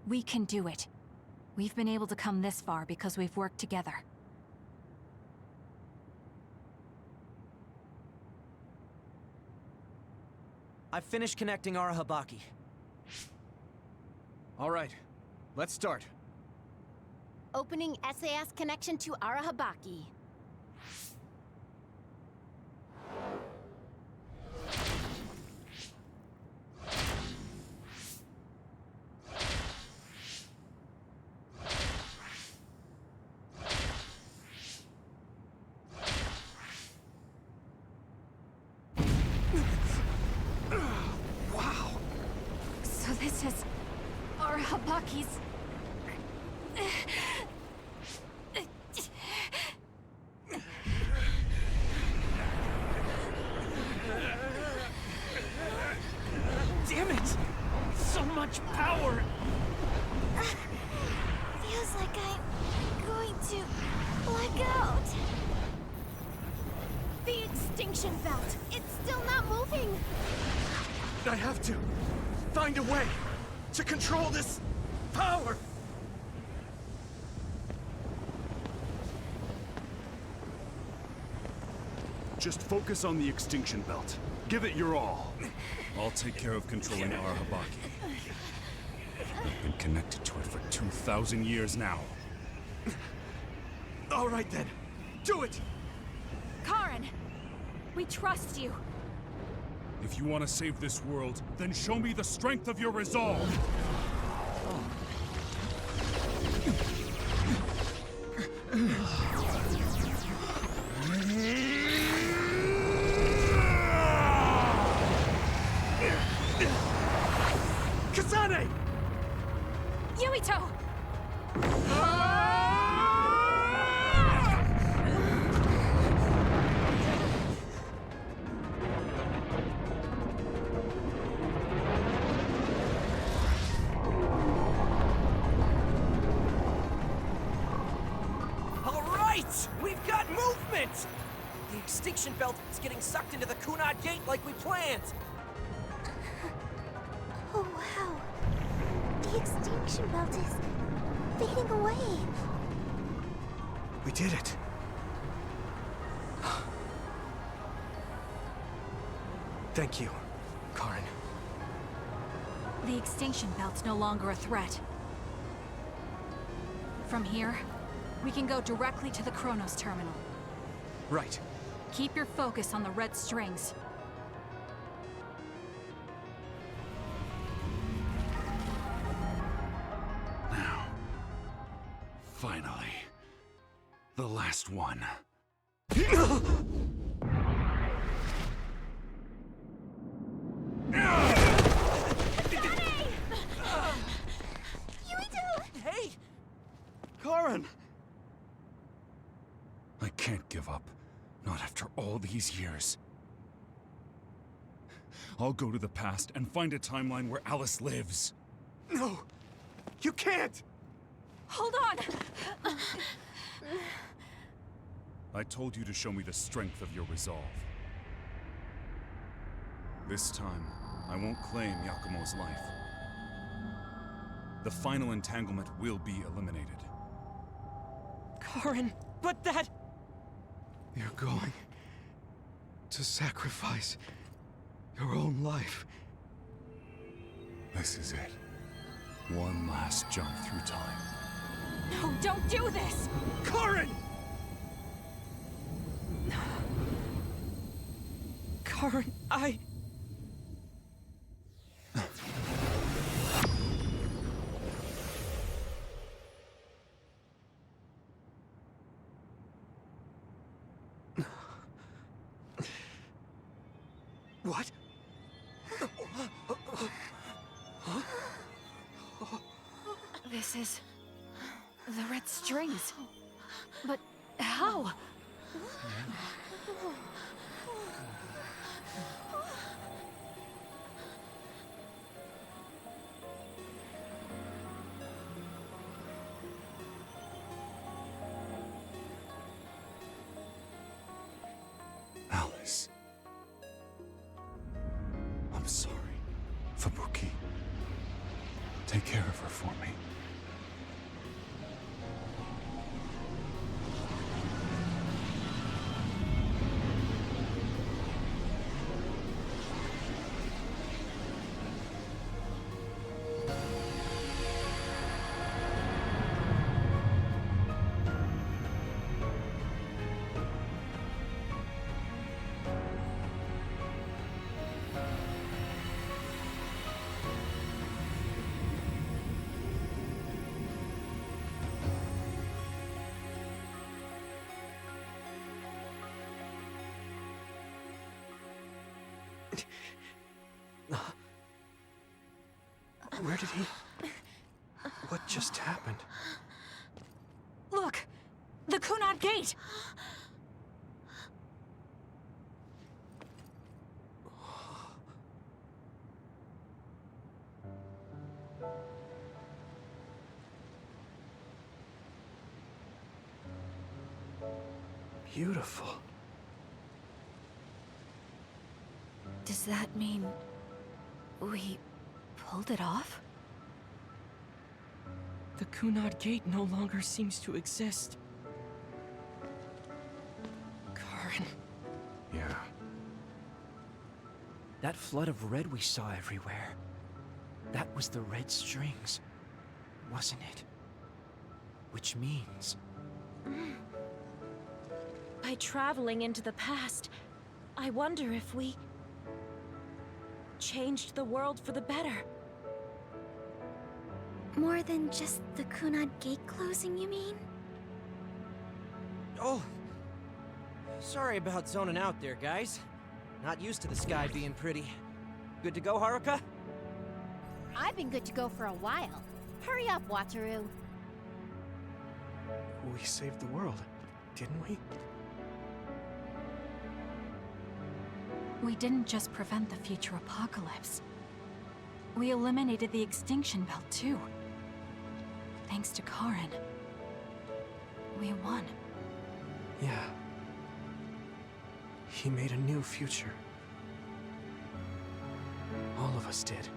We can do it. We've been able to come this far because we've worked together. I've finished connecting Arahabaki. All right, let's start. Opening SAS connection to Arahabaki. Wow! So this is Arahabaki's... Damn it! So much power! Feels like I'm going to black out. The Extinction Belt! It's still not moving! I have to find a way to control this power! Just focus on the Extinction Belt. Give it your all. I'll take care of controlling Arahabaki. I've been connected to it for 2,000 years now. All right then, do it! Karin! We trust you. If you want to save this world, then show me the strength of your resolve! Kasane! Yuito! All right! We've got movement! The extinction belt is getting sucked into the Kunad Gate like we planned! Oh, wow. The extinction belt is fading away. We did it. Thank you, Karen. The extinction belt's no longer a threat. From here, we can go directly to the Chronos terminal. Right. Keep your focus on the red strings. Now. Finally. The last one. Hey! Karen! I can't give up. Not after all these years. I'll go to the past and find a timeline where Alice lives. No! You can't! Hold on! I told you to show me the strength of your resolve. This time, I won't claim Yakumo's life. The final entanglement will be eliminated. Karen, but that... You're going to sacrifice your own life. This is it. One last jump through time. No, don't do this! Karen! Karen, What? This is... the red strings. But how? Alice. I'm sorry, Fubuki. Take care of her for me. Where did he... What just happened? Look! The Kunad Gate! Beautiful. Does that mean... we... pulled it off? The Kunad Gate no longer seems to exist. Karen. Yeah. That flood of red we saw everywhere. That was the red strings, wasn't it? Which means... By traveling into the past, I wonder if we changed the world for the better. More than just the Kunad gate closing, you mean? Oh. Sorry about zoning out there, guys. Not used to the sky being pretty. Good to go, Haruka? I've been good to go for a while. Hurry up, Wataru. We saved the world, didn't we? We didn't just prevent the future apocalypse. We eliminated the extinction belt, too. Thanks to Karen. We won. Yeah. He made a new future. All of us did.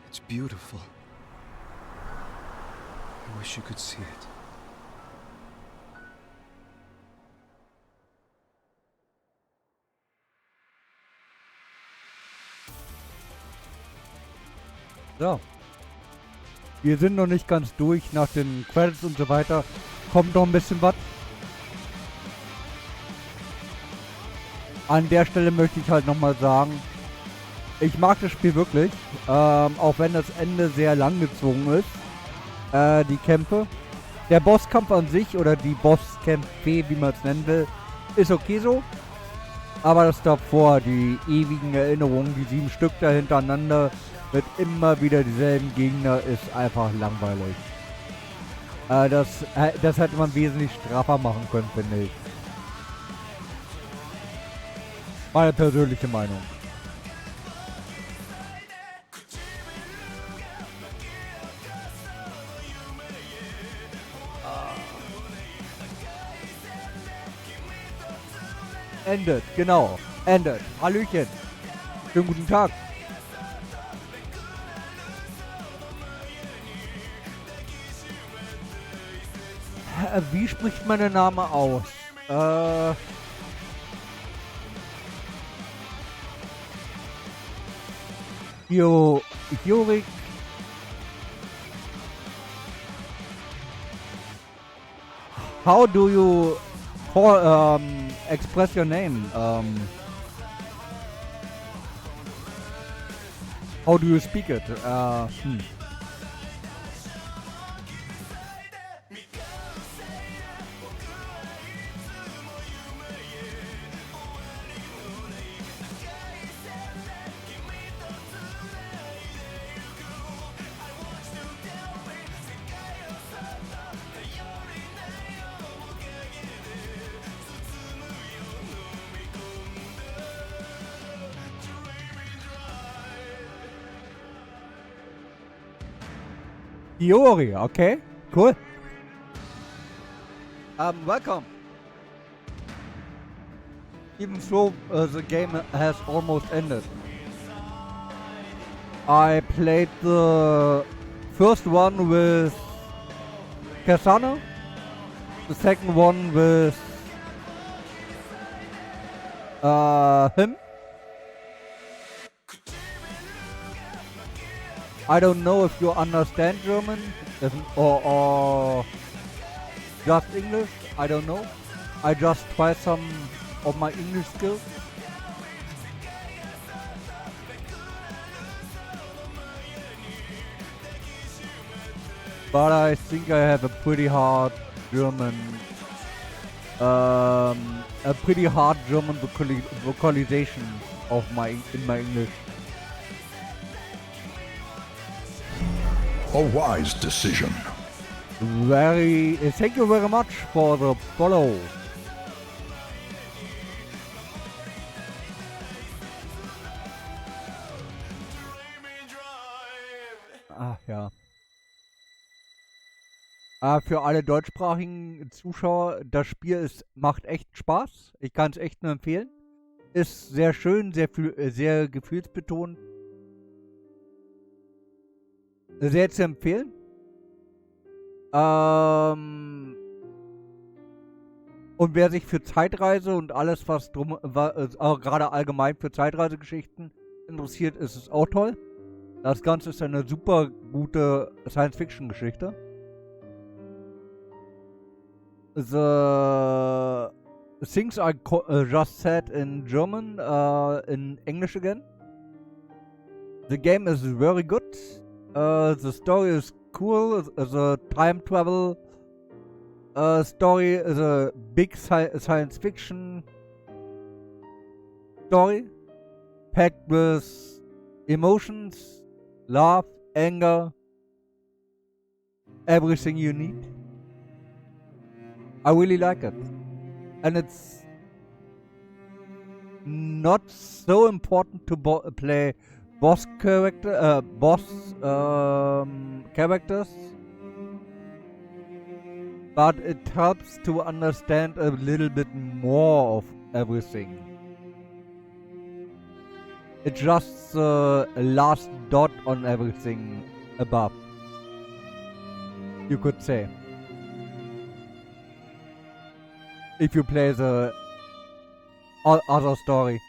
It's beautiful. I wish you could see it. So. Wir sind noch nicht ganz durch nach den Credits und so weiter. Kommt noch ein bisschen was. An der Stelle möchte ich halt nochmal sagen, ich mag das Spiel wirklich, auch wenn das Ende sehr lang gezogen ist, die Kämpfe. Der Bosskampf an sich oder die Bosskämpfe, wie man es nennen will, ist okay so. Aber das davor, die ewigen Erinnerungen, die 7 Stück da hintereinander, mit immer wieder dieselben Gegner, ist einfach langweilig. Das hätte man wesentlich straffer machen können, finde ich. Meine persönliche Meinung. Endet, genau. Endet. Hallöchen. Schönen guten Tag. Wie spricht man den Namen aus? Hyorik. How do you express your name? How do you speak it? Iori, okay, cool. Welcome. Even though the game has almost ended, I played the first one with Kasane, the second one with him. I don't know if you understand German or just English. I don't know. I just try some of my English skills. But I think I have a pretty hard German, vocalization of in my English. A wise decision. Thank you very much for the follow. Ach ja. Für alle deutschsprachigen Zuschauer, das Spiel macht echt Spaß. Ich kann es echt nur empfehlen. Ist sehr schön, sehr gefühlsbetont. Sehr zu empfehlen. Und Und wer sich für Zeitreise und alles, was gerade allgemein für Zeitreisegeschichten interessiert, ist es auch toll. Das Ganze ist eine super gute Science-Fiction-Geschichte. The things I just said in German, in English again. The game is very good. The story is cool. The time travel story is a big science fiction story packed with emotions, love, anger, everything you need. I really like it. And it's not so important to play boss characters, but it helps to understand a little bit more of everything. It's just the last dot on everything above, you could say. If you play the other story.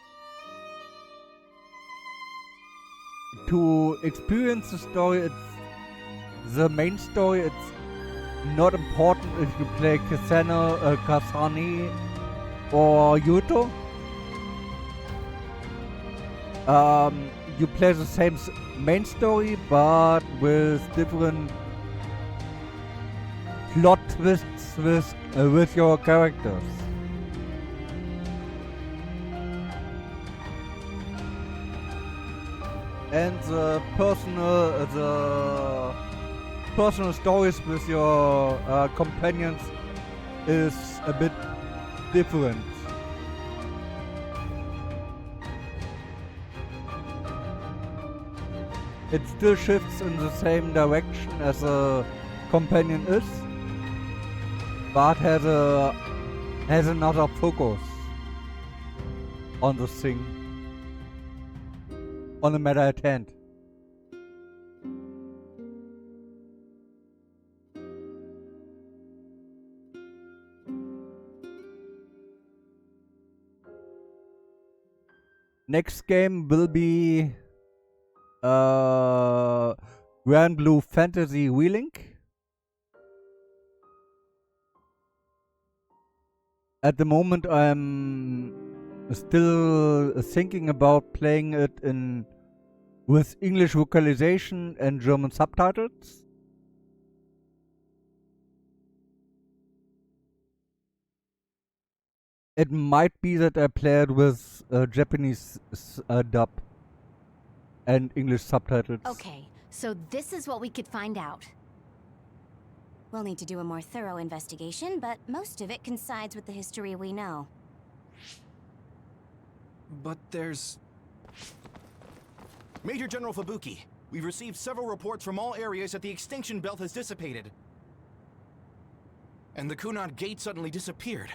To experience the story, it's the main story. It's not important if you play Kasane or Yuito. You play the same main story, but with different plot twists with your characters. And the personal stories with your companions is a bit different. It still shifts in the same direction as a companion is, but has another focus on the thing, on the matter at hand. Next game will be Grand Blue Fantasy Relink. At the moment I'm still thinking about playing it with English vocalization and German subtitles. It might be that I play it with Japanese dub and English subtitles. Okay, so this is what we could find out. We'll need to do a more thorough investigation, but most of it coincides with the history we know. But there's... Major General Fubuki, we've received several reports from all areas that the extinction belt has dissipated. And the Kunad Gate suddenly disappeared.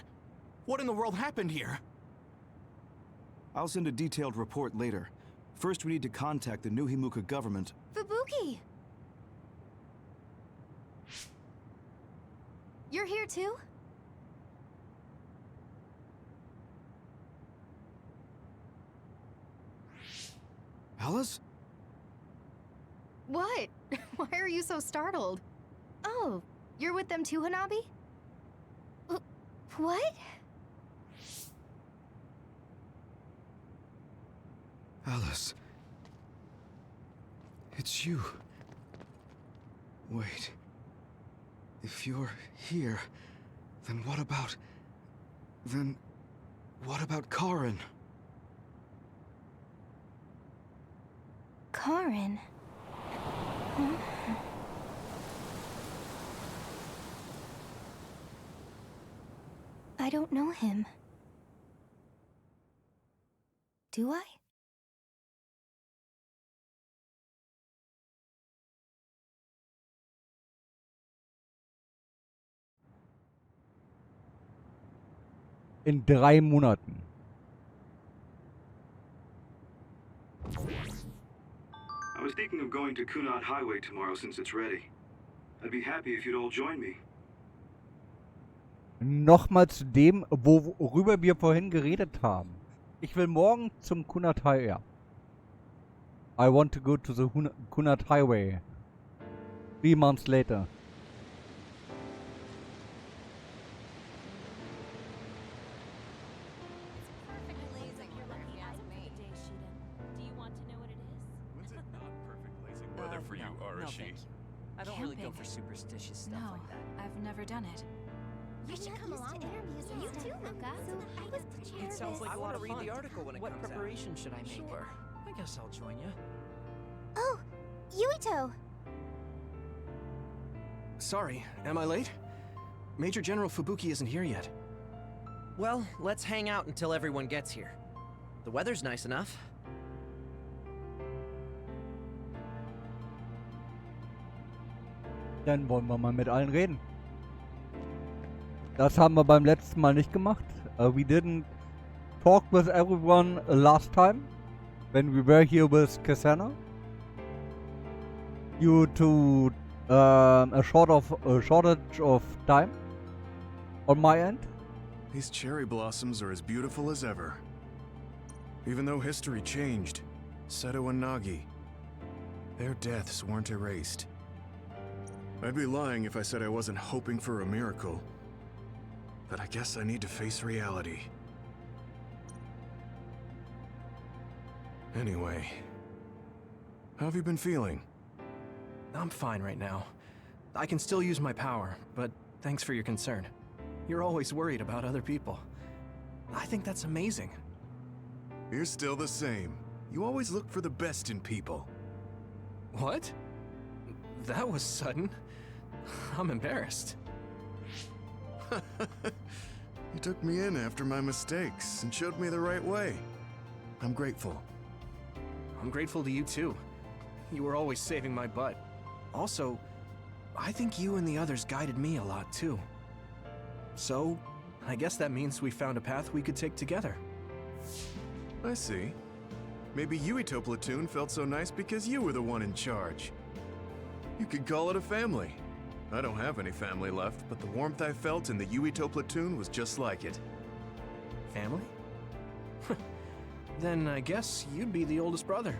What in the world happened here? I'll send a detailed report later. First, we need to contact the New Himuka government. Fubuki! You're here too? Alice? What? Why are you so startled? Oh, you're with them too, Hanabi? What? Alice. It's you. Wait. If you're here, then what about... Then... what about Karin? Karin? Huh? I don't know him. Do I? In 3 Monaten. I was thinking of going to Kunad Highway tomorrow since it's ready. I'd be happy if you'd all join me. nochmal zu dem, worüber wir vorhin geredet haben. Ich will morgen zum Kunat Highway. I want to go to the Kunat Highway. 3 months later. When's it not perfect blazing weather for you, No, Arashi? thank you. I don't really go for superstitious stuff No, like that. I've never done it. You should come along. You too, Luca. I was It sounds like I a want lot to of read fun. the article when it What comes out. preparation should I make? Sure. I guess I'll join you. Oh, Yuito. Sorry, am I late? Major General Fubuki isn't here yet. Well, let's hang out until everyone gets here. The weather's nice enough. Dann wollen wir mal mit allen reden. Das haben wir beim letzten Mal nicht gemacht. We didn't talk with everyone last time when we were here with Cassandra. Due to a shortage of time on my end. These cherry blossoms are as beautiful as ever. Even though history changed, Seto and Nagi, their deaths weren't erased. I'd be lying if I said I wasn't hoping for a miracle. But I guess I need to face reality. Anyway, how have you been feeling? I'm fine right now. I can still use my power, but thanks for your concern. You're always worried about other people. I think that's amazing. You're still the same. You always look for the best in people. What? That was sudden. I'm embarrassed. You took me in after my mistakes and showed me the right way. I'm grateful. I'm grateful to you too. You were always saving my butt. Also, I think you and the others guided me a lot too. So, I guess that means we found a path we could take together. I see. Maybe Yuito Platoon felt so nice because you were the one in charge. You could call it a family. I don't have any family left, but the warmth I felt in the Yuito Platoon was just like it. Family? Then I guess you'd be the oldest brother.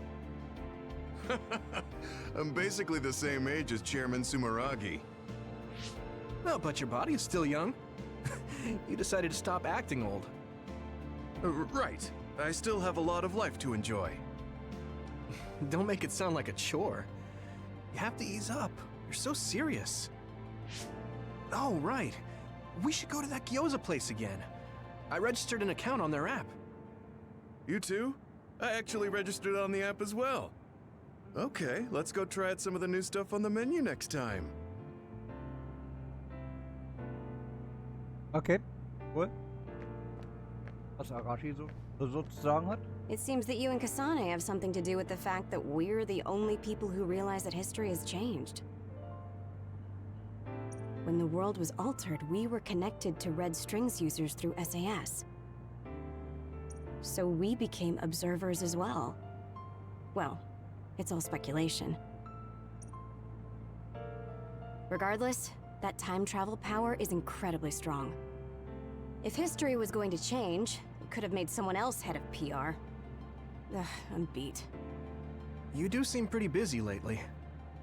I'm basically the same age as Chairman Sumeragi. Oh, but your body is still young. You decided to stop acting old. Right. I still have a lot of life to enjoy. Don't make it sound like a chore. You have to ease up. You're so serious. Oh, right. We should go to that gyoza place again. I registered an account on their app. You too? I actually registered on the app as well. Okay, let's go try out some of the new stuff on the menu next time. Okay, cool. Was Arashi so zu sagen hat? It seems that you and Kasane have something to do with the fact that we're the only people who realize that history has changed. When the world was altered, we were connected to Red Strings users through SAS. So we became observers as well. Well, it's all speculation. Regardless, that time travel power is incredibly strong. If history was going to change, it could have made someone else head of PR. Ugh, I'm beat. You do seem pretty busy lately.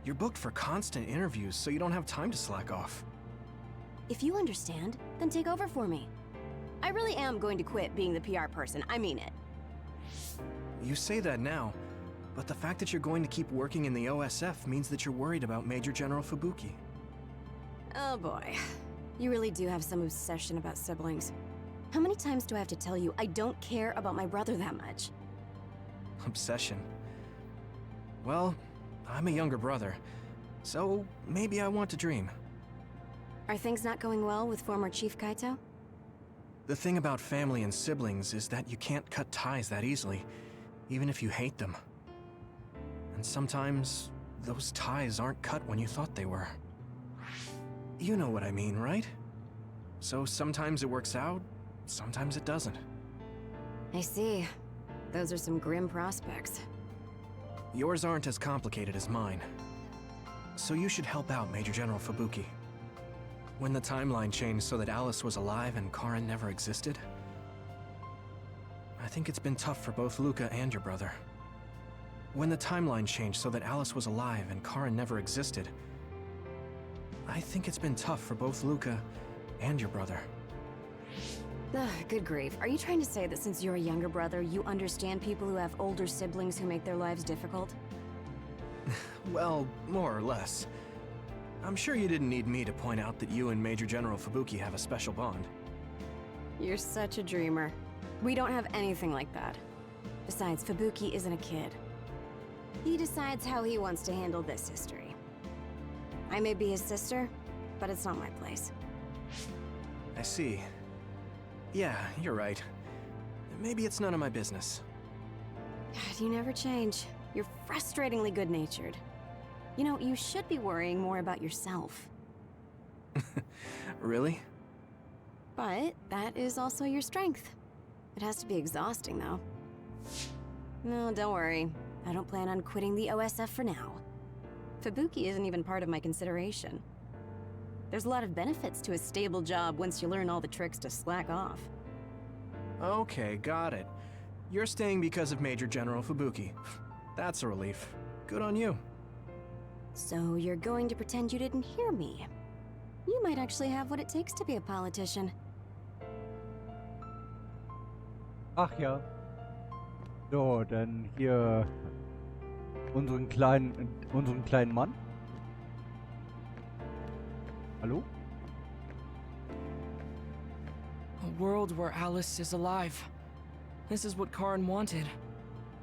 You're booked for constant interviews, so you don't have time to slack off. If you understand, then take over for me. I really am going to quit being the PR person, I mean it. You say that now, but the fact that you're going to keep working in the OSF means that you're worried about Major General Fubuki. Oh boy. You really do have some obsession about siblings. How many times do I have to tell you I don't care about my brother that much? Obsession. Well, I'm a younger brother, so maybe I want to dream. Are things not going well with former Chief Kaito? The thing about family and siblings is that you can't cut ties that easily, even if you hate them. And sometimes, those ties aren't cut when you thought they were. You know what I mean, right? So sometimes it works out, sometimes it doesn't. I see. Those are some grim prospects. Yours aren't as complicated as mine. So you should help out Major General Fubuki. When the timeline changed so that Alice was alive and Karin never existed? I think it's been tough for both Luca and your brother. When the timeline changed so that Alice was alive and Karin never existed, I think it's been tough for both Luca and your brother. Ugh, good grief. Are you trying to say that since you're a younger brother, you understand people who have older siblings who make their lives difficult? Well, more or less. I'm sure you didn't need me to point out that you and Major General Fubuki have a special bond. You're such a dreamer. We don't have anything like that. Besides, Fubuki isn't a kid. He decides how he wants to handle this history. I may be his sister, but it's not my place. I see. Yeah, you're right. Maybe it's none of my business. God, you never change. You're frustratingly good-natured. You know, you should be worrying more about yourself. Really? But that is also your strength. It has to be exhausting, though. No, don't worry. I don't plan on quitting the OSF for now. Fubuki isn't even part of my consideration. There's a lot of benefits to a stable job once you learn all the tricks to slack off. Okay, got it. You're staying because of Major General Fubuki. That's a relief. Good on you. So you're going to pretend you didn't hear me. You might actually have what it takes to be a politician. Ach ja. So, dann hier unseren kleinen Mann. Hallo? A world where Alice is alive. This is what Karin wanted,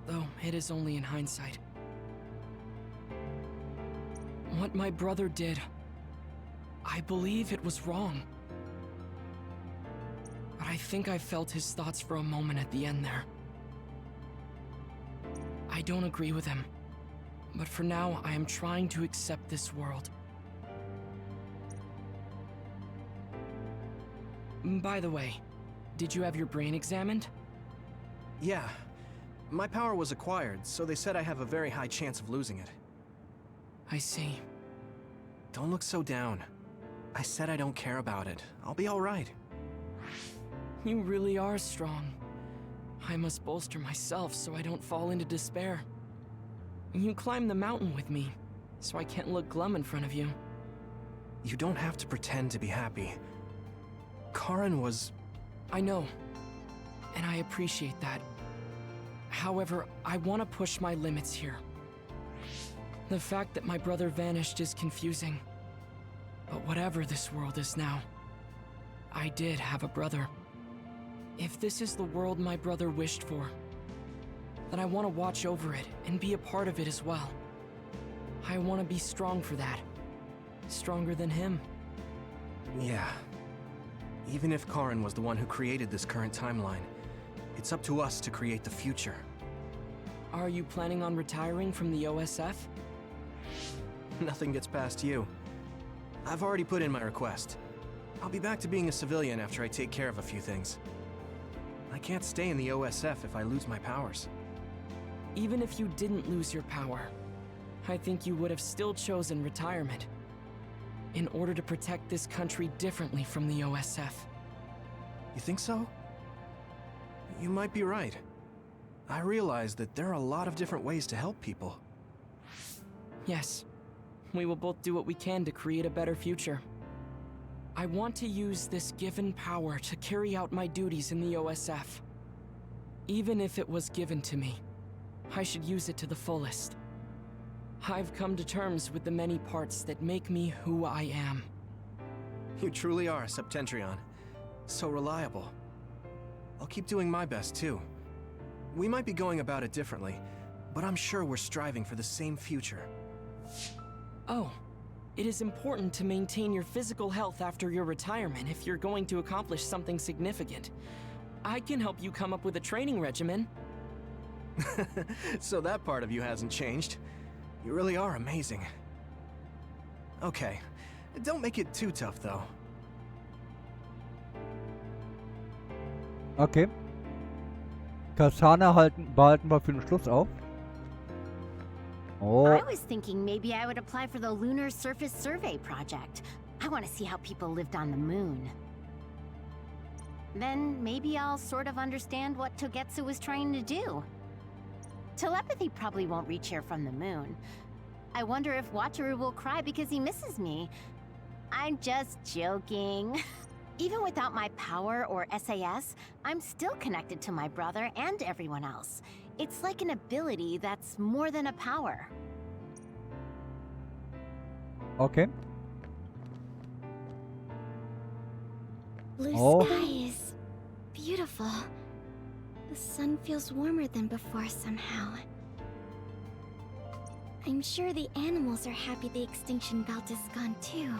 though it is only in hindsight. What my brother did, I believe it was wrong. But I think I felt his thoughts for a moment at the end there. I don't agree with him, but for now I am trying to accept this world. By the way, did you have your brain examined? Yeah. My power was acquired, so they said I have a very high chance of losing it. I see. Don't look so down. I said I don't care about it. I'll be alright. You really are strong. I must bolster myself so I don't fall into despair. You climbed the mountain with me, so I can't look glum in front of you. You don't have to pretend to be happy. Karin was... I know, and I appreciate that. However, I want to push my limits here. The fact that my brother vanished is confusing. But whatever this world is now, I did have a brother. If this is the world my brother wished for, then I want to watch over it and be a part of it as well. I want to be strong for that. Stronger than him. Yeah. Even if Karin was the one who created this current timeline, it's up to us to create the future. Are you planning on retiring from the OSF? Nothing gets past you. I've already put in my request. I'll be back to being a civilian after I take care of a few things. I can't stay in the OSF if I lose my powers. Even if you didn't lose your power, I think you would have still chosen retirement. In order to protect this country differently from the OSF. You think so? You might be right. I realize that there are a lot of different ways to help people. Yes. We will both do what we can to create a better future. I want to use this given power to carry out my duties in the OSF. Even if it was given to me, I should use it to the fullest. I've come to terms with the many parts that make me who I am. You truly are, Septentrion. So reliable. I'll keep doing my best, too. We might be going about it differently, but I'm sure we're striving for the same future. Oh, it is important to maintain your physical health after your retirement if you're going to accomplish something significant. I can help you come up with a training regimen. So that part of you hasn't changed. You really are amazing. Okay, don't make it too tough, though. Okay. Kasana behalten wir für den Schluss auf. Oh. I was thinking maybe I would apply for the Lunar Surface Survey project. I want to see how people lived on the moon. Then maybe I'll sort of understand what Togetsu was trying to do. Telepathy probably won't reach here from the moon. I wonder if Wataru will cry because he misses me. I'm just joking. Even without my power or SAS, I'm still connected to my brother and everyone else. It's like an ability that's more than a power. Okay. Blue Oh. sky is beautiful. The sun feels warmer than before somehow. I'm sure the animals are happy the extinction belt is gone too.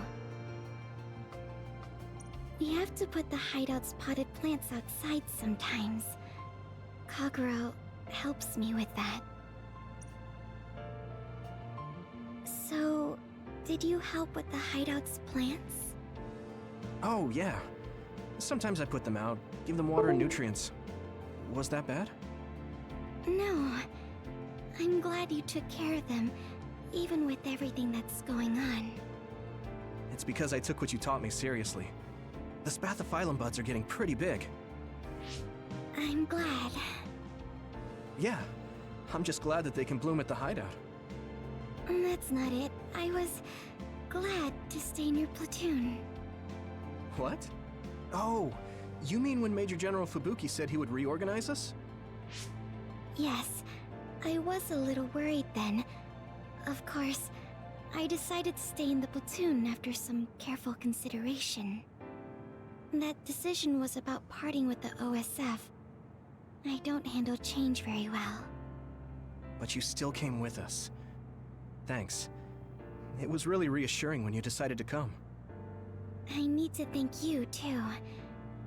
We have to put the hideout's potted plants outside sometimes. Kagero helps me with that. So, did you help with the hideout's plants? Oh, yeah. Sometimes I put them out, give them water and nutrients. Was that bad? No. I'm glad you took care of them, even with everything that's going on. It's because I took what you taught me seriously. The spathiphyllum buds are getting pretty big. I'm glad. Yeah, I'm just glad that they can bloom at the hideout. That's not it. I was glad to stay in your platoon. What? Oh, you mean when Major General Fubuki said he would reorganize us? Yes, I was a little worried then. Of course, I decided to stay in the platoon after some careful consideration. That decision was about parting with the OSF. I don't handle change very well. But you still came with us. Thanks. It was really reassuring when you decided to come. I need to thank you, too.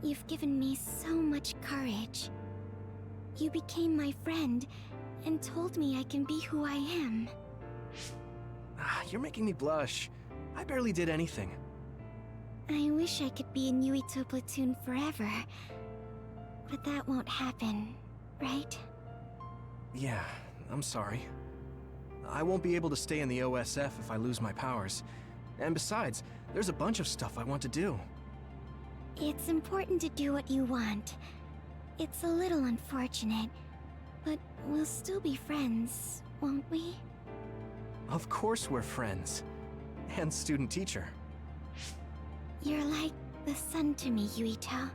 You've given me so much courage. You became my friend, and told me I can be who I am. You're making me blush. I barely did anything. I wish I could be in Yuito platoon forever. But that won't happen, right? Yeah, I'm sorry. I won't be able to stay in the OSF if I lose my powers. And besides, there's a bunch of stuff I want to do. It's important to do what you want. It's a little unfortunate, but we'll still be friends, won't we? Of course we're friends. And student-teacher. You're like the sun to me, Yuito.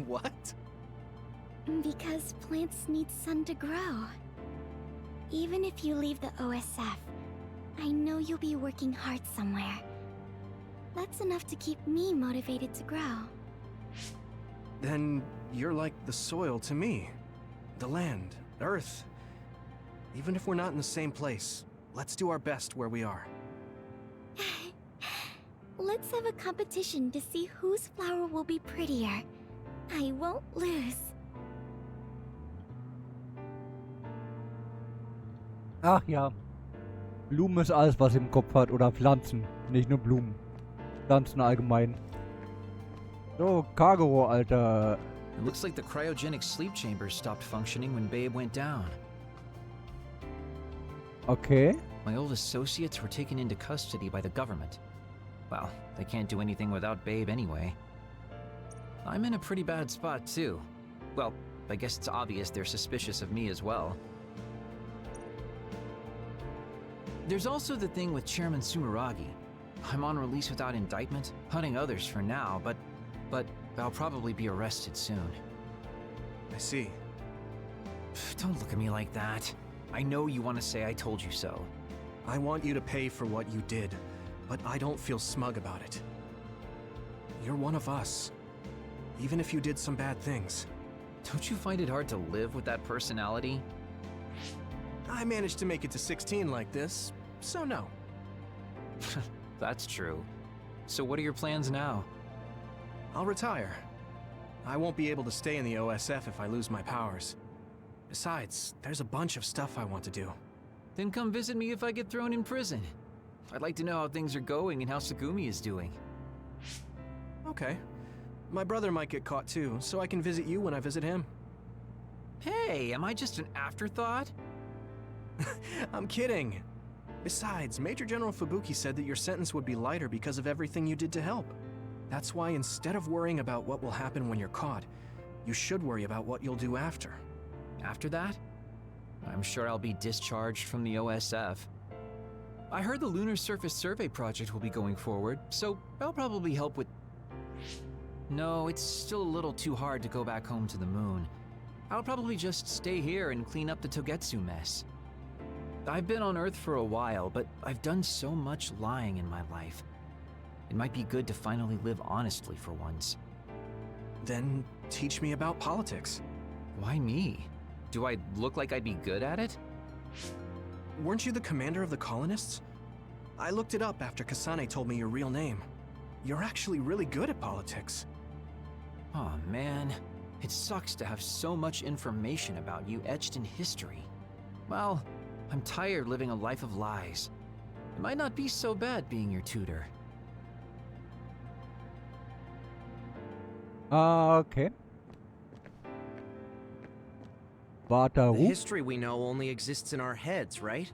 What? Because plants need sun to grow. Even if you leave the OSF, I know you'll be working hard somewhere. That's enough to keep me motivated to grow. Then you're like the soil to me. The land, earth. Even if we're not in the same place, let's do our best where we are. Let's have a competition to see whose flower will be prettier. I won't lose. Ach ja. Blumen ist alles, was im Kopf hat. Oder Pflanzen. Nicht nur Blumen. Pflanzen allgemein. So, Kagero, Alter. It looks like the cryogenic sleep chambers stopped functioning when Babe went down. Okay. My old associates were taken into custody by the government. Well, they can't do anything without Babe anyway. I'm in a pretty bad spot, too. Well, I guess it's obvious they're suspicious of me as well. There's also the thing with Chairman Sumeragi. I'm on release without indictment, hunting others for now, but I'll probably be arrested soon. I see. Don't look at me like that. I know you want to say I told you so. I want you to pay for what you did, but I don't feel smug about it. You're one of us, even if you did some bad things. Don't you find it hard to live with that personality? I managed to make it to 16 like this, so no. That's true. So what are your plans now? I'll retire. I won't be able to stay in the OSF if I lose my powers. Besides, there's a bunch of stuff I want to do. Then come visit me if I get thrown in prison. I'd like to know how things are going and how Sagumi is doing. Okay. My brother might get caught too, so I can visit you when I visit him. Hey, am I just an afterthought? I'm kidding. Besides, Major General Fubuki said that your sentence would be lighter because of everything you did to help. That's why instead of worrying about what will happen when you're caught, you should worry about what you'll do after. After that? I'm sure I'll be discharged from the OSF. I heard the Lunar Surface Survey project will be going forward, so I'll probably help with... No, it's still a little too hard to go back home to the moon. I'll probably just stay here and clean up the Togetsu mess. I've been on Earth for a while, but I've done so much lying in my life. It might be good to finally live honestly for once. Then teach me about politics. Why me? Do I look like I'd be good at it? Weren't you the commander of the colonists? I looked it up after Kasane told me your real name. You're actually really good at politics. Aw, man. It sucks to have so much information about you etched in history. Well, I'm tired living a life of lies. It might not be so bad being your tutor. Okay. The history we know only exists in our heads, right?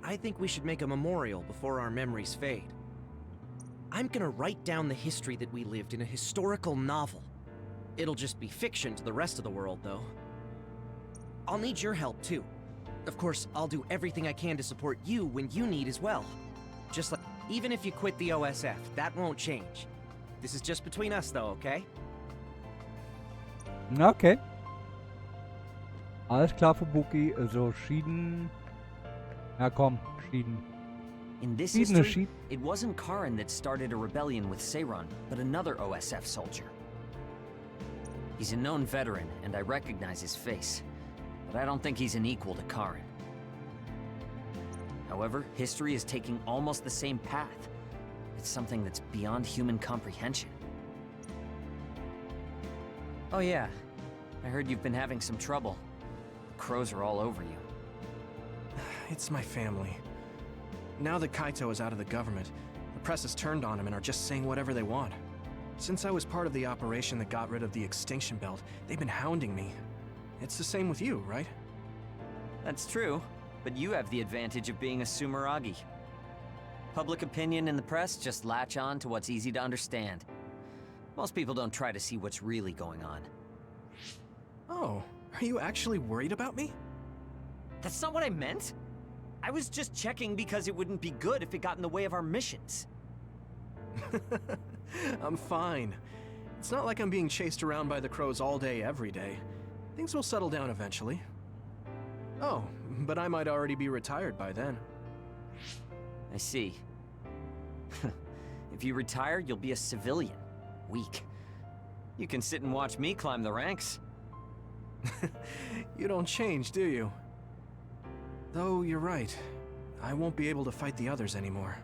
I think we should make a memorial before our memories fade. I'm gonna write down the history that we lived in a historical novel. It'll just be fiction to the rest of the world, though. I'll need your help, too. Of course, I'll do everything I can to support you when you need as well. Just like, even if you quit the OSF, that won't change. This is just between us, though, okay? Okay. Alles klar, Fubuki. Also, Schieden. Ja, komm, Schieden. In this Schieden ist history, it wasn't Karin that started a rebellion with Seiron, but another OSF soldier. He's a known veteran, and I recognize his face. But I don't think he's an equal to Karin. However, history is taking almost the same path. It's something that's beyond human comprehension. Oh yeah, I heard you've been having some trouble. The crows are all over you. It's my family. Now that Kaito is out of the government, the press has turned on him and are just saying whatever they want. Since I was part of the operation that got rid of the extinction belt, they've been hounding me. It's the same with you, right? That's true, but you have the advantage of being a Sumeragi. Public opinion and the press just latch on to what's easy to understand. Most people don't try to see what's really going on. Oh, are you actually worried about me? That's not what I meant. I was just checking because it wouldn't be good if it got in the way of our missions. I'm fine. It's not like I'm being chased around by the crows all day, every day. Things will settle down eventually. Oh, but I might already be retired by then. I see. If you retire, you'll be a civilian. Weak. You can sit and watch me climb the ranks. You don't change, do you? Though you're right. I won't be able to fight the others anymore.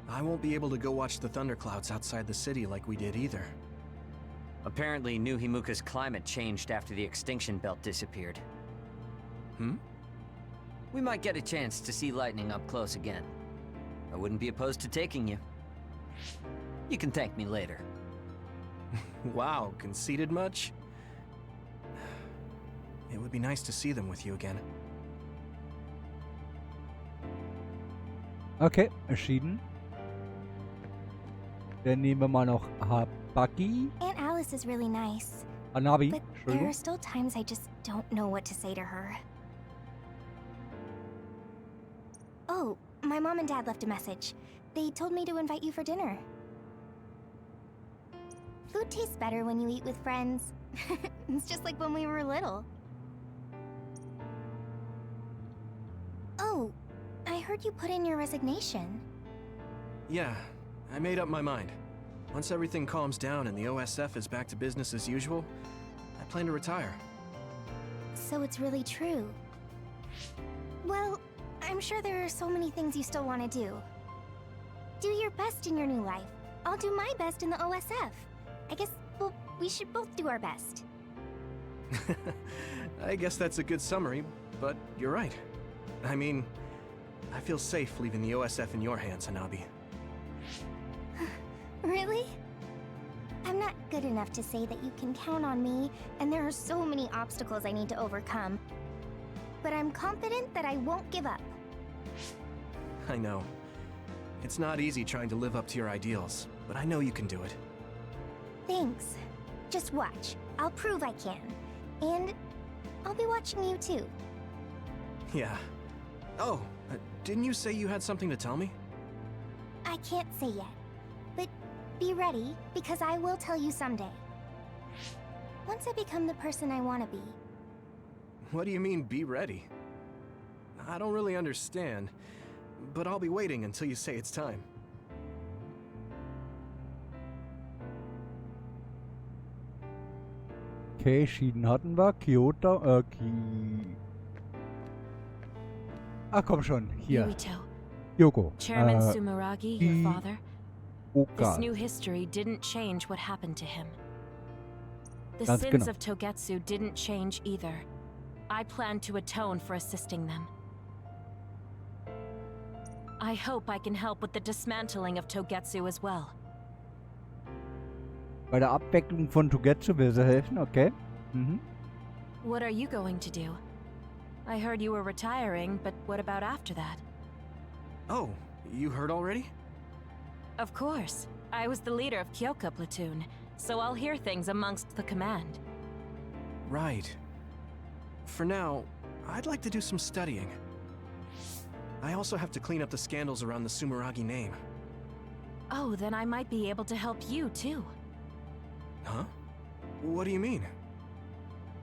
I won't be able to go watch the thunderclouds outside the city like we did either. Apparently, New Himuka's climate changed after the extinction belt disappeared. We might get a chance to see lightning up close again. I wouldn't be opposed to taking you. You can thank me later. Wow, conceited much? It would be nice to see them with you again. Okay, erschienen. Dann nehmen wir mal noch Habaki. Aunt Alice is really nice. Hanabi, But there are still times I just don't know what to say to her. Oh, my mom and dad left a message. They told me to invite you for dinner. Food tastes better when you eat with friends. It's just like when we were little. Oh, I heard you put in your resignation. Yeah, I made up my mind. Once everything calms down and the OSF is back to business as usual, I plan to retire. So it's really true. Well, I'm sure there are so many things you still want to do. Do your best in your new life. I'll do my best in the OSF. I guess, well, we should both do our best. I guess that's a good summary, but you're right. I mean, I feel safe leaving the OSF in your hands, Hanabi. Really? I'm not good enough to say that you can count on me, and there are so many obstacles I need to overcome. But I'm confident that I won't give up. I know. It's not easy trying to live up to your ideals, but I know you can do it. Thanks. Just watch. I'll prove I can. And I'll be watching you too. Yeah. Oh, didn't you say you had something to tell me? I can't say yet, but be ready, because I will tell you someday. Once I become the person I want to be. What do you mean, be ready? I don't really understand, but I'll be waiting until you say it's time. Okay, Schieden hatten wir. Kyoto, Ah, komm schon, hier. Yuito. Yoko. Chairman Sumeragi, your father? Oh This God. new history didn't change what happened to him. The Ganz sins genau. of Togetsu didn't change either. I plan to atone for assisting them. I hope I can help with the dismantling of Togetsu as well. Bei der Abwicklung von Togetsu will sie helfen, okay? Mhm. What are you going to do? I heard you were retiring, but what about after that? Oh, you heard already? Of course. I was the leader of Kyoka platoon, so I'll hear things amongst the command. Right. For now, I'd like to do some studying. I also have to clean up the scandals around the Sumeragi name. Oh, then I might be able to help you too. Huh? What do you mean?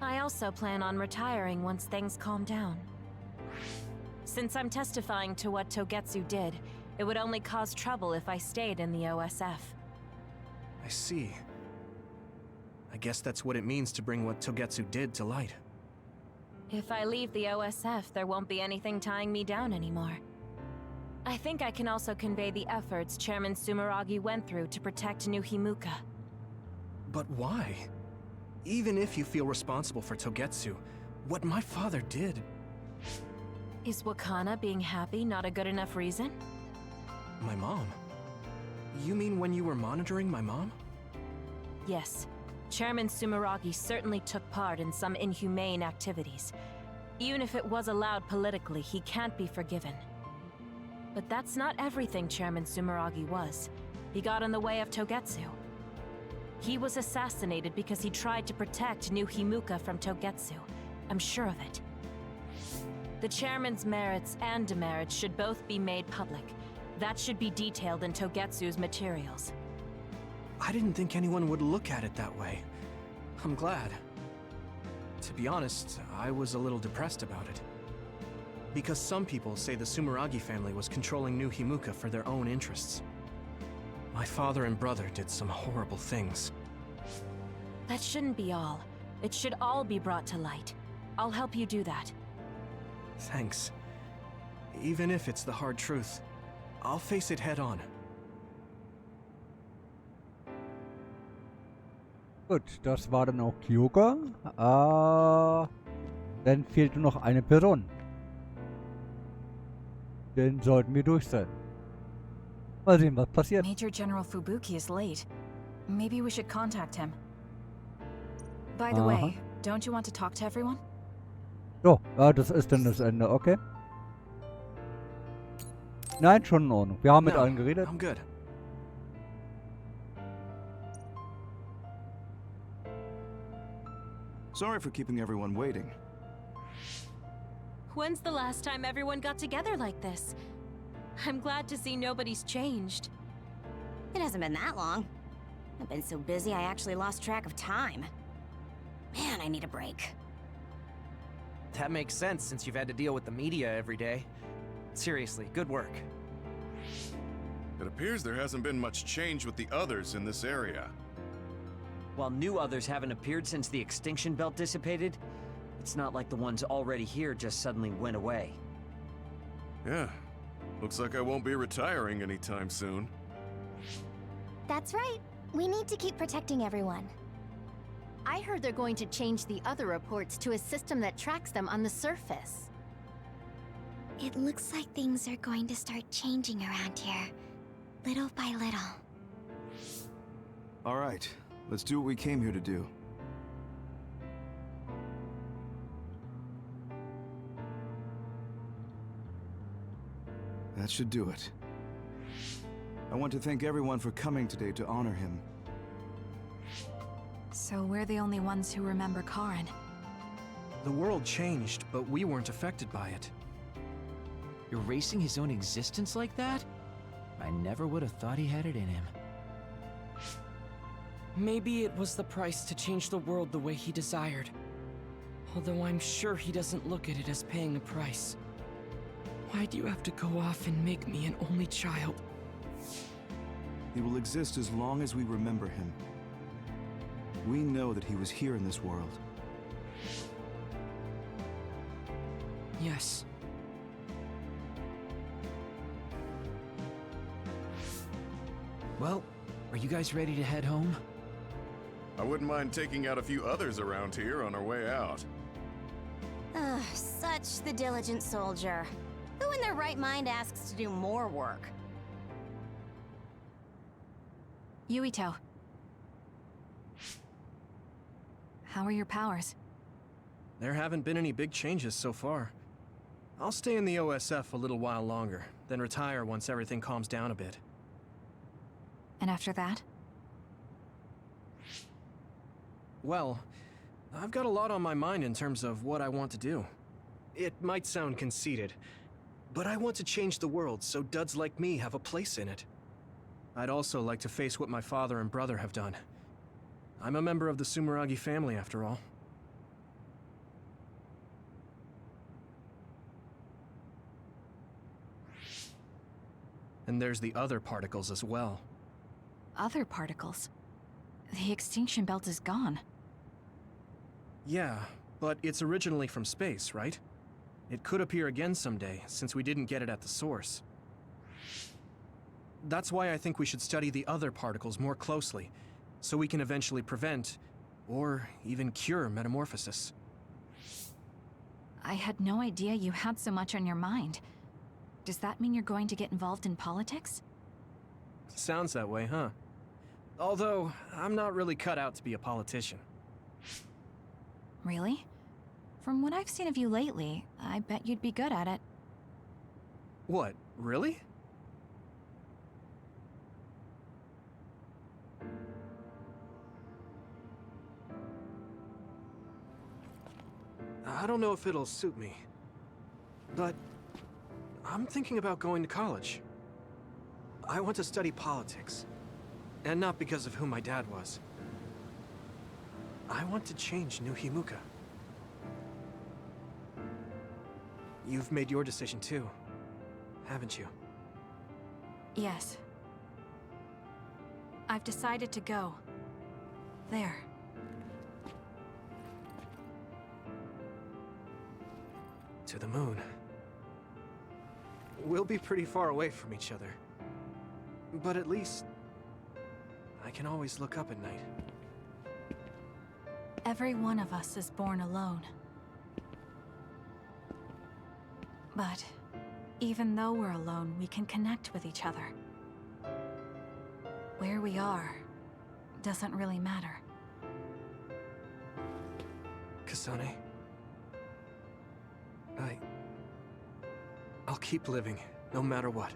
I also plan on retiring once things calm down. Since I'm testifying to what Togetsu did, it would only cause trouble if I stayed in the OSF. I see. I guess that's what it means to bring what Togetsu did to light. If I leave the OSF, there won't be anything tying me down anymore. I think I can also convey the efforts Chairman Sumeragi went through to protect New Himuka. But why? Even if you feel responsible for Togetsu, what my father did... Is Wakana being happy not a good enough reason? My mom? You mean when you were monitoring my mom? Yes. Chairman Sumeragi certainly took part in some inhumane activities. Even if it was allowed politically, he can't be forgiven. But that's not everything Chairman Sumeragi was. He got in the way of Togetsu. He was assassinated because he tried to protect New Himuka from Togetsu. I'm sure of it. The chairman's merits and demerits should both be made public. That should be detailed in Togetsu's materials. I didn't think anyone would look at it that way. I'm glad. To be honest, I was a little depressed about it. Because some people say the Sumeragi family was controlling New Himuka for their own interests. My father and brother did some horrible things. That shouldn't be all. It should all be brought to light. I'll help you do that. Thanks. Even if it's the hard truth, I'll face it head on. Gut, das war dann auch Kyoka. Dann fehlt nur noch eine Person. Dann sollten wir durch sein. Mal sehen, was passiert. Major General Fubuki is late. Maybe we should contact him. By the way, don't you want to talk to everyone? So, das ist dann das Ende, okay? Nein, schon in Ordnung. Wir haben mit allen geredet. I'm good. Sorry for keeping everyone waiting. When's the last time everyone got together like this? I'm glad to see nobody's changed. It hasn't been that long. I've been so busy I actually lost track of time. Man, I need a break. That makes sense since you've had to deal with the media every day. Seriously, good work. It appears there hasn't been much change with the others in this area. While new others haven't appeared since the extinction belt dissipated, it's not like the ones already here just suddenly went away. Yeah. Looks like I won't be retiring anytime soon. That's right. We need to keep protecting everyone. I heard they're going to change the other reports to a system that tracks them on the surface. It looks like things are going to start changing around here. Little by little. All right, let's do what we came here to do. That should do it. I want to thank everyone for coming today to honor him. So we're the only ones who remember Karen. The world changed, but we weren't affected by it. Erasing his own existence like that? I never would have thought he had it in him. Maybe it was the price to change the world the way he desired. Although I'm sure he doesn't look at it as paying a price. Why do you have to go off and make me an only child? He will exist as long as we remember him. We know that he was here in this world. Yes. Well, are you guys ready to head home? I wouldn't mind taking out a few others around here on our way out. Ugh, such the diligent soldier. Who in their right mind asks to do more work? Yuito. How are your powers? There haven't been any big changes so far. I'll stay in the OSF a little while longer, then retire once everything calms down a bit. And after that? Well, I've got a lot on my mind in terms of what I want to do. It might sound conceited, but I want to change the world so duds like me have a place in it. I'd also like to face what my father and brother have done. I'm a member of the Sumeragi family, after all. And there's the other particles as well. Other particles? The extinction belt is gone. Yeah, but it's originally from space, right? It could appear again someday, since we didn't get it at the source. That's why I think we should study the other particles more closely, so we can eventually prevent, or even cure metamorphosis. I had no idea you had so much on your mind. Does that mean you're going to get involved in politics? Sounds that way, huh? Although, I'm not really cut out to be a politician. Really? From what I've seen of you lately, I bet you'd be good at it. What, really? I don't know if it'll suit me, but I'm thinking about going to college. I want to study politics, and not because of who my dad was. I want to change New Himuka. You've made your decision too, haven't you? Yes. I've decided to go. There. To the moon. We'll be pretty far away from each other. But at least, I can always look up at night. Every one of us is born alone. But even though we're alone, we can connect with each other. Where we are doesn't really matter. Kasane, I'll keep living, no matter what.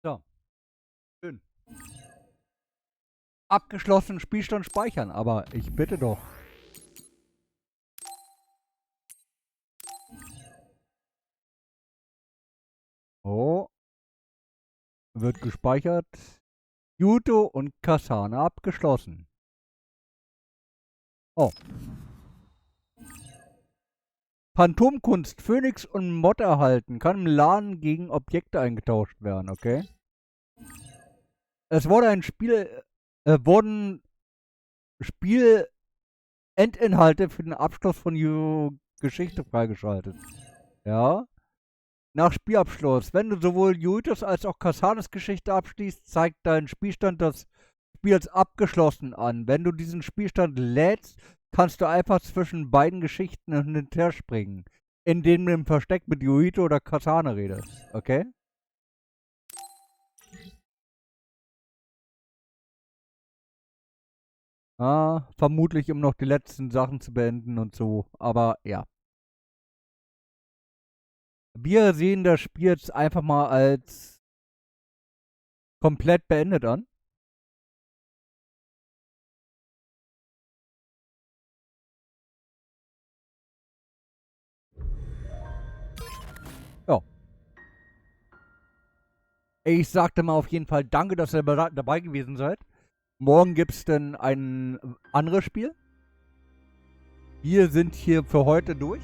So. Schön. Abgeschlossenen Spielstand speichern, aber ich bitte doch. Oh. Wird gespeichert. Yuito und Kasane abgeschlossen. Oh. Phantomkunst, Phönix und Mod erhalten. Kann im Laden gegen Objekte eingetauscht werden, okay? Es wurde ein wurden Spielendinhalte für den Abschluss von Geschichte freigeschaltet. Ja. Nach Spielabschluss. Wenn du sowohl Yuitos als auch Kasanes Geschichte abschließt, zeigt dein Spielstand das Spiel als abgeschlossen an. Wenn du diesen Spielstand lädst, kannst du einfach zwischen beiden Geschichten hin und her springen, indem du im Versteck mit Yuito oder Katane redest, okay? Vermutlich, um noch die letzten Sachen zu beenden und so, aber ja. Wir sehen das Spiel jetzt einfach mal als komplett beendet an. Ja. Ich sagte mal auf jeden Fall danke, dass ihr dabei gewesen seid. Morgen gibt es dann ein anderes Spiel. Wir sind hier für heute durch.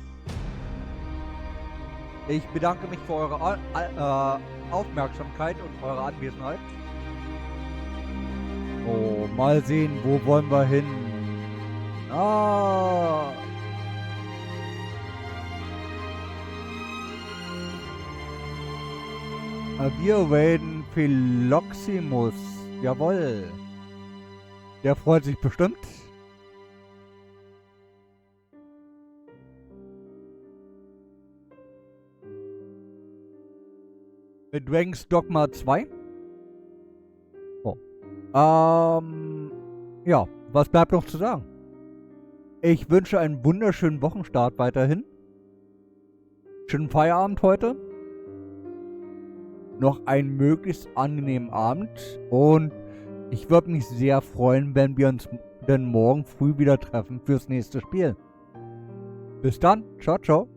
Ich bedanke mich für eure Aufmerksamkeit und eure Anwesenheit. Oh, mal sehen, wo wollen wir hin? Wir werden Philoximus. Jawohl. Der freut sich bestimmt. Mit Dragon's Dogma 2. Oh. Ja, was bleibt noch zu sagen? Ich wünsche einen wunderschönen Wochenstart weiterhin. Schönen Feierabend heute. Noch einen möglichst angenehmen Abend. Und ich würde mich sehr freuen, wenn wir uns dann morgen früh wieder treffen fürs nächste Spiel. Bis dann. Ciao, ciao.